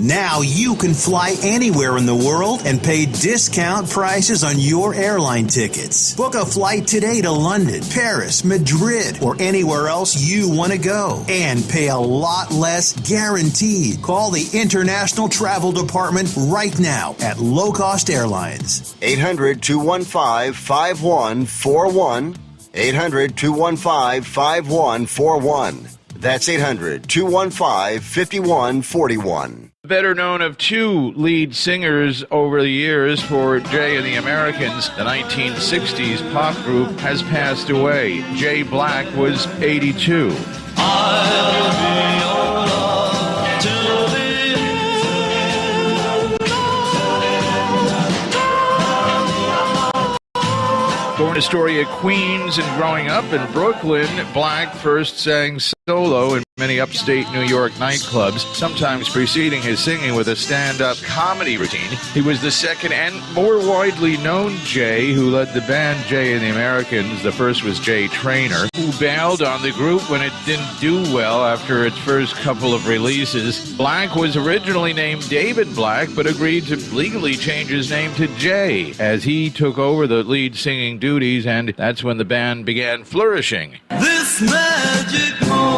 Now you can fly anywhere in the world and pay discount prices on your airline tickets. Book a flight today to London, Paris, Madrid, or anywhere else you want to go. And pay a lot less guaranteed. Call the International Travel Department right now at Low Cost Airlines. 800-215-5141. 800-215-5141. That's 800-215-5141. Better known of two lead singers over the years for Jay and the Americans, the 1960s pop group has passed away. Jay Black was 82. Born Astoria, Queens, and growing up in Brooklyn, Black first sang solo in many upstate New York nightclubs, sometimes preceding his singing with a stand-up comedy routine. He was the second and more widely known Jay who led the band Jay and the Americans. The first was Jay Traynor, who bailed on the group when it didn't do well after its first couple of releases. Black was originally named David Black, but agreed to legally change his name to Jay as he took over the lead singing duties, and that's when the band began flourishing. This magic moment.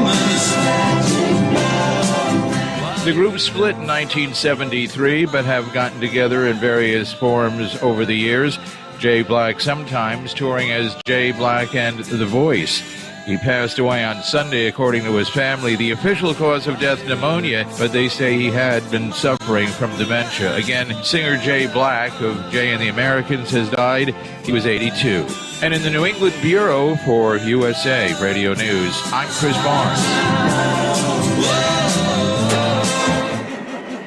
The group split in 1973, but have gotten together in various forms over the years. Jay Black sometimes touring as Jay Black and The Voice. He passed away on Sunday, according to his family. The official cause of death, pneumonia, but they say he had been suffering from dementia. Again, singer Jay Black of Jay and the Americans has died. He was 82. And in the New England Bureau for USA Radio News, I'm Chris Barnes.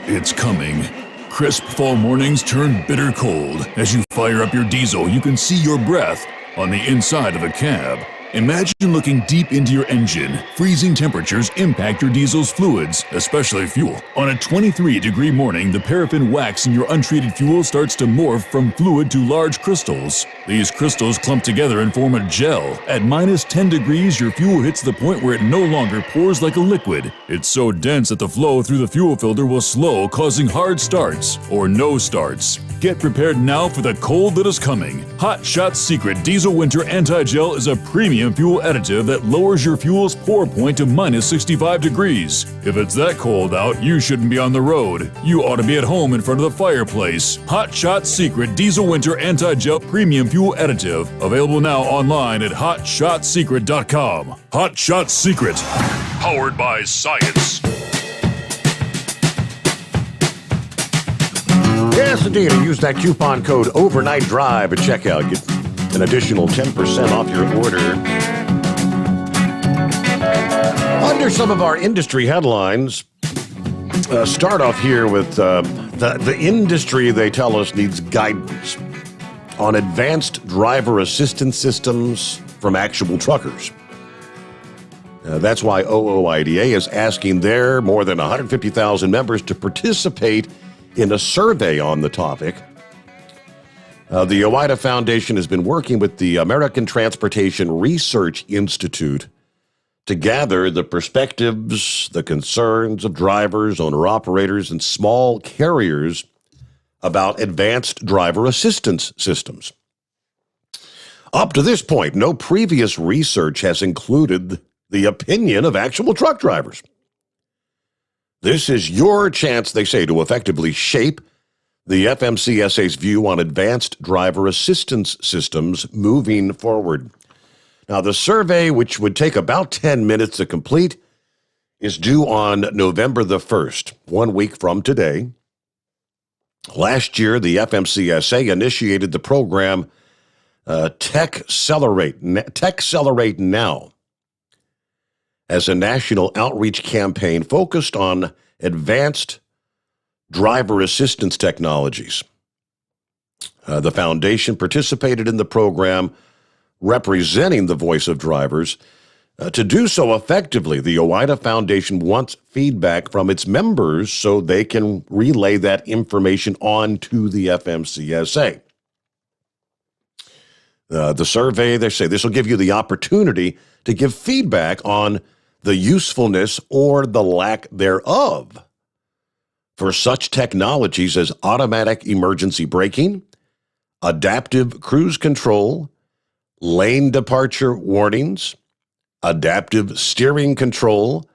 It's coming. Crisp fall mornings turn bitter cold. As you fire up your diesel, you can see your breath on the inside of a cab. Imagine looking deep into your engine. Freezing temperatures impact your diesel's fluids, especially fuel. On a 23-degree morning, the paraffin wax in your untreated fuel starts to morph from fluid to large crystals. These crystals clump together and form a gel. At minus 10 degrees, your fuel hits the point where it no longer pours like a liquid. It's so dense that the flow through the fuel filter will slow, causing hard starts or no starts. Get prepared now for the cold that is coming. Hot Shot Secret Diesel Winter Anti-Gel is a premium fuel additive that lowers your fuel's pour point to minus 65 degrees. If it's that cold out, you shouldn't be on the road. You ought to be at home in front of the fireplace. Hot Shot Secret Diesel Winter Anti-Gel Premium Fuel Additive. Available now online at hotshotsecret.com. Hot Shot Secret. Powered by science. Yes, indeed. Use that coupon code Overnight Drive at checkout. Get an additional 10% off your order. Under some of our industry headlines, start off here with the industry, they tell us, needs guidance on advanced driver assistance systems from actual truckers. That's why OOIDA is asking their more than 150,000 members to participate in a survey on the topic. The OOIDA Foundation has been working with the American Transportation Research Institute to gather the perspectives, the concerns of drivers, owner-operators, and small carriers about advanced driver assistance systems. Up to this point, no previous research has included the opinion of actual truck drivers. This is your chance, they say, to effectively shape the FMCSA's view on advanced driver assistance systems moving forward. Now, the survey, which would take about 10 minutes to complete, is due on November the 1st, 1 week from today. Last year, the FMCSA initiated the program Techcelerate Now as a national outreach campaign focused on advanced driver assistance technologies. The foundation participated in the program representing the voice of drivers. To do so effectively, the OOIDA Foundation wants feedback from its members so they can relay that information on to the FMCSA. The survey, they say, this will give you the opportunity to give feedback on the usefulness or the lack thereof for such technologies as automatic emergency braking, adaptive cruise control, lane departure warnings, adaptive steering control,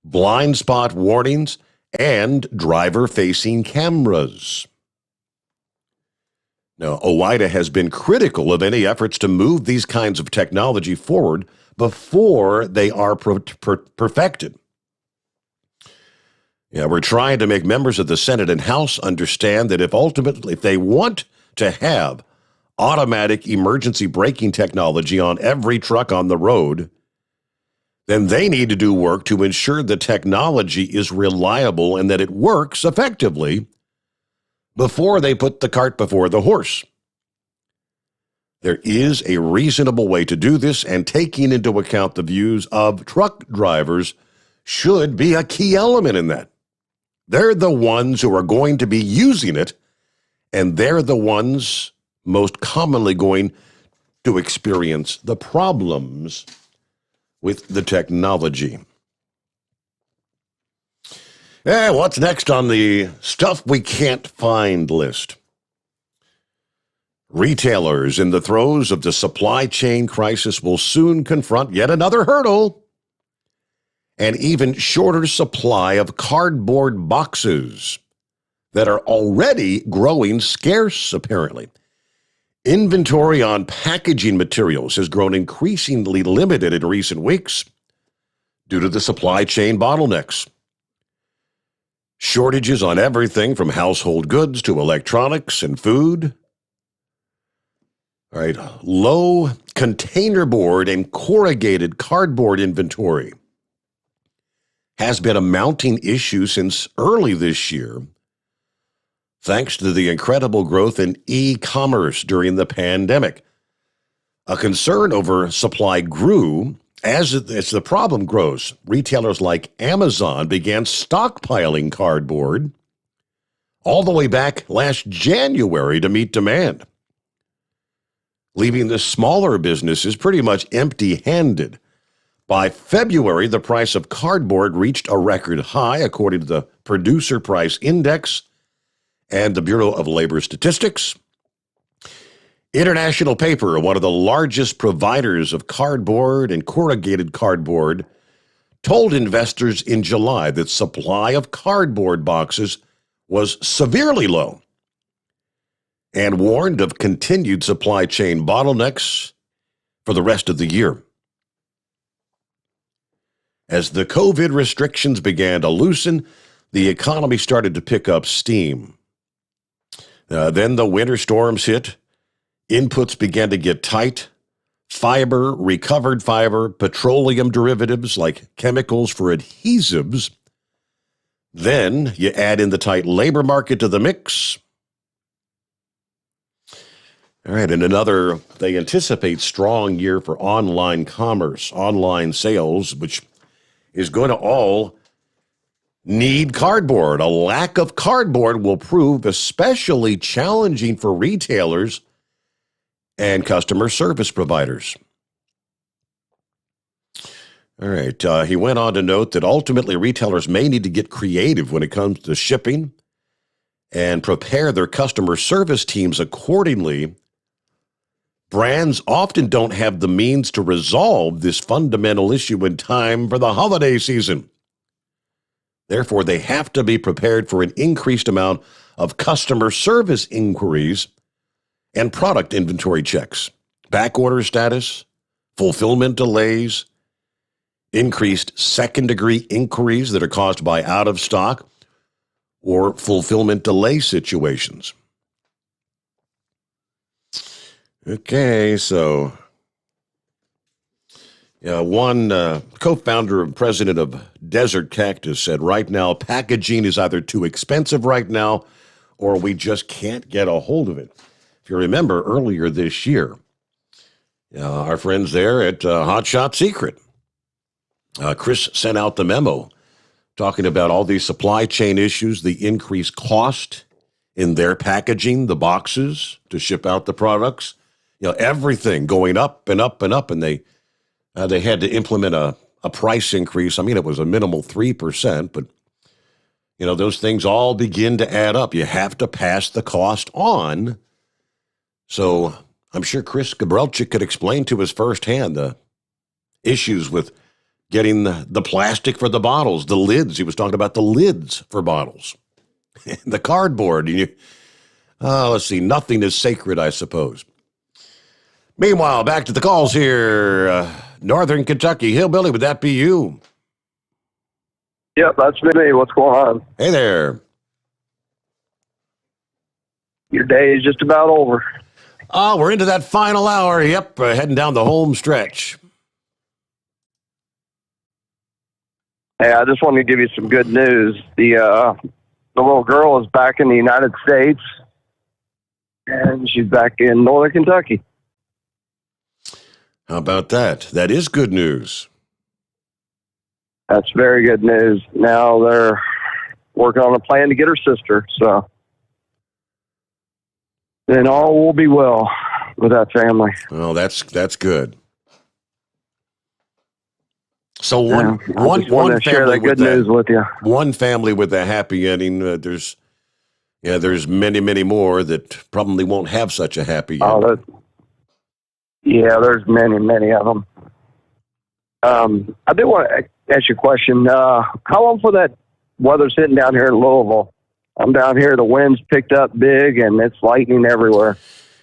blind spot warnings, and driver-facing cameras. Now, OOIDA has been critical of any efforts to move these kinds of technology forward before they are perfected. Yeah, we're trying to make members of the Senate and House understand that if they want to have automatic emergency braking technology on every truck on the road, then they need to do work to ensure the technology is reliable and that it works effectively before they put the cart before the horse. There is a reasonable way to do this, and taking into account the views of truck drivers should be a key element in that. They're the ones who are going to be using it, and they're the ones most commonly going to experience the problems with the technology. What's next on the stuff we can't find list? Retailers in the throes of the supply chain crisis will soon confront yet another hurdle: an even shorter supply of cardboard boxes that are already growing scarce, apparently. Inventory on packaging materials has grown increasingly limited in recent weeks due to the supply chain bottlenecks. Shortages on everything from household goods to electronics and food. All right, low containerboard and corrugated cardboard inventory has been a mounting issue since early this year, thanks to the incredible growth in e-commerce during the pandemic. A concern over supply grew as the problem grows. Retailers like Amazon began stockpiling cardboard all the way back last January to meet demand, leaving the smaller businesses pretty much empty-handed. By February, the price of cardboard reached a record high, according to the Producer Price Index and the Bureau of Labor Statistics. International Paper, one of the largest providers of cardboard and corrugated cardboard, told investors in July that supply of cardboard boxes was severely low and warned of continued supply chain bottlenecks for the rest of the year. As the COVID restrictions began to loosen, the economy started to pick up steam. Then the winter storms hit. Inputs began to get tight. Fiber, recovered fiber, petroleum derivatives like chemicals for adhesives. Then you add in the tight labor market to the mix. All right, and they anticipate strong year for online commerce, online sales, which is going to all need cardboard. A lack of cardboard will prove especially challenging for retailers and customer service providers. All right, he went on to note that ultimately retailers may need to get creative when it comes to shipping and prepare their customer service teams accordingly. Brands often don't have the means to resolve this fundamental issue in time for the holiday season. Therefore, they have to be prepared for an increased amount of customer service inquiries and product inventory checks, backorder status, fulfillment delays, increased second-degree inquiries that are caused by out-of-stock or fulfillment delay situations. Okay, so one co-founder and president of Desert Cactus said, right now, packaging is either too expensive right now or we just can't get a hold of it. If you remember earlier this year, our friends there at Hot Shot Secret, Chris sent out the memo talking about all these supply chain issues, the increased cost in their packaging, the boxes to ship out the products, everything going up and up and up, and they had to implement a price increase. I mean, it was a minimal 3%, but those things all begin to add up. You have to pass the cost on. So I'm sure Chris Gabrelchik could explain to us firsthand the issues with getting the plastic for the bottles, the lids. He was talking about the lids for bottles, the cardboard. Let's see. Nothing is sacred, I suppose. Meanwhile, back to the calls here. Northern Kentucky Hillbilly, would that be you? Yep, that's me. What's going on? Hey there. Your day is just about over. We're into that final hour. Yep, heading down the home stretch. Hey, I just wanted to give you some good news. The little girl is back in the United States, and she's back in Northern Kentucky. How about that? That is good news. That's very good news. Now they're working on a plan to get her sister, so then all will be well with that family. Well, that's good. So wanted one to share family that good news with you. One family with a happy ending. There's many, many more that probably won't have such a happy ending. There's many, many of them. I do want to ask you a question. How long for that weather's hitting down here in Louisville? I'm down here. The wind's picked up big, and it's lightning everywhere.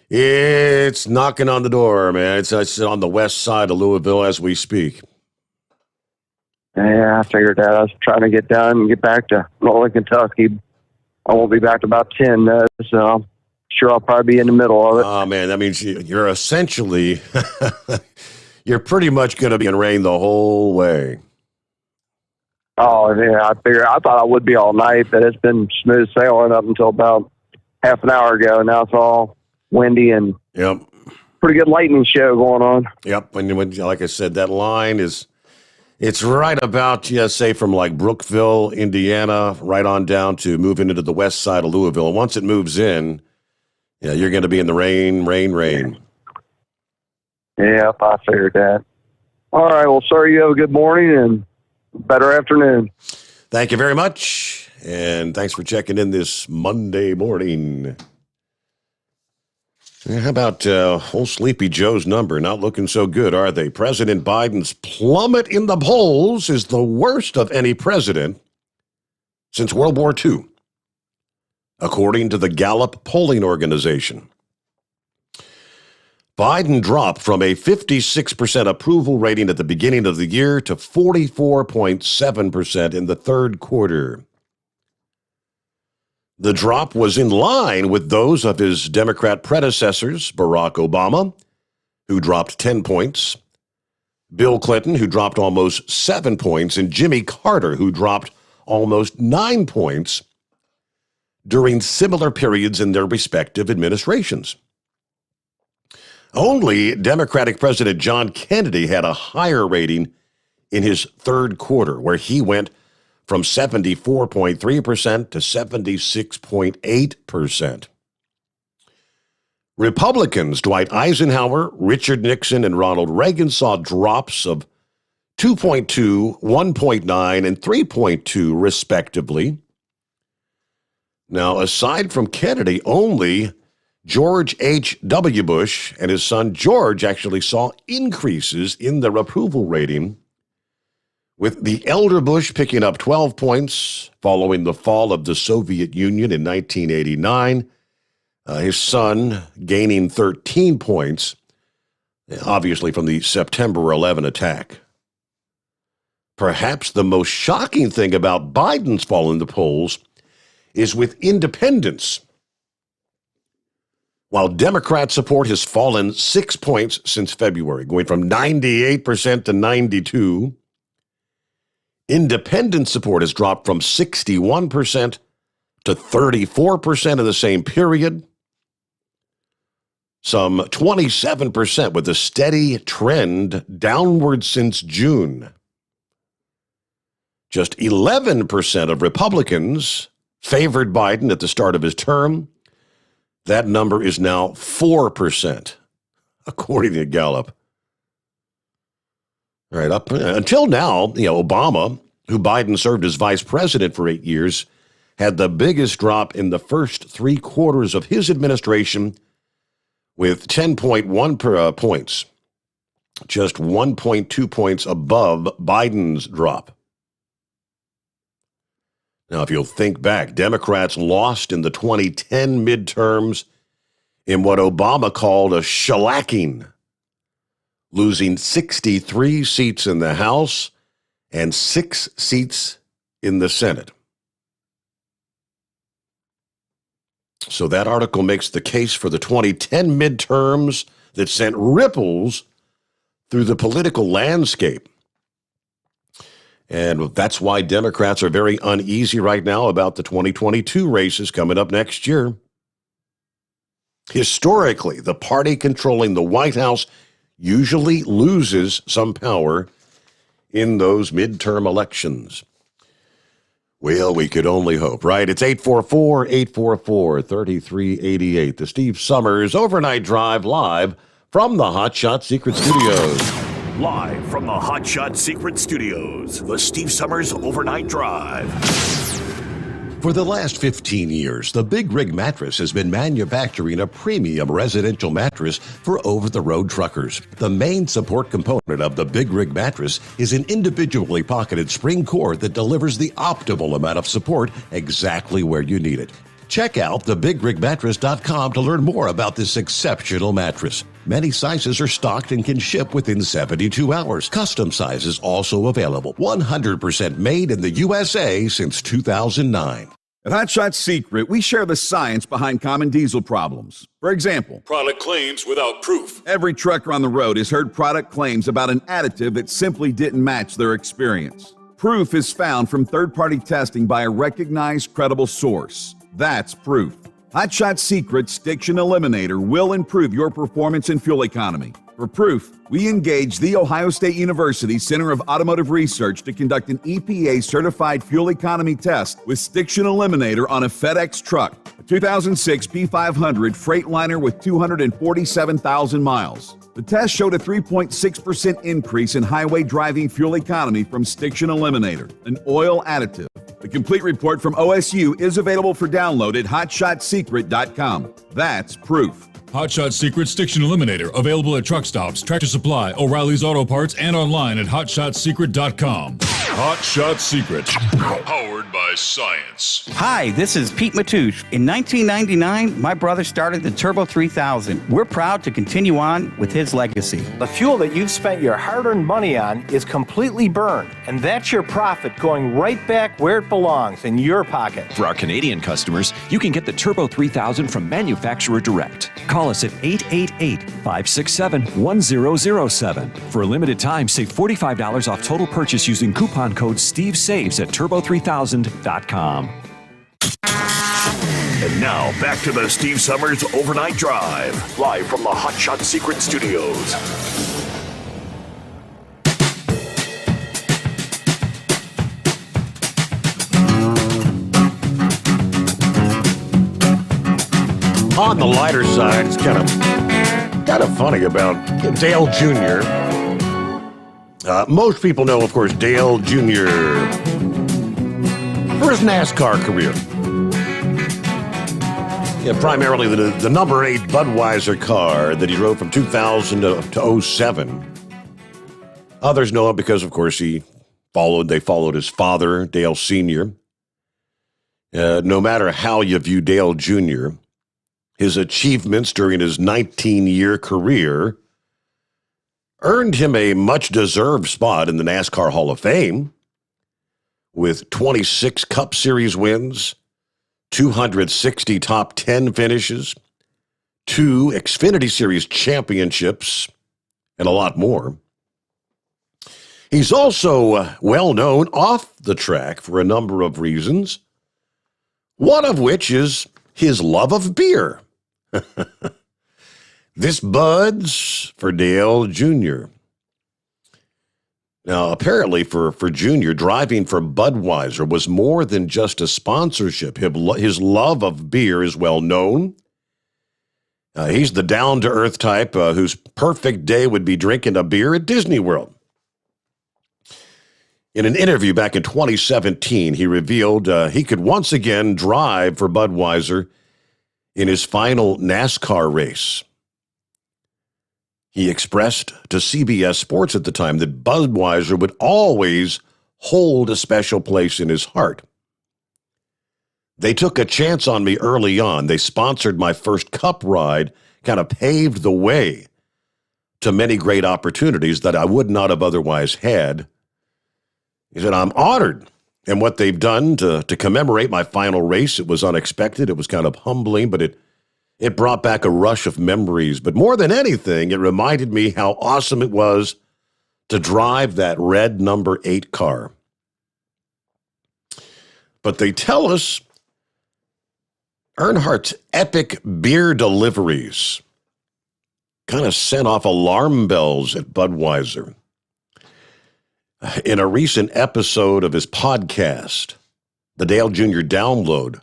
It's knocking on the door, man. It's on the west side of Louisville as we speak. Yeah, I figured that. I was trying to get down and get back to Northern Kentucky. I won't be back to about 10, so I'm sure I'll probably be in the middle of it. Oh, man, that means you're essentially, you're pretty much going to be in rain the whole way. Oh, yeah, I thought I would be all night, but it's been smooth sailing up until about half an hour ago. Now it's all windy and pretty good lightning show going on. Yep, when like I said, that line it's right about, say, from like Brookville, Indiana, right on down to moving into the west side of Louisville. And once it moves in, you're going to be in the rain. Yep, I figured that. All right, well, sir, you have a good morning and better afternoon. Thank you very much, and thanks for checking in this Monday morning. How about old Sleepy Joe's number? Not looking so good, are they? President Biden's plummet in the polls is the worst of any president since World War II, according to the Gallup polling organization. Biden dropped from a 56% approval rating at the beginning of the year to 44.7% in the third quarter. The drop was in line with those of his Democrat predecessors, Barack Obama, who dropped 10 points, Bill Clinton, who dropped almost 7 points, and Jimmy Carter, who dropped almost 9 points during similar periods in their respective administrations. Only Democratic President John Kennedy had a higher rating in his third quarter, where he went from 74.3% to 76.8%. Republicans Dwight Eisenhower, Richard Nixon, and Ronald Reagan saw drops of 2.2, 1.9, and 3.2, respectively. Now, aside from Kennedy, only George H.W. Bush and his son George actually saw increases in their approval rating, with the elder Bush picking up 12 points following the fall of the Soviet Union in 1989, his son gaining 13 points, obviously from the September 11 attack. Perhaps the most shocking thing about Biden's fall in the polls is with independents. While Democrat support has fallen 6 points since February, going from 98% to 92%, independent support has dropped from 61% to 34% in the same period, some 27% with a steady trend downward since June. Just 11% of Republicans favored Biden at the start of his term. That number is now 4%, according to Gallup. All right, up until now, Obama, who Biden served as vice president for 8 years, had the biggest drop in the first 3 quarters of his administration with 10.1 points, just 1.2 points above Biden's drop. Now, if you'll think back, Democrats lost in the 2010 midterms in what Obama called a shellacking, losing 63 seats in the House and 6 seats in the Senate. So that article makes the case for the 2010 midterms that sent ripples through the political landscape. And that's why Democrats are very uneasy right now about the 2022 races coming up next year. Historically, the party controlling the White House usually loses some power in those midterm elections. Well, we could only hope, right? It's 844-844-3388. The Steve Sommers Overnight Drive live from the Hot Shot Secret Studios. Live from the Hot Shot Secret Studios, the Steve Sommers Overnight Drive. For the last 15 years, the Big Rig Mattress has been manufacturing a premium residential mattress for over-the-road truckers. The main support component of the Big Rig Mattress is an individually pocketed spring core that delivers the optimal amount of support exactly where you need it. Check out thebigrigmattress.com to learn more about this exceptional mattress. Many sizes are stocked and can ship within 72 hours. Custom sizes also available. 100% made in the USA since 2009. At Hot Shot Secret, we share the science behind common diesel problems. For example, product claims without proof. Every trucker on the road has heard product claims about an additive that simply didn't match their experience. Proof is found from third-party testing by a recognized, credible source. That's proof. Hot Shot Secret's Stiction Eliminator will improve your performance and fuel economy. For proof, we engaged the Ohio State University Center of Automotive Research to conduct an EPA-certified fuel economy test with Stiction Eliminator on a FedEx truck, a 2006 P500 Freightliner with 247,000 miles. The test showed a 3.6% increase in highway driving fuel economy from Stiction Eliminator, an oil additive. The complete report from OSU is available for download at hotshotsecret.com. That's proof. Hot Shot Secret Stiction Eliminator, available at truck stops, Tractor Supply, O'Reilly's Auto Parts, and online at hotshotsecret.com. Hot Shot Secret, powered by science. Hi, this is Pete Matouche. In 1999, my brother started the Turbo 3000. We're proud to continue on with his legacy. The fuel that you've spent your hard-earned money on is completely burned, and that's your profit going right back where it belongs, in your pocket. For our Canadian customers, you can get the Turbo 3000 from manufacturer direct. Call us at 888-567-1007. For a limited time, save $45 off total purchase using coupon code SteveSaves at turbo3000.com. And now, back to the Steve Sommers Overnight Drive, live from the Hot Shot Secret Studios. On the lighter side, it's kind of funny about Dale Jr. Most people know, of course, Dale Jr. for his NASCAR career. Yeah, primarily the number 8 Budweiser car that he drove from 2000 to 07. Others know him because, of course, they followed his father, Dale Sr. No matter how you view Dale Jr., his achievements during his 19-year career earned him a much-deserved spot in the NASCAR Hall of Fame with 26 Cup Series wins, 260 top 10 finishes, 2 Xfinity Series championships, and a lot more. He's also well known off the track for a number of reasons, one of which is his love of beer. This Bud's for Dale Jr. Now, apparently for Jr., driving for Budweiser was more than just a sponsorship. His love of beer is well known. He's the down-to-earth type whose perfect day would be drinking a beer at Disney World. In an interview back in 2017, he revealed he could once again drive for Budweiser in his final NASCAR race. He expressed to CBS Sports at the time that Budweiser would always hold a special place in his heart. They took a chance on me early on. They sponsored my first cup ride, kind of paved the way to many great opportunities that I would not have otherwise had. He said, I'm honored. And what they've done to commemorate my final race, it was unexpected. It was kind of humbling, but it brought back a rush of memories. But more than anything, it reminded me how awesome it was to drive that red number 8 car. But they tell us Earnhardt's epic beer deliveries kind of sent off alarm bells at Budweiser. In a recent episode of his podcast, the Dale Jr. Download,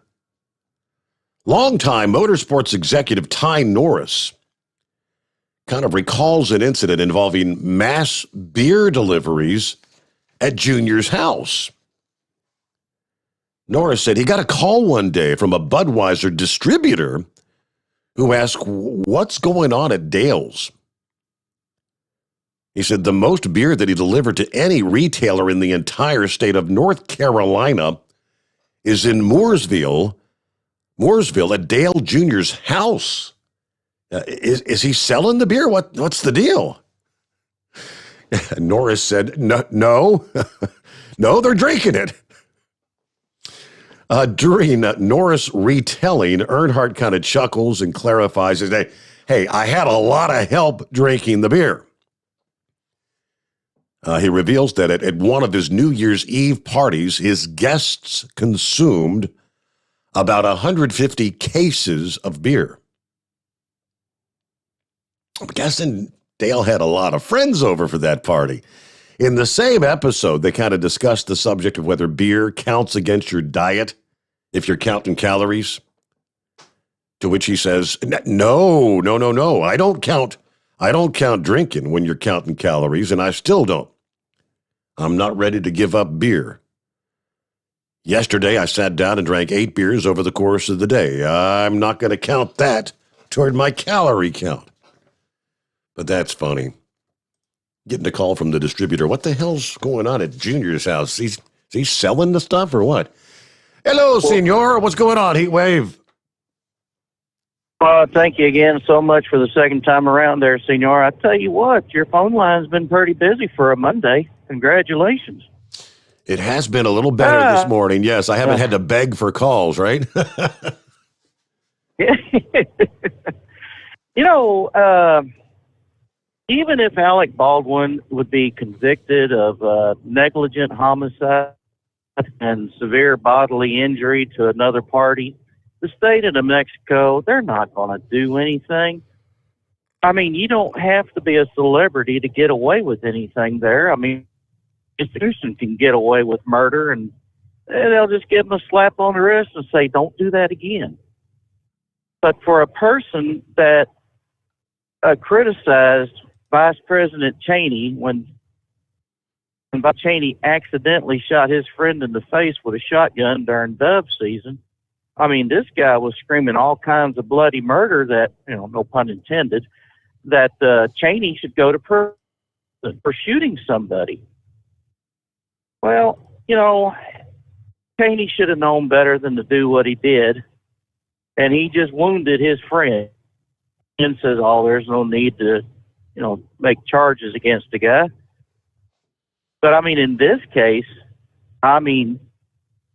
longtime motorsports executive Ty Norris kind of recalls an incident involving mass beer deliveries at Junior's house. Norris said he got a call one day from a Budweiser distributor who asked, what's going on at Dale's? He said the most beer that he delivered to any retailer in the entire state of North Carolina is in Mooresville at Dale Jr.'s house. Is he selling the beer? What's the deal? Norris said, no, they're drinking it. During Norris retelling, Earnhardt kind of chuckles and clarifies his, hey, I had a lot of help drinking the beer. He reveals that at one of his New Year's Eve parties, his guests consumed about 150 cases of beer. I'm guessing Dale had a lot of friends over for that party. In the same episode, they kind of discussed the subject of whether beer counts against your diet if you're counting calories. To which he says, no. I don't count drinking when you're counting calories, and I still don't. I'm not ready to give up beer. Yesterday, I sat down and drank 8 beers over the course of the day. I'm not going to count that toward my calorie count. But that's funny. Getting a call from the distributor. What the hell's going on at Junior's house? Is he selling the stuff or what? Hello, senor. What's going on, Heat Wave? Thank you again so much for the second time around there, senor. I tell you what, your phone line's been pretty busy for a Monday. Congratulations. It has been a little better this morning. Yes, I haven't had to beg for calls, right? Even if Alec Baldwin would be convicted of negligent homicide and severe bodily injury to another party, the state of New Mexico, they're not going to do anything. I mean, you don't have to be a celebrity to get away with anything there. I mean, institution can get away with murder, and they'll just give them a slap on the wrist and say, don't do that again. But for a person that criticized Vice President Cheney when Cheney accidentally shot his friend in the face with a shotgun during dove season, I mean, this guy was screaming all kinds of bloody murder that, no pun intended, that Cheney should go to prison for shooting somebody. Well, Cheney should have known better than to do what he did, and he just wounded his friend and says, there's no need to, make charges against the guy. But, I mean, in this case,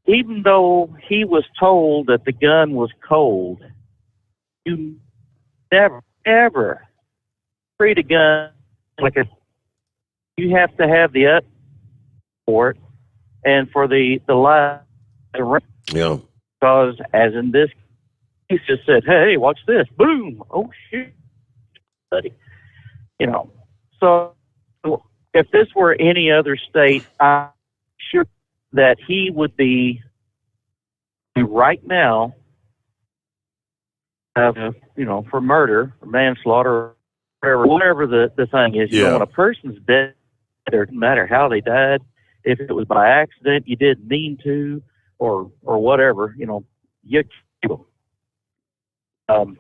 even though he was told that the gun was cold, you never, ever treat a gun like you have to have the up for it and for the light. Yeah. Because, as in this case, just said, hey, watch this. Boom. Oh, shit. Buddy. So if this were any other state, I'm sure that he would be right now, for murder, or manslaughter, or whatever the thing is. When a person's dead, it doesn't matter how they died, if it was by accident, you didn't mean to, or whatever, you kill them.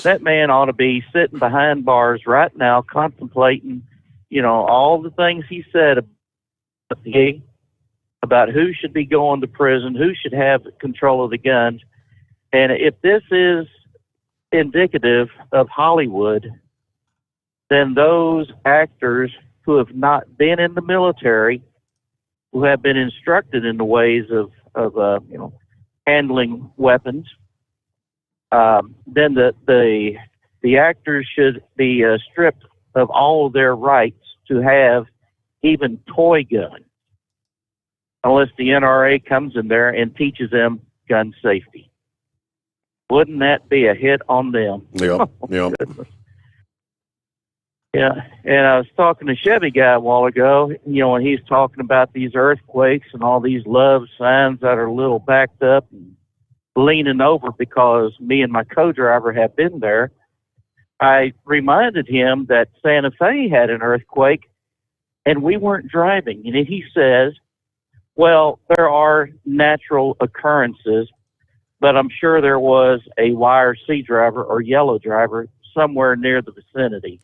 That man ought to be sitting behind bars right now contemplating, all the things he said about the about who should be going to prison, who should have control of the guns. And if this is indicative of Hollywood, then those actors who have not been in the military, who have been instructed in the ways of handling weapons, then the actors should be stripped of all of their rights to have even toy guns, unless the NRA comes in there and teaches them gun safety. Wouldn't that be a hit on them? Yep. Yep. Yeah, and I was talking to Chevy guy a while ago, and he's talking about these earthquakes and all these love signs that are a little backed up and leaning over because me and my co-driver have been there. I reminded him that Santa Fe had an earthquake and we weren't driving. And he says, well, there are natural occurrences, but I'm sure there was a YRC driver or yellow driver somewhere near the vicinity.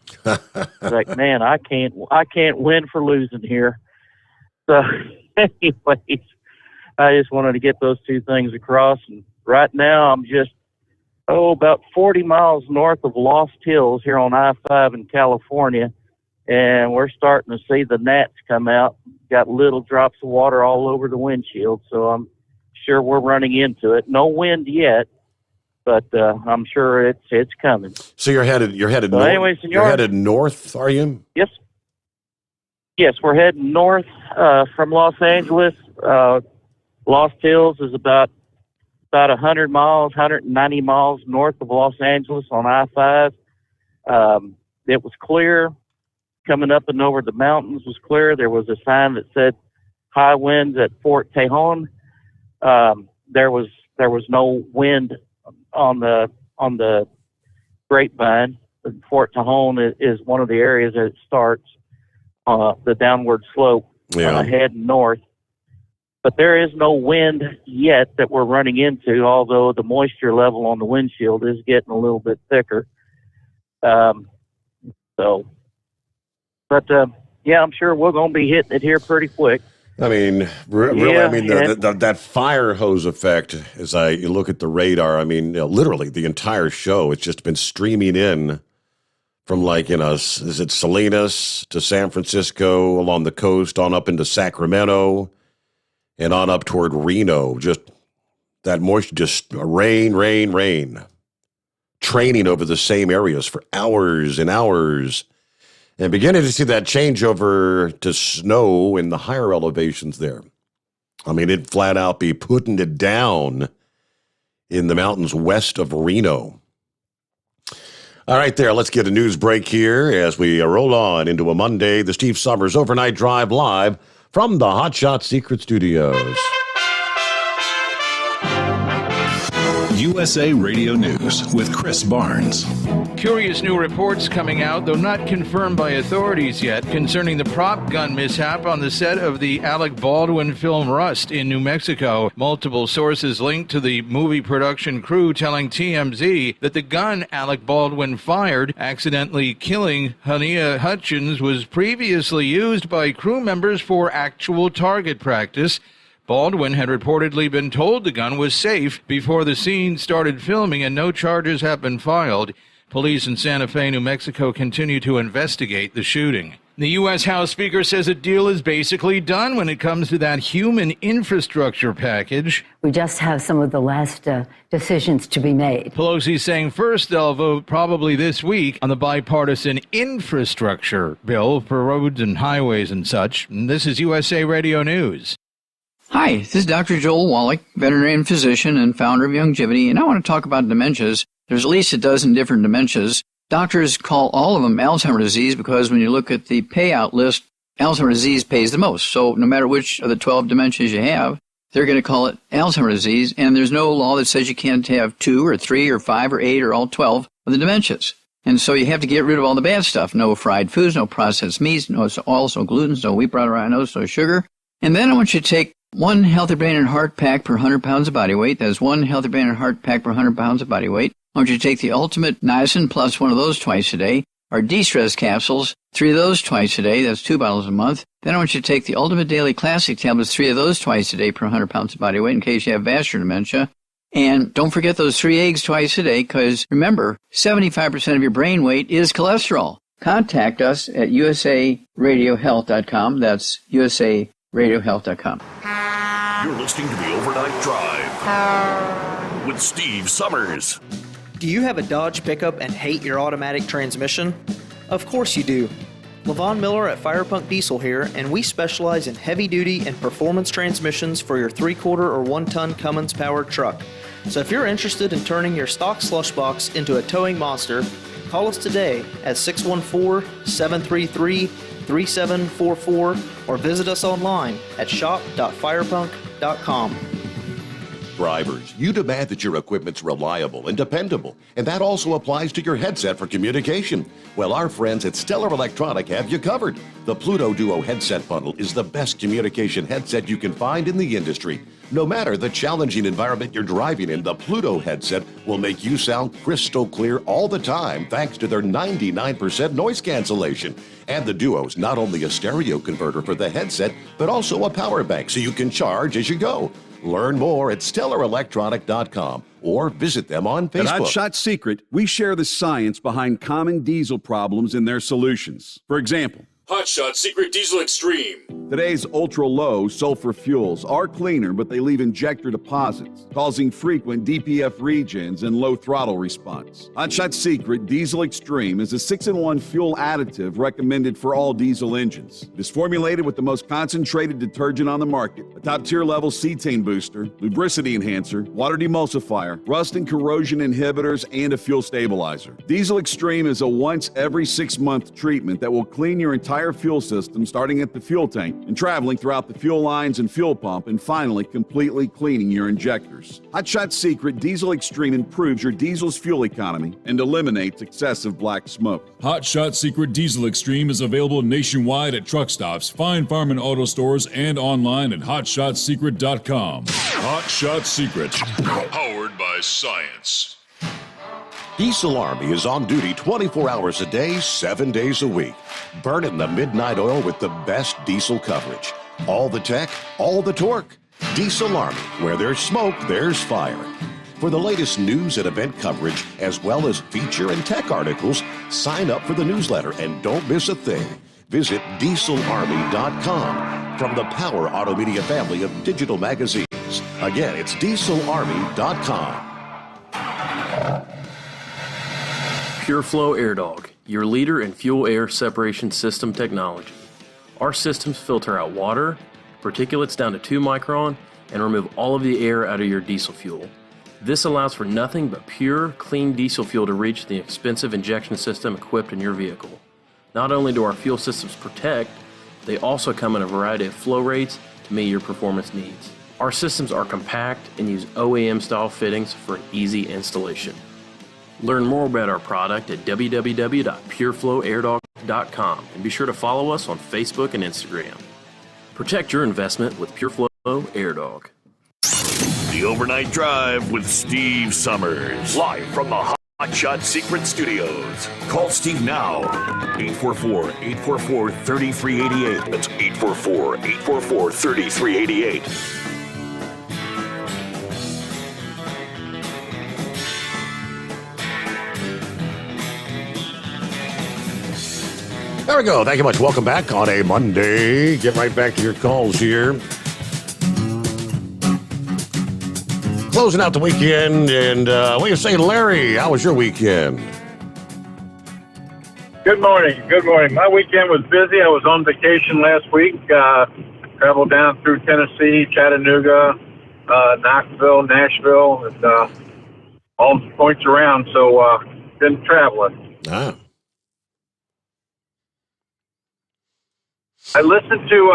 Like, man, I can't win for losing here. So anyways, I just wanted to get those two things across. And right now I'm just, about 40 miles north of Lost Hills here on I-5 in California. And we're starting to see the gnats come out. Got little drops of water all over the windshield. So I'm sure we're running into it. No wind yet, but I'm sure it's coming. So you're headed So north. anyway, senor, You're headed north, are you? Yes. Yes, we're heading north from Los Angeles. Lost Hills is about 100 miles, 190 miles north of Los Angeles on I-5. It was clear. Coming up and over the mountains was clear. There was a sign that said high winds at Fort Tejon. There was no wind on the grapevine. Fort Tejon is one of the areas that it starts the downward slope heading north. But there is no wind yet that we're running into, although the moisture level on the windshield is getting a little bit thicker. I'm sure we're going to be hitting it here pretty quick. I mean, really, Yeah, that fire hose effect, as you look at the radar, I mean, literally the entire show, it's just been streaming in from is it Salinas to San Francisco, along the coast, on up into Sacramento, and on up toward Reno. Just that moisture, just rain, training over the same areas for hours and hours. And beginning to see that change over to snow in the higher elevations there. I mean, it'd flat out be putting it down in the mountains west of Reno. All right, let's get a news break here as we roll on into a Monday, the Steve Sommers Overnight Drive live from the Hot Shot Secret Studios. USA Radio News with Chris Barnes. Curious new reports coming out, though not confirmed by authorities yet, concerning the prop gun mishap on the set of the Alec Baldwin film Rust in New Mexico. Multiple sources linked to the movie production crew telling TMZ that the gun Alec Baldwin fired, accidentally killing Hania Hutchins, was previously used by crew members for actual target practice. Baldwin had reportedly been told the gun was safe before the scene started filming, and no charges have been filed. Police in Santa Fe, New Mexico, continue to investigate the shooting. The U.S. House Speaker says a deal is basically done when it comes to that human infrastructure package. We just have some of the last decisions to be made. Pelosi saying first they'll vote probably this week on the bipartisan infrastructure bill for roads and highways and such. And this is USA Radio News. Hi, this is Dr. Joel Wallach, veterinarian physician and founder of Youngevity, and I want to talk about dementias. There's at least a dozen different dementias. Doctors call all of them Alzheimer's disease because when you look at the payout list, Alzheimer's disease pays the most. So no matter which of the 12 dementias you have, they're going to call it Alzheimer's disease, and there's no law that says you can't have 2 or 3 or 5 or 8 or all 12 of the dementias. And so you have to get rid of all the bad stuff. No fried foods, no processed meats, no oils, no gluten, no wheat bran, no sugar. And then I want you to take 1 Healthy Brain and Heart pack per 100 pounds of body weight. That is 1 Healthy Brain and Heart pack per 100 pounds of body weight. I want you to take the Ultimate Niacin plus one of those twice a day, our de-stress capsules, 3 of those twice a day. That's 2 bottles a month. Then I want you to take the Ultimate Daily Classic tablets, 3 of those twice a day per 100 pounds of body weight in case you have vascular dementia. And don't forget those 3 eggs twice a day, because remember, 75% of your brain weight is cholesterol. Contact us at usaradiohealth.com. That's usaradiohealth.com. You're listening to the Overnight Drive with Steve Sommers. Do you have a Dodge pickup and hate your automatic transmission? Of course you do. Levon Miller at Firepunk Diesel here, and we specialize in heavy-duty and performance transmissions for your 3-quarter or 1-ton Cummins-powered truck. So if you're interested in turning your stock slush box into a towing monster, call us today at 614-733-3744 or visit us online at shop.firepunk.com. Drivers, you demand that your equipment's reliable and dependable, and that also applies to your headset for communication. Well, our friends at Stellar Electronic have you covered. The Pluto Duo headset bundle is the best communication headset you can find in the industry. No matter the challenging environment you're driving in, the Pluto headset will make you sound crystal clear all the time thanks to their 99% noise cancellation. And the Duo's not only a stereo converter for the headset, but also a power bank so you can charge as you go. Learn more at StellarElectronic.com or visit them on Facebook. At Hot Shot Secret, we share the science behind common diesel problems and their solutions. For example, Hot Shot Secret Diesel Extreme. Today's ultra-low sulfur fuels are cleaner, but they leave injector deposits, causing frequent DPF regens and low throttle response. Hot Shot Secret Diesel Extreme is a 6-in-1 fuel additive recommended for all diesel engines. It is formulated with the most concentrated detergent on the market, a top-tier level cetane booster, lubricity enhancer, water demulsifier, rust and corrosion inhibitors, and a fuel stabilizer. Diesel Extreme is a once every 6-month treatment that will clean your entire fuel system, starting at the fuel tank and traveling throughout the fuel lines and fuel pump, and finally completely cleaning your injectors. Hot Shot Secret Diesel Extreme improves your diesel's fuel economy and eliminates excessive black smoke. Hot Shot Secret Diesel Extreme is available nationwide at truck stops, Fine Farm and Auto Stores, and online at hotshotsecret.com. Hot Shot Secret, powered by science. Diesel Army is on duty 24 hours a day, 7 days a week. Burning the midnight oil with the best diesel coverage. All the tech, all the torque. Diesel Army, where there's smoke, there's fire. For the latest news and event coverage, as well as feature and tech articles, sign up for the newsletter and don't miss a thing. Visit dieselarmy.com from the Power Auto Media family of digital magazines. Again, it's dieselarmy.com. PureFlow Air Dog, your leader in fuel air separation system technology. Our systems filter out water, particulates down to 2 micron, and remove all of the air out of your diesel fuel. This allows for nothing but pure, clean diesel fuel to reach the expensive injection system equipped in your vehicle. Not only do our fuel systems protect, they also come in a variety of flow rates to meet your performance needs. Our systems are compact and use OEM-style fittings for an easy installation. Learn more about our product at www.pureflowairdog.com and be sure to follow us on Facebook and Instagram. Protect your investment with PureFlow Air Dog. The Overnight Drive with Steve Sommers. Live from the Hot Shot Secret Studios. Call Steve now. 844-844-3388. That's 844-844-3388. There we go. Thank you much. Welcome back on a Monday. Get right back to your calls here. Closing out the weekend, and what do you say, Larry? How was your weekend? Good morning. Good morning. My weekend was busy. I was on vacation last week. Traveled down through Tennessee, Chattanooga, Knoxville, Nashville, and all the points around. So been traveling. Ah. I listened to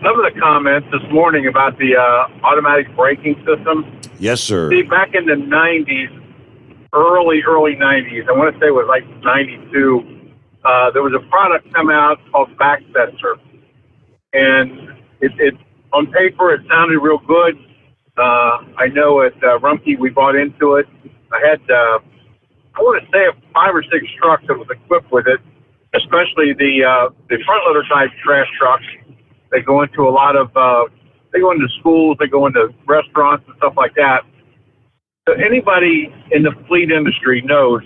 some of the comments this morning about the automatic braking system. Yes, sir. See, back in the 90s, early 90s, I want to say it was like 92, there was a product come out called Back Sensor. And it on paper, it sounded real good. I know at Rumpke we bought into it. I had I want to say 5 or 6 trucks that was equipped with it, especially the front loader type trash trucks. They go into a lot of, they go into schools, they go into restaurants and stuff like that. So anybody in the fleet industry knows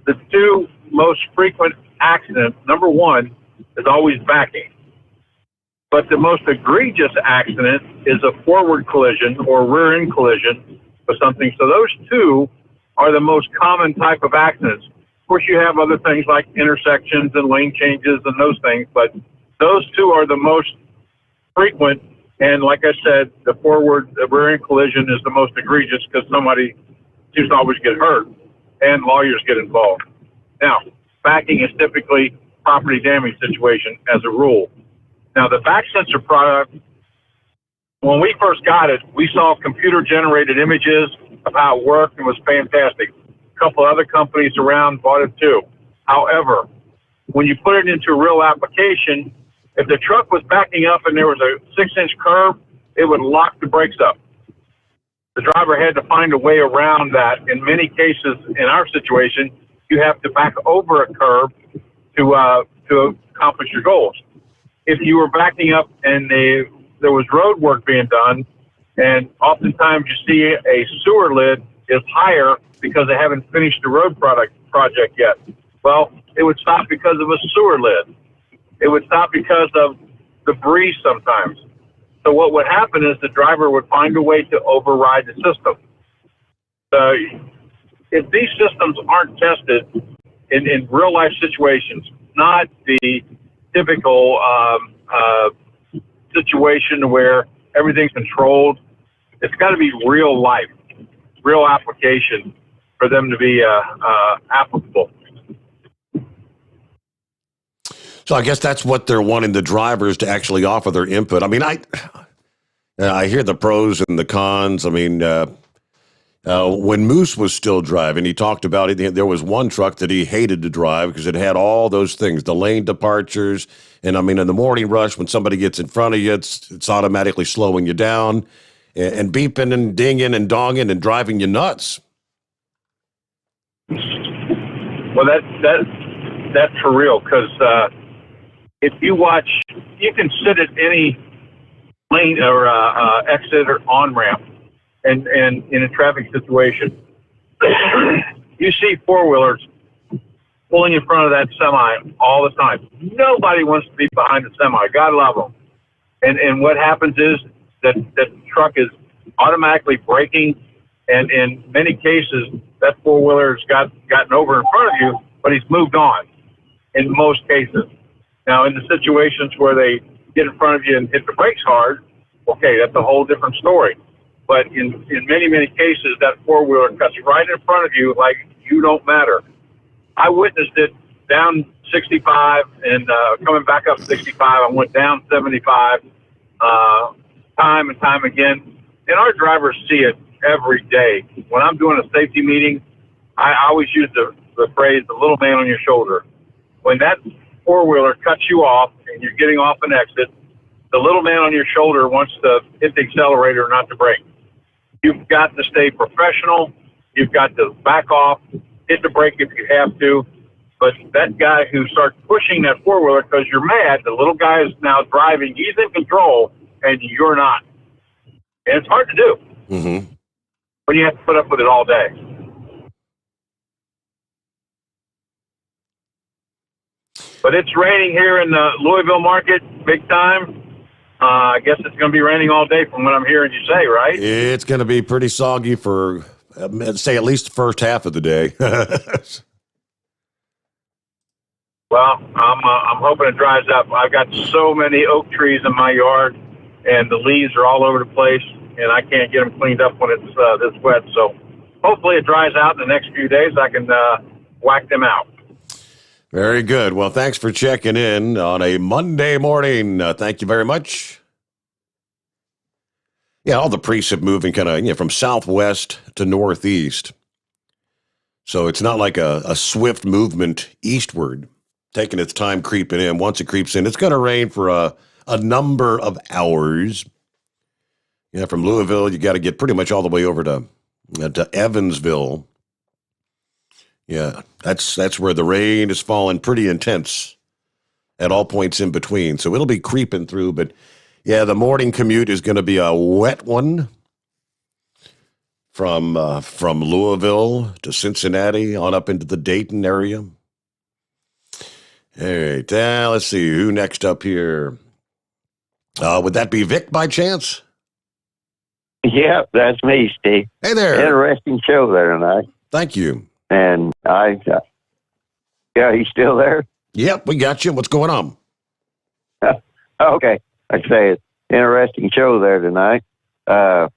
the 2 most frequent accidents, number 1 is always backing. But the most egregious accident is a forward collision or rear end collision with something. So those 2 are the most common type of accidents. Of course, you have other things like intersections and lane changes and those things, but those 2 are the most frequent. And like I said, the rear end collision is the most egregious because somebody seems to always get hurt and lawyers get involved. Now, backing is typically property damage situation as a rule. Now, the back sensor product, when we first got it, we saw computer-generated images of how it worked and was fantastic. A couple other companies around bought it too. However, when you put it into a real application, if the truck was backing up and there was a 6-inch curve, it would lock the brakes up. The driver had to find a way around that. In many cases, in our situation, you have to back over a curve to accomplish your goals. If you were backing up and there was road work being done, and oftentimes you see a sewer lid is higher because they haven't finished the road project yet. Well, it would stop because of a sewer lid. It would stop because of debris sometimes. So what would happen is the driver would find a way to override the system. So if these systems aren't tested in real life situations, not the typical situation where everything's controlled, it's got to be real life, real application for them to be applicable. So I guess that's what they're wanting the drivers to actually offer their input. I mean, I hear the pros and the cons. I mean, when Moose was still driving, he talked about it. There was one truck that he hated to drive because it had all those things, the lane departures. And I mean, in the morning rush, when somebody gets in front of you, it's automatically slowing you down and beeping and dinging and donging and driving you nuts. Well, that's for real, because if you watch, you can sit at any lane or exit or on-ramp and in a traffic situation, you see four-wheelers pulling in front of that semi all the time. Nobody wants to be behind the semi. God love them. And what happens is that the truck is automatically braking, and in many cases, that four-wheeler's gotten over in front of you, but he's moved on in most cases. Now, in the situations where they get in front of you and hit the brakes hard, okay, that's a whole different story. But in many, many cases, that four-wheeler cuts right in front of you like you don't matter. I witnessed it down 65 and coming back up 65. I went down 75 time and time again. And our drivers see it every day. When I'm doing a safety meeting, I always use the phrase, the little man on your shoulder. When that four-wheeler cuts you off and you're getting off an exit, the little man on your shoulder wants to hit the accelerator, not the brake. You've got to stay professional. You've got to back off, hit the brake if you have to. But that guy who starts pushing that four-wheeler because you're mad, the little guy is now driving, he's in control, and you're not. And it's hard to do. Mm-hmm. When you have to put up with it all day. But it's raining here in the Louisville market, big time. I guess it's going to be raining all day from what I'm hearing you say, right? It's going to be pretty soggy for, say, at least the first half of the day. Well, I'm hoping it dries up. I've got so many oak trees in my yard, and the leaves are all over the place, and I can't get them cleaned up when it's this wet. So hopefully it dries out in the next few days. I can whack them out. Very good. Well, thanks for checking in on a Monday morning. Thank you very much. Yeah, all the precip moving kind of from southwest to northeast. So it's not like a swift movement eastward, taking its time creeping in. Once it creeps in, it's going to rain for a number of hours. Yeah, from Louisville, you got to get pretty much all the way over to Evansville. Yeah, that's where the rain is falling pretty intense at all points in between. So it'll be creeping through. But yeah, the morning commute is going to be a wet one from Louisville to Cincinnati on up into the Dayton area. All right, let's see who next up here. Would that be Vic by chance? Yeah, that's me, Steve. Hey there. Interesting show there tonight. Thank you. And yeah, you still there? Yep, we got you. What's going on? Okay. Like I say, it's interesting show there tonight. But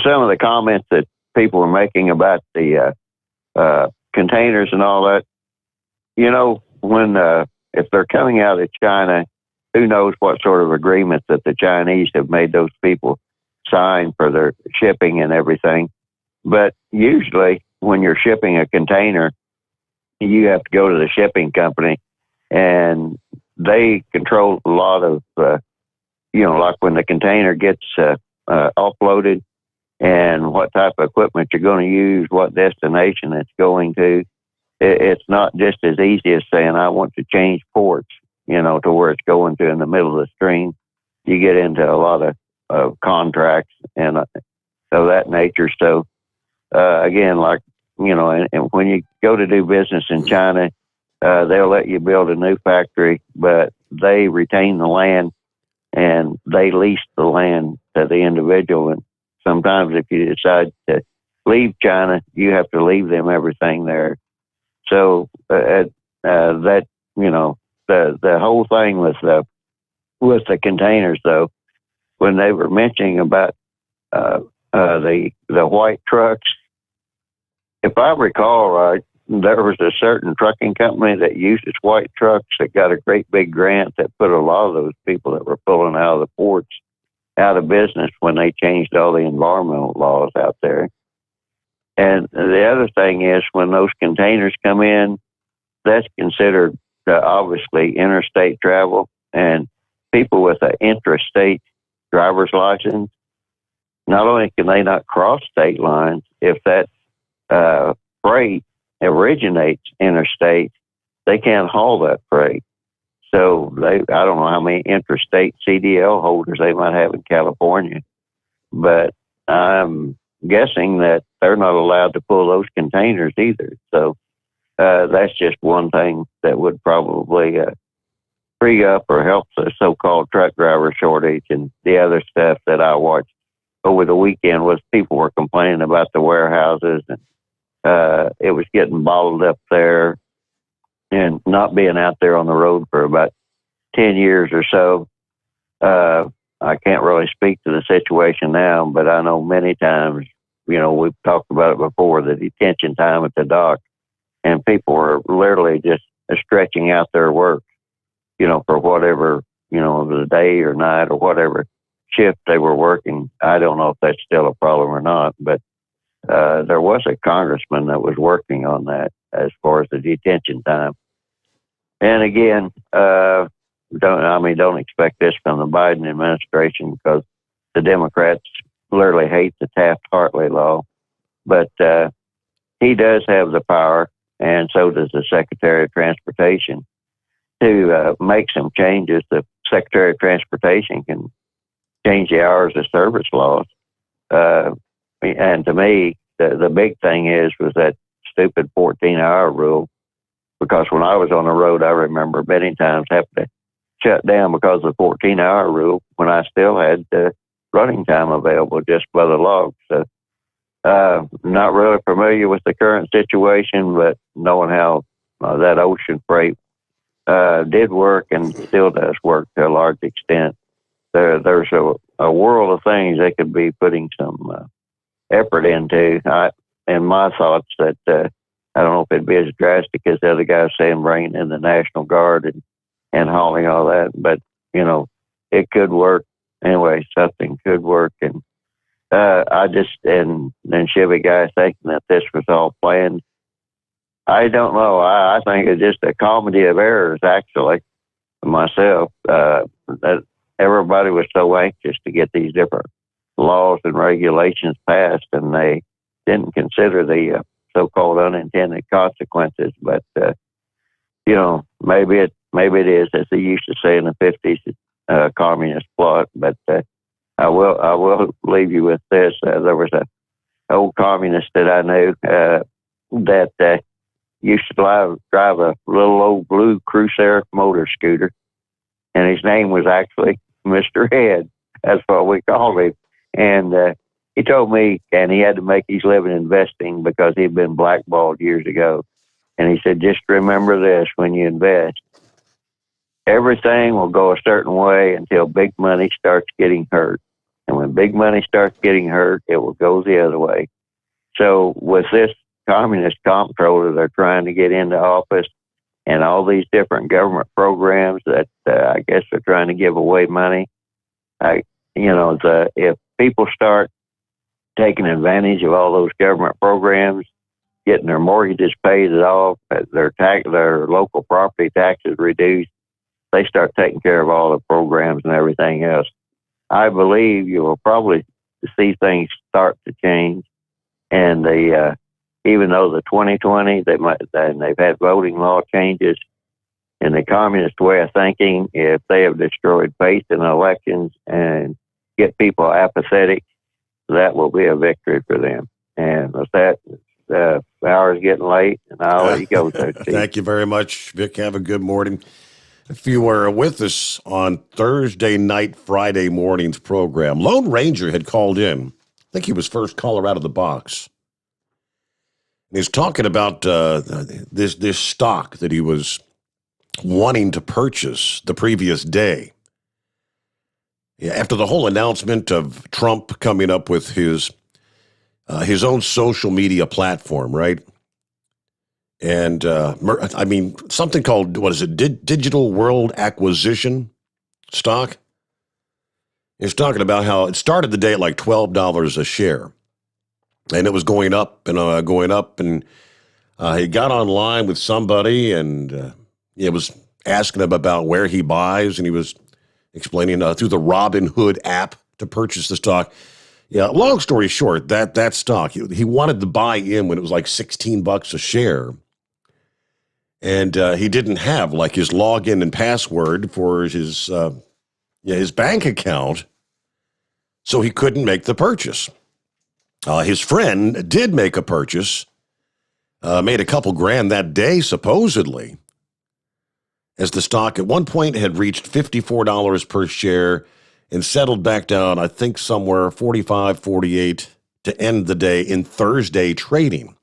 some of the comments that people were making about the containers and all that, you know, when if they're coming out of China, who knows what sort of agreements that the Chinese have made those people sign for their shipping and everything. But usually when you're shipping a container, you have to go to the shipping company and they control a lot of, like when the container gets offloaded and what type of equipment you're going to use, what destination it's going to. It's not just as easy as saying, I want to change ports, to where it's going to in the middle of the stream. You get into a lot of contracts and of that nature. So, again, and when you go to do business in China, they'll let you build a new factory, but they retain the land and they lease the land to the individual. And sometimes if you decide to leave China, you have to leave them everything there. So the whole thing with the containers, though, when they were mentioning about the white trucks, if I recall right, there was a certain trucking company that uses white trucks that got a great big grant that put a lot of those people that were pulling out of the ports out of business when they changed all the environmental laws out there. And the other thing is when those containers come in, that's considered obviously interstate travel, and people with an interstate driver's license, not only can they not cross state lines, if that freight originates interstate, they can't haul that freight. So I don't know how many interstate CDL holders they might have in California, but I'm guessing that they're not allowed to pull those containers either. So that's just one thing that would probably free up or help the so-called truck driver shortage. And the other stuff that I watched over the weekend was people were complaining about the warehouses and it was getting bottled up there and not being out there on the road for about 10 years or so. I can't really speak to the situation now, but I know many times, we've talked about it before, the detention time at the dock, and people are literally just stretching out their work, for whatever, the day or night or whatever shift they were working. I don't know if that's still a problem or not, but there was a congressman that was working on that as far as the detention time. And again, don't expect this from the Biden administration because the Democrats literally hate the Taft-Hartley law. But he does have the power, and so does the Secretary of Transportation, to make some changes. The Secretary of Transportation can change the hours of service laws. And to me, the big thing was that stupid 14-hour rule. Because when I was on the road, I remember many times having to shut down because of the 14-hour rule when I still had running time available just by the log. So not really familiar with the current situation, but knowing how that ocean freight did work and still does work to a large extent, there's a world of things they could be putting some effort into. And my thoughts that I don't know if it'd be as drastic as the other guys saying bringing in the National Guard and hauling all that, but it could work anyway. Something could work, and and Chevy guy thinking that this was all planned. I don't know. I think it's just a comedy of errors, actually. Myself, that everybody was so anxious to get these different laws and regulations passed, and they didn't consider the so-called unintended consequences. But maybe it is, as they used to say in the 50s, communist plot. But I will leave you with this. There was a old communist that I knew that used to drive a little old blue Crusader motor scooter, and his name was actually Mr. Head. That's what we called him. And he told me, and he had to make his living investing because he'd been blackballed years ago. And he said, just remember this: when you invest, everything will go a certain way until big money starts getting hurt. And when big money starts getting hurt, it will go the other way. So with this communist comptroller they're trying to get into office, and all these different government programs that I guess they're trying to give away money, if people start taking advantage of all those government programs, getting their mortgages paid off, their local property taxes reduced, they start taking care of all the programs and everything else, I believe you will probably see things start to change. And even though the 2020, they've had voting law changes, in the communist way of thinking, if they have destroyed faith in elections and get people apathetic, that will be a victory for them. And with that, the hour's getting late, and I'll let you go. Thank you very much, Vic. Have a good morning. If you were with us on Thursday night, Friday morning's program, Lone Ranger had called in. I think he was first caller out of the box. And he's talking about this stock that he was wanting to purchase the previous day. Yeah, after the whole announcement of Trump coming up with his own social media platform, right? And, something called, what is it, Digital World Acquisition stock? He's talking about how it started the day at like $12 a share. And it was going up and he got online with somebody and it was asking him about where he buys, and he was explaining through the Robinhood app to purchase the stock. Yeah, long story short, that stock, he wanted to buy in when it was like $16 a share. And he didn't have like his login and password for his bank account, so he couldn't make the purchase. His friend did make a purchase, made a couple grand that day, supposedly, as the stock at one point had reached $54 per share and settled back down, I think somewhere 45, 48 to end the day in Thursday trading.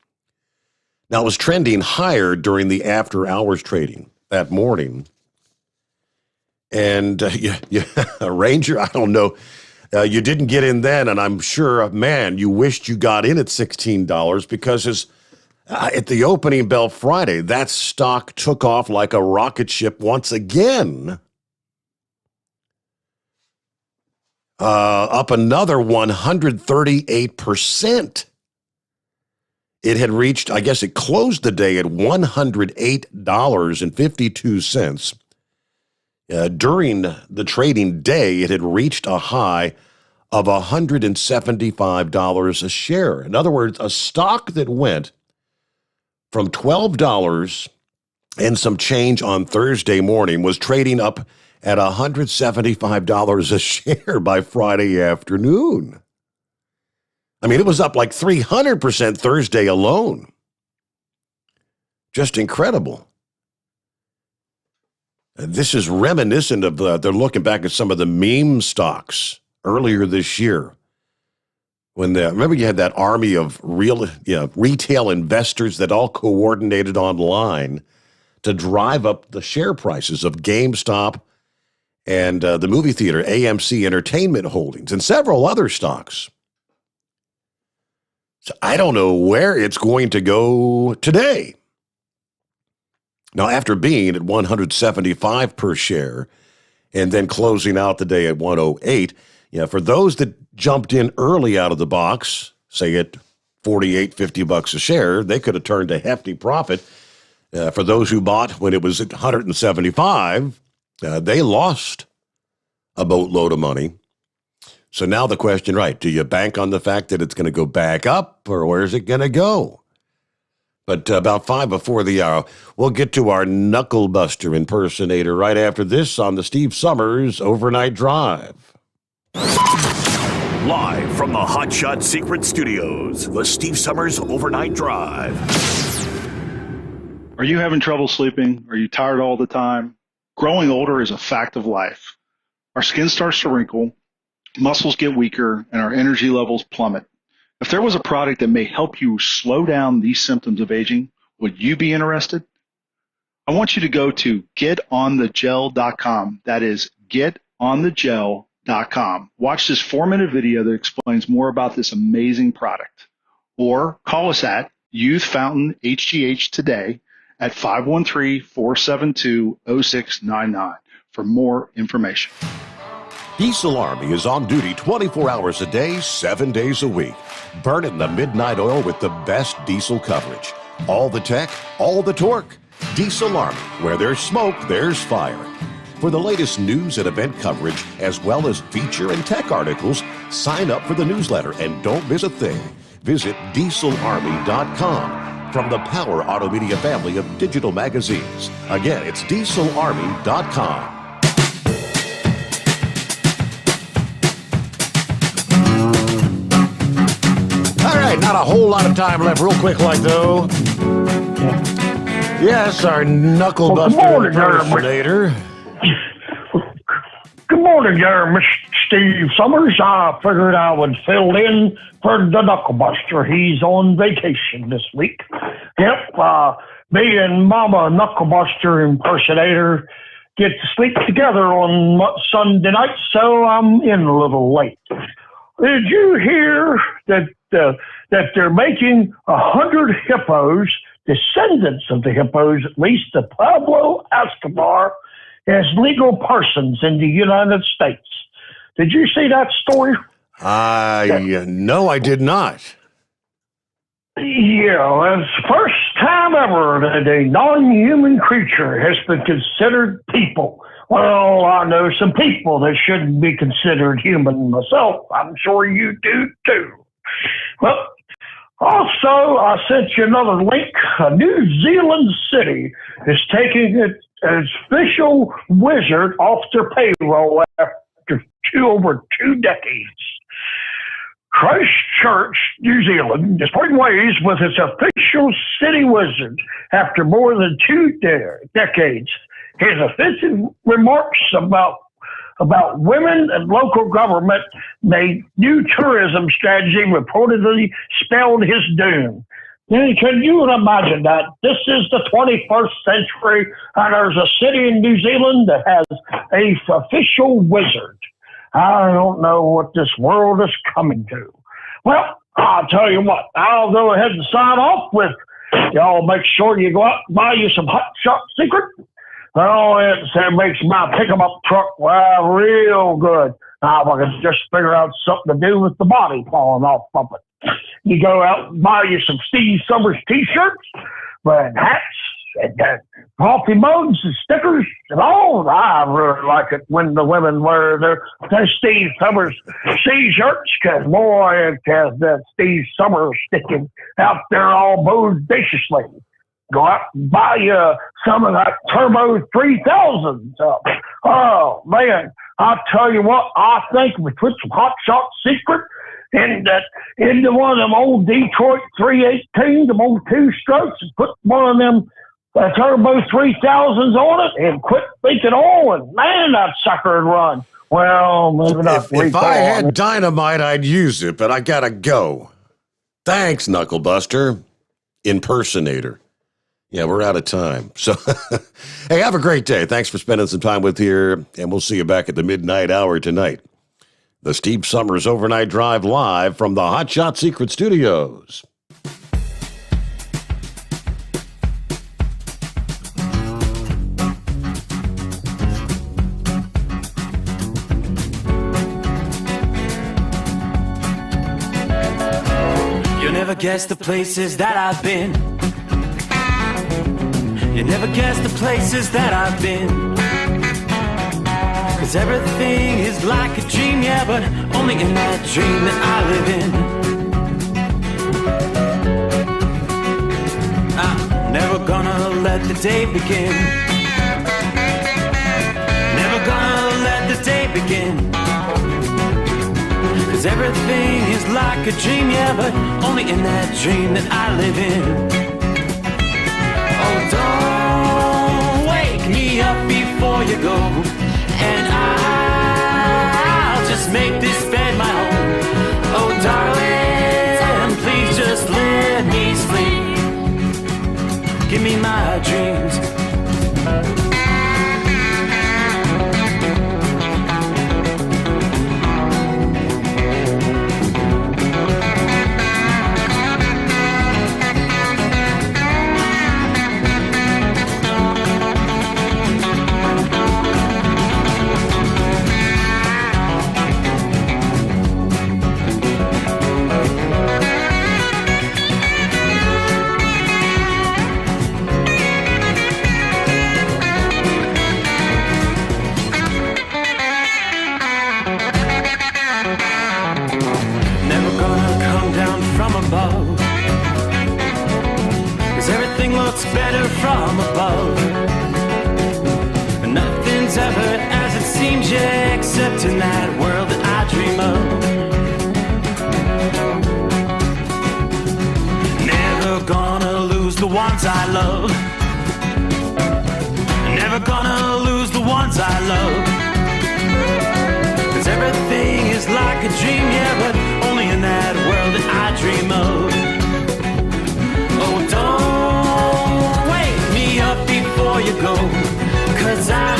Now, it was trending higher during the after-hours trading that morning. And, Ranger, I don't know. You didn't get in then, and I'm sure, man, you wished you got in at $16 because at the opening bell Friday, that stock took off like a rocket ship once again. Up another 138%. It had reached, I guess it closed the day at $108.52. During the trading day, it had reached a high of $175 a share. In other words, a stock that went from $12 and some change on Thursday morning was trading up at $175 a share by Friday afternoon. I mean, it was up like 300% Thursday alone. Just incredible. This is reminiscent of, they're looking back at some of the meme stocks earlier this year. Remember you had that army of retail investors that all coordinated online to drive up the share prices of GameStop and the movie theater AMC Entertainment Holdings and several other stocks. So I don't know where it's going to go today. Now, after being at 175 per share and then closing out the day at 108, for those that jumped in early out of the box, say at $48, $50 a share, they could have turned a hefty profit. For those who bought when it was at 175, they lost a boatload of money. So now the question, right, do you bank on the fact that it's going to go back up, or where's it going to go? But about 5 before the hour, we'll get to our Knucklebuster impersonator right after this on the Steve Sommers Overnight Drive. Live from the Hot Shot Secret Studios, the Steve Sommers Overnight Drive. Are you having trouble sleeping? Are you tired all the time? Growing older is a fact of life. Our skin starts to wrinkle, muscles get weaker, and our energy levels plummet. If there was a product that may help you slow down these symptoms of aging, would you be interested? I want you to go to getonthegel.com. That is getonthegel.com. Watch this 4-minute video that explains more about this amazing product. Or call us at Youth Fountain HGH today at 513-472-0699 for more information. Diesel Army is on duty 24 hours a day, 7 days a week. Burning the midnight oil with the best diesel coverage. All the tech, all the torque. Diesel Army, where there's smoke, there's fire. For the latest news and event coverage, as well as feature and tech articles, sign up for the newsletter and don't miss a thing. Visit dieselarmy.com from the Power Auto Media family of digital magazines. Again, it's dieselarmy.com. Not a whole lot of time left. Real quick, like though. Yes, our Knucklebuster impersonator. Good morning, there, Mr. Steve Sommers. I figured I would fill in for the Knucklebuster. He's on vacation this week. Yep, me and Mama Knucklebuster impersonator get to sleep together on Sunday night, so I'm in a little late. Did you hear that they're making 100 hippos, descendants of the hippos, at least, of Pablo Escobar, as legal persons in the United States? Did you see that story? No, I did not. Yeah, it's the first time ever that a non-human creature has been considered people. Well, I know some people that shouldn't be considered human myself. I'm sure you do too. Well, also, I sent you another link. A New Zealand city is taking its official wizard off their payroll after over 2 decades. Christchurch, New Zealand, is parting ways with its official city wizard after more than 2 decades. His offensive remarks about women and local government made new tourism strategy reportedly spelled his doom. Can you imagine that? This is the 21st century, and there's a city in New Zealand that has an official wizard. I don't know what this world is coming to. Well, I'll tell you what, I'll go ahead and sign off with y'all. Make sure you go out and buy you some Hot Shot Secret. Oh, it makes my pick-em-up truck real good. Now, if I can just figure out something to do with the body falling off of it. You go out and buy you some Steve Sommers t-shirts and hats and coffee mugs and stickers and all. I really like it when the women wear their Steve Sommers t-shirts, because boy, it has that Steve Sommers sticking out there all bodaciously. Go out and buy you some of that Turbo 3000 stuff. Oh, man, I'll tell you what, I think we put some Hot Shot Secret into one of them old Detroit 318, them old 2-strokes, and put one of them Turbo 3000s on it and quit leaking oil, and man, that sucker would run. Well, maybe not. If I had dynamite, I'd use it, but I gotta go. Thanks, Knucklebuster. Impersonator. Yeah, we're out of time. So, hey, have a great day. Thanks for spending some time with here, and we'll see you back at the midnight hour tonight. The Steve Sommers Overnight Drive live from the Hot Shot Secret Studios. You never guess the places that I've been. You never guess the places that I've been. 'Cause everything is like a dream, yeah, but only in that dream that I live in. gonna let the day begin. Never gonna let the day begin. 'Cause everything is like a dream, yeah, but only in that dream that I live in. Oh, don't wake me up before you go, and I'll just make this bed my home. Oh, darling, please just let me sleep. Give me my dreams. Better from above. Nothing's ever as it seems, yeah, except in that world that I dream of. Never gonna lose the ones I love. Never gonna lose the ones I love. 'Cause everything is like a dream, yeah, but only in that world that I dream of. Oh, don't up before you go, 'cause I